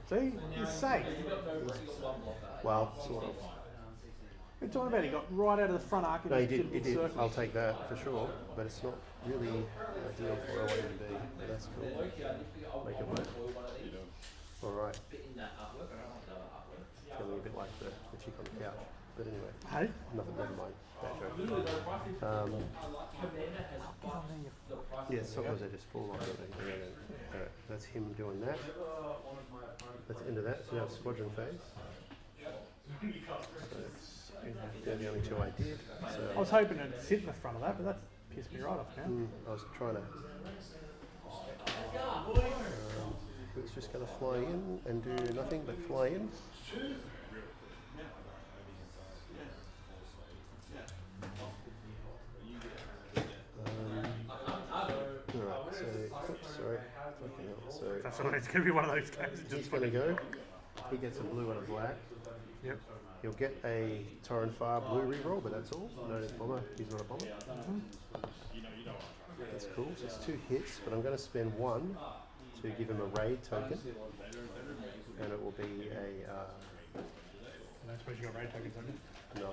See? He's safe. Well, sort of. What are you talking about? He got right out of the front arc and No, he just did. circle. I'll take that for sure, but it's not really ideal for where I want him to be. But that's cool. Make it work. Alright. Feeling a bit like the chick on the couch. But anyway. Hey? Never mind. Bad joke. Yeah, sometimes they just fall like that. Alright, that's him doing that. That's the end of that. So now it's squadron phase. So they're the only 2 I did. So I was hoping to sit in the front of that, but that's pissed me right off now. I was trying to. It's just going to fly in and do nothing but fly in. Alright, so, oops, sorry. Fucking hell. So That's all right, it's going to be one of those games. he's going to go. He gets a blue and a black. Yep. He'll get a Torrent Fire blue reroll, but that's all. No bomber. He's not a bomber. That's cool. So it's 2 hits, but I'm going to spend 1 to give him a raid token, and it will be a. I don't suppose you got raid tokens, don't you? No,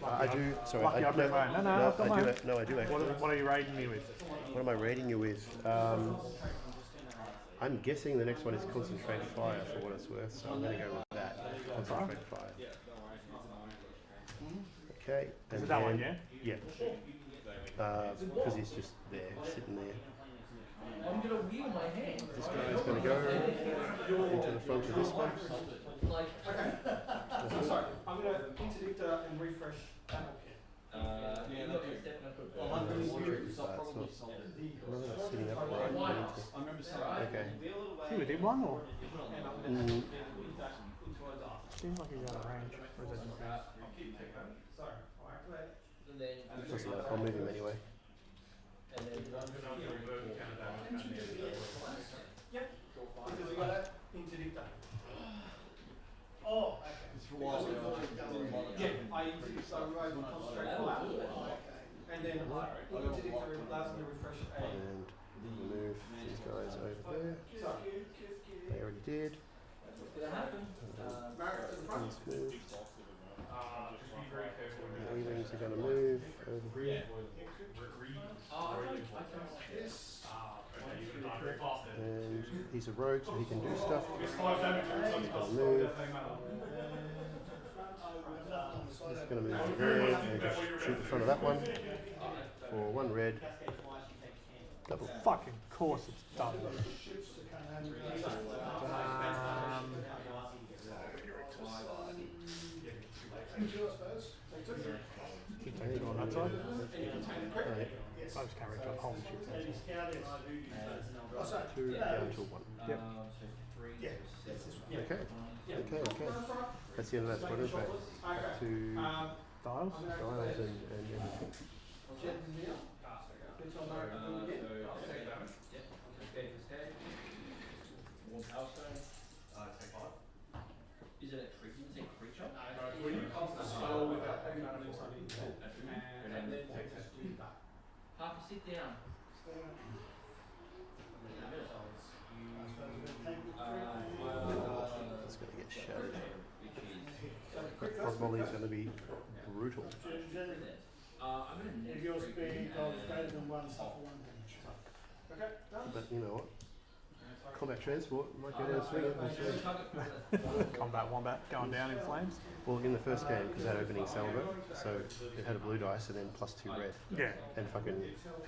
no. I do. Sorry, Lucky I've never owned. No, I do. No, I do actually. What are you raiding me with? What am I raiding you with? I'm guessing the next one is Concentrate Fire for what it's worth, so I'm going to go with that. Concentrate Fire. Okay. Is it that one, yeah? Yeah. Because he's just there, sitting there. I'm gonna wheel my hand. This guy's going to go into the front of this one. Like, Okay. Sorry, I'm going to interdict and refresh panel kit. yeah, look, it's definitely I'm not sitting up right. I remember saying. Okay. Is he within one or? Mm, Seems like he's out of range. Or is that just me? Sorry, I'll activate. And then, doesn't matter, I'll move him anyway. and then, Yep. Because we got that interdictor. Oh, okay. It's for a while. Yeah, I interdict, so I concentrate flat. And then interdictor allows me to refresh a. And move these guys over there. Sorry. They already did. what's gonna happen? Mark to the front. Let's move. Just be very careful when The E-wings are going to move over here. And he's a rogue, so he can do stuff. He's going to move. He's going to move there and just shoot the front of that one for 1 red. Double. Fucking course it's done. Keep taking on that side. Alright, I just can't reach on hold shit. 2 down to 1. Yep. Okay. Okay. That's the end of that squadron phase. Back to Dials? dials and everything. Is it a creature? Will you cast a spell without any amount of time? And then take a speed back. Harper, sit down. It's going to get shattered. Frog volley is going to be brutal. I'm gonna If your speed of greater than 1, suffer 1 damage. Okay, done. But you know what? Combat transport might go down swinging. Combat wombat going down in flames. Well, in the first game, because that opening salvo, so it had a blue dice and then +2 red. Yeah. And fucking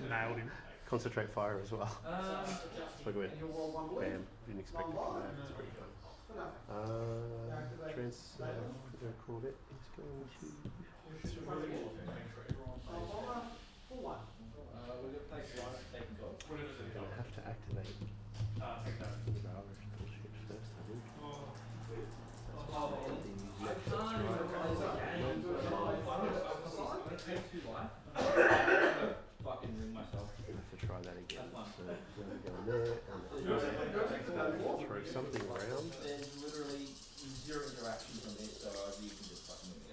Nailed him. concentrate fire as well. So good. And you'll roll 1 blue. Bam. Didn't expect it from that. It's pretty fun. Corvette is going to. Full one. we're gonna play Slice taking God. I'm going to have to activate the Irish bullshit first, I think. Fucking ring myself. I have to try that again. So I'm going to go in there and throw something around. There's literally 0 interactions on this, so you can just fucking move it.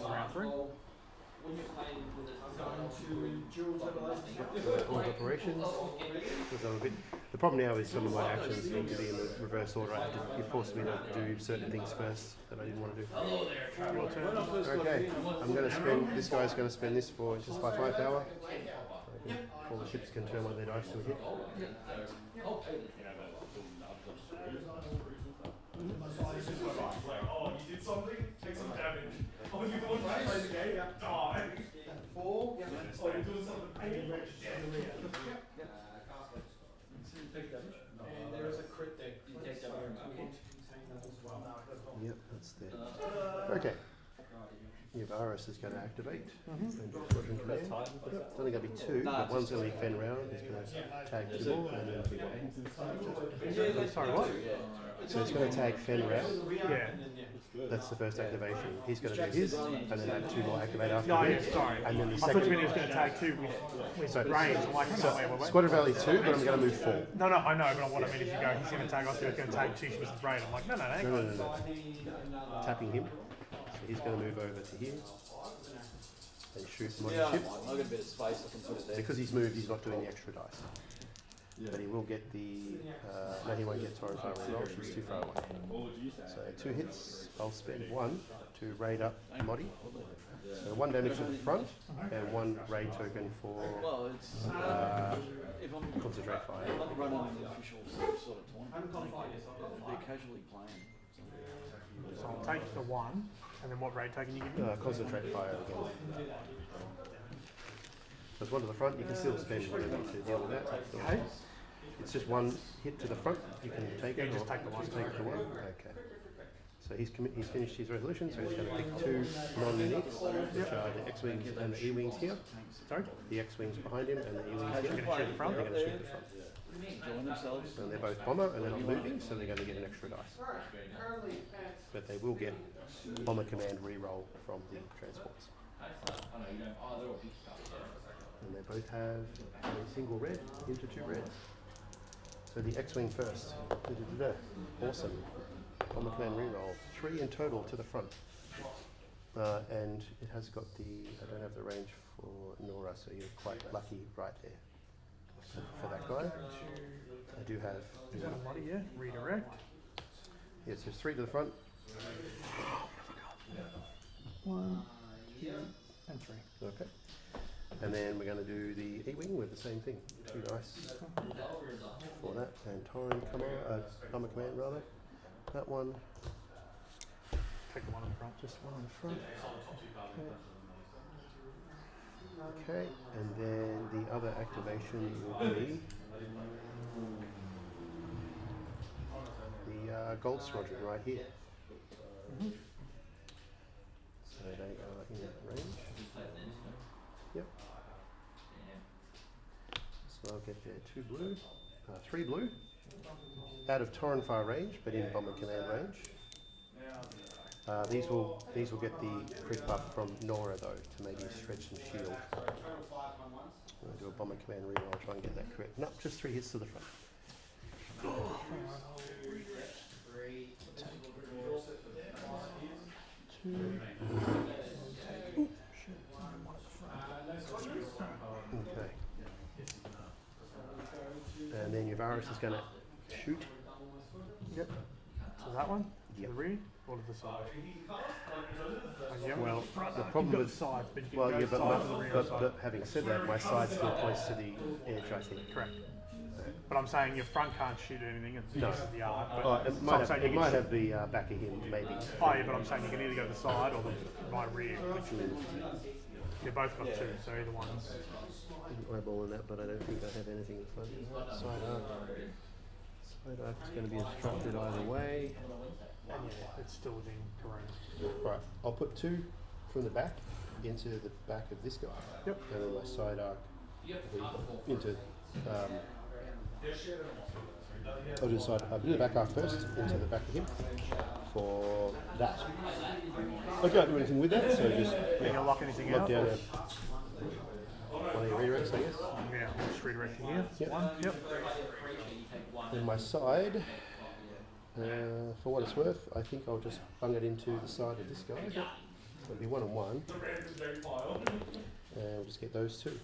Round 3. Well, when you're playing with it, I'm going to dual All operations. Because I'm a bit. The problem now is some of my actions need to be in the reverse order. I have to, you forced me to do certain things first that I didn't want to do. Hello there, Your turn. Okay, I'm going to spend. This guy's going to spend this for just 5 firepower. All the ships can turn one of their dice to a hit. Oh, you did something? Take some damage. Oh, you want to play the game? Die. 4. Oh, you're doing something cool. And there is a crit deck. You take that one. Yep, that's there. Okay. Yavaris is going to activate and do squadron command. It's only going to be 2, but one's going to be Fen round. He's going to tag 2 more and then Sorry, what? so it's going to tag Fen round. Yeah. That's the first activation. He's going to do his, and then have 2 more activate after Oh, yeah, his. sorry. And then the I thought you second. meant he was going to tag 2 with So, range. I'm like, so wait. Squadron Valley 2, but I'm going to move 4. No, I know, but what I mean if you go, he's going to tag us, he's going to tag 2 ships with raid. I'm like, no, hang on. No. Tapping him. So he's going to move over to here and shoot some other ships. I've got a bit of space, I can put it there. Because he's moved, he's not doing the extra dice. But he will get the. No, he won't get Torrent Fire Reroll, she's too far away. So 2 hits, I'll spend 1 to raid up Moddy. So 1 damage to the front and 1 raid token for If I'm concentrate fire. running an official sort of tournament, they're casually playing. So I'll take the 1, and then what raid token you give me? Concentrate fire again. There's one to the front, you can still spend whatever to deal with that. Okay. It's just one hit to the front, you can take it, just or take the one. just take the one. Okay. So he's finished his resolution, so he's going to pick 2 non-uniques, which are the X-Wings and the E-Wings here. Sorry? The X-Wings behind him and the E-Wings You're here. going to shoot the front? They're going to shoot the front. Enjoying themselves. And they're both bomber, and they're not moving, so they're going to get an extra dice. But they will get bomber command reroll from the transports. And they both have a single red into 2 reds. So the X-Wing first. Awesome. Bomber command reroll. 3 in total to the front. And it has got I don't have the range for Nora, so you're quite lucky right there for that guy. I do have. Is that a body? Yeah. Redirect. Yes, there's 3 to the front. 1, 2, and 3. Okay. And then we're going to do the E-Wing with the same thing. 2 dice for that. And Torren bomber command rather. That one. Take the one in the front. Just one in the front. Okay. And then the other activation will be the Gold Squadron right here. So they are in range. Yep. So I'll get there 2 blue, 3 blue, out of Torren fire range, but in bomber command range. These will get the crit buff from Nora though, to maybe stretch some shield. I'm going to do a bomber command reroll, try and get that crit. No, just 3 hits to the front. Okay. And then your Varus is going to shoot. Yep. So that one? Yep. To the rear or to the side? Well, the You've problem got with the side, but you can well, go yeah, but, side to the rear or side. but having said that, my side still points to the edge, I think. Correct. But I'm saying your front can't shoot anything. It's No. just the art. But Oh, it so might I'm have, saying it you might can have the back of him, maybe. Oh yeah, but I'm saying you can either go to the side or my rear. Which they both got 2, so either one's. Eyeballing that, but I don't think I have anything in front. Side arc. Side arc is going to be instructed either way. And yeah, it's still within Corona. Right, I'll put 2 from the back into the back of this guy. Yep. And then my side arc into. I'll do the side. I'll do the back arc first into the back of him for that. I can't do anything with that, so just Can you lock anything lock out? down one of your redirects, I guess. Yeah, I'm just redirecting here. Yep. One. Yep. Then my side, for what it's worth, I think I'll just bung it into the side of this guy. It'll be 1 and 1. And we'll just get those 2.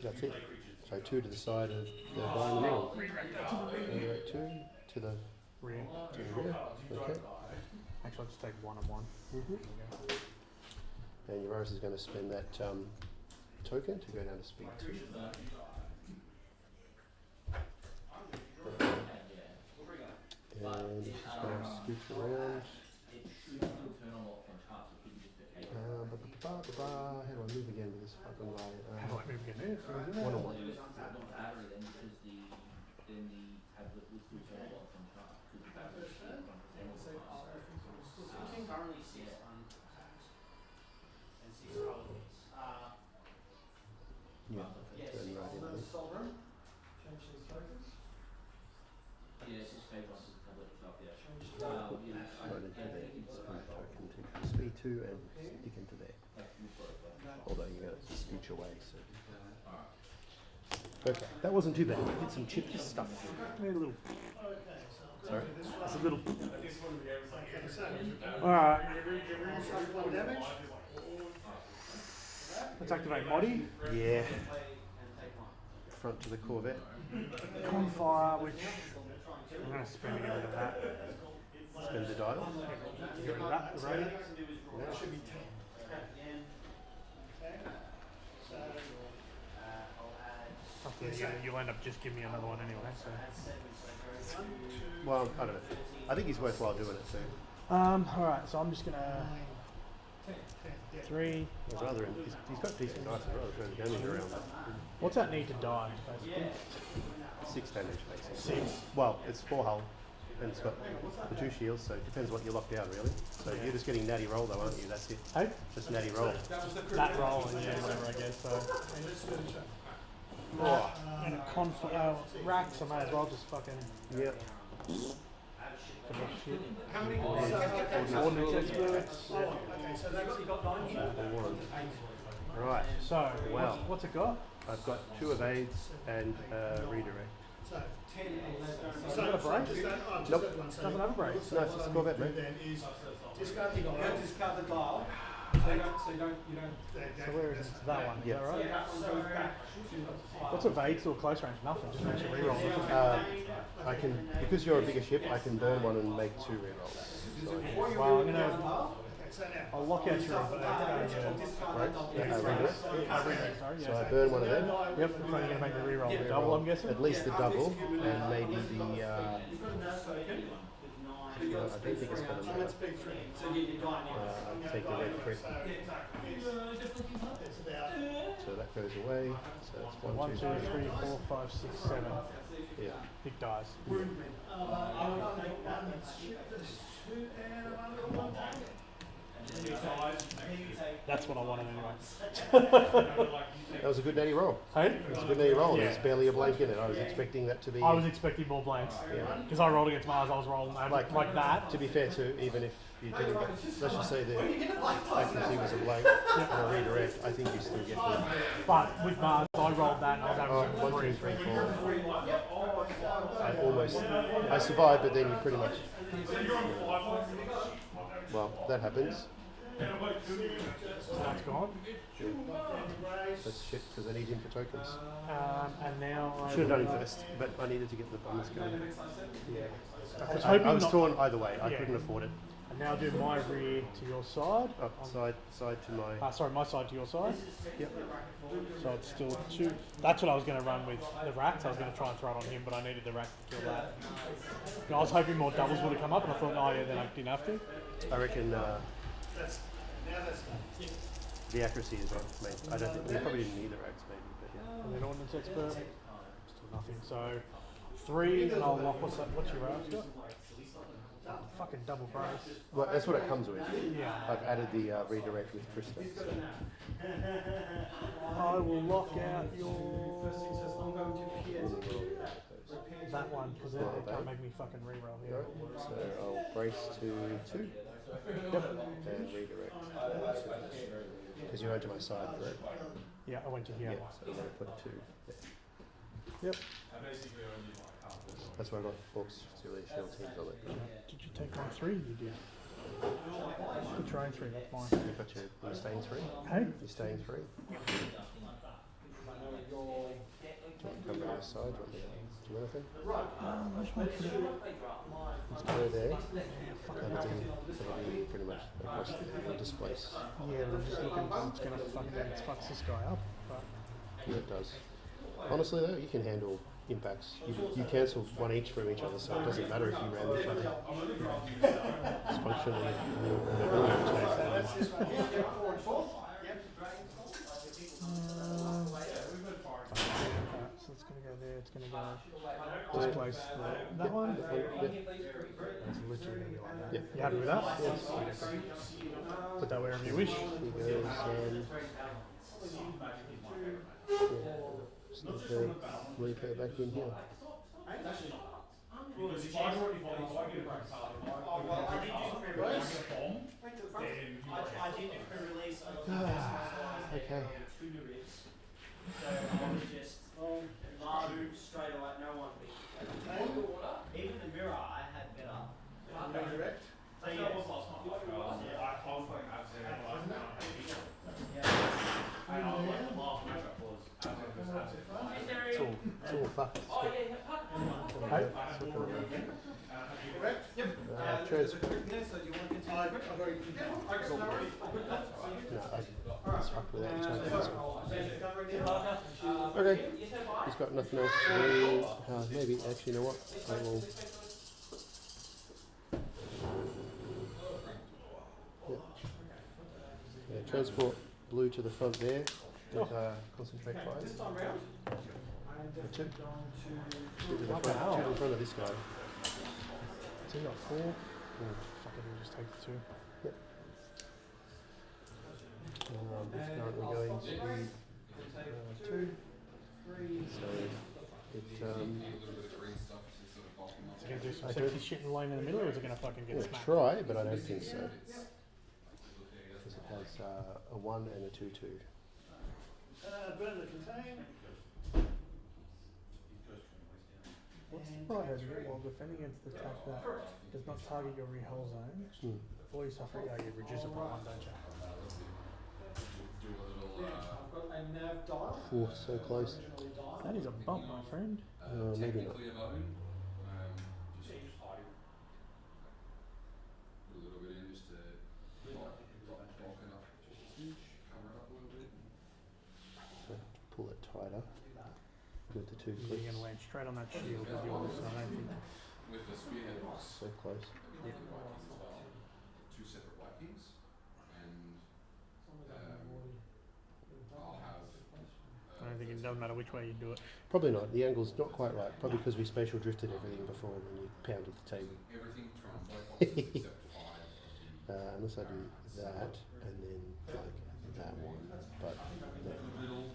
That's it. So 2 to the side of the guy in the middle. Redirect 2 to the Rear. rear. Okay. Actually, I'll just take 1 and 1. And your Varus is going to spend that token to go down to speed 2. And he's just going to scooch around. How do I move again with this fucking guy? How do I move again? There. 1 on 1. Currently 6 untapped and 6 colorless. Yeah, Yes. turn right in there. Sovereign. Change these tokens. Yes, it's paid once it's tablet up, yeah. Change Right into there. Spend the token to speed 2 and stick into there. Although you're going to scooch away, so. Okay, that wasn't too bad. We did some chip stuff. Yeah, a little. Sorry? It's a little. So, Alright. 1 damage. Let's activate Modi. Yeah. Front to the Corvette. Confire, which I'm going to spend to get rid of that. Spend the dial. Get rid of that. Right? Yeah. Should be 10. Okay. So, I'll add. I'll you'll end up just giving me another one anyway. So. Well, I don't know. I think he's worthwhile doing it too. All right, so I'm just gonna 3. He's got decent dice as well. There's no damage around that. What's that need to die? Basically? 6 damage basically. 6. Well, it's 4 hull, and it's got the 2 shields, so it depends what you lock down really. So you're just getting natty roll though, aren't you? That's it. Hey? Just natty roll. That roll, and yeah, whatever I guess. So. Oh. And racks, I may as well just fucking. Yep. Shit. How many Ordnance experts. Okay, so they've got 9. Right. So, Well. what's it got? I've got 2 evades and redirect. So 10, 11. Does it have a break? Nope. Doesn't have a break. No, it's just Corvette, mate. Then is discard the dial. discard the dial. So you don't. So where is that one? Is Yeah. that right? That one goes back to the What's a evade to a close range? Nothing. Just makes you reroll. I can, because you're a bigger ship, I can burn one and make 2 rerolls. So, Well, I'm gonna. I'll lock out your evade. right? Redirect. Sorry. So Yeah. I burn one of them. Yep. So you're gonna make the reroll the double, I'm guessing. At least the double, and maybe the. I don't think it's going to matter. So you die now. Take the red crit. It's about So that goes away. So it's 1, 1, 2, 2, 3, 4, 5, 6, 7. Yeah. Big dice. That's what I wanted anyway. That was a good natty roll. Hey? It was a good natty roll. Yeah. There's barely a blank in it. I was expecting that to be. I was expecting more blanks. Because I rolled against Mars, I was rolling like that. To be fair, too, even if you didn't get, let's just say the accuracy was a blank and a redirect, I think you still get the. But with Mars, I rolled that and I was averaging 1, 2, 3, 4. I survived, but then you pretty much. Well, that happens. So that's gone. That's shit because I need him for tokens. And now I Should have done it first, but I needed to get the bombers going. hoping I was not- torn either way. I Yeah. couldn't afford it. And now do my rear to your side. Oh, side to my. Sorry, my side to your side. Yep. So it's still 2. That's what I was going to run with the racks. I was going to try and throw it on him, but I needed the rack to kill that. You know, I was hoping more doubles would have come up, and I thought, oh yeah, then I didn't have to. I reckon the accuracy is what made. I don't think we probably didn't need the racks, maybe, but yeah. And then ordnance expert. Still nothing. So 3, and I'll lock. What's your racks got? Fucking double brace. Well, that's what it comes with. Yeah. I've added the redirect with Krista. So. I will lock out your that one because it can't make me fucking reroll here. Right. So I'll brace to 2. Yep. And redirect. Because you're onto my side, correct? Yeah, I went to here. Yeah, so I'm going to put 2 there. Yep. That's why I got Hawks, Silly, Shield, Team, all that. Did you take on 3? You did. Put your own 3, that's fine. You got your, you're staying 3? Hey? You're staying 3? Do you want to come back this side? Do you want me to do anything? Let's go there. That'll be pretty much across the displace. Yeah, but I'm just looking because it's going to fucks this guy up. But Yeah, it does. Honestly though, you can handle impacts. You cancel 1 each from each other, so it doesn't matter if you ram each other. It's functionally so it's going to go there, it's going to go displace that one. That's literally going to be like that. Yep. You happy with that? Yes. Put that wherever you wish. He goes, leave her back in here. Because if I already follow, if I get a break card, if I get a bomb, then I did a pre-release. Okay. So I was just load straight away. No one beat. Even the mirror I had better. Redirect. So yeah. I was playing abs there, and I was Yeah. and I was like, the last matchup was abs. It's all fucked. Hey? Correct? Yep. Transfer. So do you want to continue? I've already. No, It's fucked without the tokens. Okay. He's got nothing else to do. Maybe, actually, you know what? I will. Yep. Yeah, transport blue to the front there. With, concentrate fires. This time round, Two. Two to the front of this guy. So you got 4. Fuck it, we'll just take the 2. Yep. It's currently going to be 2. So it. Is it going to do some sexy shit in the lane in the middle, or is it going to fucking get smacked? Try, but I don't think so. Because it has a 1 and a 2-2. Burn the contain. What's the right over here? While defending against the attack that does not target your rehull zone, before you suffer it, you reduce it by 1, don't you? I've got a nav dial. Oh, so close. That is a bump, my friend. Maybe not. Pull it tighter with the 2 You're clicks. going to land straight on that shield with yours, so I don't think. So close. Two separate whackings, and I'll have. I don't think it doesn't matter which way you do it. Probably not. The angle's not quite right. Probably because we spatial drifted everything before and then you pounded the table. Everything from both boxes except 5 of the. Unless I do that and then like that one. But no.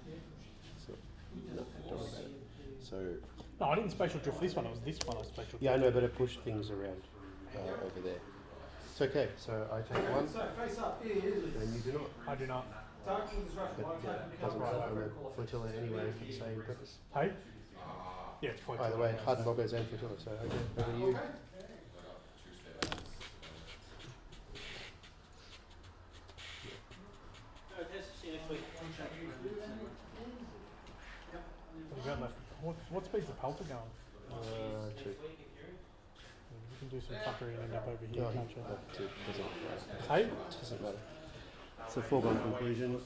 So, no, don't worry about it. So. No, I didn't spatial drift this one. It was this one I spatial drifted. Yeah, I know, but it pushed things around over there. It's okay. So I take 1. So face up is. And you do not. I do not. Darkness is right. But it doesn't matter on the flotilla anyway for the same purpose. Hey? Yeah, it's flotilla. By the way, Hardened Boggers and flotilla, so okay, over to you. What have you got left? What speed's the pelter going? 2. You can do some fuckery and end up over here, No, can't you? 2 doesn't matter. Hey? Doesn't matter. It's a foregone conclusion. And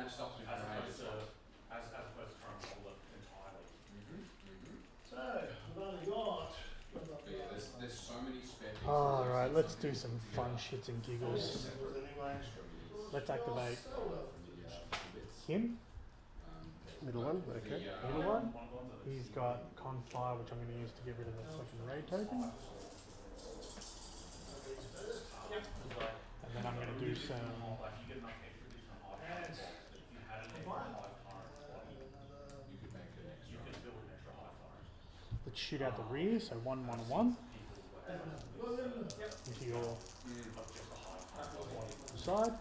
it stops me from as opposed to trying to hold it entirely. So, I've only got. But yeah, there's so many spare pieces. Alright, let's do some fun shits and giggles. Anyway. Let's activate him. Middle one, okay. Middle one. He's got con fire, which I'm going to use to get rid of that second raid token. And then I'm going to do some. Let's shoot out the rear, so 1, 1, 1. Into your side.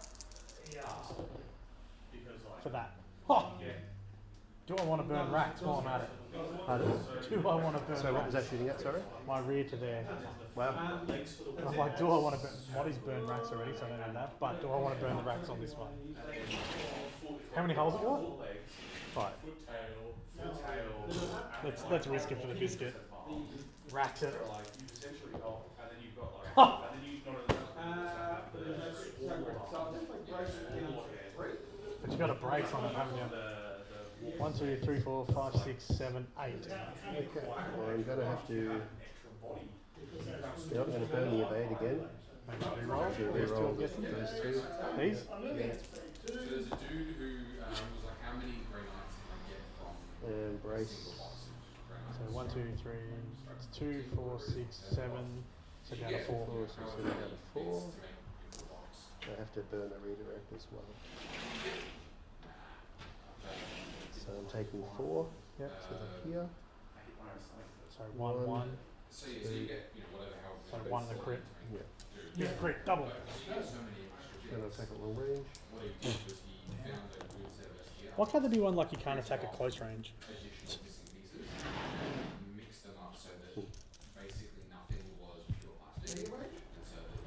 For that. Oh! Do I want to burn racks while I'm at it? Do I want to burn So what racks? was that shooting at, sorry? My rear to there. Wow. I'm like, do I want to burn... Moddy's burned racks already, so I don't have that. But do I want to burn the racks on this one? How many holes it got? 5. Let's risk it for the biscuit. Racks it. Ha! But you got a brace on it, haven't you? 1, 2, 3, 4, 5, 6, 7, 8. Okay. Well, I'm going to have to. You're not going to burn the evade again. Maybe reroll. To These two, I'm reroll guessing. those 2. These? Yeah. So there's a dude who was like, how many green lights can I get from And brace. So 1, 2, 3, it's 2, 4, 6, 7, so down to 4. 4, 6, 7, down to 4. I have to burn a redirect as well. So I'm taking 4. Yep. So they're here. So 1, 1. So you get, whatever So 1 the crit. Yeah. Yeah, crit, double. And I'll attack at long range. Why can't there be one like you can't attack at close range? Mix them up so that basically nothing was pure plastic. And so that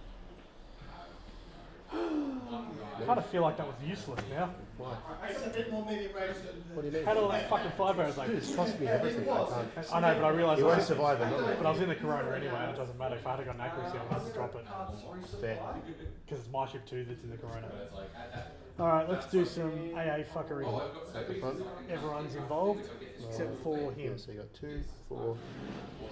you have one guy I kind of feel like that was useless now. Why? It's a bit more medium range than What do you mean? Had all that fucking five arrows like Dude, it's cost me everything. I can't. I know, but I realised You I won't was, survive another. but I was in the Corona anyway, and it doesn't matter. If I had got an accuracy, I would have to drop it. Fair. Because it's my ship too that's in the Corona. Alright, let's do some AA fuckery. At the front. Everyone's involved, except for him. Yeah, so you got 2, 4,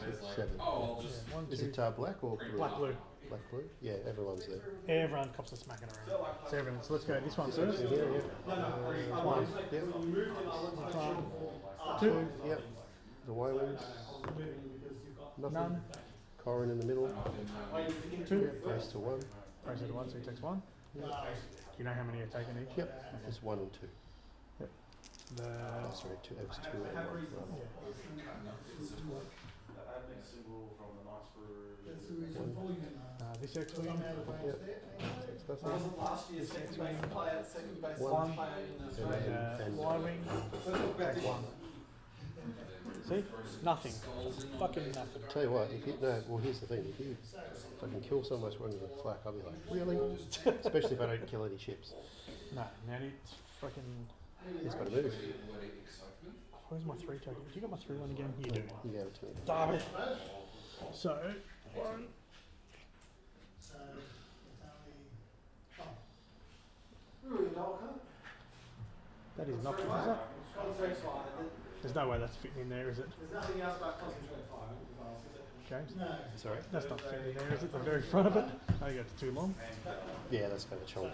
6, 7. Yeah, one, Is two, it black or blue? black, blue. Black, blue? Yeah, everyone's there. Everyone cops are smacking around. So everyone, so let's go this one first. Yeah, yeah. One. Yep. One. 2. Yep. The Y-wings. Nothing. None. Corin in the middle. 2. Yep. Race to 1. Race to 1, so he takes 1. Yep. Do you know how many are taken each? Yep. It's 1 and 2. Yep. The Oh, sorry, 2. It was 2 and 1. Right. this X-wing. Yep. Takes nothing. Wasn't last year's second base player, second base One. player in Australia. And Y-wing. Take 1. See? Nothing. Fucking nothing. tell you what, if you well, here's the thing: if you fucking kill someone running with flak, I'll be like, really? Especially if I don't kill any ships. No, man, it's fucking. He's got to move. Where's my 3 token? You got my 3-1 again? You do. You gave it to me. Damn it. So, 1. So it's That is not, is it? Concentrate fire. There's no way that's fitting in there, is it? There's nothing else about concentrate fire as well, is it? James? no. Sorry? That's not fitting in there, is it? The very front of it? I think that's too long. Yeah, that's kind of chonky.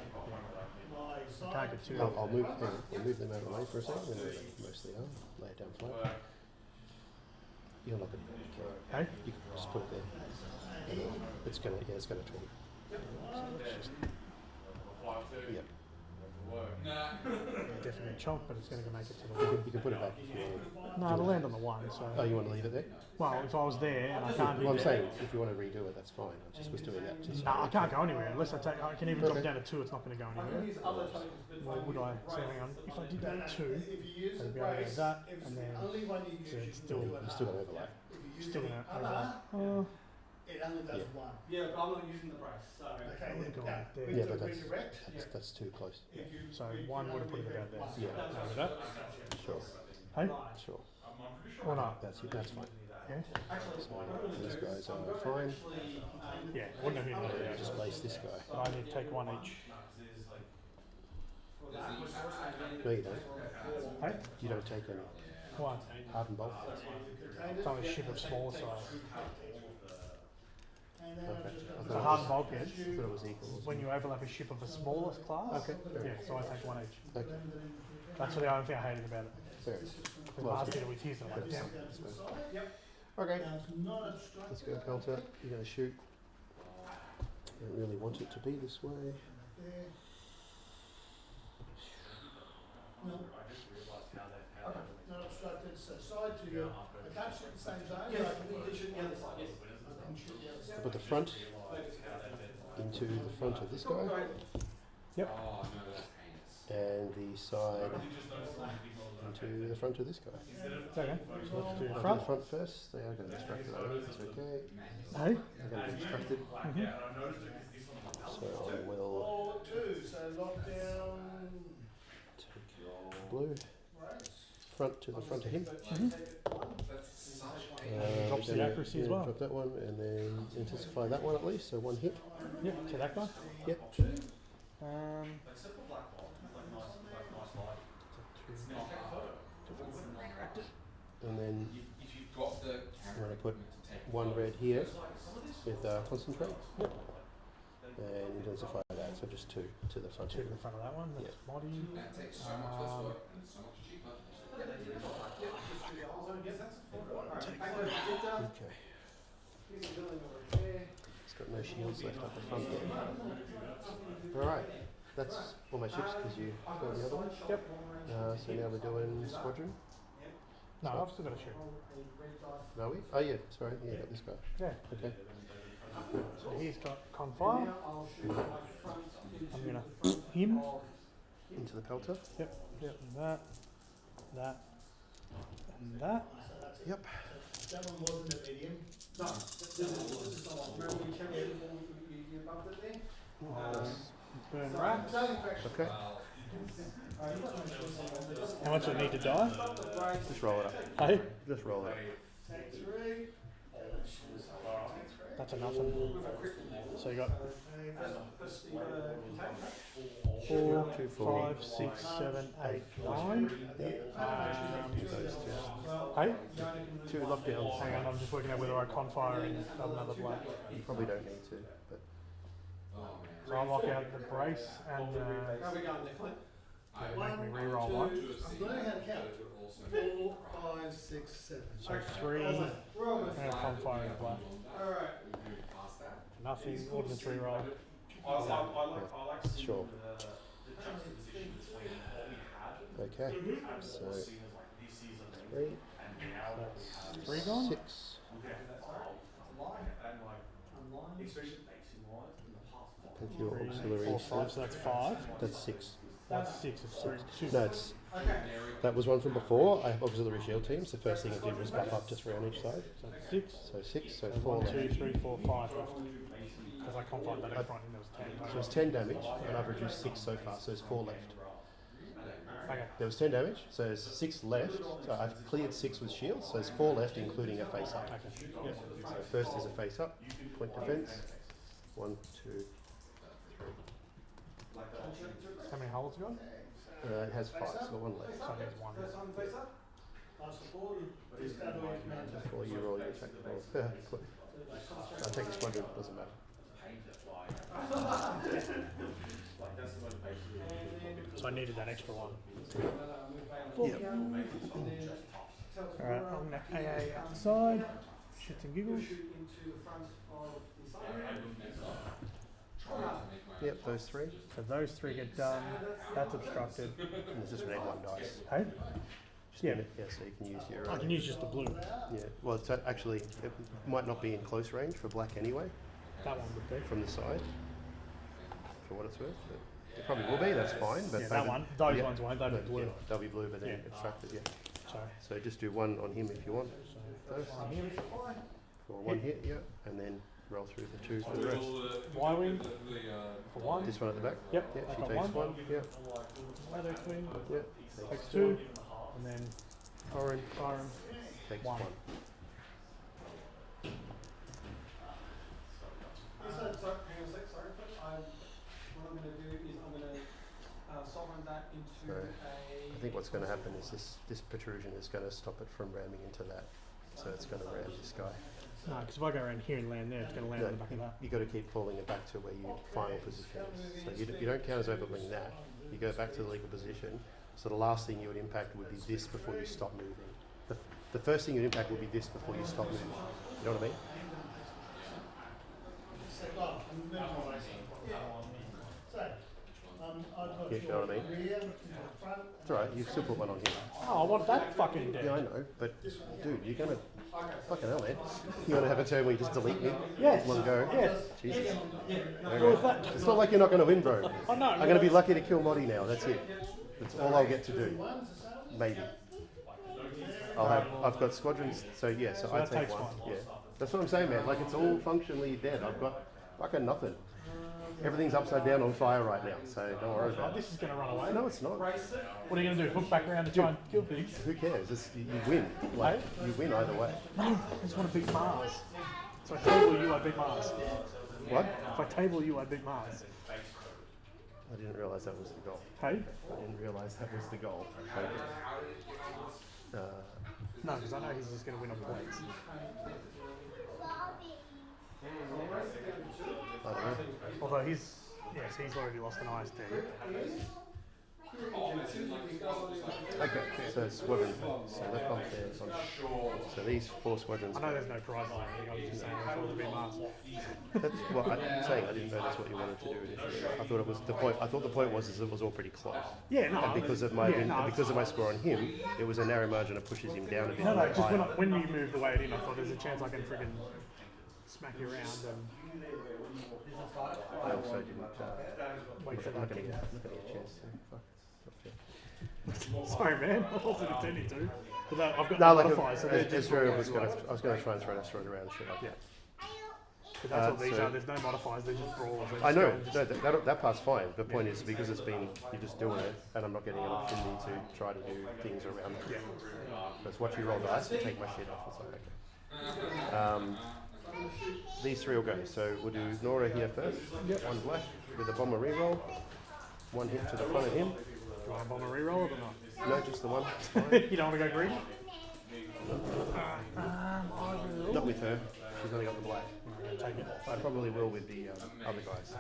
I can't get too I'll move. I'll move them out of the way for a second, and they mostly are. Lay it down flat. You're not going to kill it. Hey? You can just put it there. It's gonna. Yeah, it's gonna twig. Yep. Definitely chonk, but it's going to make it to the You can put it back if you want. No, it'll land on the 1, so. Oh, you want to leave it there? Well, if I was there and I can't Well, I'm hit there. saying if you want to redo it, that's fine. I just was doing that. Just No, I can't go anywhere unless I take. I can even drop Okay. down to 2. It's not going to go I can anywhere. use other tokens, but Why would I? So hang on. If I did that at 2, If you use I'd the be able to brace, do that, if and it's then the only one you use, so you it's can still- do You're still going to overlap. If you use still the going to other, it only does Yeah. one. yeah, but I'm not using the brace, so. Okay, would then go now, there. with Yeah, the but that's redirect, that's too close. if you So you 1 can would have put only it about redirect there. one. Yeah. Over that. Sure. Hey? Sure. Or not? That's fine. Yeah? So these guys are fine. Yeah, wouldn't have hit me. Just place this guy. But I need to take 1 each. No, you don't. Hey? You don't take any 1. hardened bulk. It's only a ship of smaller size. And then Okay. I've just I It's got a thought hard it bulkhead. was, I thought it was equal. When you overlap a ship of a smaller class. Okay, fair Yeah, enough. so I take 1 each. Okay. That's the only thing I hated about it. Fair. Because Well, last it's did it with his and I'm like, damn. That's fine. Okay. Now it's not obstructed. Let's go Pelter. You're going to shoot. Don't really want it to be this way. There. No. Not obstructed, so side to you. I can't shoot the same zone. Yes, but I can you shoot the other side, yes. I can shoot the other side. Put the front into the front of this guy. Yep. And the side into the front of this guy. Okay. So let's do the I'll do front. the front first. They are going to be distracted. It's okay. Hey? They're going to be distracted. So I will Oh, 2, so lockdown. take blue. Front to the front of him. Drops the gonna- accuracy as yeah, well. Drop that one and then intensify that one at least. So 1 hit. Yep, to that guy. Yep. And then I'm going to put 1 red here with concentrate. Yep. And intensify that. So just 2 to the front. 2 to the front of that one. That's body. Okay. It's got no shields left up the front there. Alright, that's all my ships because you got the other one. Yep. So now we're doing squadron. No, I've still got to shoot. Are we? Oh yeah, sorry, yeah, got this guy. Yeah. Okay. So he's got confire. I'm going to him. Into the pelter. Yep. Yep. And that. That. And that. Yep. That one wasn't a medium. No, this is the one. Remember we checked it before you bumped it there? Burn racks. Okay. How much do I need to die? Just roll it up. Hey? Just roll it up. Take 3. That's a nothing. So you got 4, 2, 4. 5, 6, 7, 8, 9. Hey? 2 lockdowns. Hang on, I'm just working out whether I confire in another black. You probably don't need to, but So I'll lock out the brace and How are we going there, Clint? make me re-roll one. I'm learning how to count. 4, 5, 6, 7. So 3 and a confire in black. Alright. Nothing, ordnance re-roll. I like seeing Sure. the juxtaposition between what we had okay. and So what was seen as like this is a 3, and now what we have. 3 gone? 6. And like, especially basing wise in the past 5 Take your 3, auxiliary 4, 5, instead. so that's 5. That's 6. That's 6, it's 3, 2. No, it's, that was one from before. I have auxiliary shield teams. The first thing I did was buff up to 3 on each side. So 6. So 6, so So 4 1, left. 2, 3, 4, 5 left. Because I confired that up front and there was 10. So it's 10 damage, and I've reduced 6 so far, so there's 4 left. Okay. There was 10 damage, so there's 6 left. So I've cleared 6 with shield, so there's 4 left, including a face up. Okay. Yep. So first is a face up, point defense. 1, 2, 3. How many holes you got? It has 5, so 1 left. So there's 1. First one face up. I support you. Discard all your commands. Before you roll your attack roll. I'll take a squadron, doesn't matter. So I needed that extra 1. Yep. Alright, I'm going to AA out the side. Shits and giggles. Shoot into the front of the side. Yep, those 3. So those 3 get done. That's obstructed. And there's just red 1 dice. Hey? Just Yeah. yeah, so you can use your. I can use just the blue. Yeah, well, it's actually, it might not be in close range for black anyway, That one would be. from the side, for what it's worth. But it probably will be, that's fine. But Yeah, they that would- one. Those yeah, ones won't. They'll no, be blue. yeah, they'll be blue, but then Yeah. obstructed, yeah. So, So just do 1 on him if you want. Those. on him. For 1 hit, yeah, and then roll through the 2 for the rest. Y-wing for 1. This one at the back? Yep, Yeah, I she got takes 1. 1, yeah, Leather twin. yeah, Takes 2. And then foreign, firearm. takes 1. 1. Sorry, hang on a sec, sorry. What I'm going to do is I'm going to sovereign that into So, a... I think what's going to happen is this protrusion is going to stop it from ramming into that. So it's going to ram this guy. No, because if I go around here and land there, it's going to land No, on the back of that. you got to keep falling it back to where your final position is. So you don't count as overwing that. You go back to the legal position. So the last thing you would impact would be this before you stop moving. The first thing you'd impact would be this before you stop moving. You know what I mean? I've got Yeah, you know what I mean? rear, front. It's alright, you still put 1 on here. Oh, I want that fucking dead. Yeah, I know, but dude, you're gonna fucking hell, man. You wanna have a turn where you just delete me? Yes. One go. Yes. Jesus. Well, if that- It's not like you're not gonna win, bro. Oh, no. I'm gonna be lucky to kill Moddy now. That's it. That's all I'll get to do. Maybe. I've got squadrons. So yeah. So I that take takes 1. one. Yeah. That's what I'm saying, man. Like it's all functionally dead. I've got fucking nothing. Everything's upside down on fire right now. So don't worry Oh, about it. this is going to run away. No, it's not. What are you going to do? Hook back around and try and kill things? Who cares? You win. Like you win either way. No, I just want to beat Mars. So I table you, I beat Mars. What? If I table you, I beat Mars. I didn't realise that was the goal. Hey? I didn't realise that was the goal. No, because I know he's just going to win on points. I don't know. Although he's already lost an ISD. Okay, so it's squadron. So that bump there is on. So these 4 squadrons. I know there's no prizes or anything, I was just saying I wanted to beat Mars. That's what I'm saying. I didn't know that's what you wanted to do initially. I thought it was the point. I thought the point was is it was all pretty close. Yeah, no. And because of my because of my score on him, it was a narrow margin that pushes him down a bit. No, just when you moved the weight in, I thought there's a chance I can friggin' smack you around and I also didn't. wait for I'm not that going kick. to get a chance to. Fuck. It's not fair. Sorry, man. I wasn't intending to. But I've got No, no like modifiers, so as there's Vera was going to, I was going to try and throw an asteroid around and shit like that. But that's what these so- are. There's no modifiers. They're just brawls. They I just know, go and just- no, that part's fine. The point is because it's been, you're just doing it, and I'm not getting an opportunity to try to do things around it. Yeah. Because watch you roll dice and take my shit off. It's like, okay. These three will go. So we'll do Nora here first. Yep. One black with a bomber reroll. One hit to the front of him. Do you want to bomb a reroll or not? No, just the one. It's fine. You don't want to go greedy? Not with her. She's only got the black. Take it. I probably will with the other guys.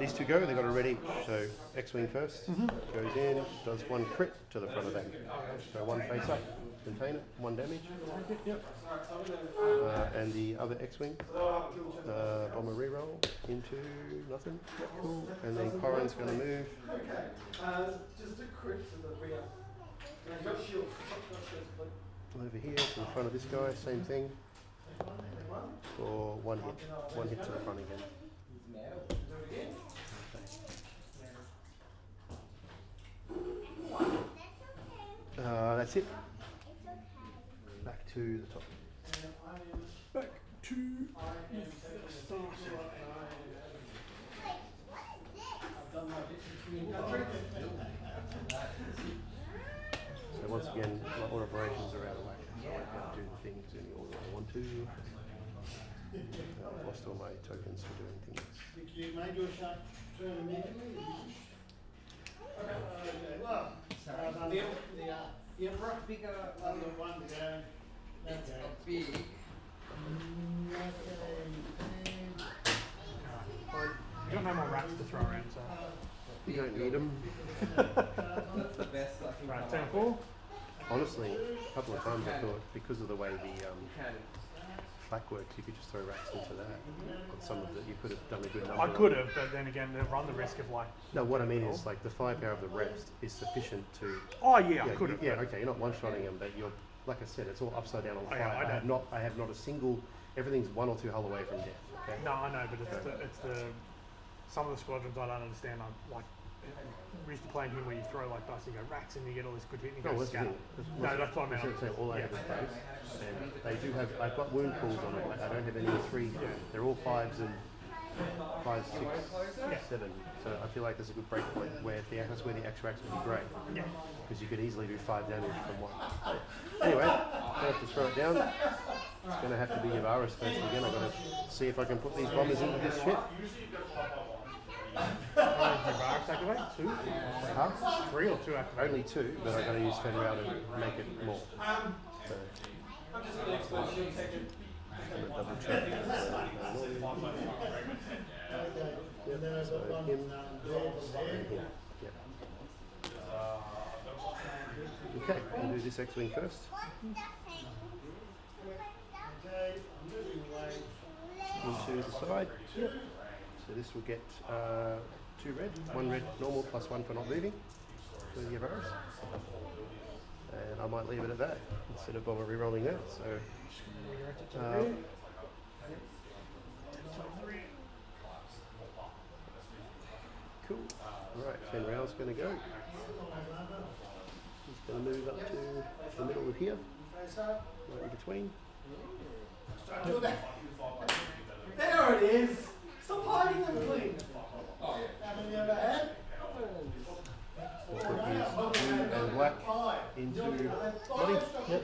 These two go, they've got it ready. So X-Wing first, goes in, does one crit to the front of them. So one face up, contain it, one damage. And the other X-Wing, bomber reroll into nothing. Cool. And then Corin's going to move. Just a crit to the rear. And got shield. Over here to the front of this guy, same thing. For one hit to the front again. That's it. Back to the top. Back to start. So once again, my order operations are out of whack. So I can't do the things in the order I want to. I've lost all my tokens for doing things. You made your shot turn immediately? Okay, well, the Emperor, bigger, other one to go. It's a big. You got no more rats to throw around, so. You don't need them. That's the best I can Right, come turn up 4. Honestly, a couple of times I thought because of the way the with. flak works, you could just throw rats into that. But some of it, you could have done a good number. I could have, but then again, they run the risk of like. No, what I mean is like the firepower of the rest is sufficient to. Oh yeah, I could have. Yeah, okay, you're not one-shotting them, but you're, like I said, it's all upside down on the Oh, fire. yeah, I have not a single. Everything's 1 or 2 hull away from death. Okay. No, I know, but it's the some of the squadrons I don't understand. I'm like, we used to play in here where you throw like dice, and you go racks, and you get all this good hit, and you No, go that's the scatter. thing. No, that's what I meant. That's what I'm saying, all over the place. And they do have. I've got wound pools on it. Like I don't have any 3. They're all 5s and 5, 6, 7. So I feel like there's a good break point where that's where the X-Racks would be great. Yeah. Because you could easily do 5 damage from one. Anyway, I have to throw it down. It's going to have to be Yavaris first again. I've got to see if I can put these bombers into this shit. Yavaris activate? 2? Huh? 3 or 2 activate? Only 2, but I've got to use Fenrir to make it more. So, I'm just going to explain shield tech it. I'm going to double check. And then I've got one Him. there. Here. Yep. Okay, we'll do this X-Wing first. Okay, I'm moving away. Into the side. Yep. So this will get 2 red, 1 red normal plus 1 for not moving for the Yavaris. And I might leave it at that instead of bomber re-rolling that. So cool. Alright, Fenrir's going to go. He's going to move up to the middle of here, right in between. Don't do that. There it is. Stop hiding them, Clint. Haven't you ever had? We'll put his blue and black into body. Yep.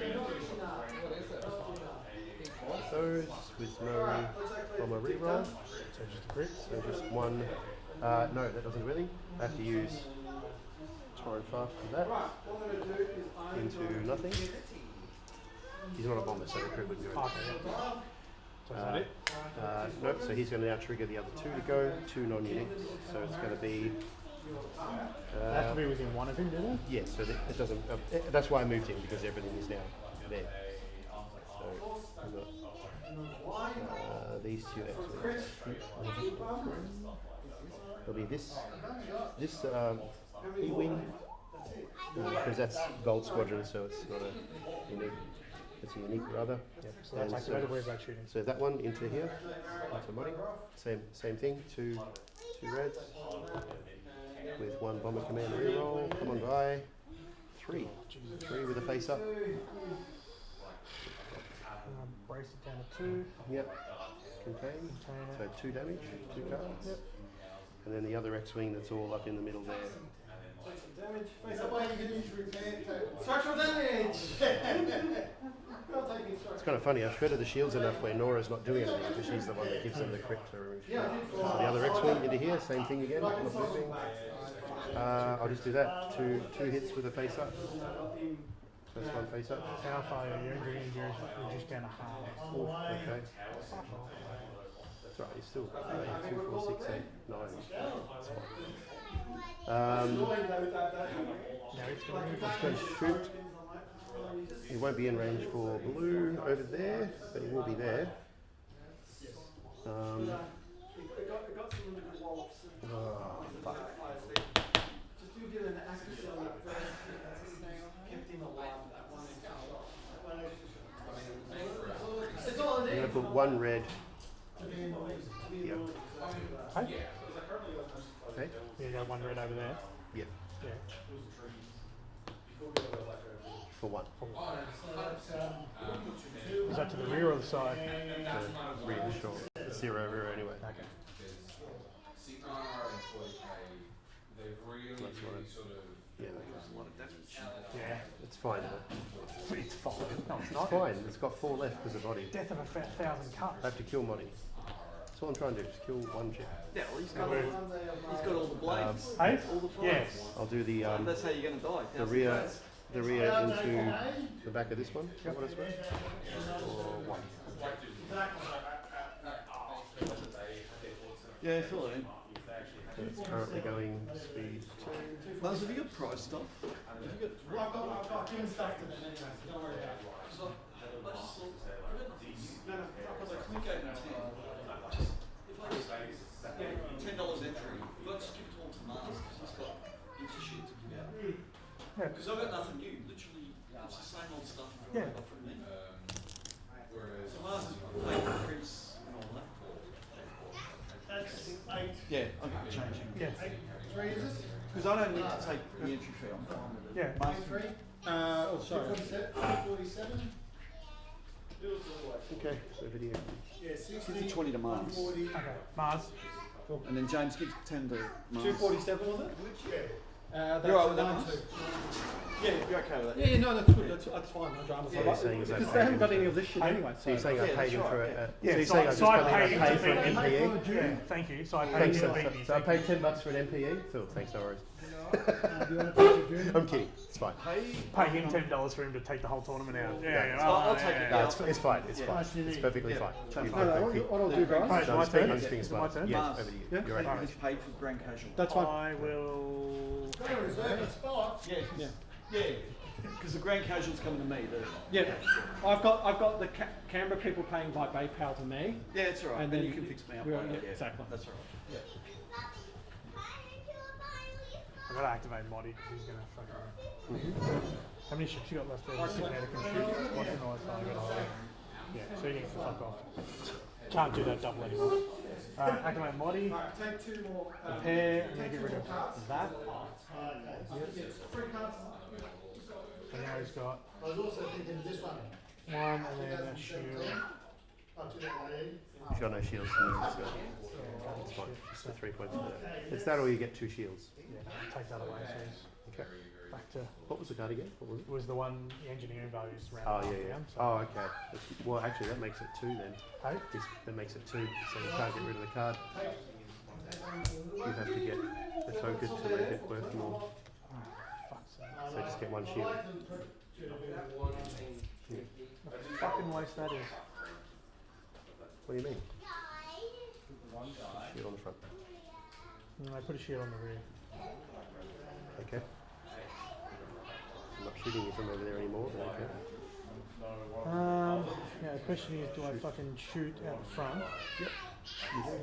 Those with no bomber reroll. So just a crit. So just 1. No, that doesn't do anything. I have to use Torrent Fast for that. Into nothing. He's not a bomber, so the crit wouldn't do anything. So is that it? Nope, so he's going to now trigger the other 2 to go, 2 non-unique. So it's going to be. They have to be within 1 of him, do they? Yeah, so it doesn't. That's why I moved him, because everything is now there. So I've got these 2 X-Wings. There'll be this E-Wing, because that's Gold Squadron, so it's not a unique. It's a unique rather. Yep. So that's activated. Where's that shooting? So that one into here, into money. Same thing. 2 reds with 1 bomber command reroll. Come on, guy. 3 with a face up. Brace it down to 2. Yep. contain. Container. So 2 damage, 2 cards. Yep. And then the other X-Wing that's all up in the middle there. Take some damage. Face That up. way you can use repair tables. Structural damage! Not taking It's structural. kind of funny, I've shredded the shields enough where Nora's not doing anything because she's the one that gives them the crit to remove shield. So the other X-Wing into here, same thing again, not moving. I'll just do that. Two hits with a face up. First one face up. How far are you? Your injury is reduced down to half. Okay. That's right, he's still 2, 4, 6, 8, 9. That's fine. Now it's going Let's go shoot. He won't be in range for blue over there, but he will be there. It got some really good wallops. Oh, fuck. Just do get an accuracy on that first. Kept him alive. That one extra. It's all I'm it going is. to put 1 red here. Hey? Okay? Yeah, you got 1 red over there. Yeah, Yeah. for 1. Is that to the rear or the side? Rear, sure. It's 0 rear anyway. Okay. Yeah, Yeah. it's fine. It's fine. No, it's It's not. fine. It's got 4 left because of body. Death of a 1,000 cuts. I have to kill Monty. That's all I'm trying to do, just kill 1 chip. Yeah, well, he's got all the blades. Hey? All the flies. Yes. I'll do the That's how you're going to die. the rear into the back of this one. Is that what it's worth? Or 1. Yeah, fill it in. So it's currently going speed 2. Mars, have you got prize stuff? I've got given stuff to them anyway, so don't worry about it. Because I click over 10. If I just $10 entry, if I just give it all to Mars because he's got heaps of shit to give out. Because I've got nothing new. Literally, it's the same old stuff you've already got from me. So Mars is paying for prints and all that. That's 8. Yeah, I'm changing. Yeah. 3 is it? Because I don't need to take the entry fee. I'm fine with it. Yeah. Mars, 3? Oh, sorry. 247? Okay, so video. Yeah, 60. give 20 to Mars. 140. Okay. Mars. And then James gives 10 to Mars. 247 was it? Yeah. That's You're all right with the that one one? too. Yeah, you're okay with that? Yeah, no, that's good. That's fine. No dramas. So you're saying is I Because paid they haven't him got for- any of this shit anyway. So you're saying I Yeah, paid him that's for right, a... Yeah, so you're so saying I just I come in paid and him paid to for an be- MPE? Yeah, thank you. So I paid Thanks, you to so, beat me. so I paid $10 for an MPE? Cool, thanks, no worries. Do you want to take your I'm kidding, it's fine. Pay him $10 for him to take the whole tournament out. Yeah, yeah. I'll take it. No, Yeah, it's fine, it's Yeah. fine. It's perfectly fine. You No, no, thank you. what I'll do, guys. Right, No, my I'm just being- turn. I'm just being Is it my smart. turn? Yes, Mars. over to you. Yeah. You're right. He's paid for grand casual. That's fine. I will. Got to reserve a spot. Yeah, because the grand casual's coming to me. Yeah, I've got the Canberra people paying by PayPal to me. Yeah, it's alright. And And then then you can fix me up. yeah, later. exactly. That's alright. I've got to activate Moddy because he's going to fucking. How many ships you got left there? Just sitting there to compute. Watching all that time. Yeah, so he needs to fuck off. Can't do that double anymore. Activate Moddy. Right, take 2 more. Repair and then get rid of that. Yes, 3 cards. And now he's got I was also thinking of this one. 1 and then a shield. Up to that way. You've got no shields, so it's fine. Just the 3 points for that. It's that or you get 2 shields. Yeah, take that away. So he's Okay. back to. What was the card again? What was it? Was the one the engineering values round. Oh, half yeah, yeah. down, so. Oh, okay. Well, actually, that makes it 2 then. Hey? That makes it 2, so you can't get rid of the card. You have to get a token to make it worth more. Fuck's sake. So just get 1 shield. The fucking waste that is. What do you mean? Shield on the front. I put a shield on the rear. Okay. I'm not shooting you from over there anymore, but okay. Yeah, the question is, do I fucking shoot out the front? Yep. You do.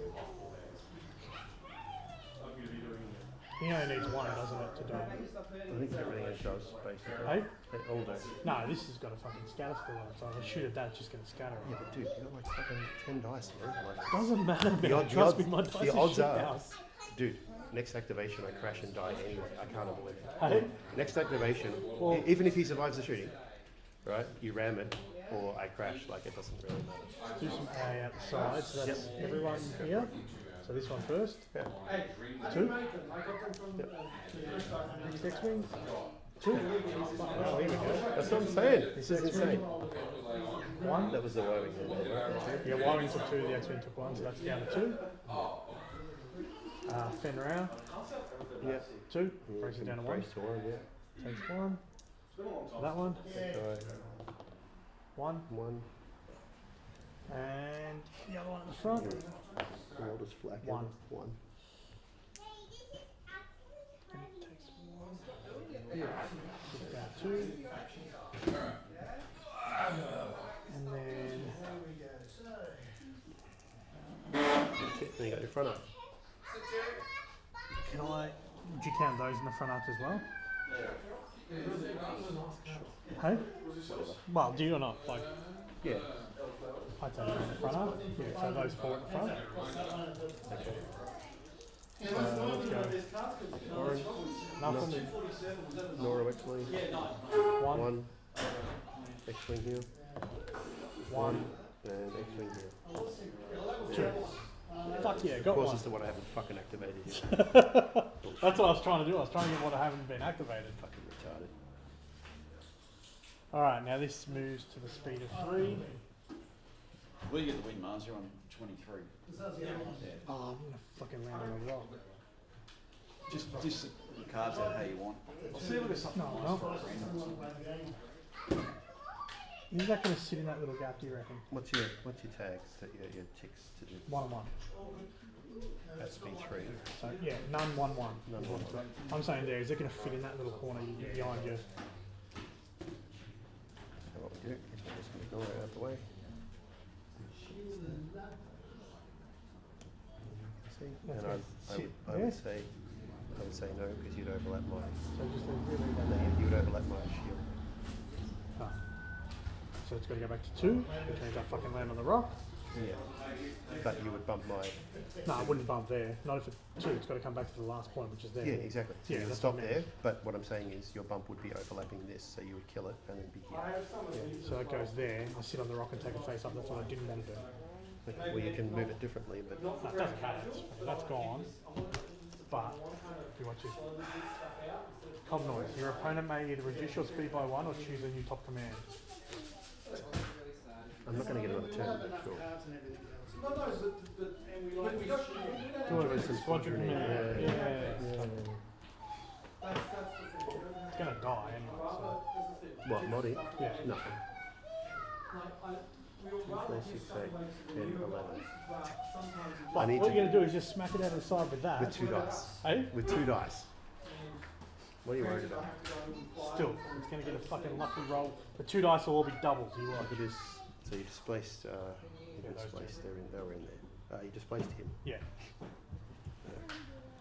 He only needs 1, doesn't it, to do it? I think everything else does, basically. Hey? They all do. No, this has got a fucking scatter still on it, so if I shoot at that, it's just going to scatter Yeah, it. but dude, you got like fucking 10 dice, man. Like, Doesn't matter, man. The Trust odds- me, my dice the are odds shit are- house. dude, next activation I crash and die anyway. I can't avoid it. Hey? Next activation, Well- even if he survives the shooting, right? You ram it, or I crash, like it doesn't really matter. Let's do some A out the side, so that's everyone here. So this one first. Yeah. Hey, how do you make them? I got them from the first guy from Next X-Wing. 2. Oh, here we go. That's what I'm saying. This This is insane. 1. That was the wiring thing. Yeah, Y-Wing took 2, the X-Wing took 1, so that's down to 2. Fender out. Yeah. 2. Breaks it down to 1. Brace to 1, yeah. Takes 1. That one. Alright. 1. 1. And the other one at the front. We'll just flack 1. 1. And it takes 1. Yeah. Put down 2. And then Then you got your front up. can I? Would you count those in the front arc as well? Hey? Well, do you or not? Like, Yeah. I'd say they're in the front arc. Yeah, so those 4 at the front. So let's go. Orange. Nothing. Nora Wexley. 1. 1. X-Wing here. 1. And X-Wing here. 2. Fuck yeah, Of got course, one. it's the one I haven't fucking activated here. That's what I was trying to do. I was trying to get what I haven't been activated. Fucking retarded. Alright, now this moves to the speed of 3. Will you get the wing, Mars? You're on 23. Oh, I'm gonna fucking land on a rock. Just the cards out how you want. I'll see if there's something No, nice no. for a random. Is that gonna sit in that little gap, do you reckon? What's your tags that your ticks to do? 1 and 1. That's speed 3. So yeah, none 1 1. None 1. I'm saying there, is it gonna fit in that little corner behind you? So what we do is we just ignore it out the way. See? That's And good. I would say no, because you'd overlap my, So just leave it and then you would overlap my shield. oh. So it's gotta go back to 2, which means I fucking land on the rock. Yeah. But you would bump my. No, I wouldn't bump there. Not if it's 2, it's gotta come back to the last point, which is there. Yeah, exactly. So Yeah, you would that's stop what I mean. there, but what I'm saying is your bump would be overlapping this, so you would kill it and then be here. So it goes there, I sit on the rock and take a face up, that's what I didn't want to do. Okay, well, you can move it differently, but That doesn't matter, that's gone. But, do what you... Cobb noise. Your opponent may either reduce your speed by 1 or choose a new top command. I'm not going to get another turn, but sure. Do it with squadron command. Yeah. It's gonna die anyway, so... What, Moddy? Yeah. Nothing. 2, 4, 6, 8, 10, 11. But I need what to- you're gonna do is just smack it out of the side with that. With 2 dice. Hey? With 2 dice. What are you worried about? Still, it's gonna get a fucking lucky roll. The 2 dice will all be doubles, you watch. Look at this. So you displaced, they were in there. You displaced him. Yeah.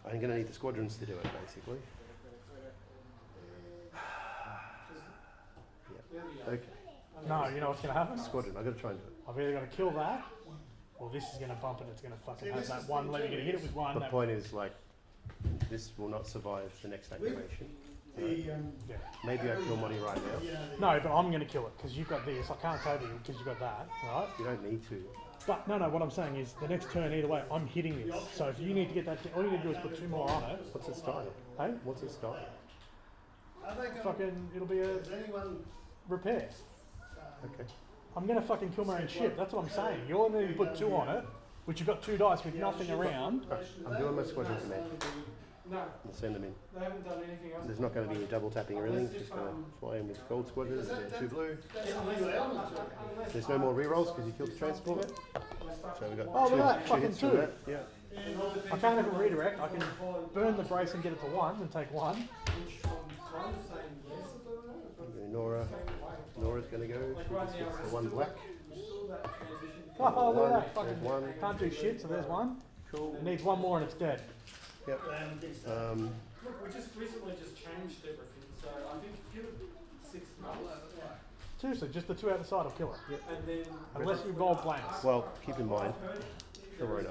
I'm going to need the squadrons to do it, basically. Yeah. Okay. No, you know what's gonna happen? Squadron, I've got to try and do it. I've either got to kill that, or this is gonna bump it, it's gonna fucking have that one, let me get a hit it with 1. The that- point is, like, this will not survive the next activation. Right? Yeah. Maybe I kill Monty right now. No, but I'm gonna kill it, because you've got this, I can't tell you, because you've got that, right? You don't need to. But, no, what I'm saying is, the next turn, either way, I'm hitting this. So if you need to get that, all you need to do is put 2 more on it. What's its style? Hey? What's its style? Fucking, it'll be a repair. Okay. I'm gonna fucking kill my own ship, that's what I'm saying. You only need to put 2 on it, which you've got 2 dice with nothing around. Right, I'm doing my squadron command. No, I'll send them in. they haven't done anything else. There's not going to be any double tapping or anything. It's just going to fly in with gold squadron and then 2 blue. There's no more rerolls because you killed the transport. So we've got Oh, look at that, 2 fucking hits from 2. that. Yeah. I can't even redirect, I can burn the brace and get it to 1 and take 1. And Nora's going to go. She just gets the 1 black. Oh, look at that, There's fucking 1. can't do shit, so there's 1. Cool. It needs 1 more and it's dead. Yep. Look, we just recently changed everything, so I think give it 6 months. Seriously, just the 2 out the side will kill it. Yep. And then Unless you roll blanks. Well, keep in mind, Corona.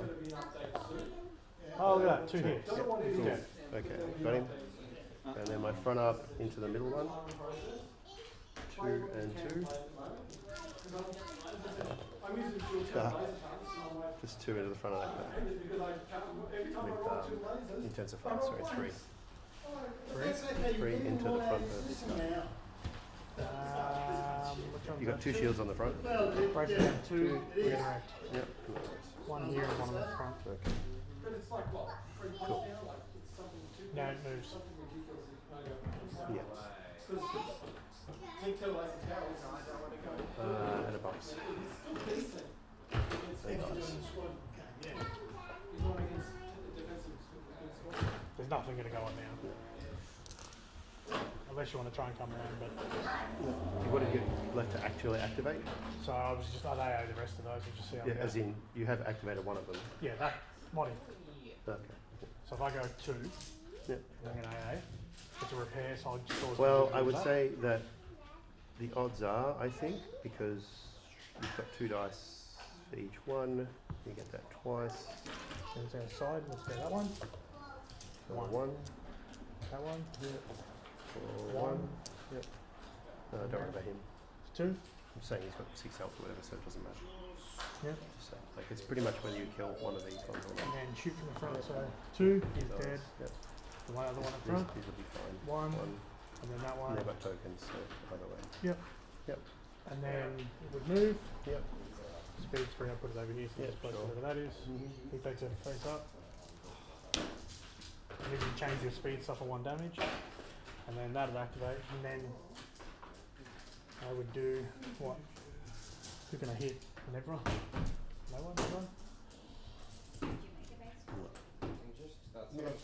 Oh, look at that, 2 hits. Yep. Cool. Dead. Okay, got him. And then my front up into the middle one. 2 and 2. Just 2 into the front of that card. With intensifier, sorry, 3. 3 into the front of this card. You got 2 shields on the front. Break it down 2, redirect. Yep. 1 here and 1 on the front. Okay. But it's like what? 3 points Cool. now? Like it's something too No, it moves. something ridiculous. Yeah. Because Clint Tower is And a box. still decent. And dice. He's not against the defensive squad. There's nothing going to go on now. Unless you want to try and come around, but What have you left to actually activate? so I was just I'd AA the rest of those and just see how Yeah, we go. as in, you have activated one of them. Yeah, that Monty. Okay. So if I go 2, Yep. I'm going to AA. It's a repair, so I'll just always Well, do I would that. say that the odds are, I think, because you've got 2 dice for each one, you get that twice. Let's go side. Let's go that one. For One. 1. That one. For 1. Yep. No, don't worry about him. 2. I'm saying he's got 6 health or whatever, so it doesn't matter. Yeah. So, like, it's pretty much when you kill one of these ones. And then shoot from the front. So 2 is dead. Yep. The one other one up These, front. these will be fine. 1. 1. And then that one. And they've got tokens, so either way. Yep. Yep. And then it would move. Yep. Speed 3, I'll put it over here so Yeah, just place sure. whatever that is. He takes it face up. And then you change your speed stuff for 1 damage. And then that would activate. And then I would do what? Who can I hit? An everyone? No one? No one?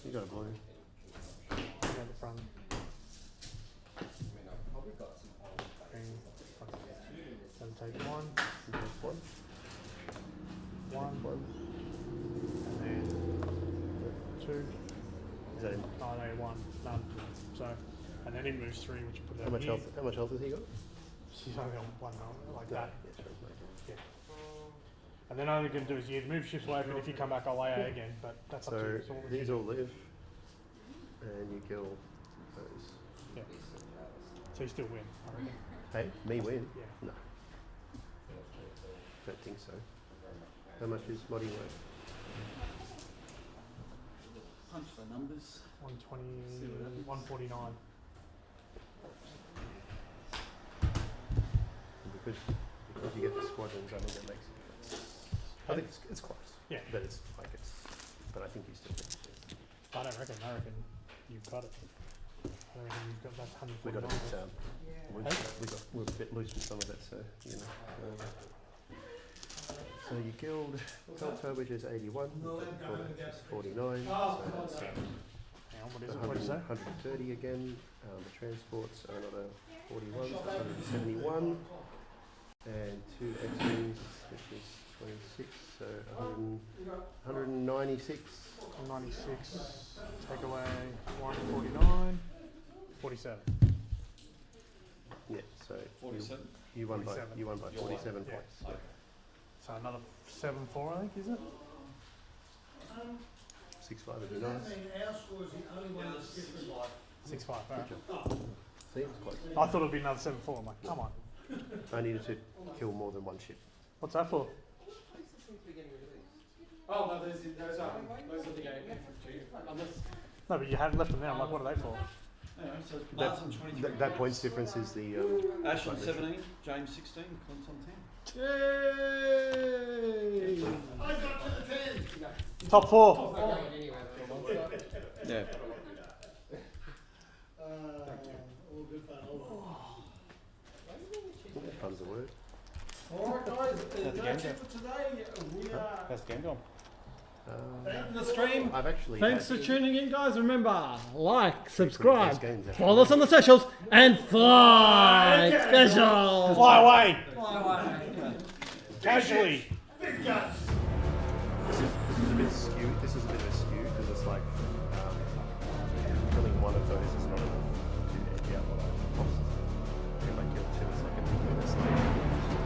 You got a blue. At the front. Green. Then take 1. Just 1. 1. 1. And then 2. Is that him? Oh no, 1. None. So, and then he moves 3, which you put How over much here. health? How much health has he got? She's only on 1 health, like that. Yeah, sure. Yeah. And then all you're going to do is you move shifts away, but if you come back, I'll AA again. But that's up to So you. So what would you these do? all live, and you kill those. Yeah. So you still win, I reckon. Hey, me win? Yeah. No. Don't think so. How much is Moddy worth? Punch the numbers. 120, 149. Because you get the squadrons, I think that makes a difference. I think it's close. Yeah. But it's like but I think you still win. I don't reckon. I reckon you've got it. I don't reckon you've got that 149. We got a bit, we're a bit loose with some of it, so you know. So you killed Pelto, which is 81. Which is 49. So that's Hang on, what is it? What did you say? 130 again. The transports are another 41, so 171. And 2 X-Wings, which is 26, so 196. 196. Take away 149. 47. Yeah, so 47? you won by 47. you won by 47 Yeah. points. Yeah. So another 7-4, I think, is it? 6-5 would be nice. Our score is the only one that's different. 6-5. Alright. Good job. See, it's close. I thought it'd be another 7-4. I'm like, come on. I needed to kill more than one ship. What's that for? Oh no, those are the game unless No, but you hadn't left them there. I'm like, what are they for? Anyway, so That, Bart's on 23. that points difference is the. Ash on like 17, James 16, Clint's on 10. Yay! I got to the 10. Top 4. Yeah. All good fun. Fun's the word. Alright guys, How's the game that's it for today. We are How's the game going? ending the stream. I've actually. Thanks had- for tuning in, guys. Remember, like, Best subscribe, games ever. follow us on the socials, and fly special. Fly away! Fly away. Casually! Big guns. This is a bit skewed. This is a bit of a skew because it's like killing one of those is not enough to edge out what I lost. If I kill 2, it's like a big win. It's like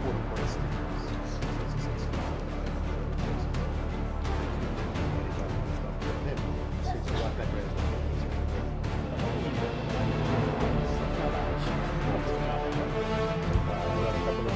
40 points difference. So it's a 6-5. Then, since you like that round, a couple of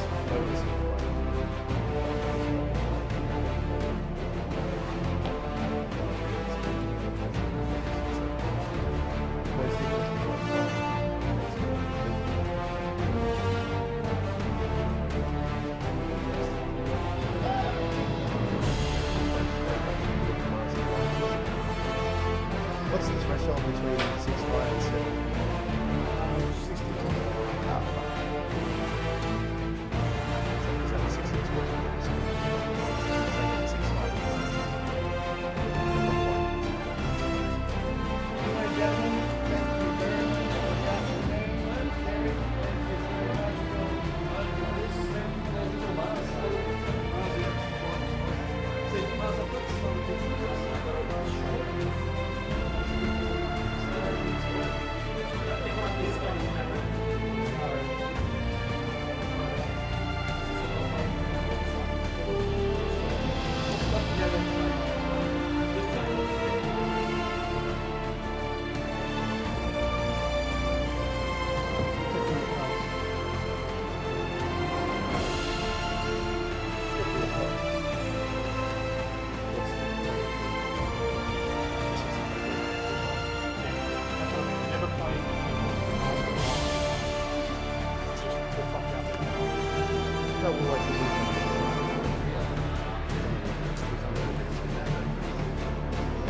we'll wait till he's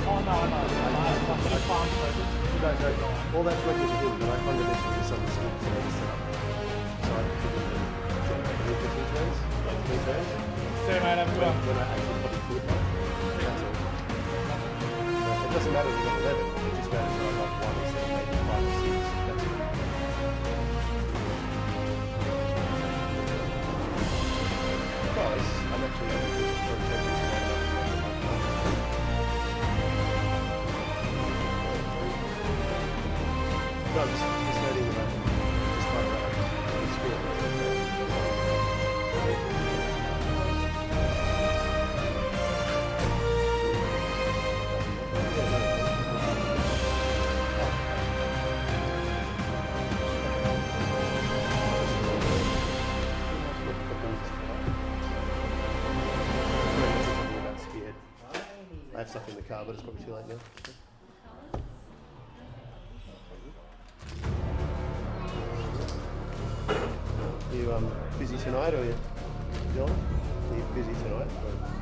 Oh no, no, I farmed it. You guys know, all that's ready to do, but I funded this with some schemes and everything. So I could even generate any 15 turns, like 3 turns. See you, mate, have a good one. When I actually put it through, that's all. It doesn't matter if you got 11, it just matters that I got 1 instead of maybe 5 or 6. That's it. Because I'm actually able to rotate this one up. No, just noting about just my experience. I have stuff in the car, but it's probably too late now. You busy tonight, or you, Dylan? Are you busy tonight? Or?